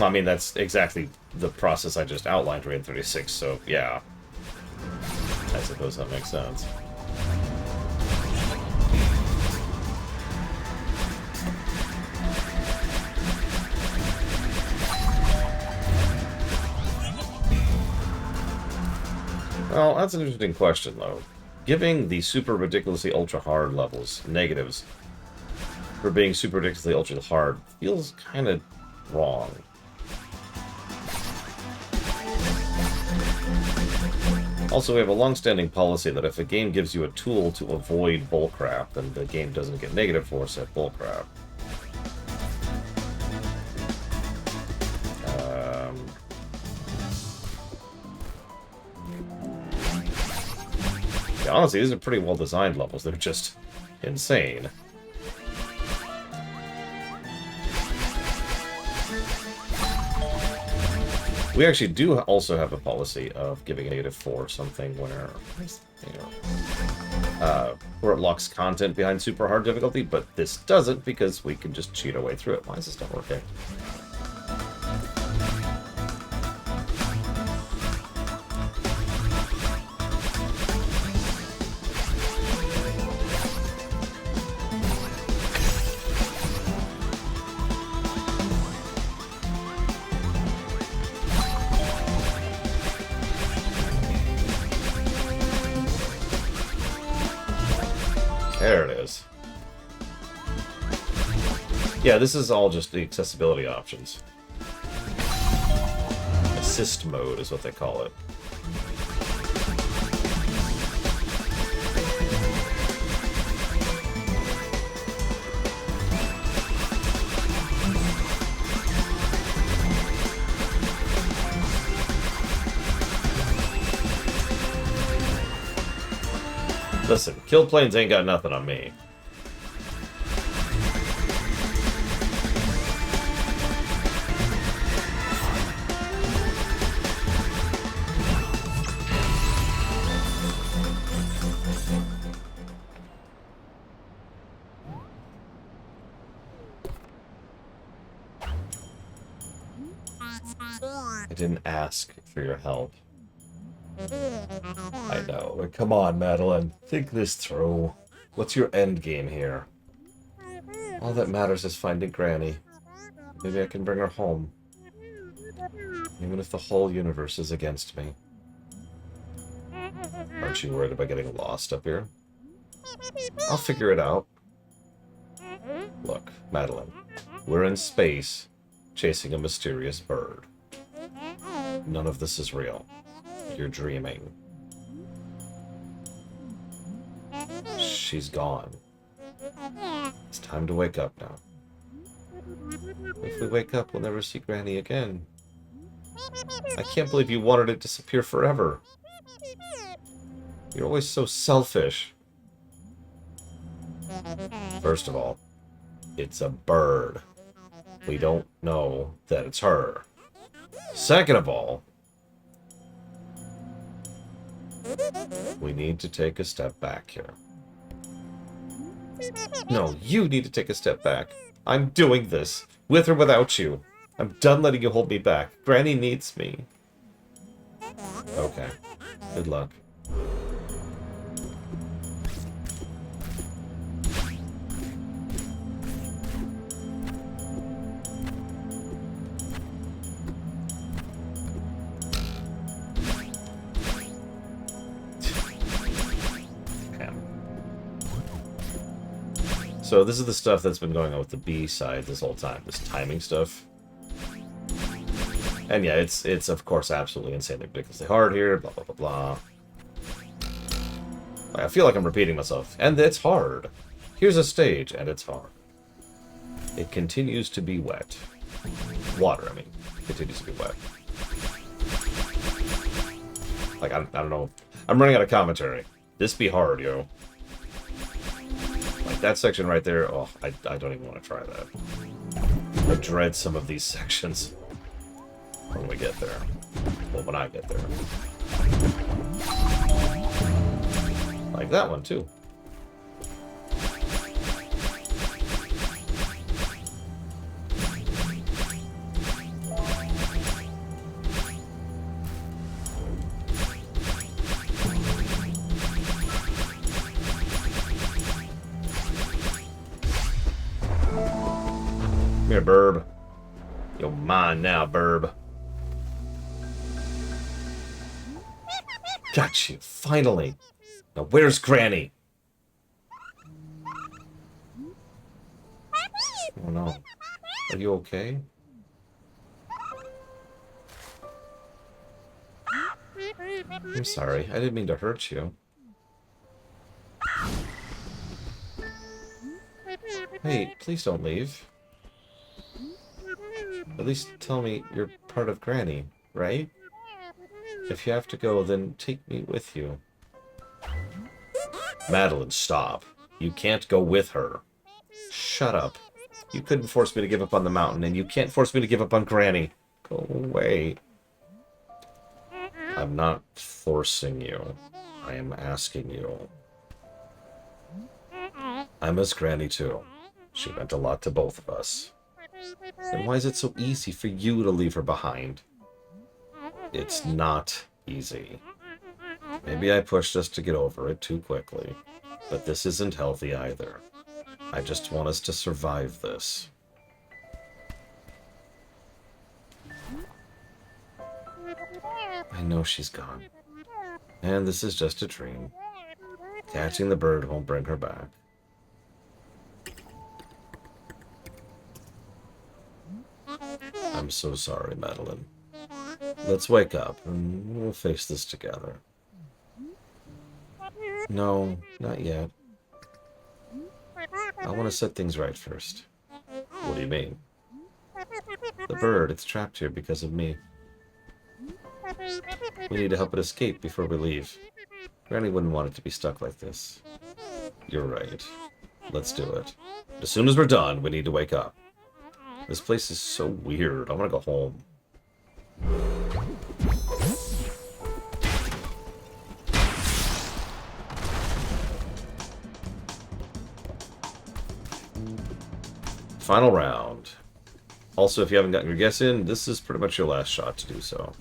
I mean, that's exactly the process I just outlined for 836, so yeah. I suppose that makes sense. Well, that's an interesting question, though. Giving the super ridiculously ultra hard levels negatives for being super ridiculously ultra hard feels kind of wrong. Also, we have a long-standing policy that if a game gives you a tool to avoid bullcrap, then the game doesn't get negative for said bullcrap. Yeah, honestly, these are pretty well-designed levels. They're just insane. We actually do also have a policy of giving a -4 something where it locks content behind super hard difficulty, but this doesn't because we can just cheat our way through it. Why is this not working? There it is. Yeah, this is all just the accessibility options. Assist mode is what they call it. Listen, kill planes ain't got nothing on me. I didn't ask for your help. I know, but come on, Madeline. Think this through. What's your end game here? All that matters is finding Granny. Maybe I can bring her home. Even if the whole universe is against me. Aren't you worried about getting lost up here? I'll figure it out. Look, Madeline. We're in space, chasing a mysterious bird. None of this is real. You're dreaming. She's gone. It's time to wake up now. If we wake up, we'll never see Granny again. I can't believe you wanted it to disappear forever. You're always so selfish. First of all, it's a bird. We don't know that it's her. Second of all, we need to take a step back here. No, you need to take a step back. I'm doing this, with or without you. I'm done letting you hold me back. Granny needs me. Okay. Good luck. So this is the stuff that's been going on with the B side this whole time, this timing stuff. And yeah, it's of course absolutely insanely ridiculously hard here, blah blah blah blah. I feel like I'm repeating myself, and it's hard. Here's a stage, and it's hard. It continues to be wet. Water, I mean, continues to be wet. Like, I don't know. I'm running out of commentary. This be hard, yo. Like, that section right there, oh, I don't even want to try that. I dread some of these sections. When we get there. Well, when I get there. Like that one, too. Come here, Burb. You're mine now, Burb. Got you, finally. Now where's Granny? Oh no. Are you okay? I'm sorry. I didn't mean to hurt you. Hey, please don't leave. At least tell me you're part of Granny, right? If you have to go, then take me with you. Madeline, stop. You can't go with her. Shut up. You couldn't force me to give up on the mountain, and you can't force me to give up on Granny. Go away. I'm not forcing you. I am asking you. I miss Granny too. She meant a lot to both of us. Then why is it so easy for you to leave her behind? It's not easy. Maybe I pushed us to get over it too quickly, but this isn't healthy either. I just want us to survive this. I know she's gone. And this is just a dream. Catching the bird won't bring her back. I'm so sorry, Madeline. Let's wake up, and we'll face this together. No, not yet. I want to set things right first. What do you mean? The bird, it's trapped here because of me. We need to help it escape before we leave. Granny wouldn't want it to be stuck like this. You're right. Let's do it. As soon as we're done, we need to wake up. This place is so weird. I want to go home. Final round. Also, if you haven't gotten your guess in, this is pretty much your last shot to do so.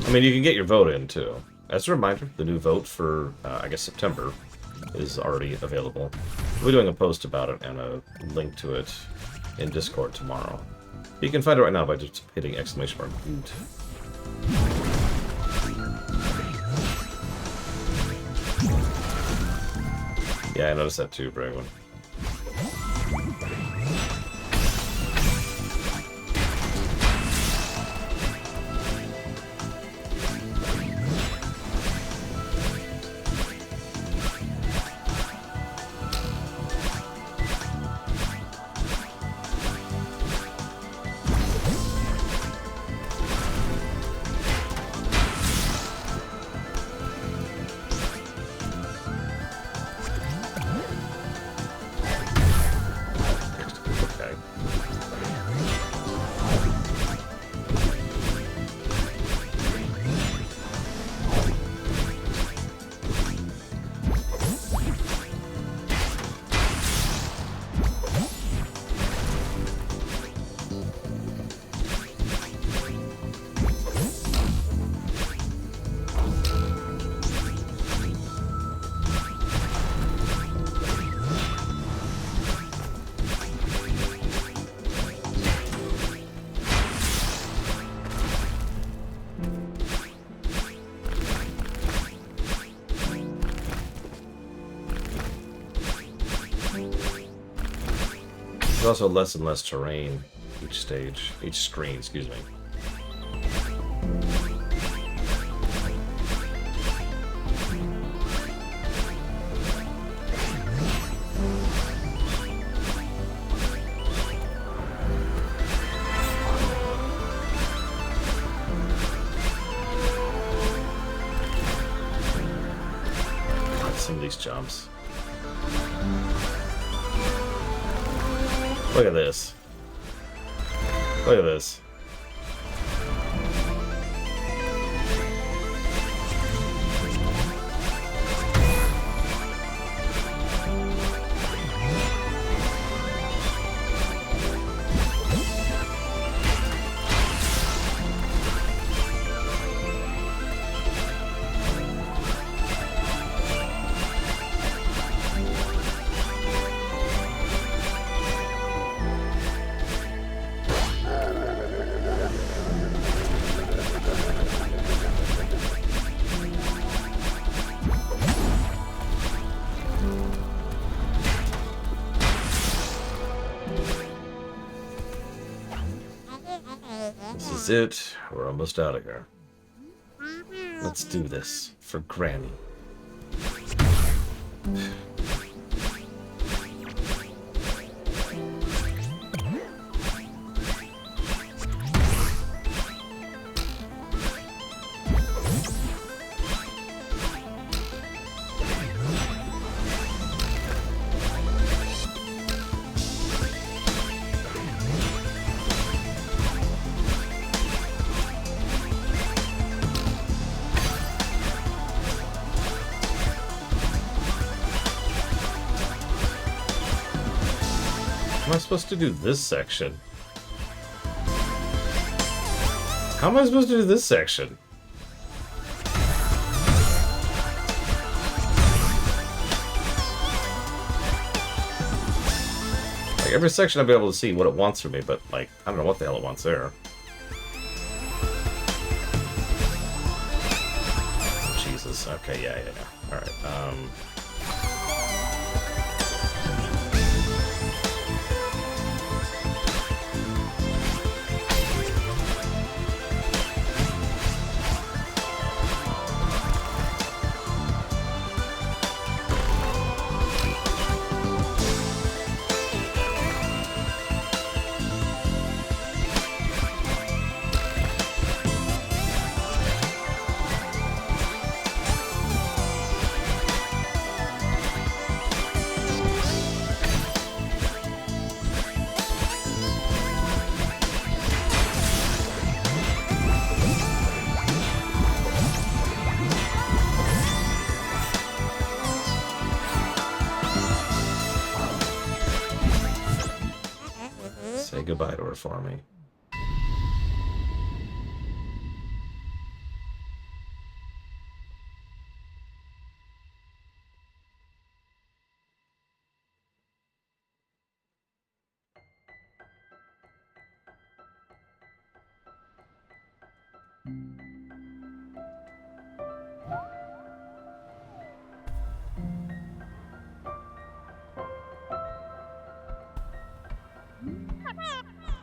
I mean, you can get your vote in, too. As a reminder, the new vote for, I guess, September is already available. We'll be doing a post about it and a link to it in Discord tomorrow. You can find it right now by just hitting exclamation mark boot. Yeah, I noticed that too, Bragwin. There's also less and less terrain each stage, each screen, excuse me. Some of these jumps. Look at this. Look at this. This is it. We're almost out of here. Let's do this for Granny. How am I supposed to do this section? How am I supposed to do this section? Like, every section I'll be able to see what it wants from me, but, like, I don't know what the hell it wants there. Oh, Jesus. Okay, yeah. Alright, say goodbye to her for me.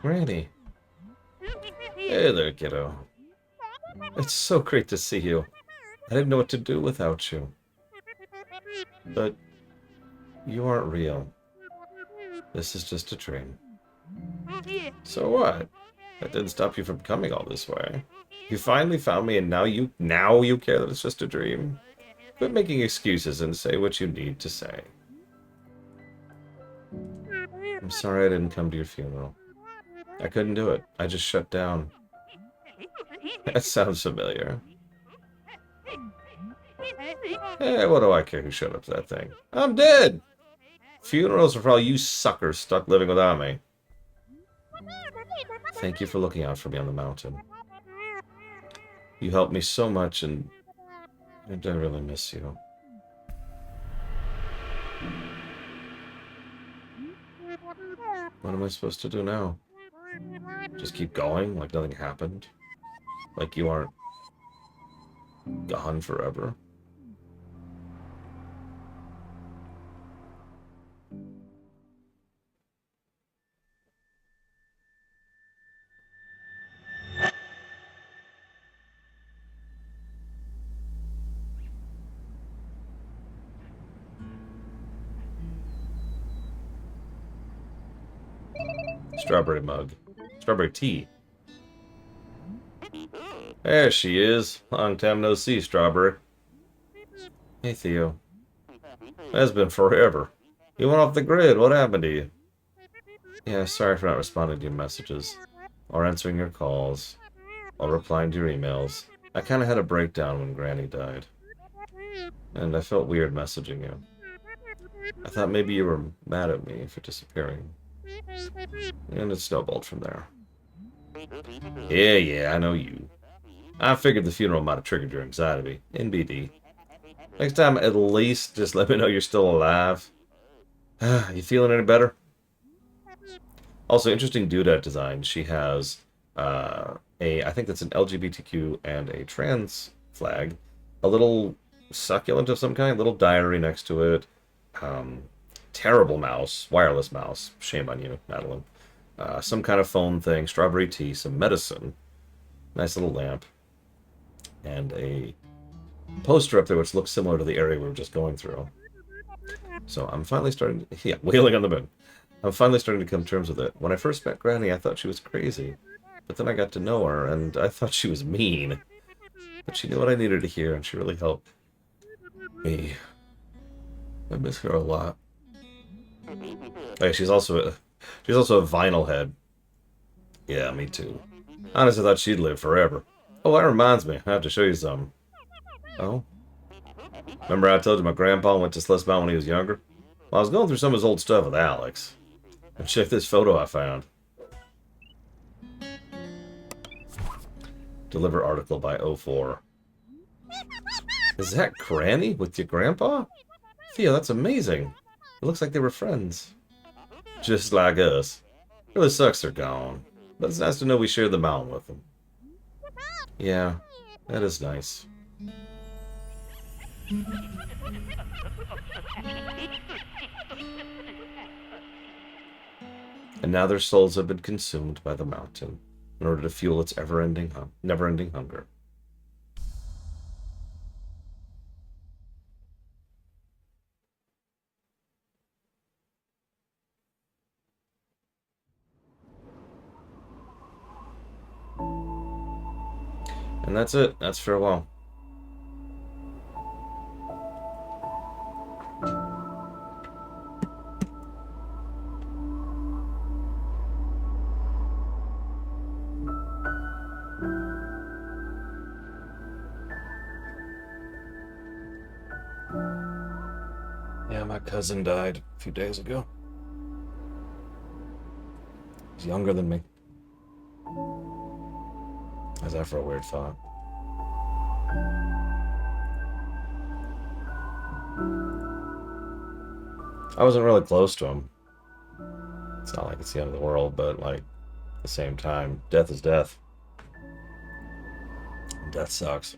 Granny. Hey there, kiddo. It's so great to see you. I didn't know what to do without you. But you aren't real. This is just a dream. So what? That didn't stop you from coming all this way. You finally found me and now you care that it's just a dream? Quit making excuses and say what you need to say. I'm sorry I didn't come to your funeral. I couldn't do it. I just shut down. That sounds familiar. Hey, what do I care who showed up to that thing? I'm dead! Funerals are for all you suckers stuck living without me. Thank you for looking out for me on the mountain. You helped me so much, and I really miss you. What am I supposed to do now? Just keep going like nothing happened? Like you aren't gone forever? Strawberry mug. Strawberry tea. There she is. Long time no see, Strawberry. Hey, Theo. It's been forever. You went off the grid. What happened to you? Yeah, sorry for not responding to your messages, or answering your calls, or replying to your emails. I kind of had a breakdown when Granny died, and I felt weird messaging you. I thought maybe you were mad at me for disappearing, and it snowballed from there. Yeah, I know you. I figured the funeral might have triggered your anxiety. NBD. Next time, at least just let me know you're still alive. You feeling any better? Also, interesting doodad design. She has I think that's an LGBTQ and a trans flag, a little succulent of some kind, little diary next to it. Terrible mouse, wireless mouse. Shame on you, Madeline. Some kind of phone thing, strawberry tea, some medicine, nice little lamp, and a poster up there which looks similar to the area we were just going through. So I'm finally starting to, yeah, wailing on the moon. I'm finally starting to come to terms with it. When I first met Granny, I thought she was crazy. But then I got to know her, and I thought she was mean. But she knew what I needed to hear, and she really helped me. I miss her a lot. Hey, she's also a vinyl head. Yeah, me too. Honestly, I thought she'd live forever. Oh, that reminds me. I have to show you something. Oh? Remember I told you my grandpa went to Celeste when he was younger? Well, I was going through some of his old stuff with Alex. And check this photo I found. Deliver article by 04. Is that Granny with your grandpa? Theo, that's amazing. It looks like they were friends. Just like us. Really sucks they're gone. But it's nice to know we shared the mountain with them. Yeah, that is nice. And now their souls have been consumed by the mountain in order to fuel its never-ending hunger. And that's it. That's farewell. Yeah, my cousin died a few days ago. He's younger than me. How's that for a weird thought? I wasn't really close to him. It's not like it's the end of the world, but like at the same time, death is death. Death sucks.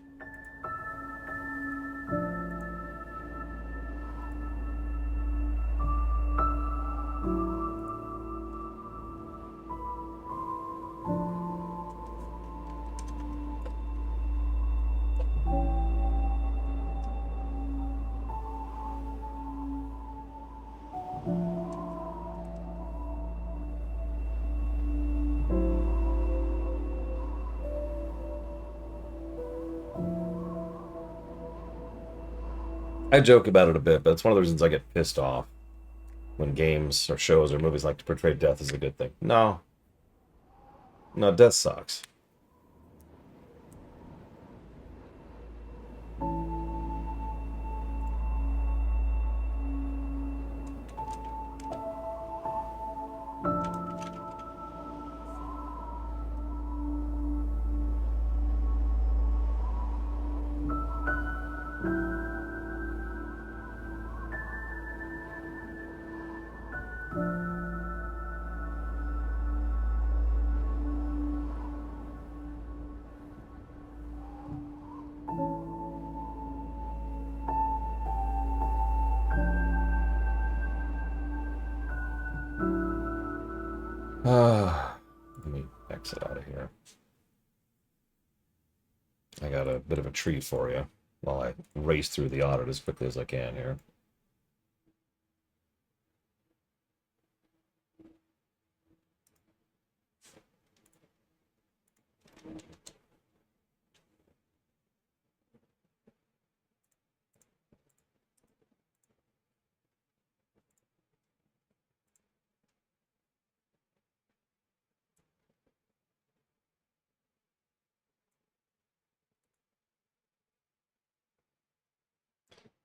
I joke about it a bit, but it's one of the reasons I get pissed off when games or shows or movies like to portray death as a good thing. No. No, death sucks. Let me exit out of here. I got a bit of a treat for you while I race through the audit as quickly as I can here.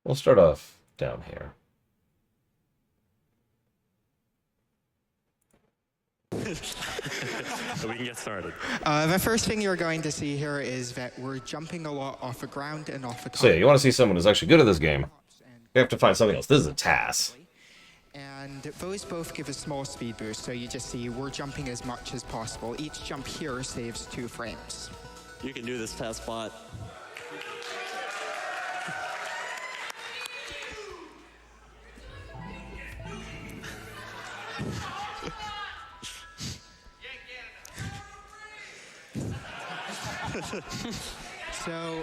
We'll start off down here. So we can get started. The first thing you're going to see here is that we're jumping a lot off the ground and off the top. So yeah, you want to see someone who's actually good at this game, you have to find something else. This is a TAS. And those both give a small speed boost, so you just see we're jumping as much as possible. Each jump here saves 2 frames. You can do this, test bot. So,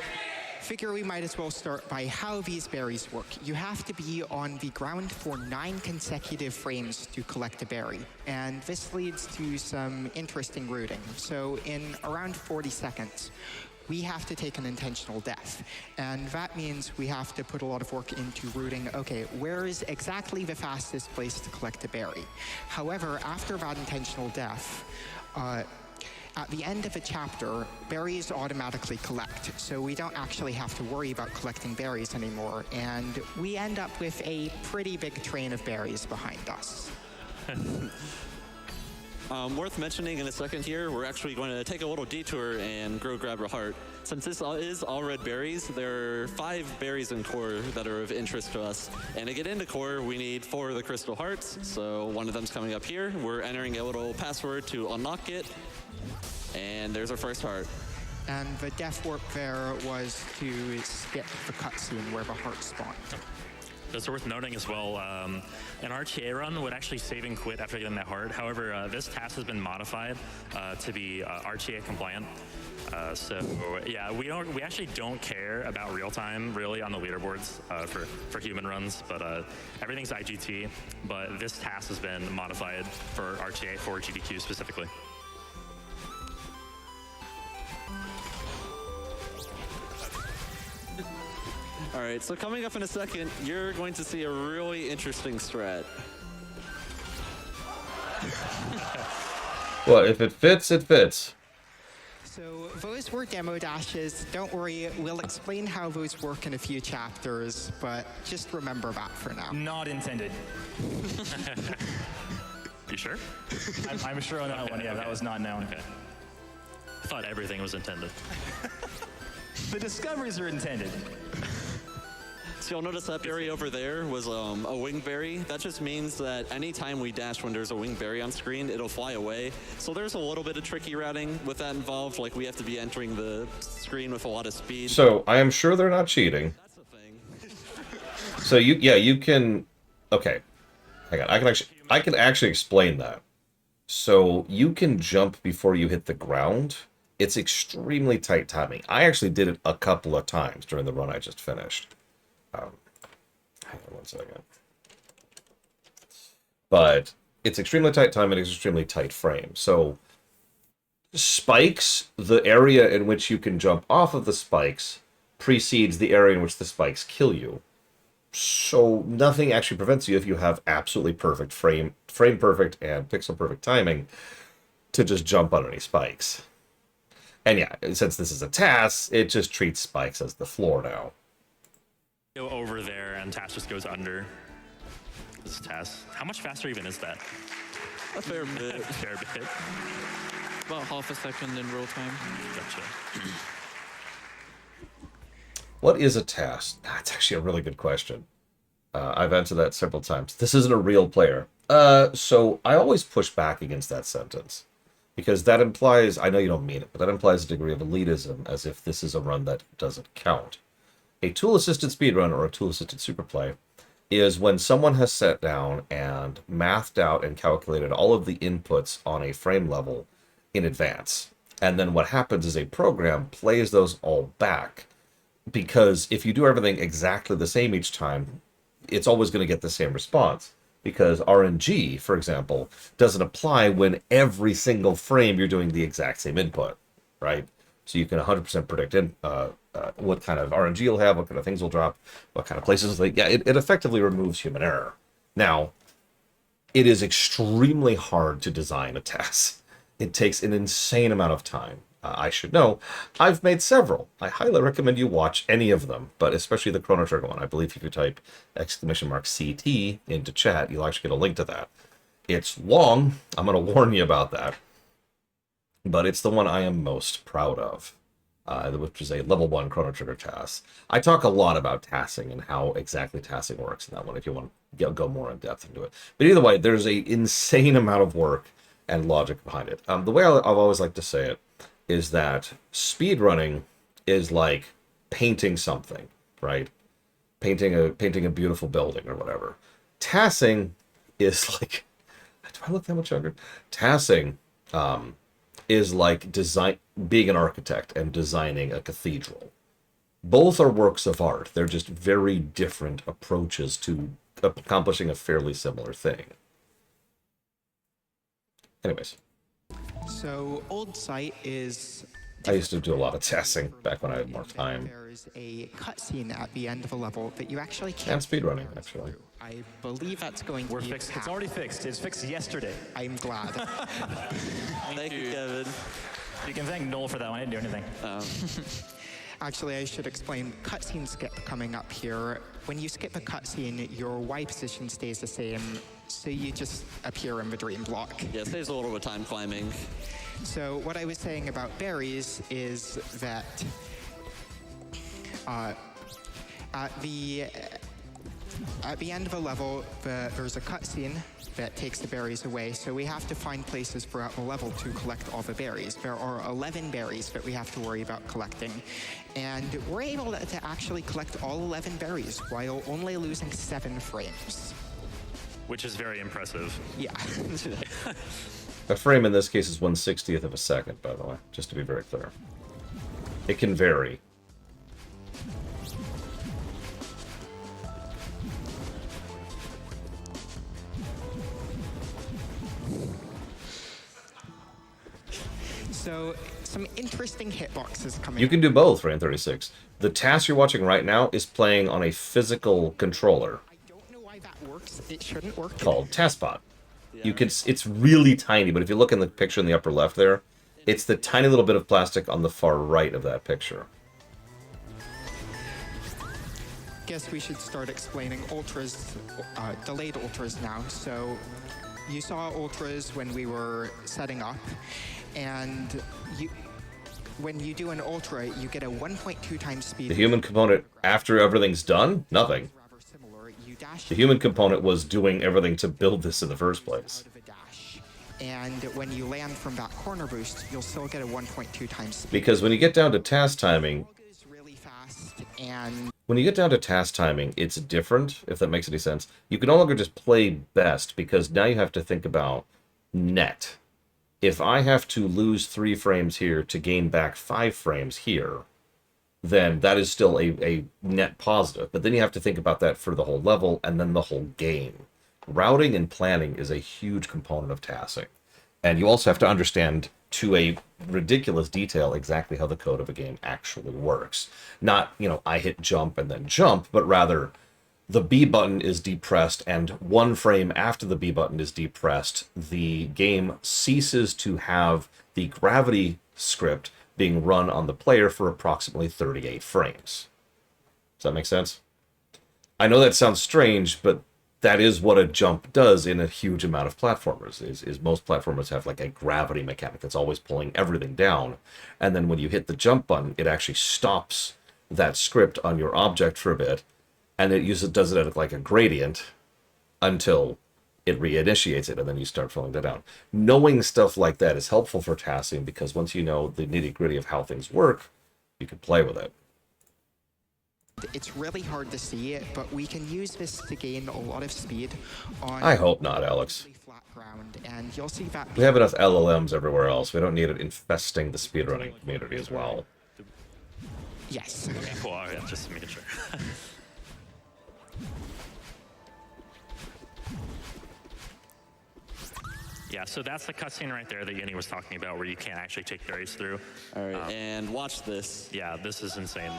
figure we might as well start by how these berries work. You have to be on the ground for 9 consecutive frames to collect a berry. And this leads to some interesting routing. So in around 40 seconds, we have to take an intentional death. And that means we have to put a lot of work into routing, okay, where is exactly the fastest place to collect a berry? However, after that intentional death, at the end of a chapter, berries automatically collect, so we don't actually have to worry about collecting berries anymore, and we end up with a pretty big train of berries behind us. Worth mentioning in a second here, we're actually going to take a little detour and grab a heart. Since this is all red berries, there are 5 berries in core that are of interest to us. And to get into core, we need 4 of the crystal hearts. So one of them's coming up here. We're entering a little password to unlock it. And there's our first heart. And the death warp there was to skip the cutscene where the heart spawned. It's worth noting as well, an RTA run would actually save and quit after getting that heart. However, this task has been modified to be RTA compliant. So yeah, we actually don't care about real time really on the leaderboards for human runs, but everything's IGT. But this task has been modified for RTA for GDQ specifically. All right, so coming up in a second, you're going to see a really interesting strat. Well, if it fits, it fits. So those were demo dashes. Don't worry, we'll explain how those work in a few chapters, but just remember that for now. Not intended. You sure? I'm sure on that one, yeah, that was not known. Okay. I thought everything was intended. The discoveries are intended. So you'll notice that berry over there was a wing berry. That just means that anytime we dash when there's a wing berry on screen, it'll fly away. So there's a little bit of tricky routing with that involved. Like we have to be entering the screen with a lot of speed. So I am sure they're not cheating. That's the thing. So you can. Okay, hang on. I can actually explain that. So you can jump before you hit the ground. It's extremely tight timing. I actually did it a couple of times during the run I just finished. Hang on one second. But it's extremely tight timing, it's extremely tight frame. So spikes, the area in which you can jump off of the spikes precedes the area in which the spikes kill you. So nothing actually prevents you if you have absolutely perfect frame perfect and pixel perfect timing to just jump on any spikes. And yeah, since this is a TAS, it just treats spikes as the floor now. Go over there and TAS just goes under. This is TAS. How much faster even is that? A fair bit. Fair bit. About half a second in real time. Gotcha. What is a TAS? That's actually a really good question. I've answered that several times. This isn't a real player. So I always push back against that sentence. Because that implies, I know you don't mean it, but that implies a degree of elitism, as if this is a run that doesn't count. A tool-assisted speedrun or a tool-assisted superplay is when someone has sat down and mathed out and calculated all of the inputs on a frame level in advance. And then what happens is a program plays those all back. Because if you do everything exactly the same each time, it's always going to get the same response. Because RNG, for example, doesn't apply when every single frame you're doing the exact same input, right? So you can 100% predict what kind of RNG you'll have, what kind of things will drop, what kind of places. It effectively removes human error. Now, it is extremely hard to design a TAS. It takes an insane amount of time. I should know. I've made several. I highly recommend you watch any of them, but especially the Chrono Trigger one. I believe if you type !CT into chat, you'll actually get a link to that. It's long. I'm going to warn you about that. But it's the one I am most proud of, which is a level 1 Chrono Trigger task. I talk a lot about tassing and how exactly tassing works in that one if you want to go more in depth into it. But either way, there's an insane amount of work and logic behind it. The way I've always liked to say it is that speedrunning is like painting something, right? Painting a beautiful building or whatever. Tassing is like, do I look that much younger? Tassing is like being an architect and designing a cathedral. Both are works of art. They're just very different approaches to accomplishing a fairly similar thing. Anyways. So Old Site is... I used to do a lot of tassing back when I had more time. There's a cutscene at the end of a level that you actually can't... And speedrunning, actually. I believe that's going to be Fixed. It's already fixed. It's fixed yesterday. I'm glad. Thank you, Kevin. You can thank Noel for that one. I didn't do anything. Actually, I should explain cutscene skip coming up here. When you skip a cutscene, your Y position stays the same, so you just appear in the dream block. Yeah, it saves a little bit of time climbing. So what I was saying about berries is that at the end of a level, there's a cutscene that takes the berries away, so we have to find places throughout the level to collect all the berries. There are 11 berries that we have to worry about collecting, and we're able to actually collect all 11 berries while only losing 7 frames. Which is very impressive. Yeah. A frame in this case is 1/60th of a second, by the way, just to be very clear. It can vary. So, some interesting hitboxes coming. You can do both, Rain36. The task you're watching right now is playing on a physical controller I don't know why that works. It shouldn't work. called TaskBot. You can, it's really tiny, but if you look in the picture in the upper left there, it's the tiny little bit of plastic on the far right of that picture. Guess we should start explaining ultras, delayed ultras now. So you saw ultras when we were setting up, and when you do an ultra, you get a 1.2 times speed. The human component, after everything's done, nothing. Rather similar. You dash The human component was doing everything to build this in the first place. out of a dash, and when you land from that corner boost, you'll still get a 1.2 times speed. Because when you get down to task timing, It goes really fast, and when you get down to task timing, it's different, if that makes any sense. You can no longer just play best, because now you have to think about net. If I have to lose 3 frames here to gain back 5 frames here, then that is still a net positive. But then you have to think about that for the whole level and then the whole game. Routing and planning is a huge component of tasking. And you also have to understand to a ridiculous detail exactly how the code of a game actually works. Not, I hit jump and then jump, but rather the B button is depressed, and 1 frame after the B button is depressed, the game ceases to have the gravity script being run on the player for approximately 38 frames. Does that make sense? I know that sounds strange, but that is what a jump does in a huge amount of platformers, is most platformers have like a gravity mechanic that's always pulling everything down. And then when you hit the jump button, it actually stops that script on your object for a bit, and it does it at like a gradient until it reinitiates it, and then you start filling that down. Knowing stuff like that is helpful for tasking, because once you know the nitty-gritty of how things work, you can play with it. it's really hard to see it, but we can use this to gain a lot of speed on I hope not, Alex. really flat ground, and you'll see that. We have enough LLMs everywhere else. We don't need it infesting the speedrunning community as well. Yes. Okay, cool. All right, just making sure. Yeah, so that's the cutscene right there that Yeni was talking about, where you can't actually take berries through. All right, and watch this. Yeah, this is insane.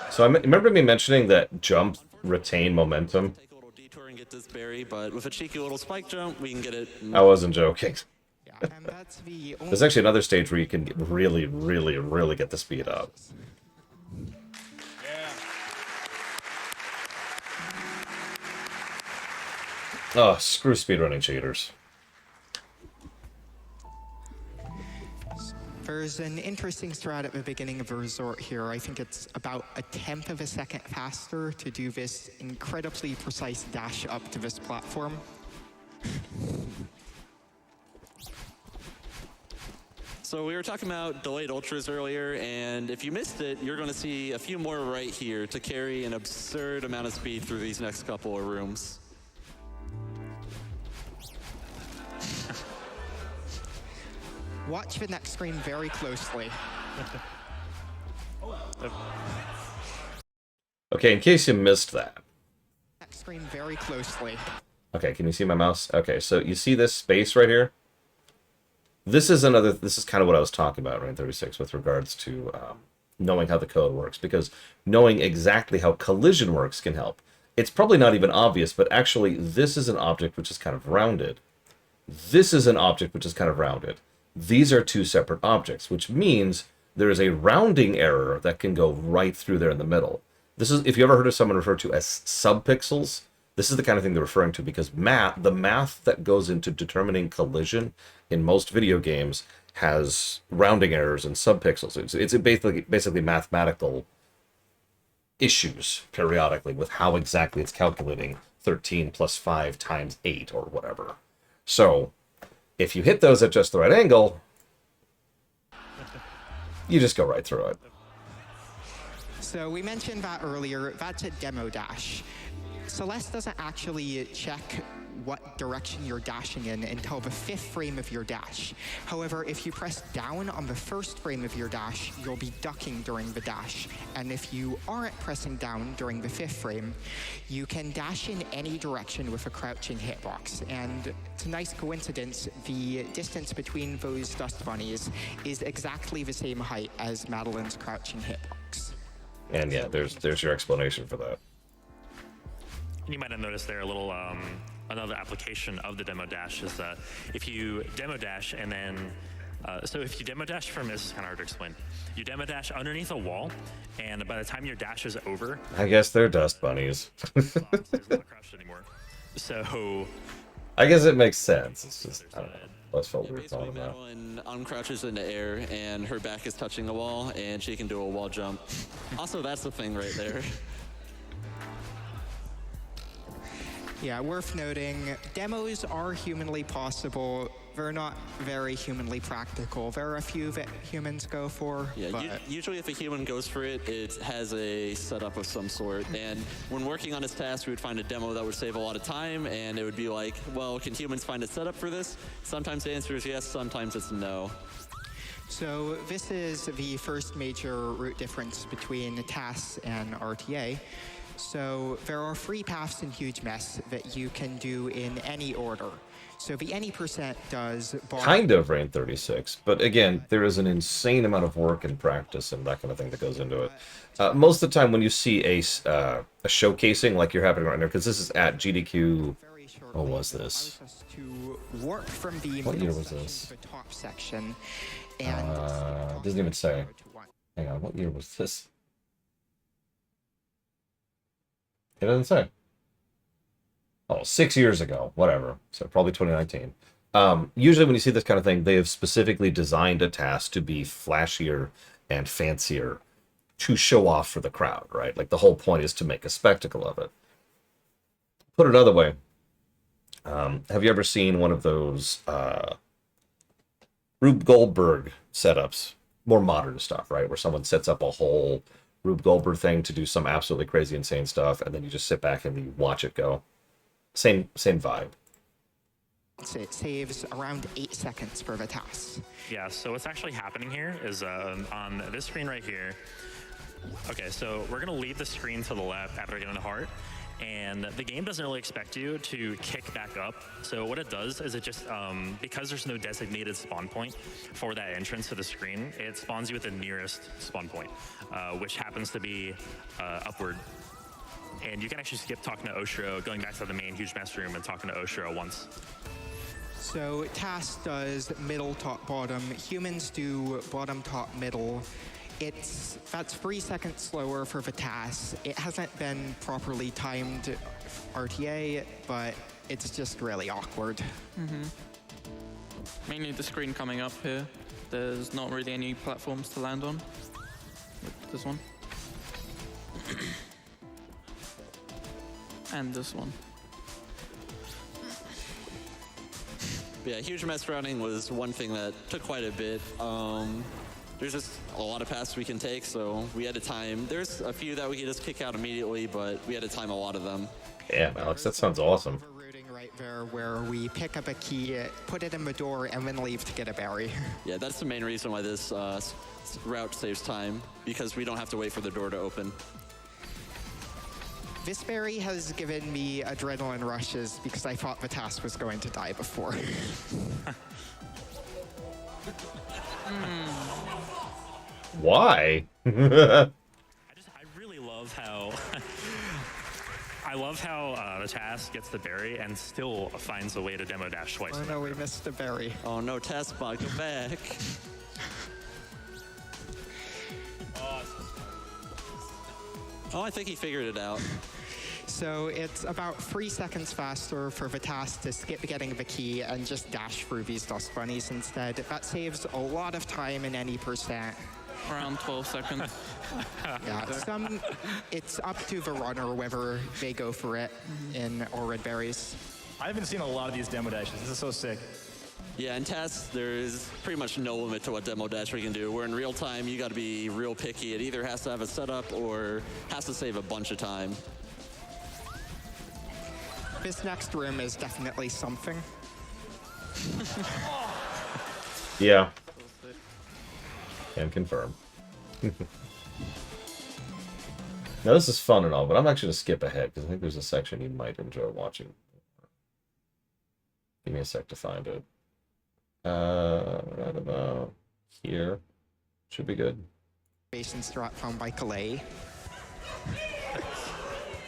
So remember me mentioning that jumps retain momentum? Take a little detour and get this berry, but with a cheeky little spike jump, we can get it. I wasn't joking. Yeah. And that's the only There's actually another stage where you can really, really, really get the speed up. Oh, screw speedrunning cheaters. There's an interesting strat at the beginning of the resort here. I think it's about a tenth of a second faster to do this incredibly precise dash up to this platform. So we were talking about delayed ultras earlier, and if you missed it, you're going to see a few more right here to carry an absurd amount of speed through these next couple of rooms. Watch the next screen very closely. Okay, in case you missed that. Next screen very closely. Okay, can you see my mouse? Okay, so you see this space right here? This is kind of what I was talking about, right, 36, with regards to knowing how the code works, because knowing exactly how collision works can help. It's probably not even obvious, but actually this is an object which is kind of rounded. This is an object which is kind of rounded. These are two separate objects, which means there is a rounding error that can go right through there in the middle. This is, if you ever heard of someone refer to as subpixels, this is the kind of thing they're referring to, because the math that goes into determining collision in most video games has rounding errors and subpixels. It's basically mathematical issues periodically with how exactly it's calculating 13 plus 5 times 8 or whatever. So if you hit those at just the right angle, you just go right through it. So we mentioned that earlier, that's a demo dash. Celeste doesn't actually check what direction you're dashing in until the 5th frame of your dash. However, if you press down on the 1st frame of your dash, you'll be ducking during the dash. And if you aren't pressing down during the 5th frame, you can dash in any direction with a crouching hitbox. And it's a nice coincidence, the distance between those dust bunnies is exactly the same height as Madeline's crouching hitbox. And yeah, there's your explanation for that. You might have noticed there a little another application of the demo dash is that if you demo dash and then so if you demo dash from this is kind of hard to explain. You demo dash underneath a wall, and by the time your dash is over, I guess they're dust bunnies. there's not crouched anymore. So I guess it makes sense. It's just, I don't know. That's what we were Basically, talking about. Madeline uncrouches in the air, and her back is touching a wall, and she can do a wall jump. Also, that's the thing right there. Yeah, worth noting, demos are humanly possible. They're not very humanly practical. There are a few that humans go for, Yeah, but usually if a human goes for it, it has a setup of some sort. And when working on this task, we would find a demo that would save a lot of time, and it would be like, well, can humans find a setup for this? Sometimes the answer is yes, sometimes it's no. so this is the first major root difference between tasks and RTA. So there are 3 paths in Huge Mess that you can do in any order. So the any percent does Kind of Rain 36, but again, there is an insane amount of work and practice and that kind of thing that goes into it. Most of the time when you see a showcasing like you're having right now, because this is at GDQ, what was this? To warp from the What year middle was section this? to the top section, and Doesn't even say. Hang on, what year was this? It doesn't say. Oh, 6 years ago, whatever. So probably 2019. Usually when you see this kind of thing, they have specifically designed a task to be flashier and fancier to show off for the crowd, right? Like the whole point is to make a spectacle of it. Put it another way, have you ever seen one of those Rube Goldberg setups? More modern stuff, right? Where someone sets up a whole Rube Goldberg thing to do some absolutely crazy, insane stuff, and then you just sit back and you watch it go. Same vibe. it saves around 8 seconds for the task. yeah, so what's actually happening here is on this screen right here. Okay, so we're gonna leave the screen to the left after getting the heart, and the game doesn't really expect you to kick back up. So what it does is it just, because there's no designated spawn point for that entrance to the screen, it spawns you at the nearest spawn point, which happens to be upward. And you can actually skip talking to Oshiro, going back to the main Huge Mess room and talking to Oshiro once. So TAS does middle, top, bottom. Humans do bottom, top, middle. That's 3 seconds slower for the TAS. It hasn't been properly timed RTA, but it's just really awkward. Mainly the screen coming up here. There's not really any platforms to land on. Like this one. And this one. Yeah, huge mess routing was one thing that took quite a bit. There's just a lot of passes we can take, so we had to time. There's a few that we could just kick out immediately, but we had to time a lot of them. Damn, Alex, that sounds awesome. Overrooting right there, where we pick up a key, put it in the door, and then leave to get a berry. Yeah, that's the main reason why this route saves time, because we don't have to wait for the door to open. This berry has given me adrenaline rushes because I thought the task was going to die before. Why? I really love how the task gets the berry and still finds a way to demo dash twice. Oh no, we missed the berry. Oh no, task bot, go back. Oh, I think he figured it out. So it's about 3 seconds faster for the task to skip getting the key and just dash through these dust bunnies instead. That saves a lot of time in any percent. Around 12 seconds. Yeah, it's up to the runner whether they go for it in or red berries. I haven't seen a lot of these demo dashes. This is so sick. Yeah, in tasks, there is pretty much no limit to what demo dash we can do. Where in real time, you got to be real picky. It either has to have a setup or has to save a bunch of time. This next room is definitely something. Yeah. Can confirm. Now this is fun and all, but I'm actually going to skip ahead because I think there's a section you might enjoy watching. Give me a sec to find it. Right about here. Should be good. Basin strat found by Calais.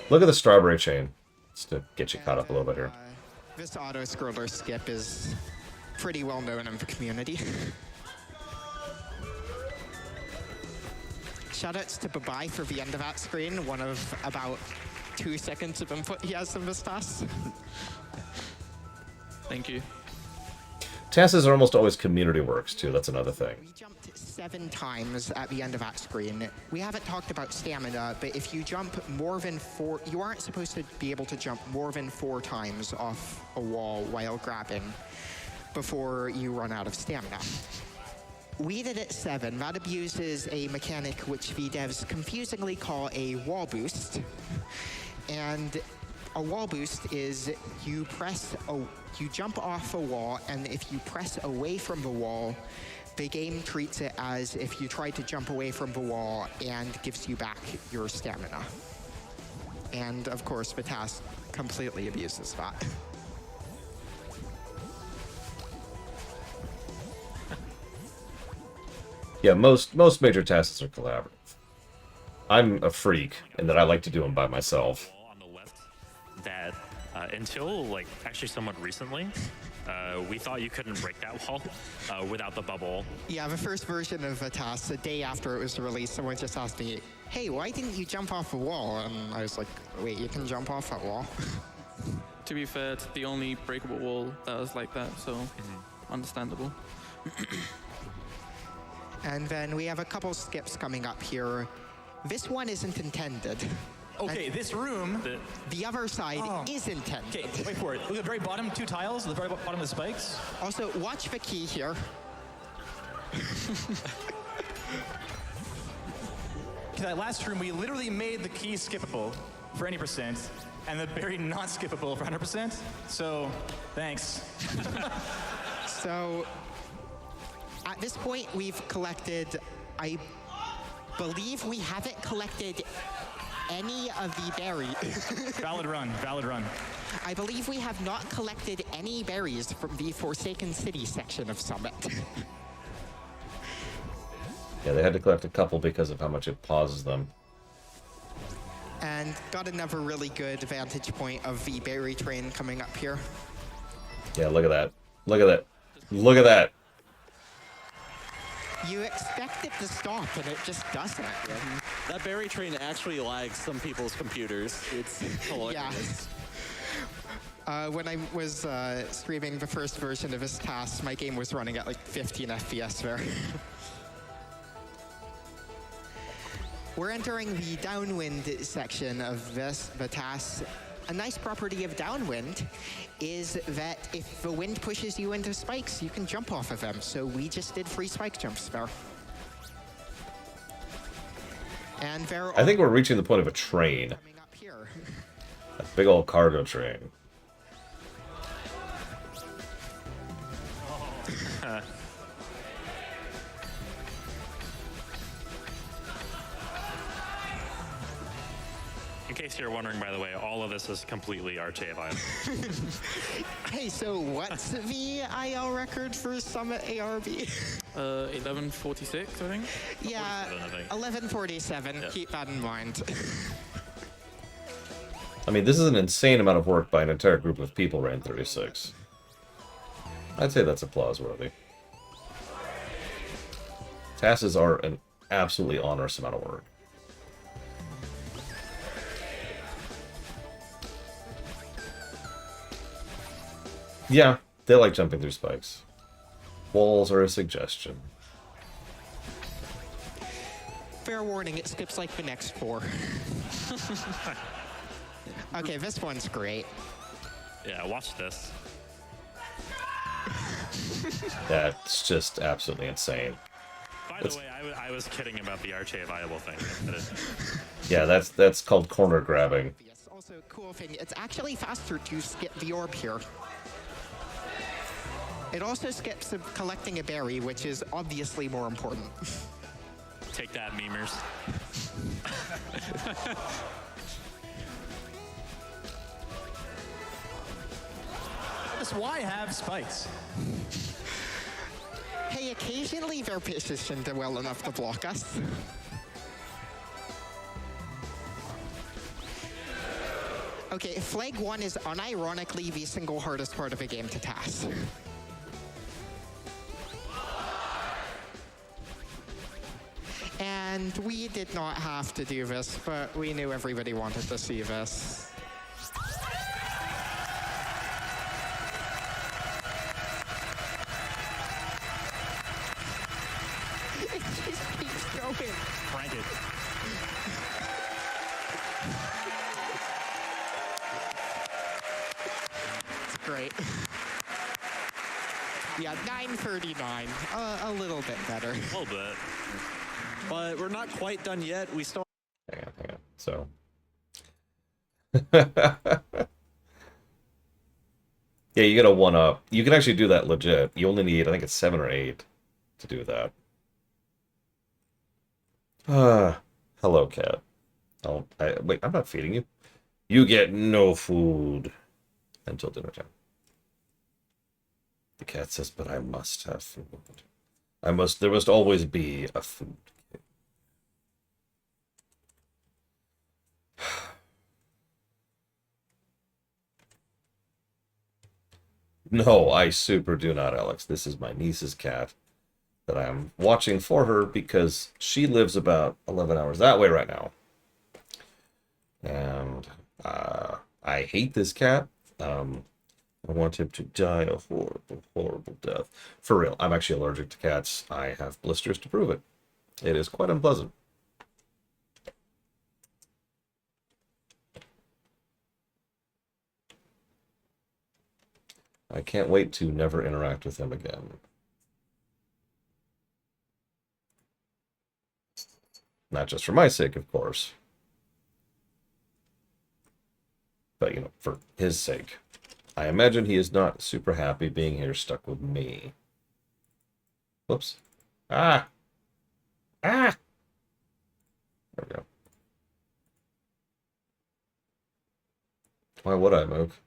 Look at the strawberry chain. Just to get you caught up a little bit here. This auto-scroller skip is pretty well known in the community. Shoutouts to Babai for the end of that screen, one of about 2 seconds of input he has in this task. Thank you. Tasks are almost always community works, too. That's another thing. We jumped 7 times at the end of that screen. We haven't talked about stamina, but if you jump more than 4... You aren't supposed to be able to jump more than 4 times off a wall while grabbing before you run out of stamina. We did it 7. That abuses a mechanic which the devs confusingly call a wall boost. And a wall boost is you jump off a wall, and if you press away from the wall, the game treats it as if you tried to jump away from the wall and gives you back your stamina. And of course, the task completely abuses that. Yeah, most major tasks are collaborative. I'm a freak in that I like to do them by myself. On the left, that until like actually somewhat recently, we thought you couldn't break that wall without the bubble. Yeah, the first version of the task, the day after it was released, someone just asked me, "Hey, why didn't you jump off a wall?" And I was like, "Wait, you can jump off that wall?" To be fair, it's the only breakable wall that was like that, so understandable. And then we have a couple skips coming up here. This one isn't intended. Okay, this room. The other side is intended. Okay, wait for it. Look at the very bottom 2 tiles, the very bottom of the spikes. Also, watch the key here. Okay, that last room, we literally made the key skippable for any percent, and the berry not skippable for 100%. So, thanks. So, at this point, we've collected, I believe we haven't collected any of the berries. Valid run, valid run. I believe we have not collected any berries from the Forsaken City section of Summit. Yeah, they had to collect a couple because of how much it pauses them. And got another really good vantage point of the berry train coming up here. Yeah, look at that. Look at that. Look at that. You expect it to stop, and it just doesn't. That berry train actually lags some people's computers. It's hilarious. When I was streaming the first version of this task, my game was running at like 15 FPS there. We're entering the downwind section of the task. A nice property of downwind is that if the wind pushes you into spikes, you can jump off of them. So we just did 3 spike jumps there. And there I think we're reaching the point of a train. coming up here. A big old cargo train. In case you're wondering, by the way, all of this is completely RTA viable. Hey, so what's the IL record for Summit ARB? 11:46, I think. Yeah, 47, I think. 11:47. Yeah. Keep that in mind. I mean, this is an insane amount of work by an entire group of people ran 36. I'd say that's applause-worthy. Tasks are an absolutely onerous amount of work. Yeah, they like jumping through spikes. Walls are a suggestion. Fair warning, it skips like the next 4. Okay, this one's great. Yeah, watch this. That's just absolutely insane. By the way, I was kidding about the RTA viable thing. Yeah, that's called corner grabbing. Yes, also, cool thing, it's actually faster to skip the orb here. It also skips collecting a berry, which is obviously more important. Take that, memers. Just why have spikes? Hey, occasionally they're positioned well enough to block us. Okay, Flag 1 is unironically the single hardest part of a game to task. And we did not have to do this, but we knew everybody wanted to see this. It just keeps going. Crank it. It's great. Yeah, 9:39. A little bit better. A little bit. But we're not quite done yet. We still Hang on. So. Yeah, you get a 1-up. You can actually do that legit. You only need, I think it's 7 or 8 to do that. Hello, cat. Wait, I'm not feeding you. You get no food until dinner time. The cat says, but I must have food. There must always be a food. No, I super do not, Alex. This is my niece's cat that I am watching for her because she lives about 11 hours that way right now. And I hate this cat. I want him to die a horrible, horrible death. For real, I'm actually allergic to cats. I have blisters to prove it. It is quite unpleasant. I can't wait to never interact with him again. Not just for my sake, of course. But, you know, for his sake. I imagine he is not super happy being here stuck with me. Whoops. Ah! Ah! There we go. Why would I move?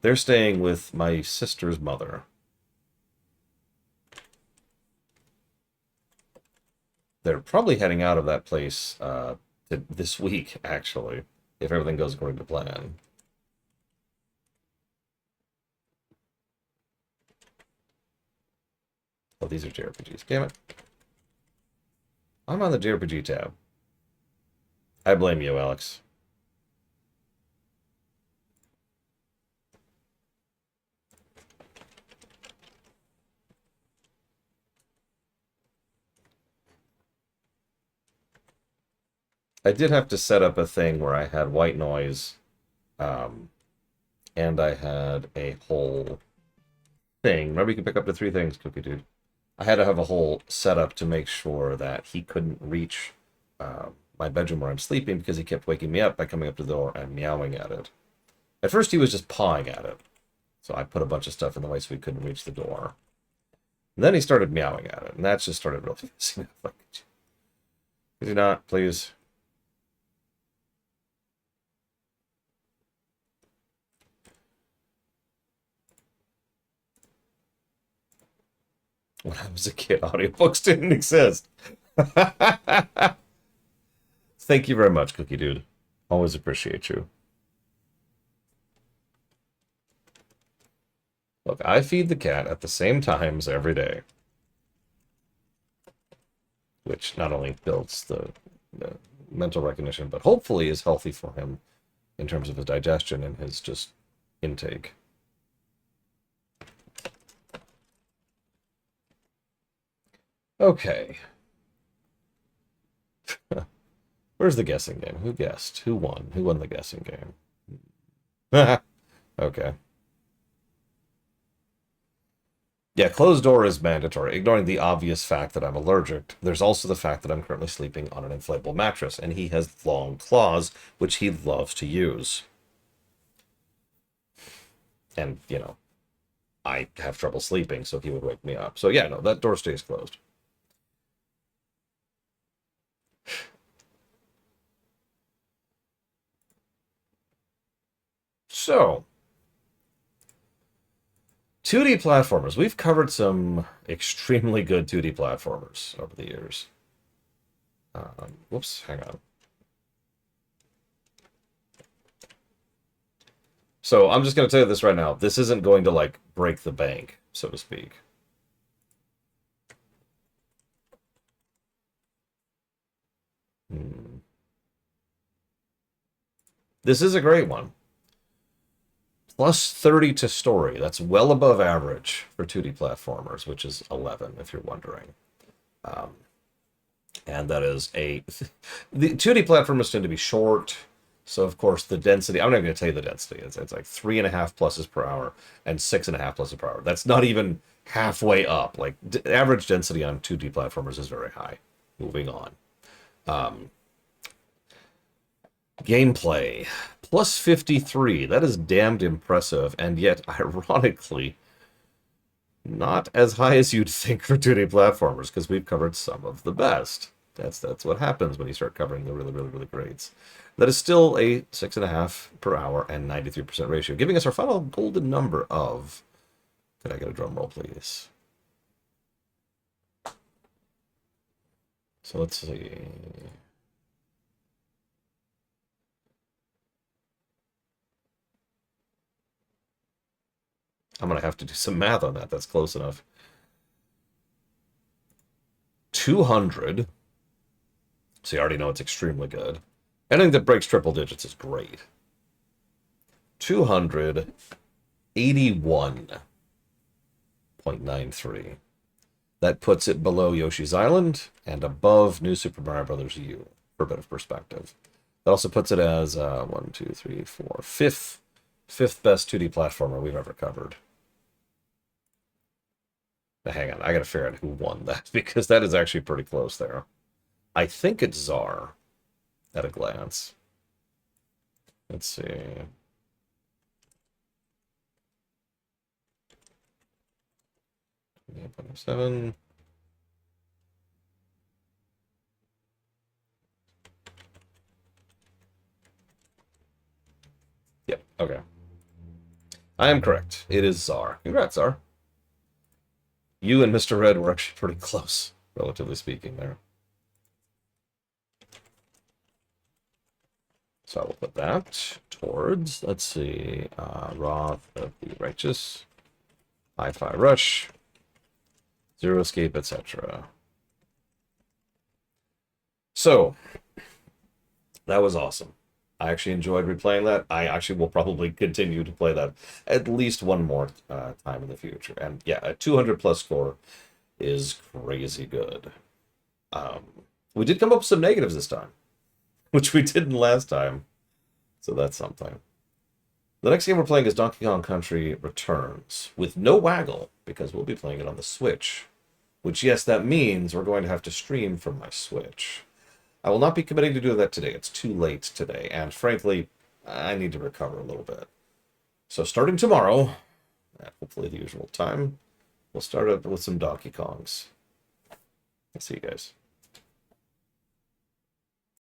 They're staying with my sister's mother. They're probably heading out of that place this week, actually. if everything goes according to plan. Oh, these are JRPGs. Damn it. I'm on the JRPG tab. I blame you, Alex. I did have to set up a thing where I had white noise, and I had a whole thing. Remember, you can pick up to 3 things, Cookie Dude. I had to have a whole setup to make sure that he couldn't reach my bedroom where I'm sleeping because he kept waking me up by coming up to the door and meowing at it. At first, he was just pawing at it. So I put a bunch of stuff in the way so he couldn't reach the door. And then he started meowing at it, and that just started really pissing me off. Like, could you not, please? When I was a kid, audiobooks didn't exist. Thank you very much, Cookie Dude. Always appreciate you. Look, I feed the cat at the same times every day. Which not only builds the mental recognition, but hopefully is healthy for him in terms of his digestion and his just intake. Okay. Where's the guessing game? Who guessed? Who won? Who won the guessing game? Okay. Yeah, closed door is mandatory. Ignoring the obvious fact that I'm allergic, there's also the fact that I'm currently sleeping on an inflatable mattress, and he has long claws, which he loves to use. And, you know, I have trouble sleeping, so he would wake me up. So yeah, no, that door stays closed. So, 2D platformers. We've covered some extremely good 2D platformers over the years. Whoops, hang on. So I'm just going to tell you this right now. This isn't going to, like, break the bank, so to speak. This is a great one. Plus 30 to story. That's well above average for 2D platformers, which is 11, if you're wondering. And that is a... The 2D platformers tend to be short, so of course the density... I'm not going to tell you the density. It's like 3.5 pluses per hour and 6.5 pluses per hour. That's not even halfway up. Like, average density on 2D platformers is very high. Moving on. Gameplay. Plus 53. That is damned impressive, and yet, ironically, not as high as you'd think for 2D platformers, because we've covered some of the best. That's what happens when you start covering the really, really, really greats. That is still a 6.5 per hour and 93% ratio, giving us our final golden number of... Can I get a drum roll, please? So let's see... I'm going to have to do some math on that. That's close enough. 200. So you already know it's extremely good. Anything that breaks triple digits is great. 281.93. That puts it below Yoshi's Island and above New Super Mario Bros. U, for a bit of perspective. That also puts it as 1, 2, 3, 4, fifth best 2D platformer we've ever covered. Now, hang on, I gotta figure out who won that, because that is actually pretty close there. I think it's Czar, at a glance. Let's see. .7. Yep, okay. I am correct. It is Czar. Congrats, Czar. You and Mr. Red were actually pretty close, relatively speaking, there. So I will put that towards, let's see, Wrath of the Righteous, Hi-Fi Rush, Zero Escape, etc. So, that was awesome. I actually enjoyed replaying that. I actually will probably continue to play that at least one more time in the future. And yeah, a 200 plus score is crazy good. We did come up with some negatives this time, which we didn't last time. So that's something. The next game we're playing is Donkey Kong Country Returns, with no waggle, because we'll be playing it on the Switch. Which, yes, that means we're going to have to stream from my Switch. I will not be committing to do that today. It's too late today, and frankly, I need to recover a little bit. So starting tomorrow, at hopefully the usual time, we'll start up with some Donkey Kongs. I'll see you guys.